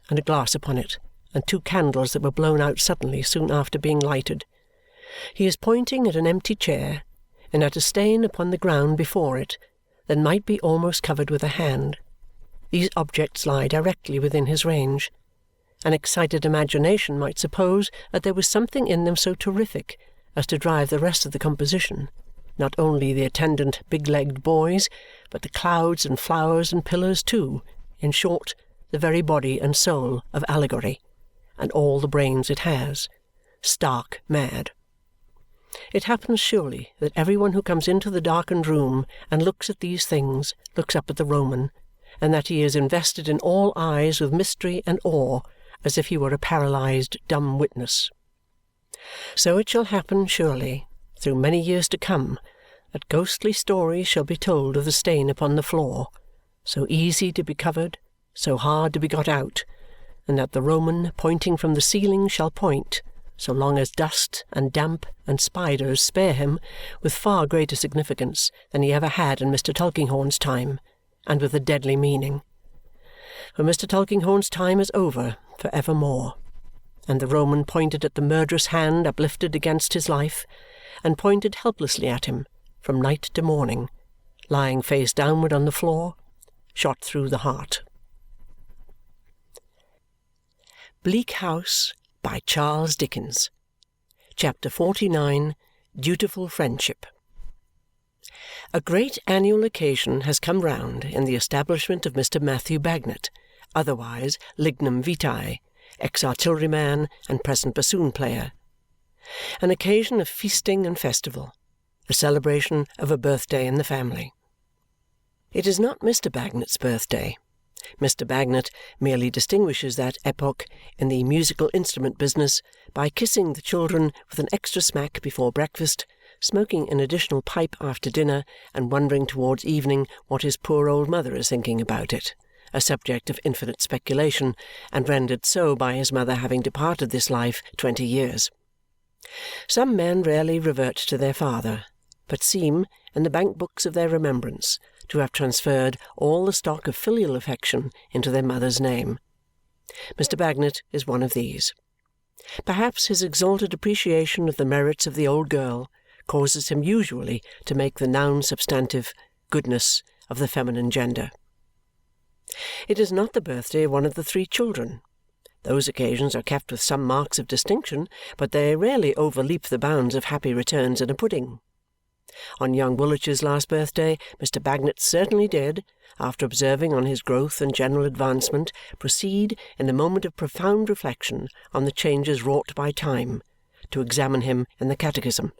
and a glass upon it, and 2 candles that were blown out suddenly soon after being lighted. He is pointing at an empty chair, and at a stain upon the ground before it that might be almost covered with a hand. These objects lie directly within his range. An excited imagination might suppose that there was something in them so terrific as to drive the rest of the composition, not only the attendant big-legged boys, but the clouds and flowers and pillars too, in short, the very body and soul of allegory, and all the brains it has, stark mad. It happens surely that every one who comes into the darkened room and looks at these things looks up at the Roman, and that he is invested in all eyes with mystery and awe, as if he were a paralysed dumb witness. So it shall happen surely, through many years to come, that ghostly stories shall be told of the stain upon the floor, so easy to be covered, so hard to be got out, and that the Roman pointing from the ceiling shall point, so long as dust and damp and spiders spare him, with far greater significance than he ever had in Mr. Tulkinghorn's time, and with a deadly meaning. For Mr. Tulkinghorn's time is over for evermore, and the Roman pointed at the murderous hand uplifted against his life, and pointed helplessly at him from night to morning, lying face downward on the floor, shot through the heart. Bleak House by Charles Dickens. Chapter 49. Dutiful Friendship. A great annual occasion has come round in the establishment of Mr. Matthew Bagnet, otherwise Lignum Vitae, ex-artilleryman and present bassoon-player. An occasion of feasting and festival, a celebration of a birthday in the family. It is not Mr. Bagnet's birthday. Mr. Bagnet merely distinguishes that epoch in the musical instrument business by kissing the children with an extra smack before breakfast, smoking an additional pipe after dinner, and wondering towards evening what his poor old mother is thinking about it, a subject of infinite speculation, and rendered so by his mother having departed this life 20 years. Some men rarely revert to their father, but seem, in the bank books of their remembrance, to have transferred all the stock of filial affection into their mother's name. Mr. Bagnet is one of these. Perhaps his exalted appreciation of the merits of the old girl causes him usually to make the noun substantive goodness of the feminine gender. It is not the birthday of one of the 3 children. Those occasions are kept with some marks of distinction, but they rarely overleap the bounds of happy returns in a pudding. On young Woolwich's last birthday, Mr. Bagnet certainly did, after observing on his growth and general advancement, proceed, in a moment of profound reflection on the changes wrought by time, to examine him in the catechism,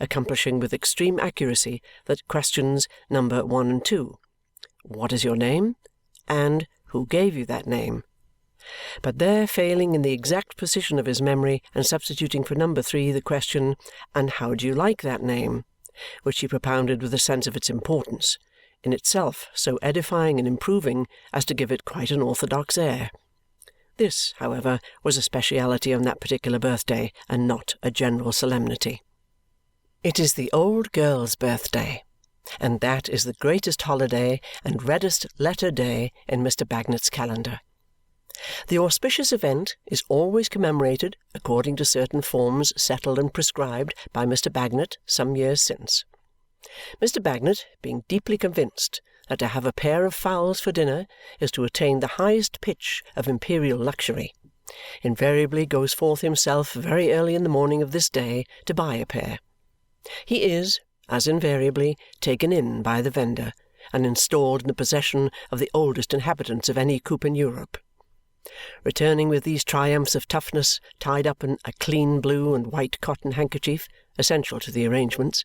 accomplishing with extreme accuracy the questions number 1 and 2, "What is your name?" and "Who gave you that name?" But there failing in the exact precision of his memory and substituting for number 3 the question, "And how do you like that name?" which he propounded with a sense of its importance, in itself so edifying and improving as to give it quite an orthodox air. This, however, was a speciality on that particular birthday, and not a general solemnity. It is the old girl's birthday, and that is the greatest holiday and reddest letter day in Mr. Bagnet's calendar. The auspicious event is always commemorated according to certain forms settled and prescribed by Mr. Bagnet some years since. Mr. Bagnet, being deeply convinced that to have a pair of fowls for dinner is to attain the highest pitch of imperial luxury, invariably goes forth himself very early in the morning of this day to buy a pair. He is, as invariably, taken in by the vendor and installed in the possession of the oldest inhabitants of any coop in Europe. Returning with these triumphs of toughness tied up in a clean blue and white cotton handkerchief, essential to the arrangements,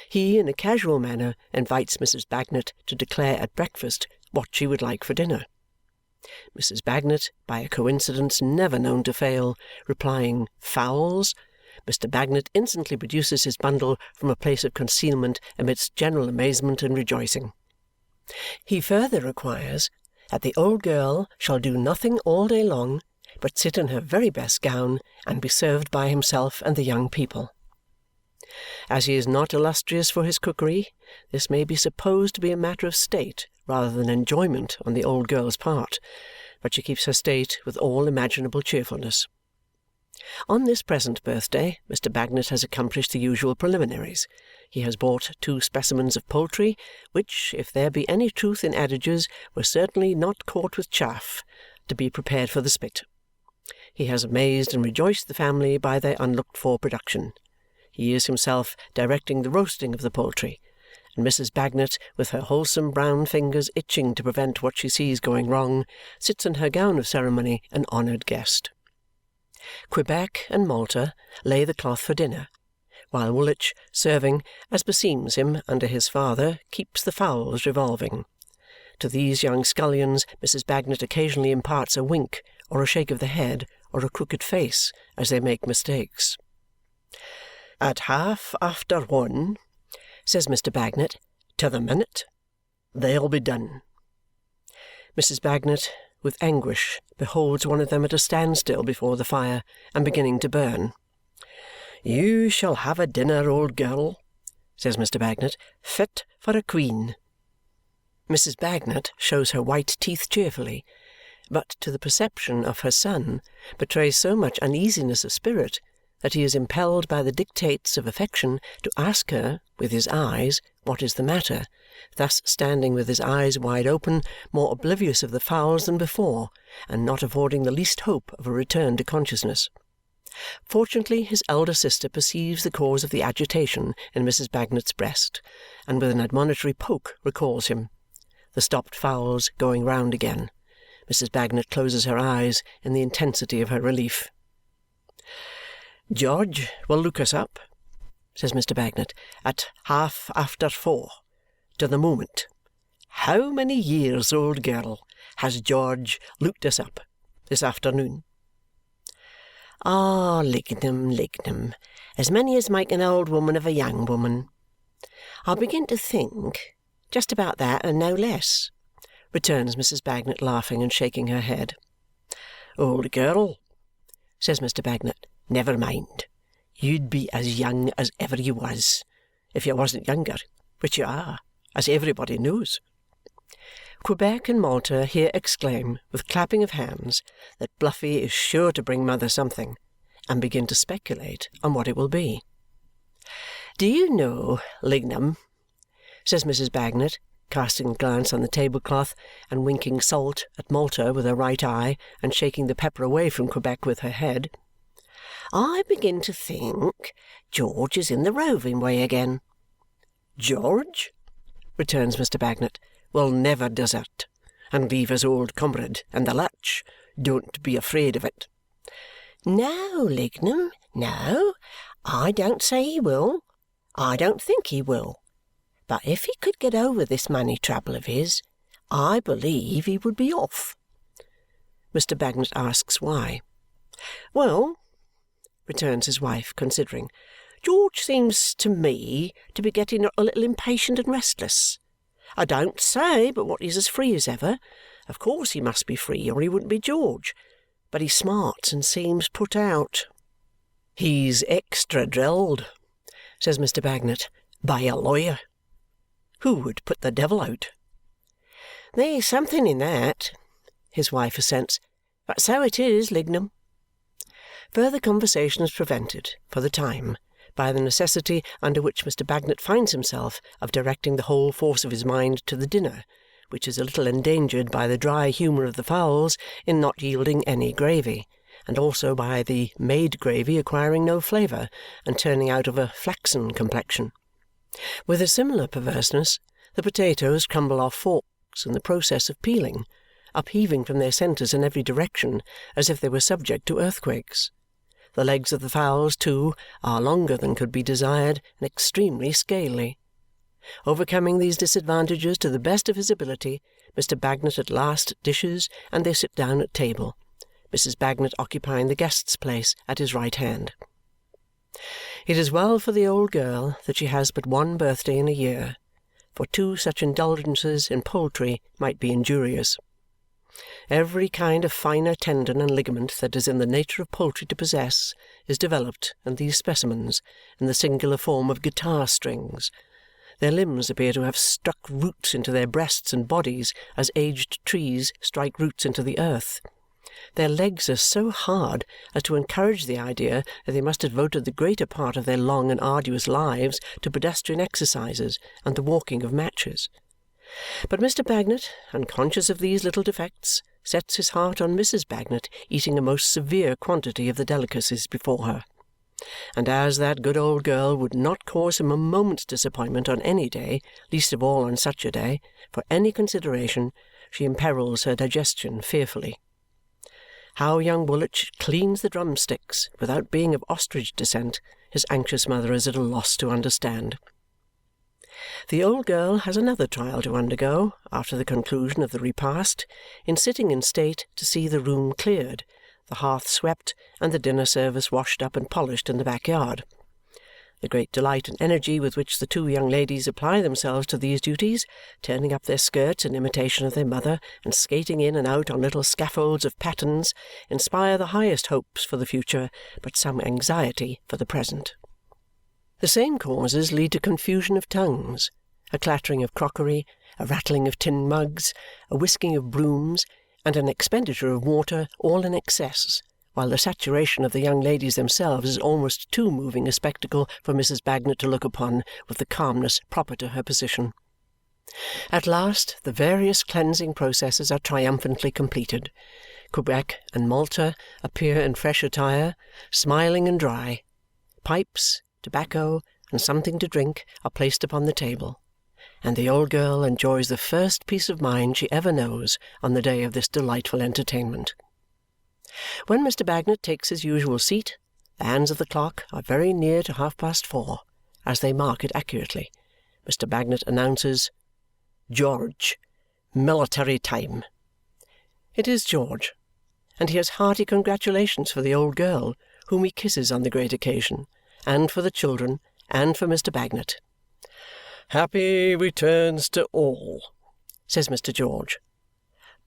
he, in a casual manner, invites Mrs. Bagnet to declare at breakfast what she would like for dinner. Mrs. Bagnet, by a coincidence never known to fail, replying "Fowls," Mr. Bagnet instantly produces his bundle from a place of concealment amidst general amazement and rejoicing. He further requires that the old girl shall do nothing all day long but sit in her very best gown and be served by himself and the young people. As he is not illustrious for his cookery, this may be supposed to be a matter of state rather than enjoyment on the old girl's part, but she keeps her state with all imaginable cheerfulness. On this present birthday, Mr. Bagnet has accomplished the usual preliminaries. He has bought 2 specimens of poultry, which, if there be any truth in adages, were certainly not caught with chaff, to be prepared for the spit. He has amazed and rejoiced the family by their unlooked-for production. He is himself directing the roasting of the poultry, and Mrs. Bagnet, with her wholesome brown fingers itching to prevent what she sees going wrong, sits in her gown of ceremony, an honoured guest. Quebec and Malta lay the cloth for dinner, while Woolwich, serving, as beseems him under his father, keeps the fowls revolving. To these young scullions Mrs. Bagnet occasionally imparts a wink, or a shake of the head, or a crooked face, as they make mistakes. "At half after 1," says Mr. Bagnet, "to the minute, they'll be done." Mrs. Bagnet, with anguish, beholds one of them at a standstill before the fire and beginning to burn. "You shall have a dinner, old girl," says Mr. Bagnet, "fit for a queen." Mrs. Bagnet shows her white teeth cheerfully, but to the perception of her son betrays so much uneasiness of spirit that he is impelled by the dictates of affection to ask her, with his eyes, what is the matter, thus standing with his eyes wide open, more oblivious of the fowls than before, and not affording the least hope of a return to consciousness. Fortunately his elder sister perceives the cause of the agitation in Mrs. Bagnet's breast, and with an admonitory poke recalls him. The stopped fowls going round again. Mrs. Bagnet closes her eyes in the intensity of her relief. "George will look us up," says Mr. Bagnet, "at half after 4, to the moment. How many years, old girl, has George looked us up this afternoon?" "Ah, Lignum, Lignum, as many as make an old woman of a young woman. I begin to think just about that and no less," returns Mrs. Bagnet, laughing and shaking her head. "Old girl," says Mr. Bagnet, "never mind. You'd be as young as ever you was, if you wasn't younger, which you are, as everybody knows." Quebec and Malta here exclaim, with clapping of hands, that Bluffy is sure to bring mother something, and begin to speculate on what it will be. "Do you know, Lignum," says Mrs. Bagnet, casting a glance on the tablecloth and winking salt at Malta with her right eye and shaking the pepper away from Quebec with her head, "I begin to think George is in the roving way again." "George," returns Mr. Bagnet, "will never desert and leave his old comrade in the lurch. Don't be afraid of it." "No, Lignum, no. I don't say he will. I don't think he will. But if he could get over this money trouble of his, I believe he would be off." Mr. Bagnet asks why. "Well," returns his wife, considering, "George seems to me to be getting a little impatient and restless. I don't say but what he's as free as ever. Of course he must be free, or he wouldn't be George. But he smarts and seems put out." "He's extra drilled," says Mr. Bagnet, "by a lawyer. Who would put the devil out?" "There's something in that," his wife assents. "But so it is, Lignum." Further conversation is prevented, for the time, by the necessity under which Mr. Bagnet finds himself of directing the whole force of his mind to the dinner, which is a little endangered by the dry humour of the fowls in not yielding any gravy, and also by the made gravy acquiring no flavour and turning out of a flaxen complexion. With a similar perverseness, the potatoes crumble off forks in the process of peeling, upheaving from their centres in every direction as if they were subject to earthquakes. The legs of the fowls, too, are longer than could be desired and extremely scaly. Overcoming these disadvantages to the best of his ability, Mr. Bagnet at last dishes, and they sit down at table, Mrs. Bagnet occupying the guest's place at his right hand. It is well for the old girl that she has but one birthday in a year, for two such indulgences in poultry might be injurious. Every kind of finer tendon and ligament that is in the nature of poultry to possess is developed in these specimens in the singular form of guitar strings. Their limbs appear to have struck roots into their breasts and bodies as aged trees strike roots into the earth. Their legs are so hard as to encourage the idea that they must have devoted the greater part of their long and arduous lives to pedestrian exercises and the walking of matches. But Mr. Bagnet, unconscious of these little defects, sets his heart on Mrs. Bagnet eating a most severe quantity of the delicacies before her. And as that good old girl would not cause him a moment's disappointment on any day, least of all on such a day, for any consideration, she imperils her digestion fearfully. How young Woolwich cleans the drumsticks without being of ostrich descent, his anxious mother is at a loss to understand. The old girl has another trial to undergo after the conclusion of the repast, in sitting in state to see the room cleared, the hearth swept, and the dinner service washed up and polished in the backyard. The great delight and energy with which the two young ladies apply themselves to these duties, turning up their skirts in imitation of their mother and skating in and out on little scaffolds of pattens, inspire the highest hopes for the future, but some anxiety for the present. The same causes lead to confusion of tongues, a clattering of crockery, a rattling of tin mugs, a whisking of brooms, and an expenditure of water all in excess, while the saturation of the young ladies themselves is almost too moving a spectacle for Mrs. Bagnet to look upon with the calmness proper to her position. At last the various cleansing processes are triumphantly completed. Quebec and Malta appear in fresh attire, smiling and dry. Pipes, tobacco, and something to drink are placed upon the table, and the old girl enjoys the first peace of mind she ever knows on the day of this delightful entertainment. When Mr. Bagnet takes his usual seat, the hands of the clock are very near to 4:30, as they mark it accurately. Mr. Bagnet announces, "George, military time." It is George, and he has hearty congratulations for the old girl, whom he kisses on the great occasion, and for the children, and for Mr. Bagnet. "Happy returns to all," says Mr. George.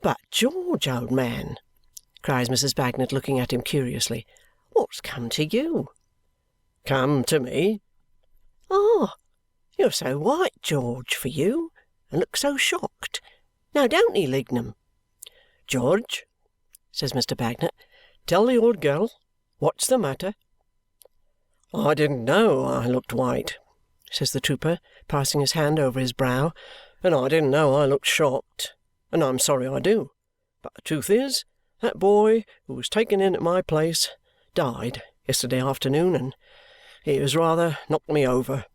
"But, George, old man," cries Mrs. Bagnet, looking at him curiously, "what's come to you?" "Come to me?" "Ah, you're so white, George, for you, and look so shocked. Now, don't he, Lignum?" "George," says Mr. Bagnet, "tell the old girl what's the matter." "I didn't know I looked white," says the trooper, passing his hand over his brow, "and I didn't know I looked shocked, and I'm sorry I do. But the truth is, that boy who was taken in at my place died yesterday afternoon, and it has rather knocked me over."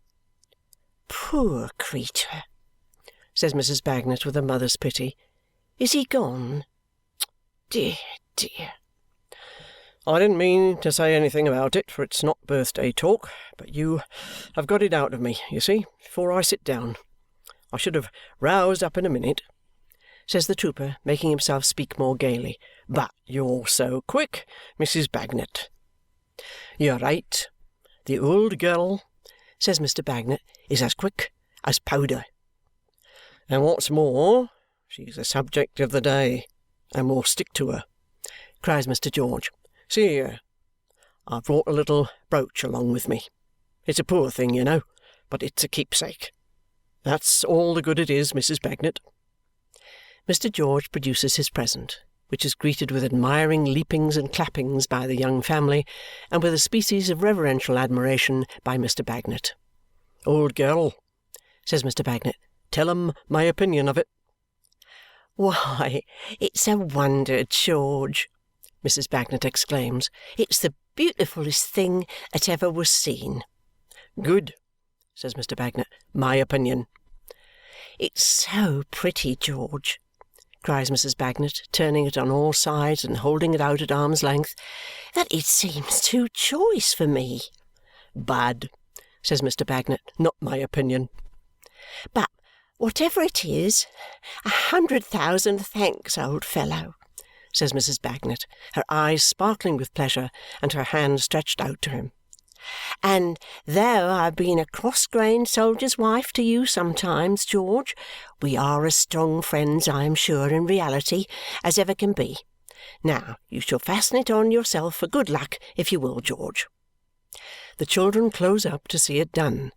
"Poor creetur!" says Mrs. Bagnet with a mother's pity. "Is he gone? Dear, dear!" "I didn't mean to say anything about it, for it's not birthday talk, but you have got it out of me, you see, before I sit down. I should have roused up in a minute," says the trooper, making himself speak more gaily. "But you're so quick, Mrs. Bagnet." "You're right. The old girl," says Mr. Bagnet, "is as quick as powder. And what's more, she's the subject of the day, and we'll stick to her," cries Mr. George. "See here, I've brought a little brooch along with me. It's a poor thing, you know, but it's a keepsake. That's all the good it is, Mrs. Bagnet." Mr. George produces his present, which is greeted with admiring leapings and clappings by the young family and with a species of reverential admiration by Mr. Bagnet. "Old girl," says Mr. Bagnet, "tell 'em my opinion of it." "Why, it's a wonder, George!" Mrs. Bagnet exclaims. "It's the beautifullest thing that ever was seen." "Good," says Mr. Bagnet. "My opinion." "It's so pretty, George," cries Mrs. Bagnet, turning it on all sides and holding it out at arm's length, "that it seems too choice for me." "Bad," says Mr. Bagnet. "Not my opinion." "But Whatever it is, 100,000 thanks, old fellow, says Mrs. Bagnet, her eyes sparkling with pleasure and her hand stretched out to him. And though I've been a cross-grained soldier's wife to you sometimes, George, we are as strong friends, I am sure, in reality, as ever can be. Now, you shall fasten it on yourself for good luck, if you will, George. The children close up to see it done,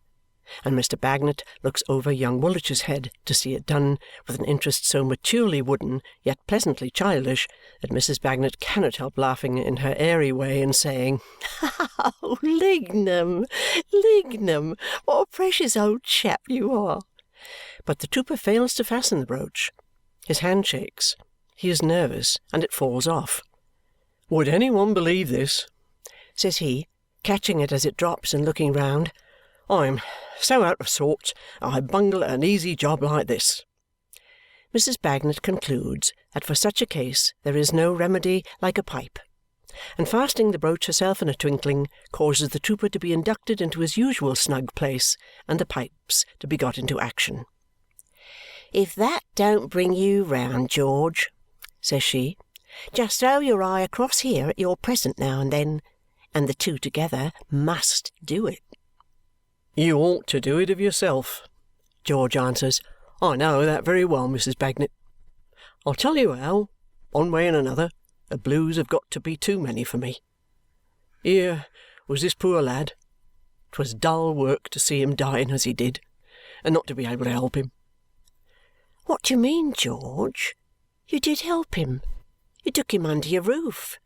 and Mr. Bagnet looks over young Woolwich's head to see it done with an interest so maturely wooden yet pleasantly childish that Mrs. Bagnet cannot help laughing in her airy way and saying, "Oh, Lignum, Lignum, what a precious old chap you are!" But the trooper fails to fasten the brooch. His hand shakes. He is nervous, and it falls off. "Would any one believe this?" says he, catching it as it drops and looking round. "I'm so out of sorts I bungle at an easy job like this." Mrs. Bagnet concludes that for such a case there is no remedy like a pipe, and fastening the brooch herself in a twinkling, causes the trooper to be inducted into his usual snug place and the pipes to be got into action. "If that don't bring you round, George," says she, "just throw your eye across here at your present now and then, and the two together must do it." "You ought to do it of yourself," George answers. "I know that very well, Mrs. Bagnet. I'll tell you how, one way and another, the blues have got to be too many for me. Here was this poor lad. 'Twas dull work to see him dying as he did, and not to be able to help him." "What do you mean, George? You did help him. You took him under your roof."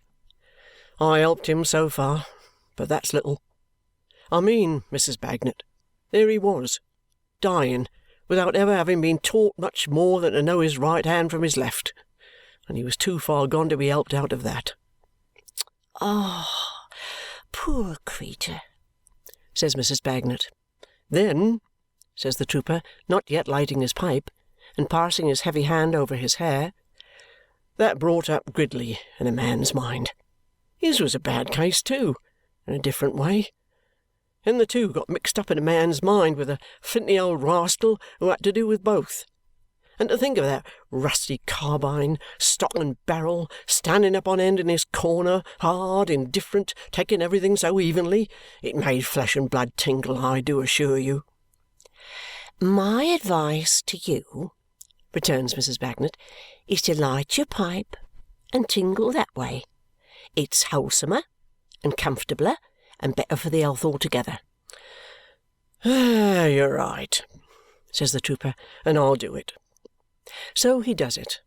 "I helped him so far, but that's little. I mean, Mrs. Bagnet, there he was, dying, without ever having been taught much more than to know his right hand from his left, and he was too far gone to be helped out of that." "Ah, poor creetur," says Mrs. Bagnet. "Then," says the trooper, not yet lighting his pipe, and passing his heavy hand over his hair, "that brought up Gridley in a man's mind. His was a bad case too, in a different way. And the two got mixed up in a man's mind with a flinty old rascal who had to do with both. And to think of that rusty carbine, stock and barrel, standing up on end in his corner, hard, indifferent, taking everything so evenly, it made flesh and blood tingle, I do assure you." "My advice to you," returns Mrs. Bagnet, "is to light your pipe and tingle that way. It's wholesomer and comfortabler and better for the health altogether." "Ah, you're right," says the trooper, "and I'll do it." So he does it,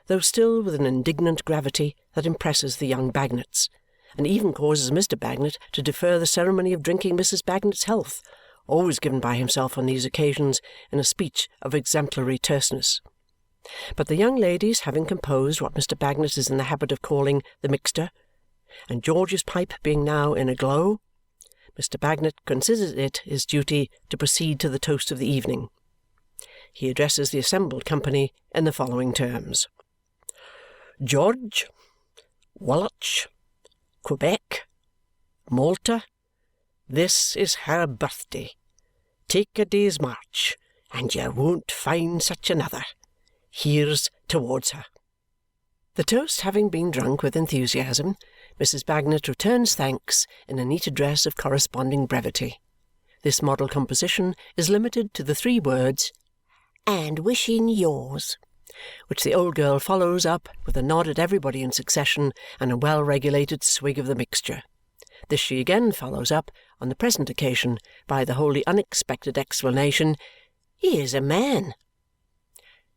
though still with an indignant gravity that impresses the young Bagnets, and even causes Mr. Bagnet to defer the ceremony of drinking Mrs. Bagnet's health, always given by himself on these occasions in a speech of exemplary terseness. But the young ladies having composed what Mr. Bagnet is in the habit of calling the mixture, and George's pipe being now in a glow, Mr. Bagnet considers it his duty to proceed to the toast of the evening. He addresses the assembled company in the following terms: "George, Woolwich, Quebec, Malta, this is her birthday. Take a day's march, and you won't find such another. Here's towards her." The toast having been drunk with enthusiasm, Mrs. Bagnet returns thanks in a neat address of corresponding brevity. This model composition is limited to the 3 words, "and wishing yours," which the old girl follows up with a nod at everybody in succession and a well-regulated swig of the mixture. This she again follows up, on the present occasion, by the wholly unexpected explanation, "Here's a man."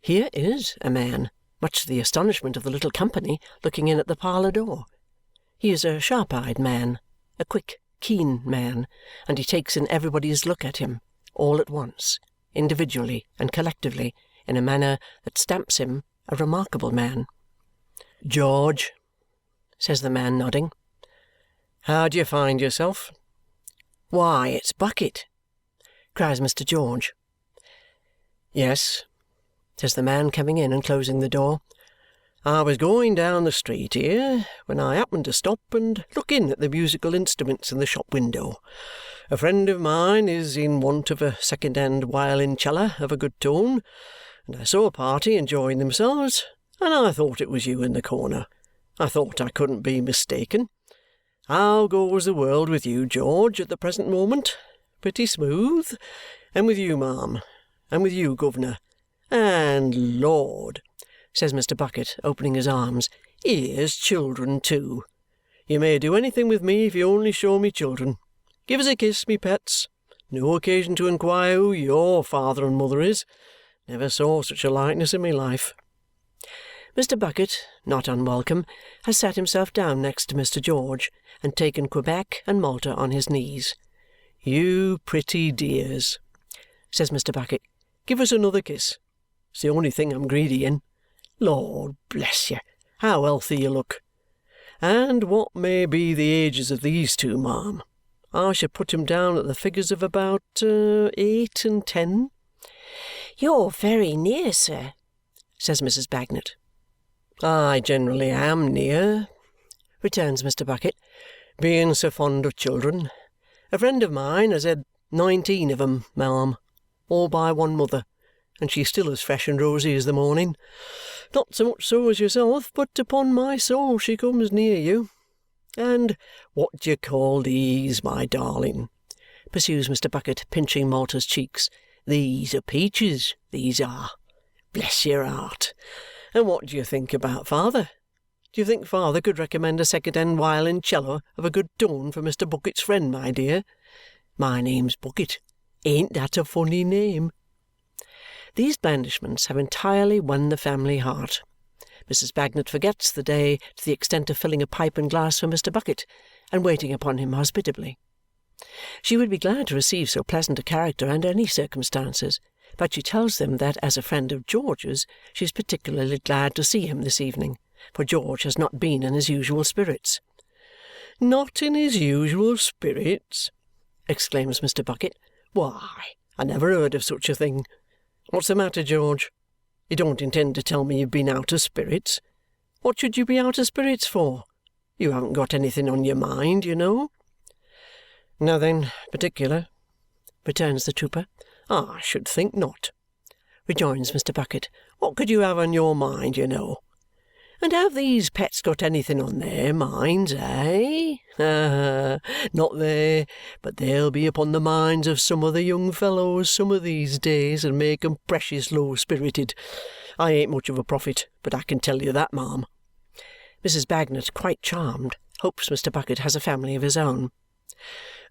Here is a man, much to the astonishment of the little company looking in at the parlour door. He is a sharp-eyed man, a quick, keen man, and he takes in everybody's look at him, all at once, individually and collectively, in a manner that stamps him a remarkable man. "George," says the man, nodding, "how do you find yourself?" "Why, it's Bucket!" cries Mr. George. "Yes," says the man, coming in and closing the door. I was going down the street here when I happened to stop and look in at the musical instruments in the shop window. A friend of mine is in want of a second-hand violoncello of a good tone, and I saw a party enjoying themselves, and I thought it was you in the corner. I thought I couldn't be mistaken. How goes the world with you, George, at the present moment? Pretty smooth? And with you, ma'am? And with you, governor? And, Lord," says Mr. Bucket, opening his arms, "here's children too. You may do anything with me if you only show me children. Give us a kiss, me pets. No occasion to inquire who your father and mother is. Never saw such a likeness in me life." Mr. Bucket, not unwelcome, has sat himself down next to Mr. George and taken Quebec and Malta on his knees. "You pretty dears," says Mr. Bucket, "give us another kiss. It's the only thing I'm greedy in. Lord bless you, how healthy you look! And what may be the ages of these two, ma'am? I should put 'em down at the figures of about 8 and 10. "You're very near, sir," says Mrs. Bagnet. "I generally am near," returns Mr. Bucket, "being so fond of children. A friend of mine has had 19 of 'em, ma'am, all by one mother, and she's still as fresh and rosy as the morning. Not so much so as yourself, but upon my soul she comes near you. And what do you call these, my darling?" pursues Mr. Bucket, pinching Malta's cheeks. "These are peaches, these are. Bless your heart! And what do you think about father? Do you think father could recommend a second-hand violoncello of a good tone for Mr. Bucket's friend, my dear? My name's Bucket. Ain't that a funny name?" These blandishments have entirely won the family heart. Mrs. Bagnet forgets the day to the extent of filling a pipe and glass for Mr. Bucket and waiting upon him hospitably. She would be glad to receive so pleasant a character under any circumstances, but she tells them that as a friend of George's she is particularly glad to see him this evening, for George has not been in his usual spirits. "Not in his usual spirits!" exclaims Mr. Bucket. "Why, I never heard of such a thing. What's the matter, George? You don't intend to tell me you've been out of spirits? What should you be out of spirits for? You haven't got anything on your mind, you know." "Nothing particular," returns the trooper. "I should think not," rejoins Mr. Bucket. "What could you have on your mind, you know? And have these pets got anything on their minds, eh? Not there, but they'll be upon the minds of some of the young fellows some of these days and make 'em precious low-spirited. I ain't much of a prophet, but I can tell you that, ma'am." Mrs. Bagnet, quite charmed, hopes Mr. Bucket has a family of his own.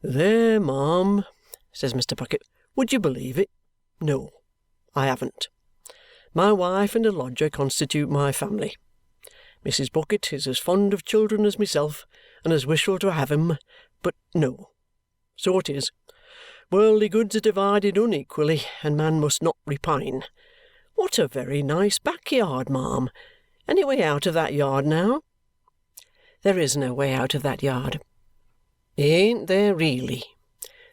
"There, ma'am," says Mr. Bucket. "Would you believe it? No, I haven't. My wife and a lodger constitute my family. Mrs. Bucket is as fond of children as myself and as wishful to have 'em, but no. So it is. Worldly goods are divided unequally, and man must not repine. What a very nice backyard, ma'am! Any way out of that yard now?" "There is no way out of that yard." "Ain't there really?"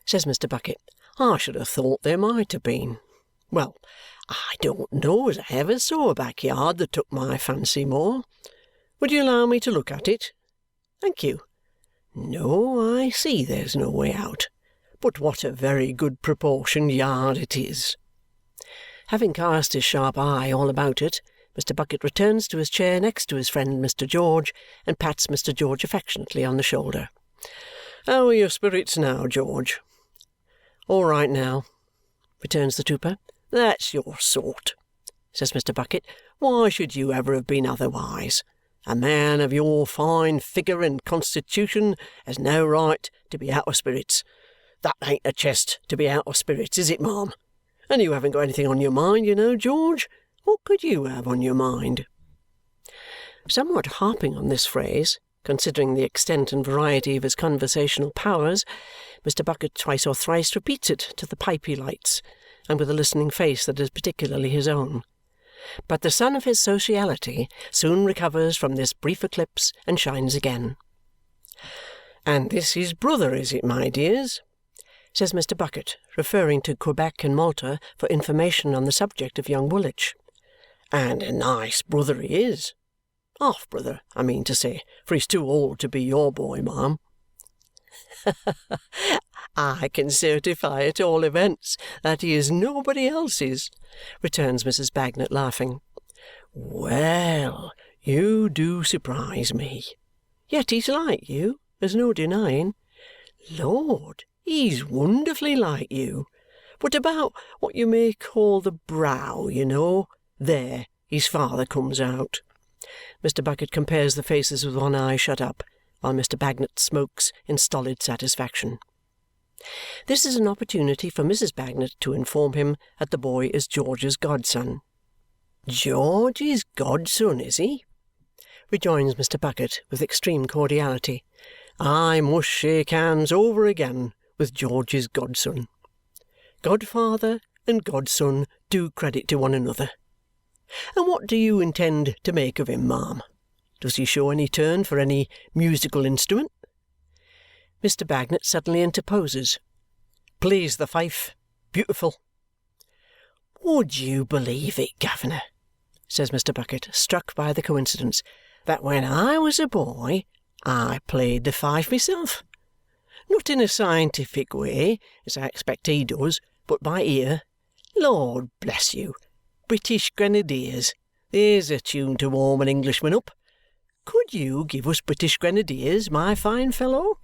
says Mr. Bucket. "I should have thought there might have been. Well, I don't know as I ever saw a backyard that took my fancy more. Would you allow me to look at it? Thank you. No, I see there's no way out. But what a very good proportioned yard it is!" Having cast his sharp eye all about it, Mr. Bucket returns to his chair next to his friend Mr. George and pats Mr. George affectionately on the shoulder. "How are your spirits now, George?" "All right now," returns the trooper. "That's your sort," says Mr. Bucket. "Why should you ever have been otherwise? A man of your fine figure and constitution has no right to be out of spirits. That ain't a chest to be out of spirits, is it, ma'am? And you haven't got anything on your mind, you know, George. What could you have on your mind?" Somewhat harping on this phrase, considering the extent and variety of his conversational powers, Mr. Bucket twice or thrice repeats it to the pipe he lights, and with a listening face that is particularly his own. But the sun of his sociality soon recovers from this brief eclipse and shines again. "And this is brother, is it, my dears?" says Mr. Bucket, referring to Quebec and Malta for information on the subject of young Woolwich. "And a nice brother he is. Half-brother, I mean to say, for he's too old to be your boy, ma'am." "I can certify at all events that he is nobody else's," returns Mrs. Bagnet, laughing. "Well, you do surprise me. Yet he's like you, there's no denying. Lord, he's wonderfully like you. But about what you may call the brow, you know, there his father comes out." Mr. Bucket compares the faces with one eye shut up, while Mr. Bagnet smokes in stolid satisfaction. This is an opportunity for Mrs. Bagnet to inform him that the boy is George's godson. "George's godson, is he?" rejoins Mr. Bucket with extreme cordiality. "I must shake hands over again with George's godson. Godfather and godson do credit to one another. And what do you intend to make of him, ma'am? Does he show any turn for any musical instrument?" Mr. Bagnet suddenly interposes. "Plays the fife. Beautiful." "Would you believe it, governor," says Mr. Bucket, struck by the coincidence, "that when I was a boy I played the fife myself? Not in a scientific way, as I expect he does, but by ear. Lord bless you! British Grenadiers, there's a tune to warm an Englishman up. Could you give us British Grenadiers, my fine fellow?"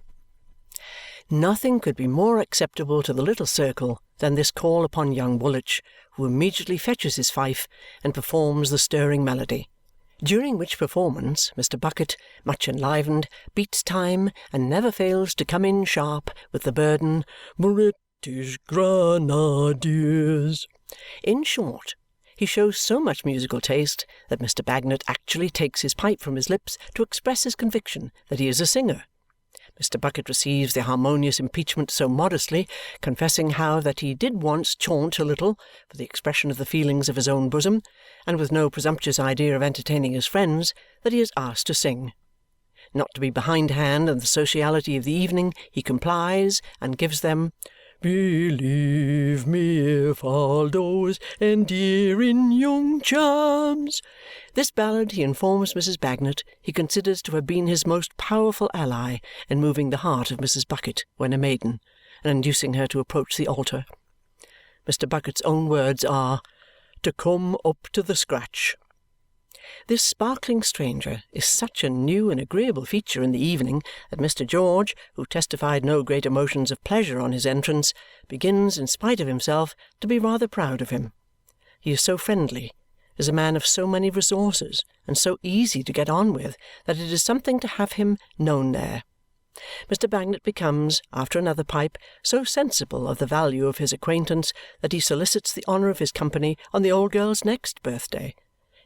Nothing could be more acceptable to the little circle than this call upon young Woolwich, who immediately fetches his fife and performs the stirring melody, during which performance Mr. Bucket, much enlivened, beats time and never fails to come in sharp with the burden, "British Grenadiers." In short, he shows so much musical taste that Mr. Bagnet actually takes his pipe from his lips to express his conviction that he is a singer. Mr. Bucket receives the harmonious impeachment so modestly, confessing how that he did once chaunt a little for the expression of the feelings of his own bosom, and with no presumptuous idea of entertaining his friends, that he is asked to sing. Not to be behindhand in the sociality of the evening, he complies and gives them "Believe me if all those endearing young charms." This ballad, he informs Mrs. Bagnet, he considers to have been his most powerful ally in moving the heart of Mrs. Bucket when a maiden, and inducing her to approach the altar. Mr. Bucket's own words are, "to come up to the scratch." This sparkling stranger is such a new and agreeable feature in the evening that Mr. George, who testified no great emotions of pleasure on his entrance, begins, in spite of himself, to be rather proud of him. He is so friendly, is a man of so many resources, and so easy to get on with, that it is something to have him known there. Mr. Bagnet becomes, after another pipe, so sensible of the value of his acquaintance that he solicits the honour of his company on the old girl's next birthday.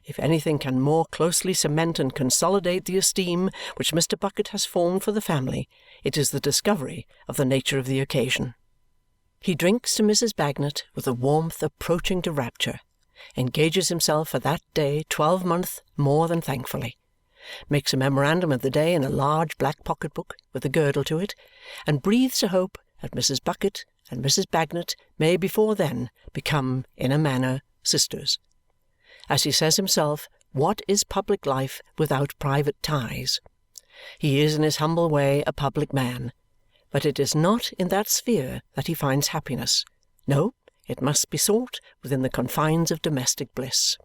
If anything can more closely cement and consolidate the esteem which Mr. Bucket has formed for the family, it is the discovery of the nature of the occasion. He drinks to Mrs. Bagnet with a warmth approaching to rapture, engages himself for that day 12-month more than thankfully, makes a memorandum of the day in a large black pocket-book with a girdle to it, and breathes a hope that Mrs. Bucket and Mrs. Bagnet may before then become, in a manner, sisters. As he says himself, what is public life without private ties? He is in his humble way a public man, but it is not in that sphere that he finds happiness. No, it must be sought within the confines of domestic bliss.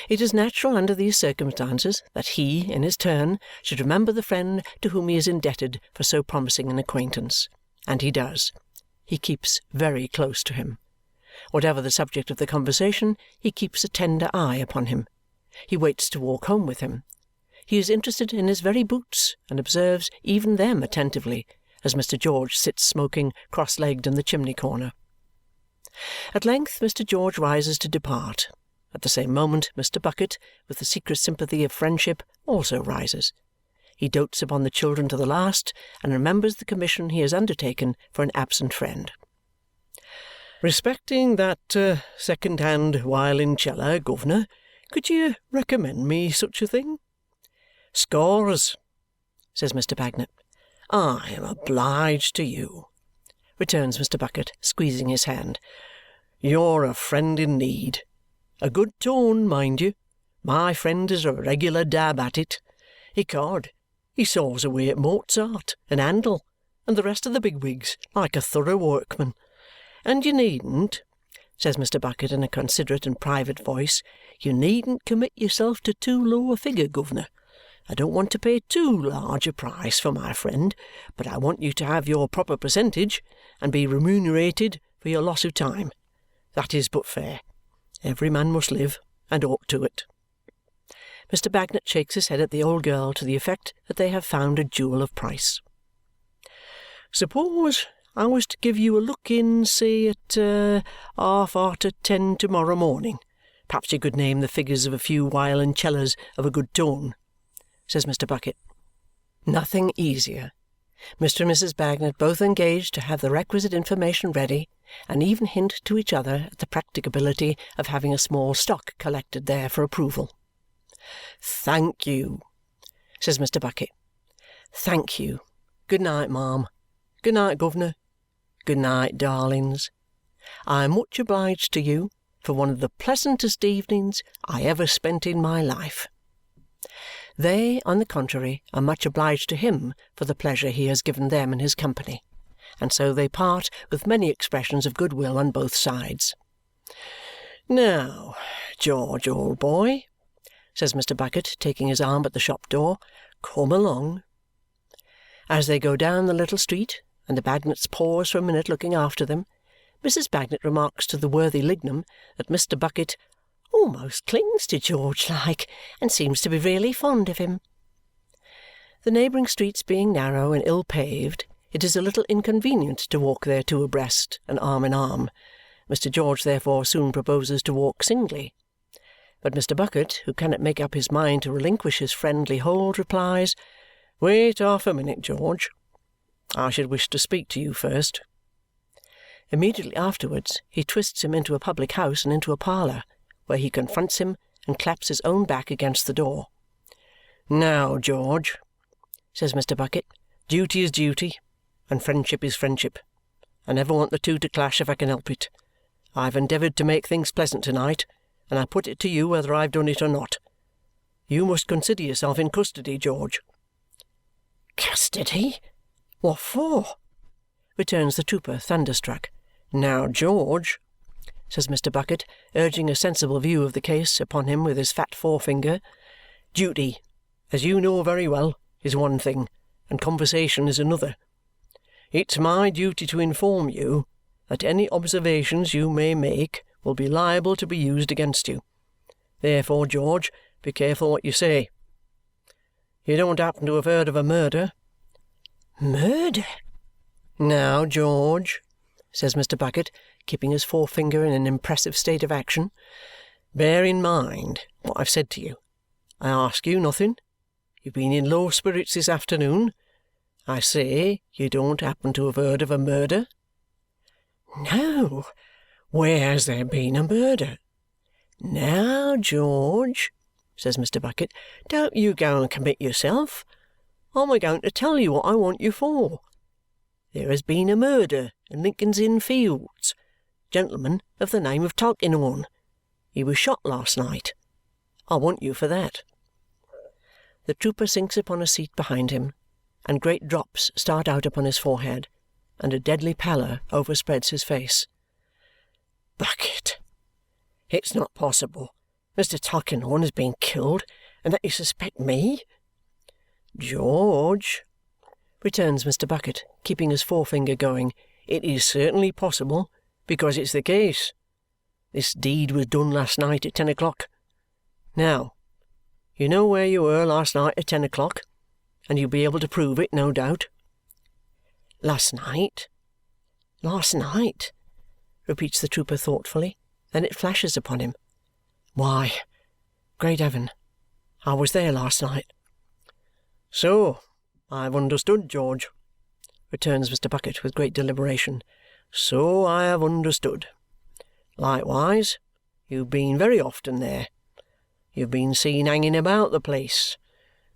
It is natural under these circumstances that he, in his turn, should remember the friend to whom he is indebted for so promising an acquaintance. And he does. He keeps very close to him. Whatever the subject of the conversation, he keeps a tender eye upon him. He waits to walk home with him. He is interested in his very boots and observes even them attentively as Mr. George sits smoking cross-legged in the chimney-corner. At length Mr. George rises to depart. At the same moment Mr. Bucket, with the secret sympathy of friendship, also rises. He dotes upon the children to the last and remembers the commission he has undertaken for an absent friend. "Respecting that second-hand violoncello, governor, could you recommend me such a thing?" "Scores," says Mr. Bagnet. "I am obliged to you," returns Mr. Bucket, squeezing his hand. "You're a friend in need. A good tone, mind you, My friend is a regular dab at it. Ecod, he saws away at Mozart and Handel and the rest of the bigwigs like a thorough workman. And you needn't," says Mr. Bucket in a considerate and private voice, "you needn't commit yourself to too low a figure, governor. I don't want to pay too large a price for my friend, but I want you to have your proper percentage and be remunerated for your loss of time. That is but fair. Every man must live, and ought to it." Mr. Bagnet shakes his head at the old girl to the effect that they have found a jewel of price. "Suppose I was to give you a look in, say, at 10:30 to-morrow morning. Perhaps you could name the figures of a few violoncellos of a good tone," says Mr. Bucket. Nothing easier. Mr. and Mrs. Bagnet both engaged to have the requisite information ready and even hint to each other at the practicability of having a small stock collected there for approval. "Thank you," says Mr. Bucket. "Thank you. Good night, ma'am. Good night, governor. Good night, darlings. I am much obliged to you for one of the pleasantest evenings I ever spent in my life." They, on the contrary, are much obliged to him for the pleasure he has given them in his company, and so they part with many expressions of goodwill on both sides. "Now, George, old boy," says Mr. Bucket, taking his arm at the shop door, "come along." As they go down the little street, and the Bagnets pause for a minute looking after them, Mrs. Bagnet remarks to the worthy Lignum that Mr. Bucket almost clings to George like and seems to be really fond of him. The neighbouring streets being narrow and ill paved, it is a little inconvenient to walk there two abreast and arm in arm. Mr. George therefore soon proposes to walk singly. But Mr. Bucket, who cannot make up his mind to relinquish his friendly hold, replies, "Wait half a minute, George. I should wish to speak to you first." Immediately afterwards he twists him into a public house and into a parlour, where he confronts him and claps his own back against the door. "Now, George," says Mr. Bucket, "duty is duty, and friendship is friendship. I never want the two to clash if I can help it. I have endeavoured to make things pleasant to-night, and I put it to you whether I have done it or not. You must consider yourself in custody, George." "Custody? What for?" returns the trooper, thunderstruck. "Now, George," says Mr. Bucket, urging a sensible view of the case upon him with his fat forefinger, "duty, as you know very well, is one thing, and conversation is another. It's my duty to inform you that any observations you may make will be liable to be used against you. Therefore, George, be careful what you say. You don't happen to have heard of a murder?" "Murder?" "Now, George," says Mr. Bucket, keeping his forefinger in an impressive state of action, "bear in mind what I've said to you. I ask you nothing. You've been in low spirits this afternoon. I say you don't happen to have heard of a murder?" "No. Where has there been a murder?" "Now, George," says Mr. Bucket, "don't you go and commit yourself. I'm a-going to tell you what I want you for. There has been a murder in Lincoln's Inn Fields. Gentleman of the name of Tulkinghorn. He was shot last night. I want you for that." The trooper sinks upon a seat behind him, and great drops start out upon his forehead, and a deadly pallor overspreads his face. "Bucket, it's not possible Mr. Tulkinghorn has been killed and that you suspect me?" "George," returns Mr. Bucket, keeping his forefinger going, "it is certainly possible, because it's the case. This deed was done last night at 10 o'clock. Now, you know where you were last night at 10 o'clock, and you'll be able to prove it, no doubt." "Last night? Last night?" repeats the trooper thoughtfully. Then it flashes upon him. "Why, great heaven, I was there last night." "So I have understood, George," returns Mr. Bucket with great deliberation. "So I have understood. Likewise, you've been very often there. You've been seen hanging about the place,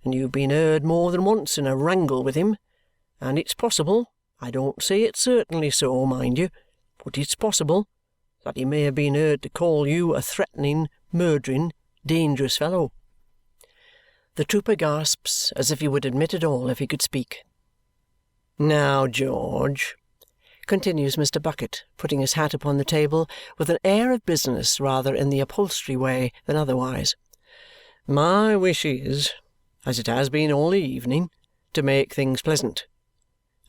and you've been heard more than once in a wrangle with him, and it's possible, I don't say it's certainly so, mind you, but it's possible that he may have been heard to call you a threatening, murdering, dangerous fellow." The trooper gasps as if he would admit it all if he could speak. "Now, George," continues Mr. Bucket, putting his hat upon the table with an air of business rather in the upholstery way than otherwise, "my wish is, as it has been all the evening, to make things pleasant.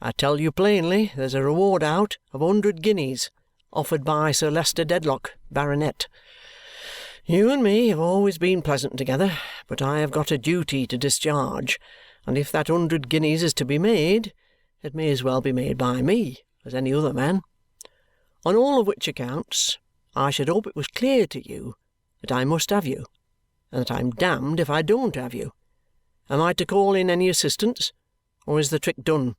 I tell you plainly there's a reward out of 100 guineas offered by Sir Leicester Dedlock, Baronet. You and me have always been pleasant together, but I have got a duty to discharge, and if that 100 guineas is to be made, it may as well be made by me as any other man. On all of which accounts, I should hope it was clear to you that I must have you, and that I'm damned if I don't have you. Am I to call in any assistance, or is the trick done?"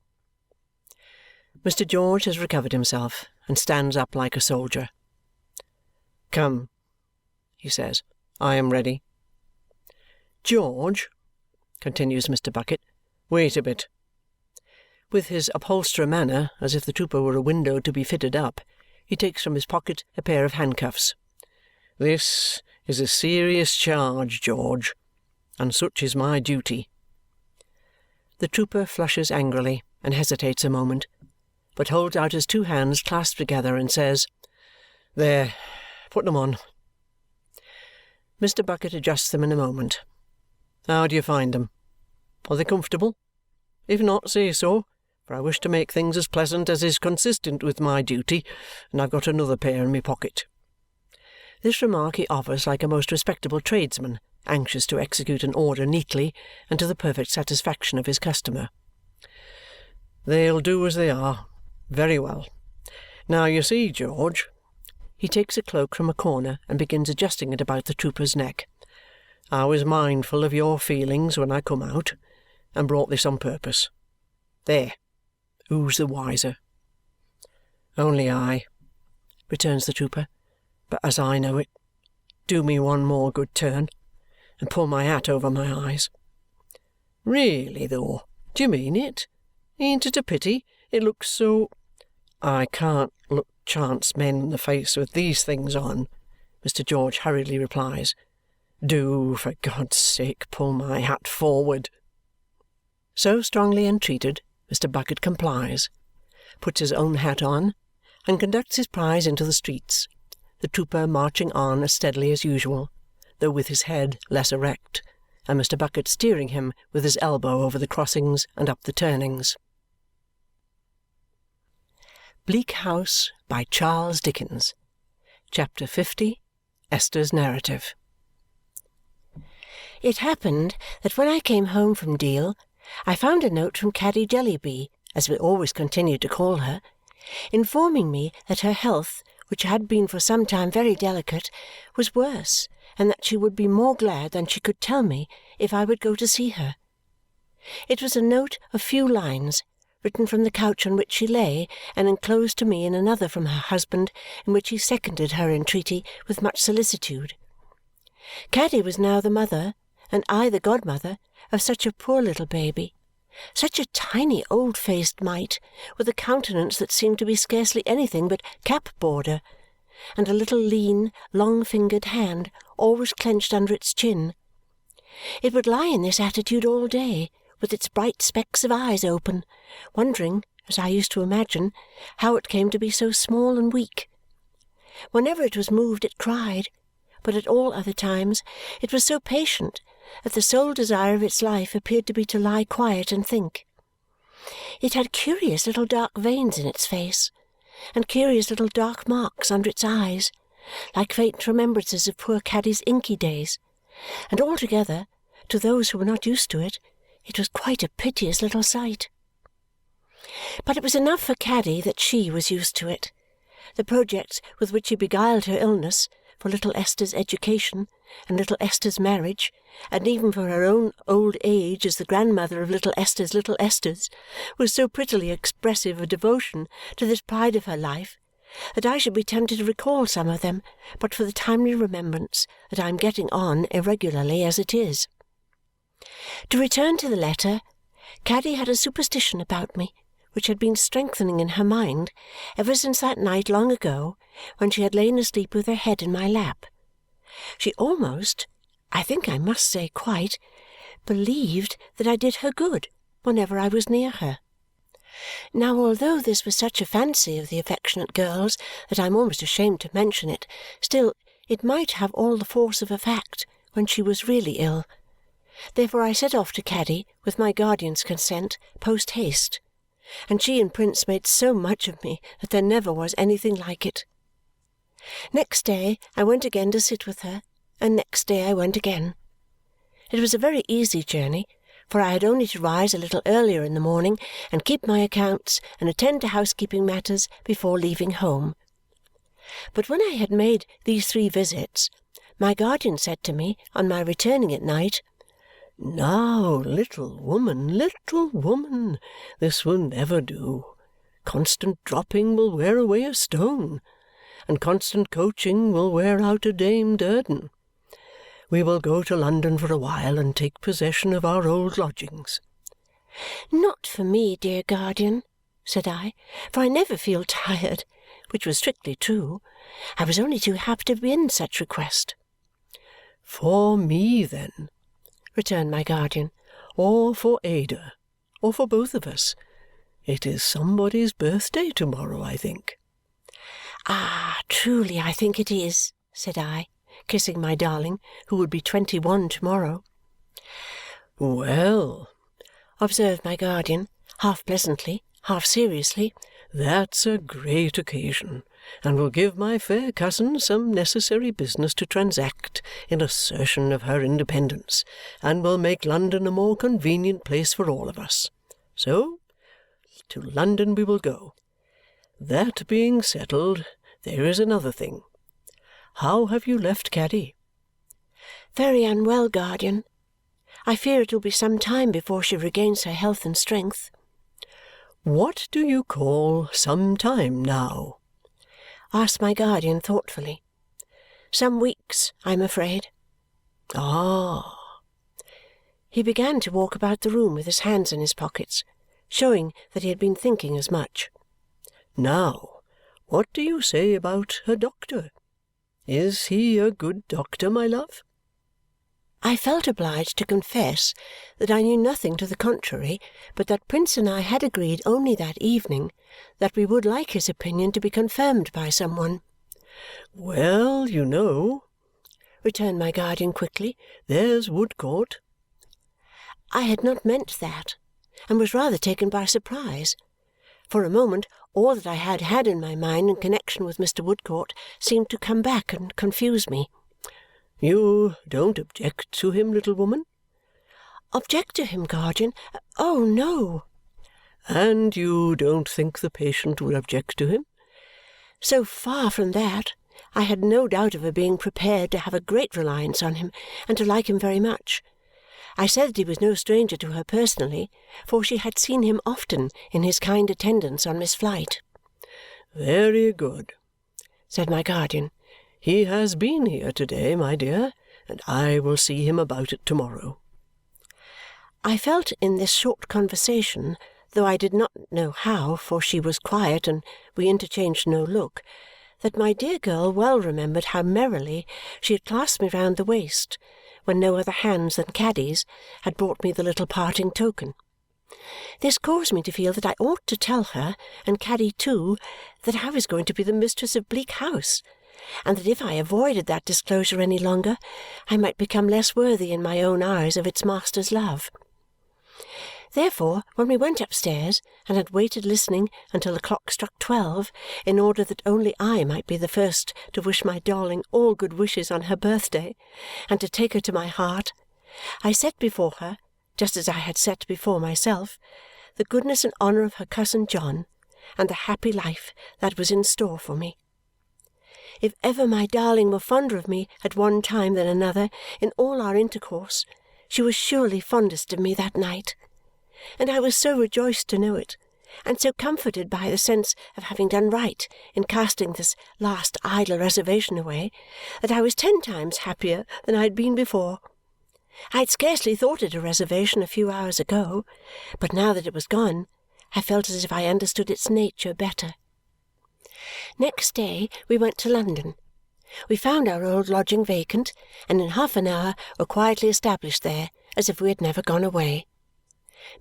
Mr. George has recovered himself and stands up like a soldier. "Come," he says, "I am ready." "George," continues Mr. Bucket, "wait a bit." With his upholsterer manner, as if the trooper were a window to be fitted up, he takes from his pocket a pair of handcuffs. "This is a serious charge, George, and such is my duty." The trooper flushes angrily and hesitates a moment, but holds out his two hands clasped together and says, "There, put them on." Mr. Bucket adjusts them in a moment. "How do you find them? Are they comfortable? If not, say so, for I wish to make things as pleasant as is consistent with my duty, and I've got another pair in my pocket." This remark he offers like a most respectable tradesman, anxious to execute an order neatly and to the perfect satisfaction of his customer. "They'll do as they are. Very well. Now, you see, George," he takes a cloak from a corner and begins adjusting it about the trooper's neck, "I was mindful of your feelings when I come out, and brought this on purpose. There! Who's the wiser?" "Only I," returns the trooper. "But as I know it, do me one more good turn and pull my hat over my eyes." "Really, though? Do you mean it? Ain't it a pity? It looks so—" "I can't look chance men in the face with these things on," Mr. George hurriedly replies. "Do, for God's sake, pull my hat forward." So strongly entreated, Mr. Bucket complies, puts his own hat on, and conducts his prize into the streets, the trooper marching on as steadily as usual, though with his head less erect, and Mr. Bucket steering him with his elbow over the crossings and up the turnings. Bleak House by Charles Dickens. Chapter 50. Esther's Narrative. It happened that when I came home from Deal, I found a note from Caddy Jellyby, as we always continued to call her, informing me that her health, which had been for some time very delicate, was worse, and that she would be more glad than she could tell me if I would go to see her. It was a note of few lines, written from the couch on which she lay, and enclosed to me in another from her husband, in which he seconded her entreaty with much solicitude. Caddy was now the mother, and I the godmother, of such a poor little baby, such a tiny old-faced mite, with a countenance that seemed to be scarcely anything but cap-border, and a little lean, long-fingered hand always clenched under its chin. It would lie in this attitude all day, with its bright specks of eyes open, wondering, as I used to imagine, how it came to be so small and weak. Whenever it was moved it cried, but at all other times it was so patient that the sole desire of its life appeared to be to lie quiet and think. It had curious little dark veins in its face, and curious little dark marks under its eyes, like faint remembrances of poor Caddy's inky days, and altogether, to those who were not used to it, it was quite a piteous little sight. But it was enough for Caddy that she was used to it. The projects with which she beguiled her illness, for little Esther's education, and little Esther's marriage, and even for her own old age as the grandmother of little Esther's, was so prettily expressive of devotion to this pride of her life that I should be tempted to recall some of them but for the timely remembrance that I am getting on irregularly as it is. To return to the letter, Caddy had a superstition about me which had been strengthening in her mind ever since that night long ago when she had lain asleep with her head in my lap. She almost, I think I must say quite, believed that I did her good whenever I was near her. Now, although this was such a fancy of the affectionate girl's that I am almost ashamed to mention it, still it might have all the force of a fact when she was really ill. Therefore I set off to Caddy, with my guardian's consent, post-haste, and she and Prince made so much of me that there never was anything like it. Next day I went again to sit with her, and next day I went again. It was a very easy journey, for I had only to rise a little earlier in the morning and keep my accounts and attend to housekeeping matters before leaving home. But when I had made these 3 visits, my guardian said to me on my returning at night, "Now, little woman, this will never do. Constant dropping will wear away a stone, and constant coaching will wear out a Dame Durden. We will go to London for a while and take possession of our old lodgings." "Not for me, dear guardian," said I, "for I never feel tired," which was strictly true. I was only too happy to begin such request. "For me, then," returned my guardian, "or for Ada, or for both of us. It is somebody's birthday to-morrow, I think." "Ah, truly I think it is," said I, kissing my darling, who would be 21 to-morrow. "Well," observed my guardian, half pleasantly, half seriously, "that's a great occasion, and will give my fair cousin some necessary business to transact in assertion of her independence, and will make London a more convenient place for all of us. So, to London we will go. That being settled, there is another thing. How have you left Caddy?" "Very unwell, guardian. I fear it will be some time before she regains her health and strength." "What do you call some time now?" asked my guardian thoughtfully. "Some weeks, I am afraid." "Ah!" He began to walk about the room with his hands in his pockets, showing that he had been thinking as much. "Now, what do you say about her doctor? Is he a good doctor, my love?" I felt obliged to confess that I knew nothing to the contrary, but that Prince and I had agreed only that evening that we would like his opinion to be confirmed by some one. "Well, you know," returned my guardian quickly, "there's Woodcourt." I had not meant that, and was rather taken by surprise. For a moment all that I had had in my mind in connexion with Mr. Woodcourt seemed to come back and confuse me. "You don't object to him, little woman?" "Object to him, guardian? Oh, no." "And you don't think the patient would object to him?" So far from that, I had no doubt of her being prepared to have a great reliance on him and to like him very much. I said that he was no stranger to her personally, for she had seen him often in his kind attendance on Miss Flite. "Very good," said my guardian. "He has been here to-day, my dear, and I will see him about it to-morrow." I felt in this short conversation, though I did not know how, for she was quiet and we interchanged no look, that my dear girl well remembered how merrily she had clasped me round the waist when no other hands than Caddy's had brought me the little parting token. This caused me to feel that I ought to tell her, and Caddy too, that I was going to be the mistress of Bleak House, and that if I avoided that disclosure any longer, I might become less worthy in my own eyes of its master's love. Therefore, when we went upstairs and had waited listening until the clock struck 12, in order that only I might be the first to wish my darling all good wishes on her birthday and to take her to my heart, I set before her, just as I had set before myself, the goodness and honour of her cousin John and the happy life that was in store for me. If ever my darling were fonder of me at one time than another in all our intercourse, she was surely fondest of me that night. And I was so rejoiced to know it, and so comforted by the sense of having done right in casting this last idle reservation away, that I was 10 times happier than I had been before. I had scarcely thought it a reservation a few hours ago, but now that it was gone, I felt as if I understood its nature better. Next day we went to London. We found our old lodging vacant, and in half an hour were quietly established there as if we had never gone away.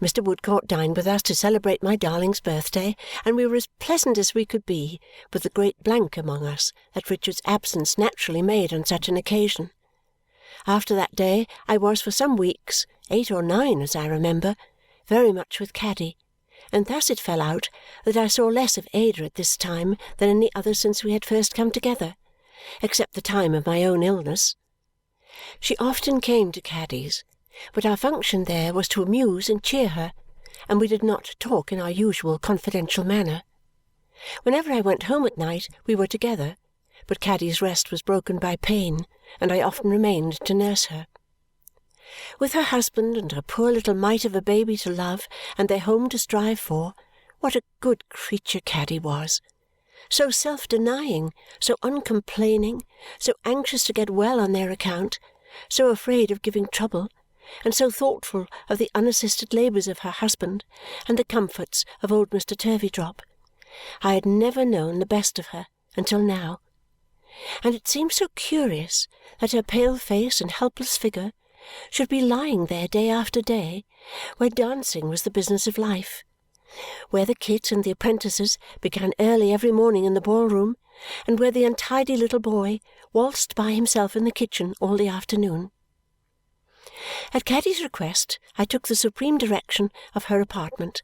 Mr. Woodcourt dined with us to celebrate my darling's birthday, and we were as pleasant as we could be, with the great blank among us that Richard's absence naturally made on such an occasion. After that day I was for some weeks, 8 or 9 as I remember, very much with Caddy, and thus it fell out that I saw less of Ada at this time than any other since we had first come together, except the time of my own illness. She often came to Caddy's, but our function there was to amuse and cheer her, and we did not talk in our usual confidential manner. Whenever I went home at night we were together, but Caddy's rest was broken by pain, and I often remained to nurse her. With her husband and her poor little mite of a baby to love and their home to strive for, what a good creature Caddy was! So self-denying, so uncomplaining, so anxious to get well on their account, so afraid of giving trouble, and so thoughtful of the unassisted labours of her husband and the comforts of old Mr. Turveydrop. I had never known the best of her until now, and it seemed so curious that her pale face and helpless figure should be lying there day after day, where dancing was the business of life, where the kit and the apprentices began early every morning in the ball-room, and where the untidy little boy waltzed by himself in the kitchen all the afternoon. At Caddy's request I took the supreme direction of her apartment,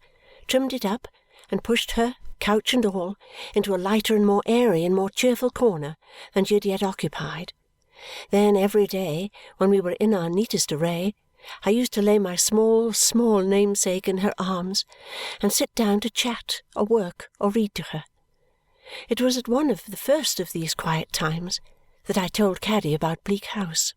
trimmed it up, and pushed her, couch and all, into a lighter and more airy and more cheerful corner than she had yet occupied. Then every day, when we were in our neatest array, I used to lay my small, small namesake in her arms and sit down to chat or work or read to her. It was at one of the first of these quiet times that I told Caddy about Bleak House.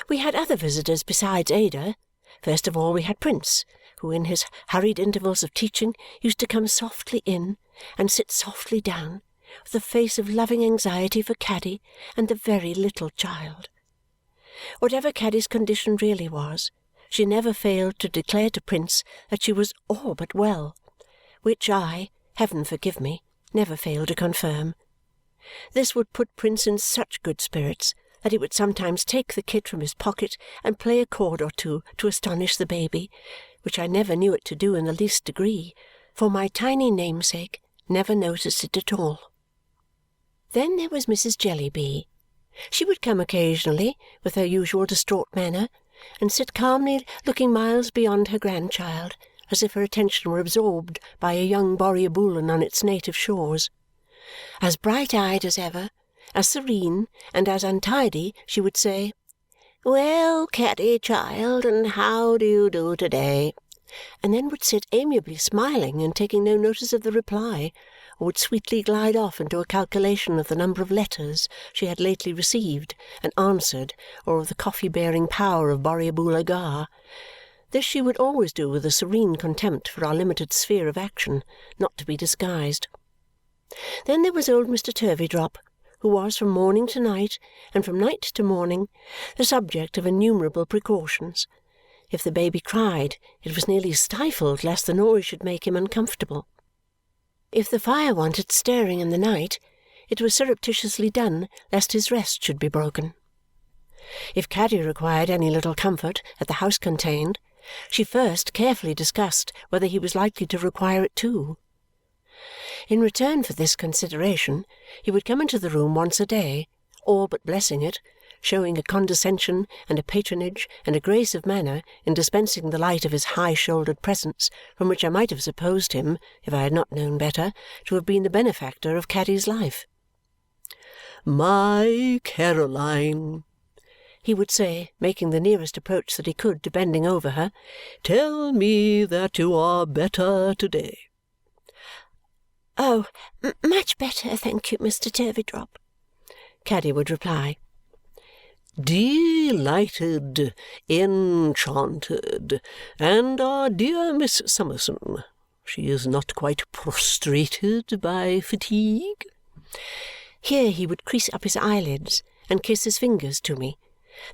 We had other visitors besides Ada. First of all we had Prince, who in his hurried intervals of teaching used to come softly in and sit softly down, with a face of loving anxiety for Caddy and the very little child. Whatever Caddy's condition really was, she never failed to declare to Prince that she was all but well, which I, heaven forgive me, never failed to confirm. This would put Prince in such good spirits that he would sometimes take the kit from his pocket and play a chord or two to astonish the baby, which I never knew it to do in the least degree, for my tiny namesake never noticed it at all. Then there was Mrs. Jellyby. She would come occasionally, with her usual distraught manner, and sit calmly looking miles beyond her grandchild, as if her attention were absorbed by a young Borrioboolan on its native shores. As bright-eyed as ever, as serene, and as untidy, she would say, "Well, Caddy, child, and how do you do to-day?" and then would sit amiably smiling and taking no notice of the reply, or would sweetly glide off into a calculation of the number of letters she had lately received and answered, or of the coffee-bearing power of Borrioboola Gha. This she would always do with a serene contempt for our limited sphere of action, not to be disguised. Then there was old Mr. Turveydrop, who was from morning to night, and from night to morning, the subject of innumerable precautions. If the baby cried, it was nearly stifled lest the noise should make him uncomfortable. If the fire wanted stirring in the night, it was surreptitiously done lest his rest should be broken. If Caddy required any little comfort that the house contained, she first carefully discussed whether he was likely to require it too. In return for this consideration, he would come into the room once a day, all but blessing it, showing a condescension and a patronage and a grace of manner in dispensing the light of his high-shouldered presence from which I might have supposed him, if I had not known better, to have been the benefactor of Caddy's life. "My Caroline," he would say, making the nearest approach that he could to bending over her, "tell me that you are better to-day." "Oh, much better, thank you, Mr. Turveydrop," Caddy would reply. "Delighted, enchanted. And our dear Miss Summerson, she is not quite prostrated by fatigue?" Here he would crease up his eyelids and kiss his fingers to me,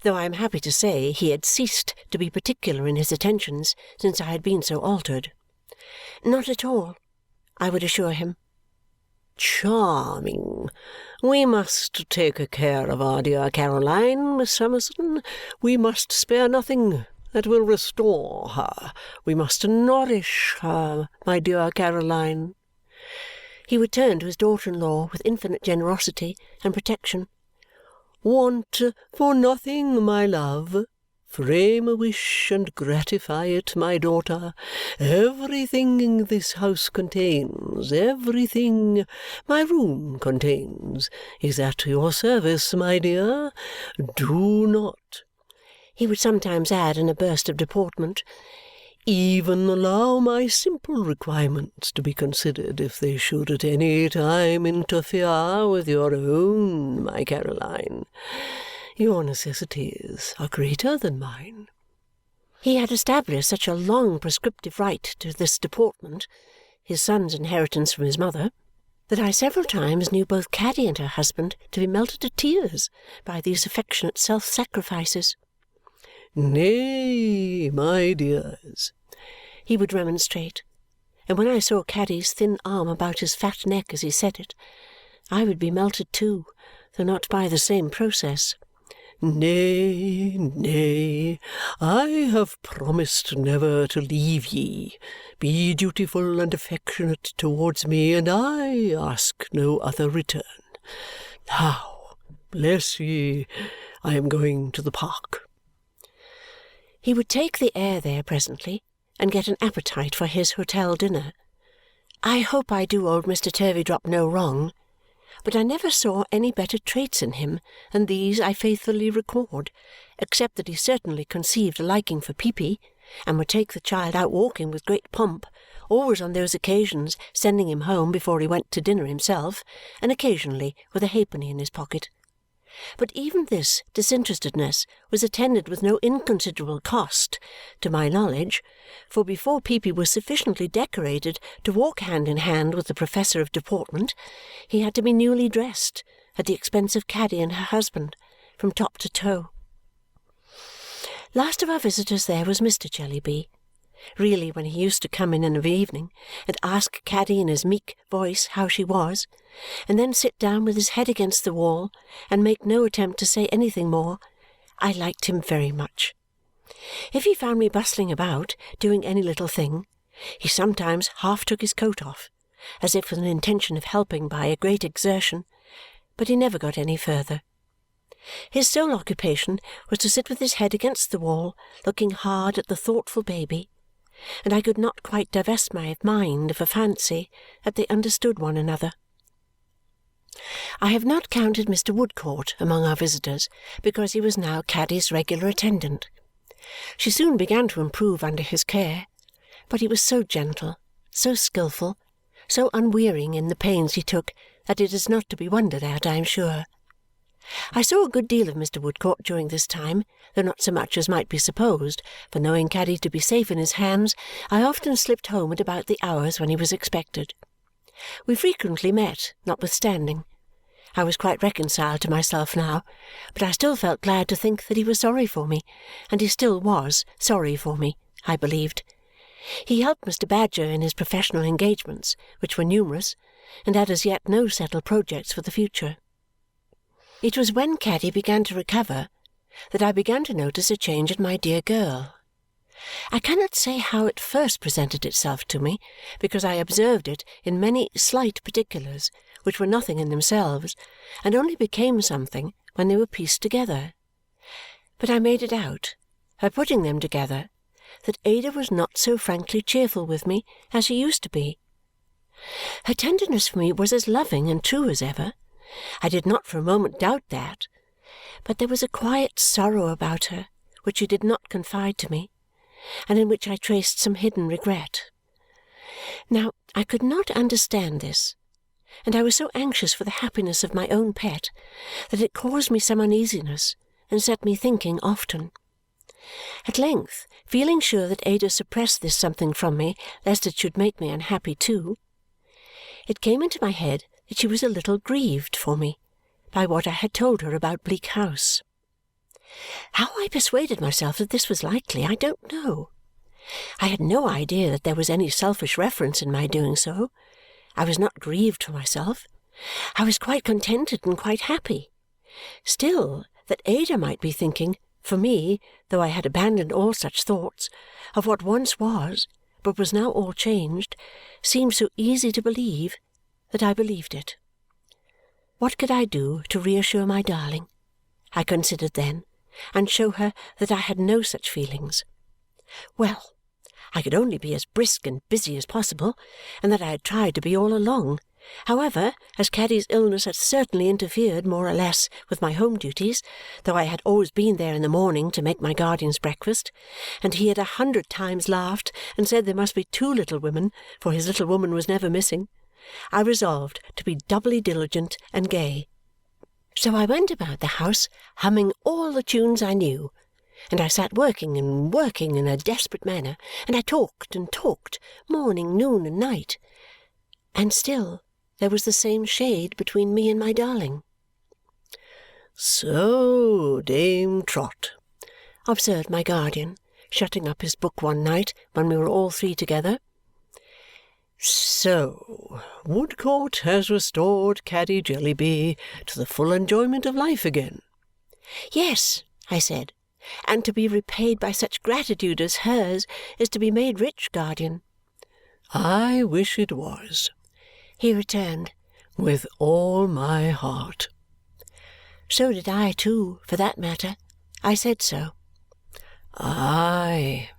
though I am happy to say he had ceased to be particular in his attentions since I had been so altered. Not at all, I would assure him. Charming. We must take care of our dear Caroline, Miss Summerson. We must spare nothing that will restore her. We must nourish her, my dear Caroline." He would turn to his daughter-in-law with infinite generosity and protection. "Want for nothing, my love. Frame a wish and gratify it, my daughter. Everything this house contains, everything my room contains, is at your service, my dear. Do not," he would sometimes add in a burst of deportment, "even allow my simple requirements to be considered if they should at any time interfere with your own, my Caroline. Your necessities are greater than mine." He had established such a long prescriptive right to this deportment, his son's inheritance from his mother, that I several times knew both Caddy and her husband to be melted to tears by these affectionate self-sacrifices. "Nay, my dears," he would remonstrate, and when I saw Caddy's thin arm about his fat neck as he said it, I would be melted too, though not by the same process. "Nay, nay, I have promised never to leave ye. Be dutiful and affectionate towards me, and I ask no other return. Now, bless ye, I am going to the park." He would take the air there presently and get an appetite for his hotel dinner. I hope I do old Mr. Turveydrop no wrong, but I never saw any better traits in him than these I faithfully record, except that he certainly conceived a liking for Peepy, and would take the child out walking with great pomp, always on those occasions sending him home before he went to dinner himself, and occasionally with a halfpenny in his pocket. But even this disinterestedness was attended with no inconsiderable cost, to my knowledge, for before Peepy was sufficiently decorated to walk hand in hand with the professor of deportment, he had to be newly dressed, at the expense of Caddy and her husband, from top to toe. Last of our visitors there was Mr. Jellyby. Really, when he used to come in of an evening and ask Caddy in his meek voice how she was, and then sit down with his head against the wall and make no attempt to say anything more, I liked him very much. If he found me bustling about, doing any little thing, he sometimes half took his coat off, as if with an intention of helping by a great exertion, but he never got any further. His sole occupation was to sit with his head against the wall, looking hard at the thoughtful baby, and I could not quite divest my mind of a fancy that they understood one another. I have not counted Mr. Woodcourt among our visitors because he was now Caddy's regular attendant. She soon began to improve under his care, but he was so gentle, so skilful, so unwearying in the pains he took that it is not to be wondered at, I am sure. I saw a good deal of Mr. Woodcourt during this time, though not so much as might be supposed, for knowing Caddy to be safe in his hands, I often slipped home at about the hours when he was expected. We frequently met, notwithstanding. I was quite reconciled to myself now, but I still felt glad to think that he was sorry for me, and he still was sorry for me, I believed. He helped Mr. Badger in his professional engagements, which were numerous, and had as yet no settled projects for the future. It was when Caddy began to recover that I began to notice a change in my dear girl. I cannot say how it first presented itself to me, because I observed it in many slight particulars which were nothing in themselves and only became something when they were pieced together. But I made it out, by putting them together, that Ada was not so frankly cheerful with me as she used to be. Her tenderness for me was as loving and true as ever. I did not for a moment doubt that, but there was a quiet sorrow about her which she did not confide to me, and in which I traced some hidden regret. Now, I could not understand this, and I was so anxious for the happiness of my own pet that it caused me some uneasiness and set me thinking often. At length, feeling sure that Ada suppressed this something from me lest it should make me unhappy too, it came into my head that she was a little grieved for me by what I had told her about Bleak House. How I persuaded myself that this was likely, I don't know. I had no idea that there was any selfish reference in my doing so. I was not grieved for myself. I was quite contented and quite happy. Still, that Ada might be thinking, for me, though I had abandoned all such thoughts, of what once was, but was now all changed, seemed so easy to believe that I believed it. What could I do to reassure my darling? I considered then, and show her that I had no such feelings. Well, I could only be as brisk and busy as possible, and that I had tried to be all along. However, as Caddy's illness had certainly interfered more or less with my home duties, though I had always been there in the morning to make my guardian's breakfast, and he had 100 times laughed and said there must be 2 little women, for his little woman was never missing, I resolved to be doubly diligent and gay. So I went about the house humming all the tunes I knew, and I sat working and working in a desperate manner, and I talked and talked, morning, noon, and night. And still there was the same shade between me and my darling. "So, Dame Trot," observed my guardian, shutting up his book one night when we were all 3 together. "So Woodcourt has restored Caddy Jellyby to the full enjoyment of life again?" "Yes," I said, "and to be repaid by such gratitude as hers is to be made rich, guardian." "I wish it was," he returned. "with all my heart." So did I too, for that matter. I said so. "Aye,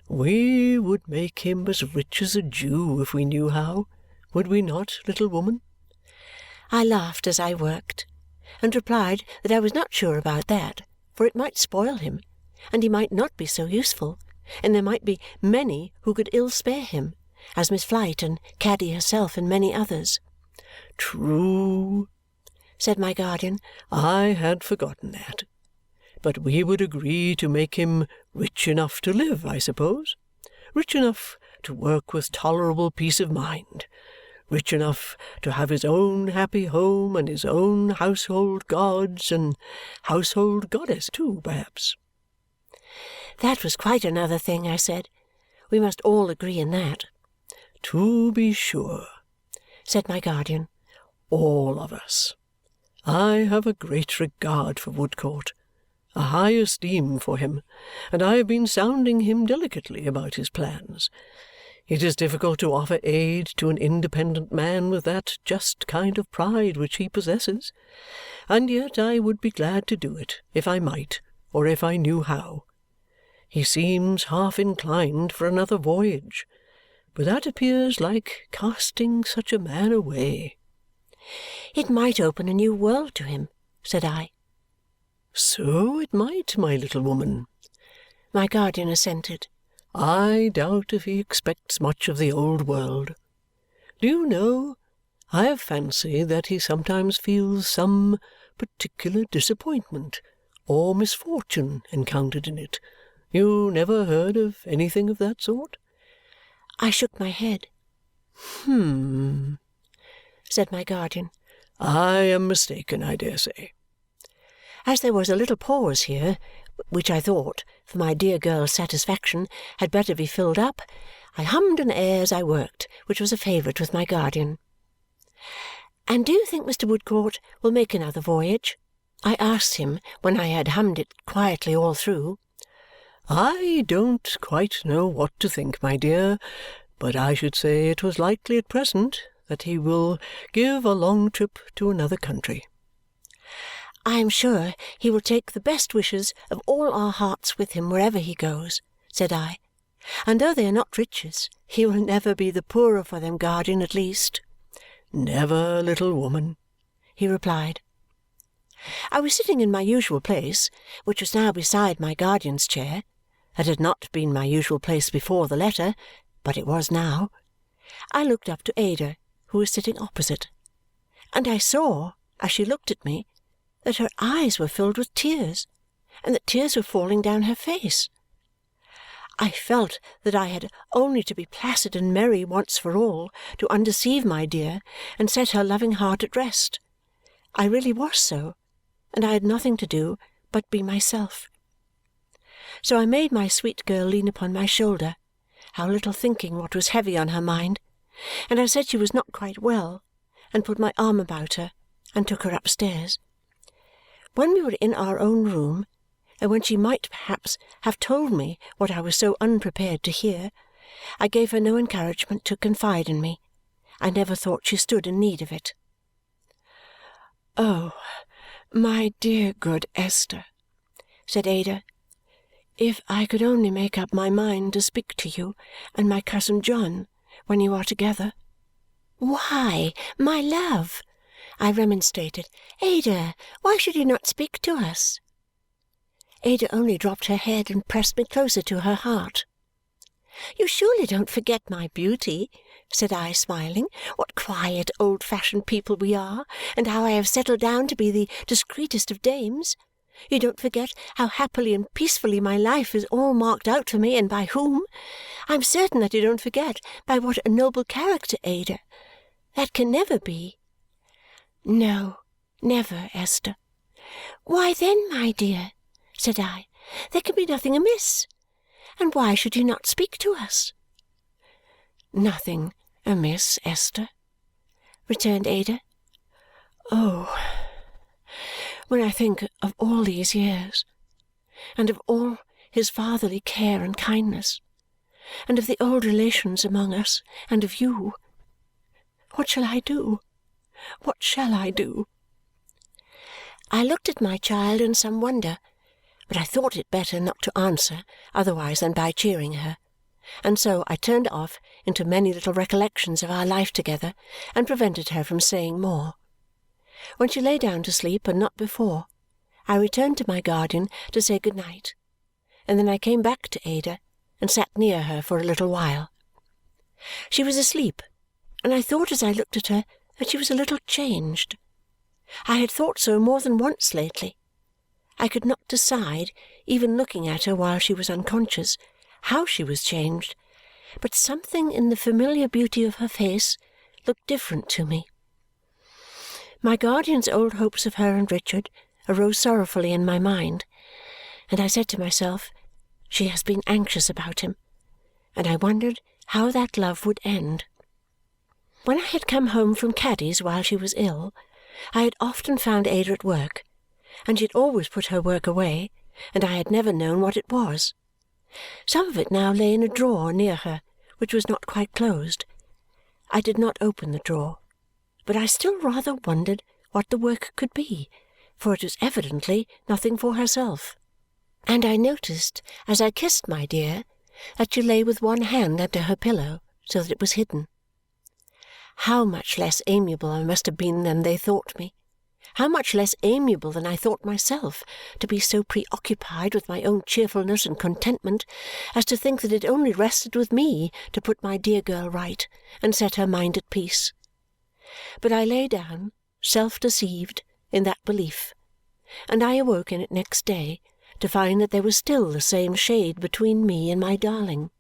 we would make him as rich as a Jew if we knew how, would we not, little woman?" I laughed as I worked, and replied that I was not sure about that, for it might spoil him, and he might not be so useful, and there might be many who could ill spare him, as Miss Flite and Caddy herself and many others. "True," said my guardian. "I had forgotten that. But we would agree to make him rich enough to live, I suppose, rich enough to work with tolerable peace of mind, rich enough to have his own happy home and his own household gods and household goddess too, perhaps." That was quite another thing, I said. We must all agree in that. "To be sure," said my guardian. "All of us. I have a great regard for Woodcourt, a high esteem for him, and I have been sounding him delicately about his plans. It is difficult to offer aid to an independent man with that just kind of pride which he possesses, and yet I would be glad to do it if I might, or if I knew how. He seems half inclined for another voyage, but that appears like casting such a man away." "It might open a new world to him," said I. "So it might, my little woman," my guardian assented. "I doubt if he expects much of the old world. Do you know, I have fancied that he sometimes feels some particular disappointment or misfortune encountered in it. You never heard of anything of that sort?" I shook my head. "Hum," said my guardian. "I am mistaken, I dare say." As there was a little pause here, which I thought, for my dear girl's satisfaction, had better be filled up, I hummed an air as I worked, which was a favourite with my guardian. "And do you think Mr. Woodcourt will make another voyage?" I asked him when I had hummed it quietly all through. "I don't quite know what to think, my dear, but I should say it was likely at present that he will give a long trip to another country." "I am sure he will take the best wishes of all our hearts with him wherever he goes," said I. "And though they are not riches, he will never be the poorer for them, guardian, at least." "Never, little woman," he replied. I was sitting in my usual place, which was now beside my guardian's chair. That had not been my usual place before the letter, but it was now. I looked up to Ada, who was sitting opposite, and I saw, as she looked at me, that her eyes were filled with tears, and that tears were falling down her face. I felt that I had only to be placid and merry once for all to undeceive my dear and set her loving heart at rest. I really was so, and I had nothing to do but be myself. So I made my sweet girl lean upon my shoulder, how little thinking what was heavy on her mind, and I said she was not quite well, and put my arm about her and took her upstairs. When we were in our own room, and when she might perhaps have told me what I was so unprepared to hear, I gave her no encouragement to confide in me. I never thought she stood in need of it. "Oh, my dear good Esther," said Ada, "if I could only make up my mind to speak to you and my cousin John when you are together." "Why, my love," I remonstrated, "Ada, why should you not speak to us?" Ada only dropped her head and pressed me closer to her heart. "You surely don't forget my beauty," said I, smiling, "what quiet, old-fashioned people we are, and how I have settled down to be the discreetest of dames. You don't forget how happily and peacefully my life is all marked out for me, and by whom. I am certain that you don't forget by what a noble character, Ada. That can never be." "No, never, Esther." "Why then, my dear," said I, "there can be nothing amiss. And why should you not speak to us?" "Nothing amiss, Esther," returned Ada. "Oh, when I think of all these years, and of all his fatherly care and kindness, and of the old relations among us, and of you, what shall I do? What shall I do?" I looked at my child in some wonder, but I thought it better not to answer otherwise than by cheering her, and so I turned off into many little recollections of our life together and prevented her from saying more. When she lay down to sleep, and not before, I returned to my guardian to say good night, and then I came back to Ada and sat near her for a little while. She was asleep, and I thought as I looked at her that she was a little changed. I had thought so more than once lately. I could not decide, even looking at her while she was unconscious, how she was changed, but something in the familiar beauty of her face looked different to me. My guardian's old hopes of her and Richard arose sorrowfully in my mind, and I said to myself, "She has been anxious about him," and I wondered how that love would end. When I had come home from Caddy's while she was ill, I had often found Ada at work, and she had always put her work away, and I had never known what it was. Some of it now lay in a drawer near her, which was not quite closed. I did not open the drawer, but I still rather wondered what the work could be, for it was evidently nothing for herself. And I noticed, as I kissed my dear, that she lay with one hand under her pillow so that it was hidden. How much less amiable I must have been than they thought me! How much less amiable than I thought myself, to be so preoccupied with my own cheerfulness and contentment as to think that it only rested with me to put my dear girl right and set her mind at peace. But I lay down, self-deceived, in that belief, and I awoke in it next day to find that there was still the same shade between me and my darling.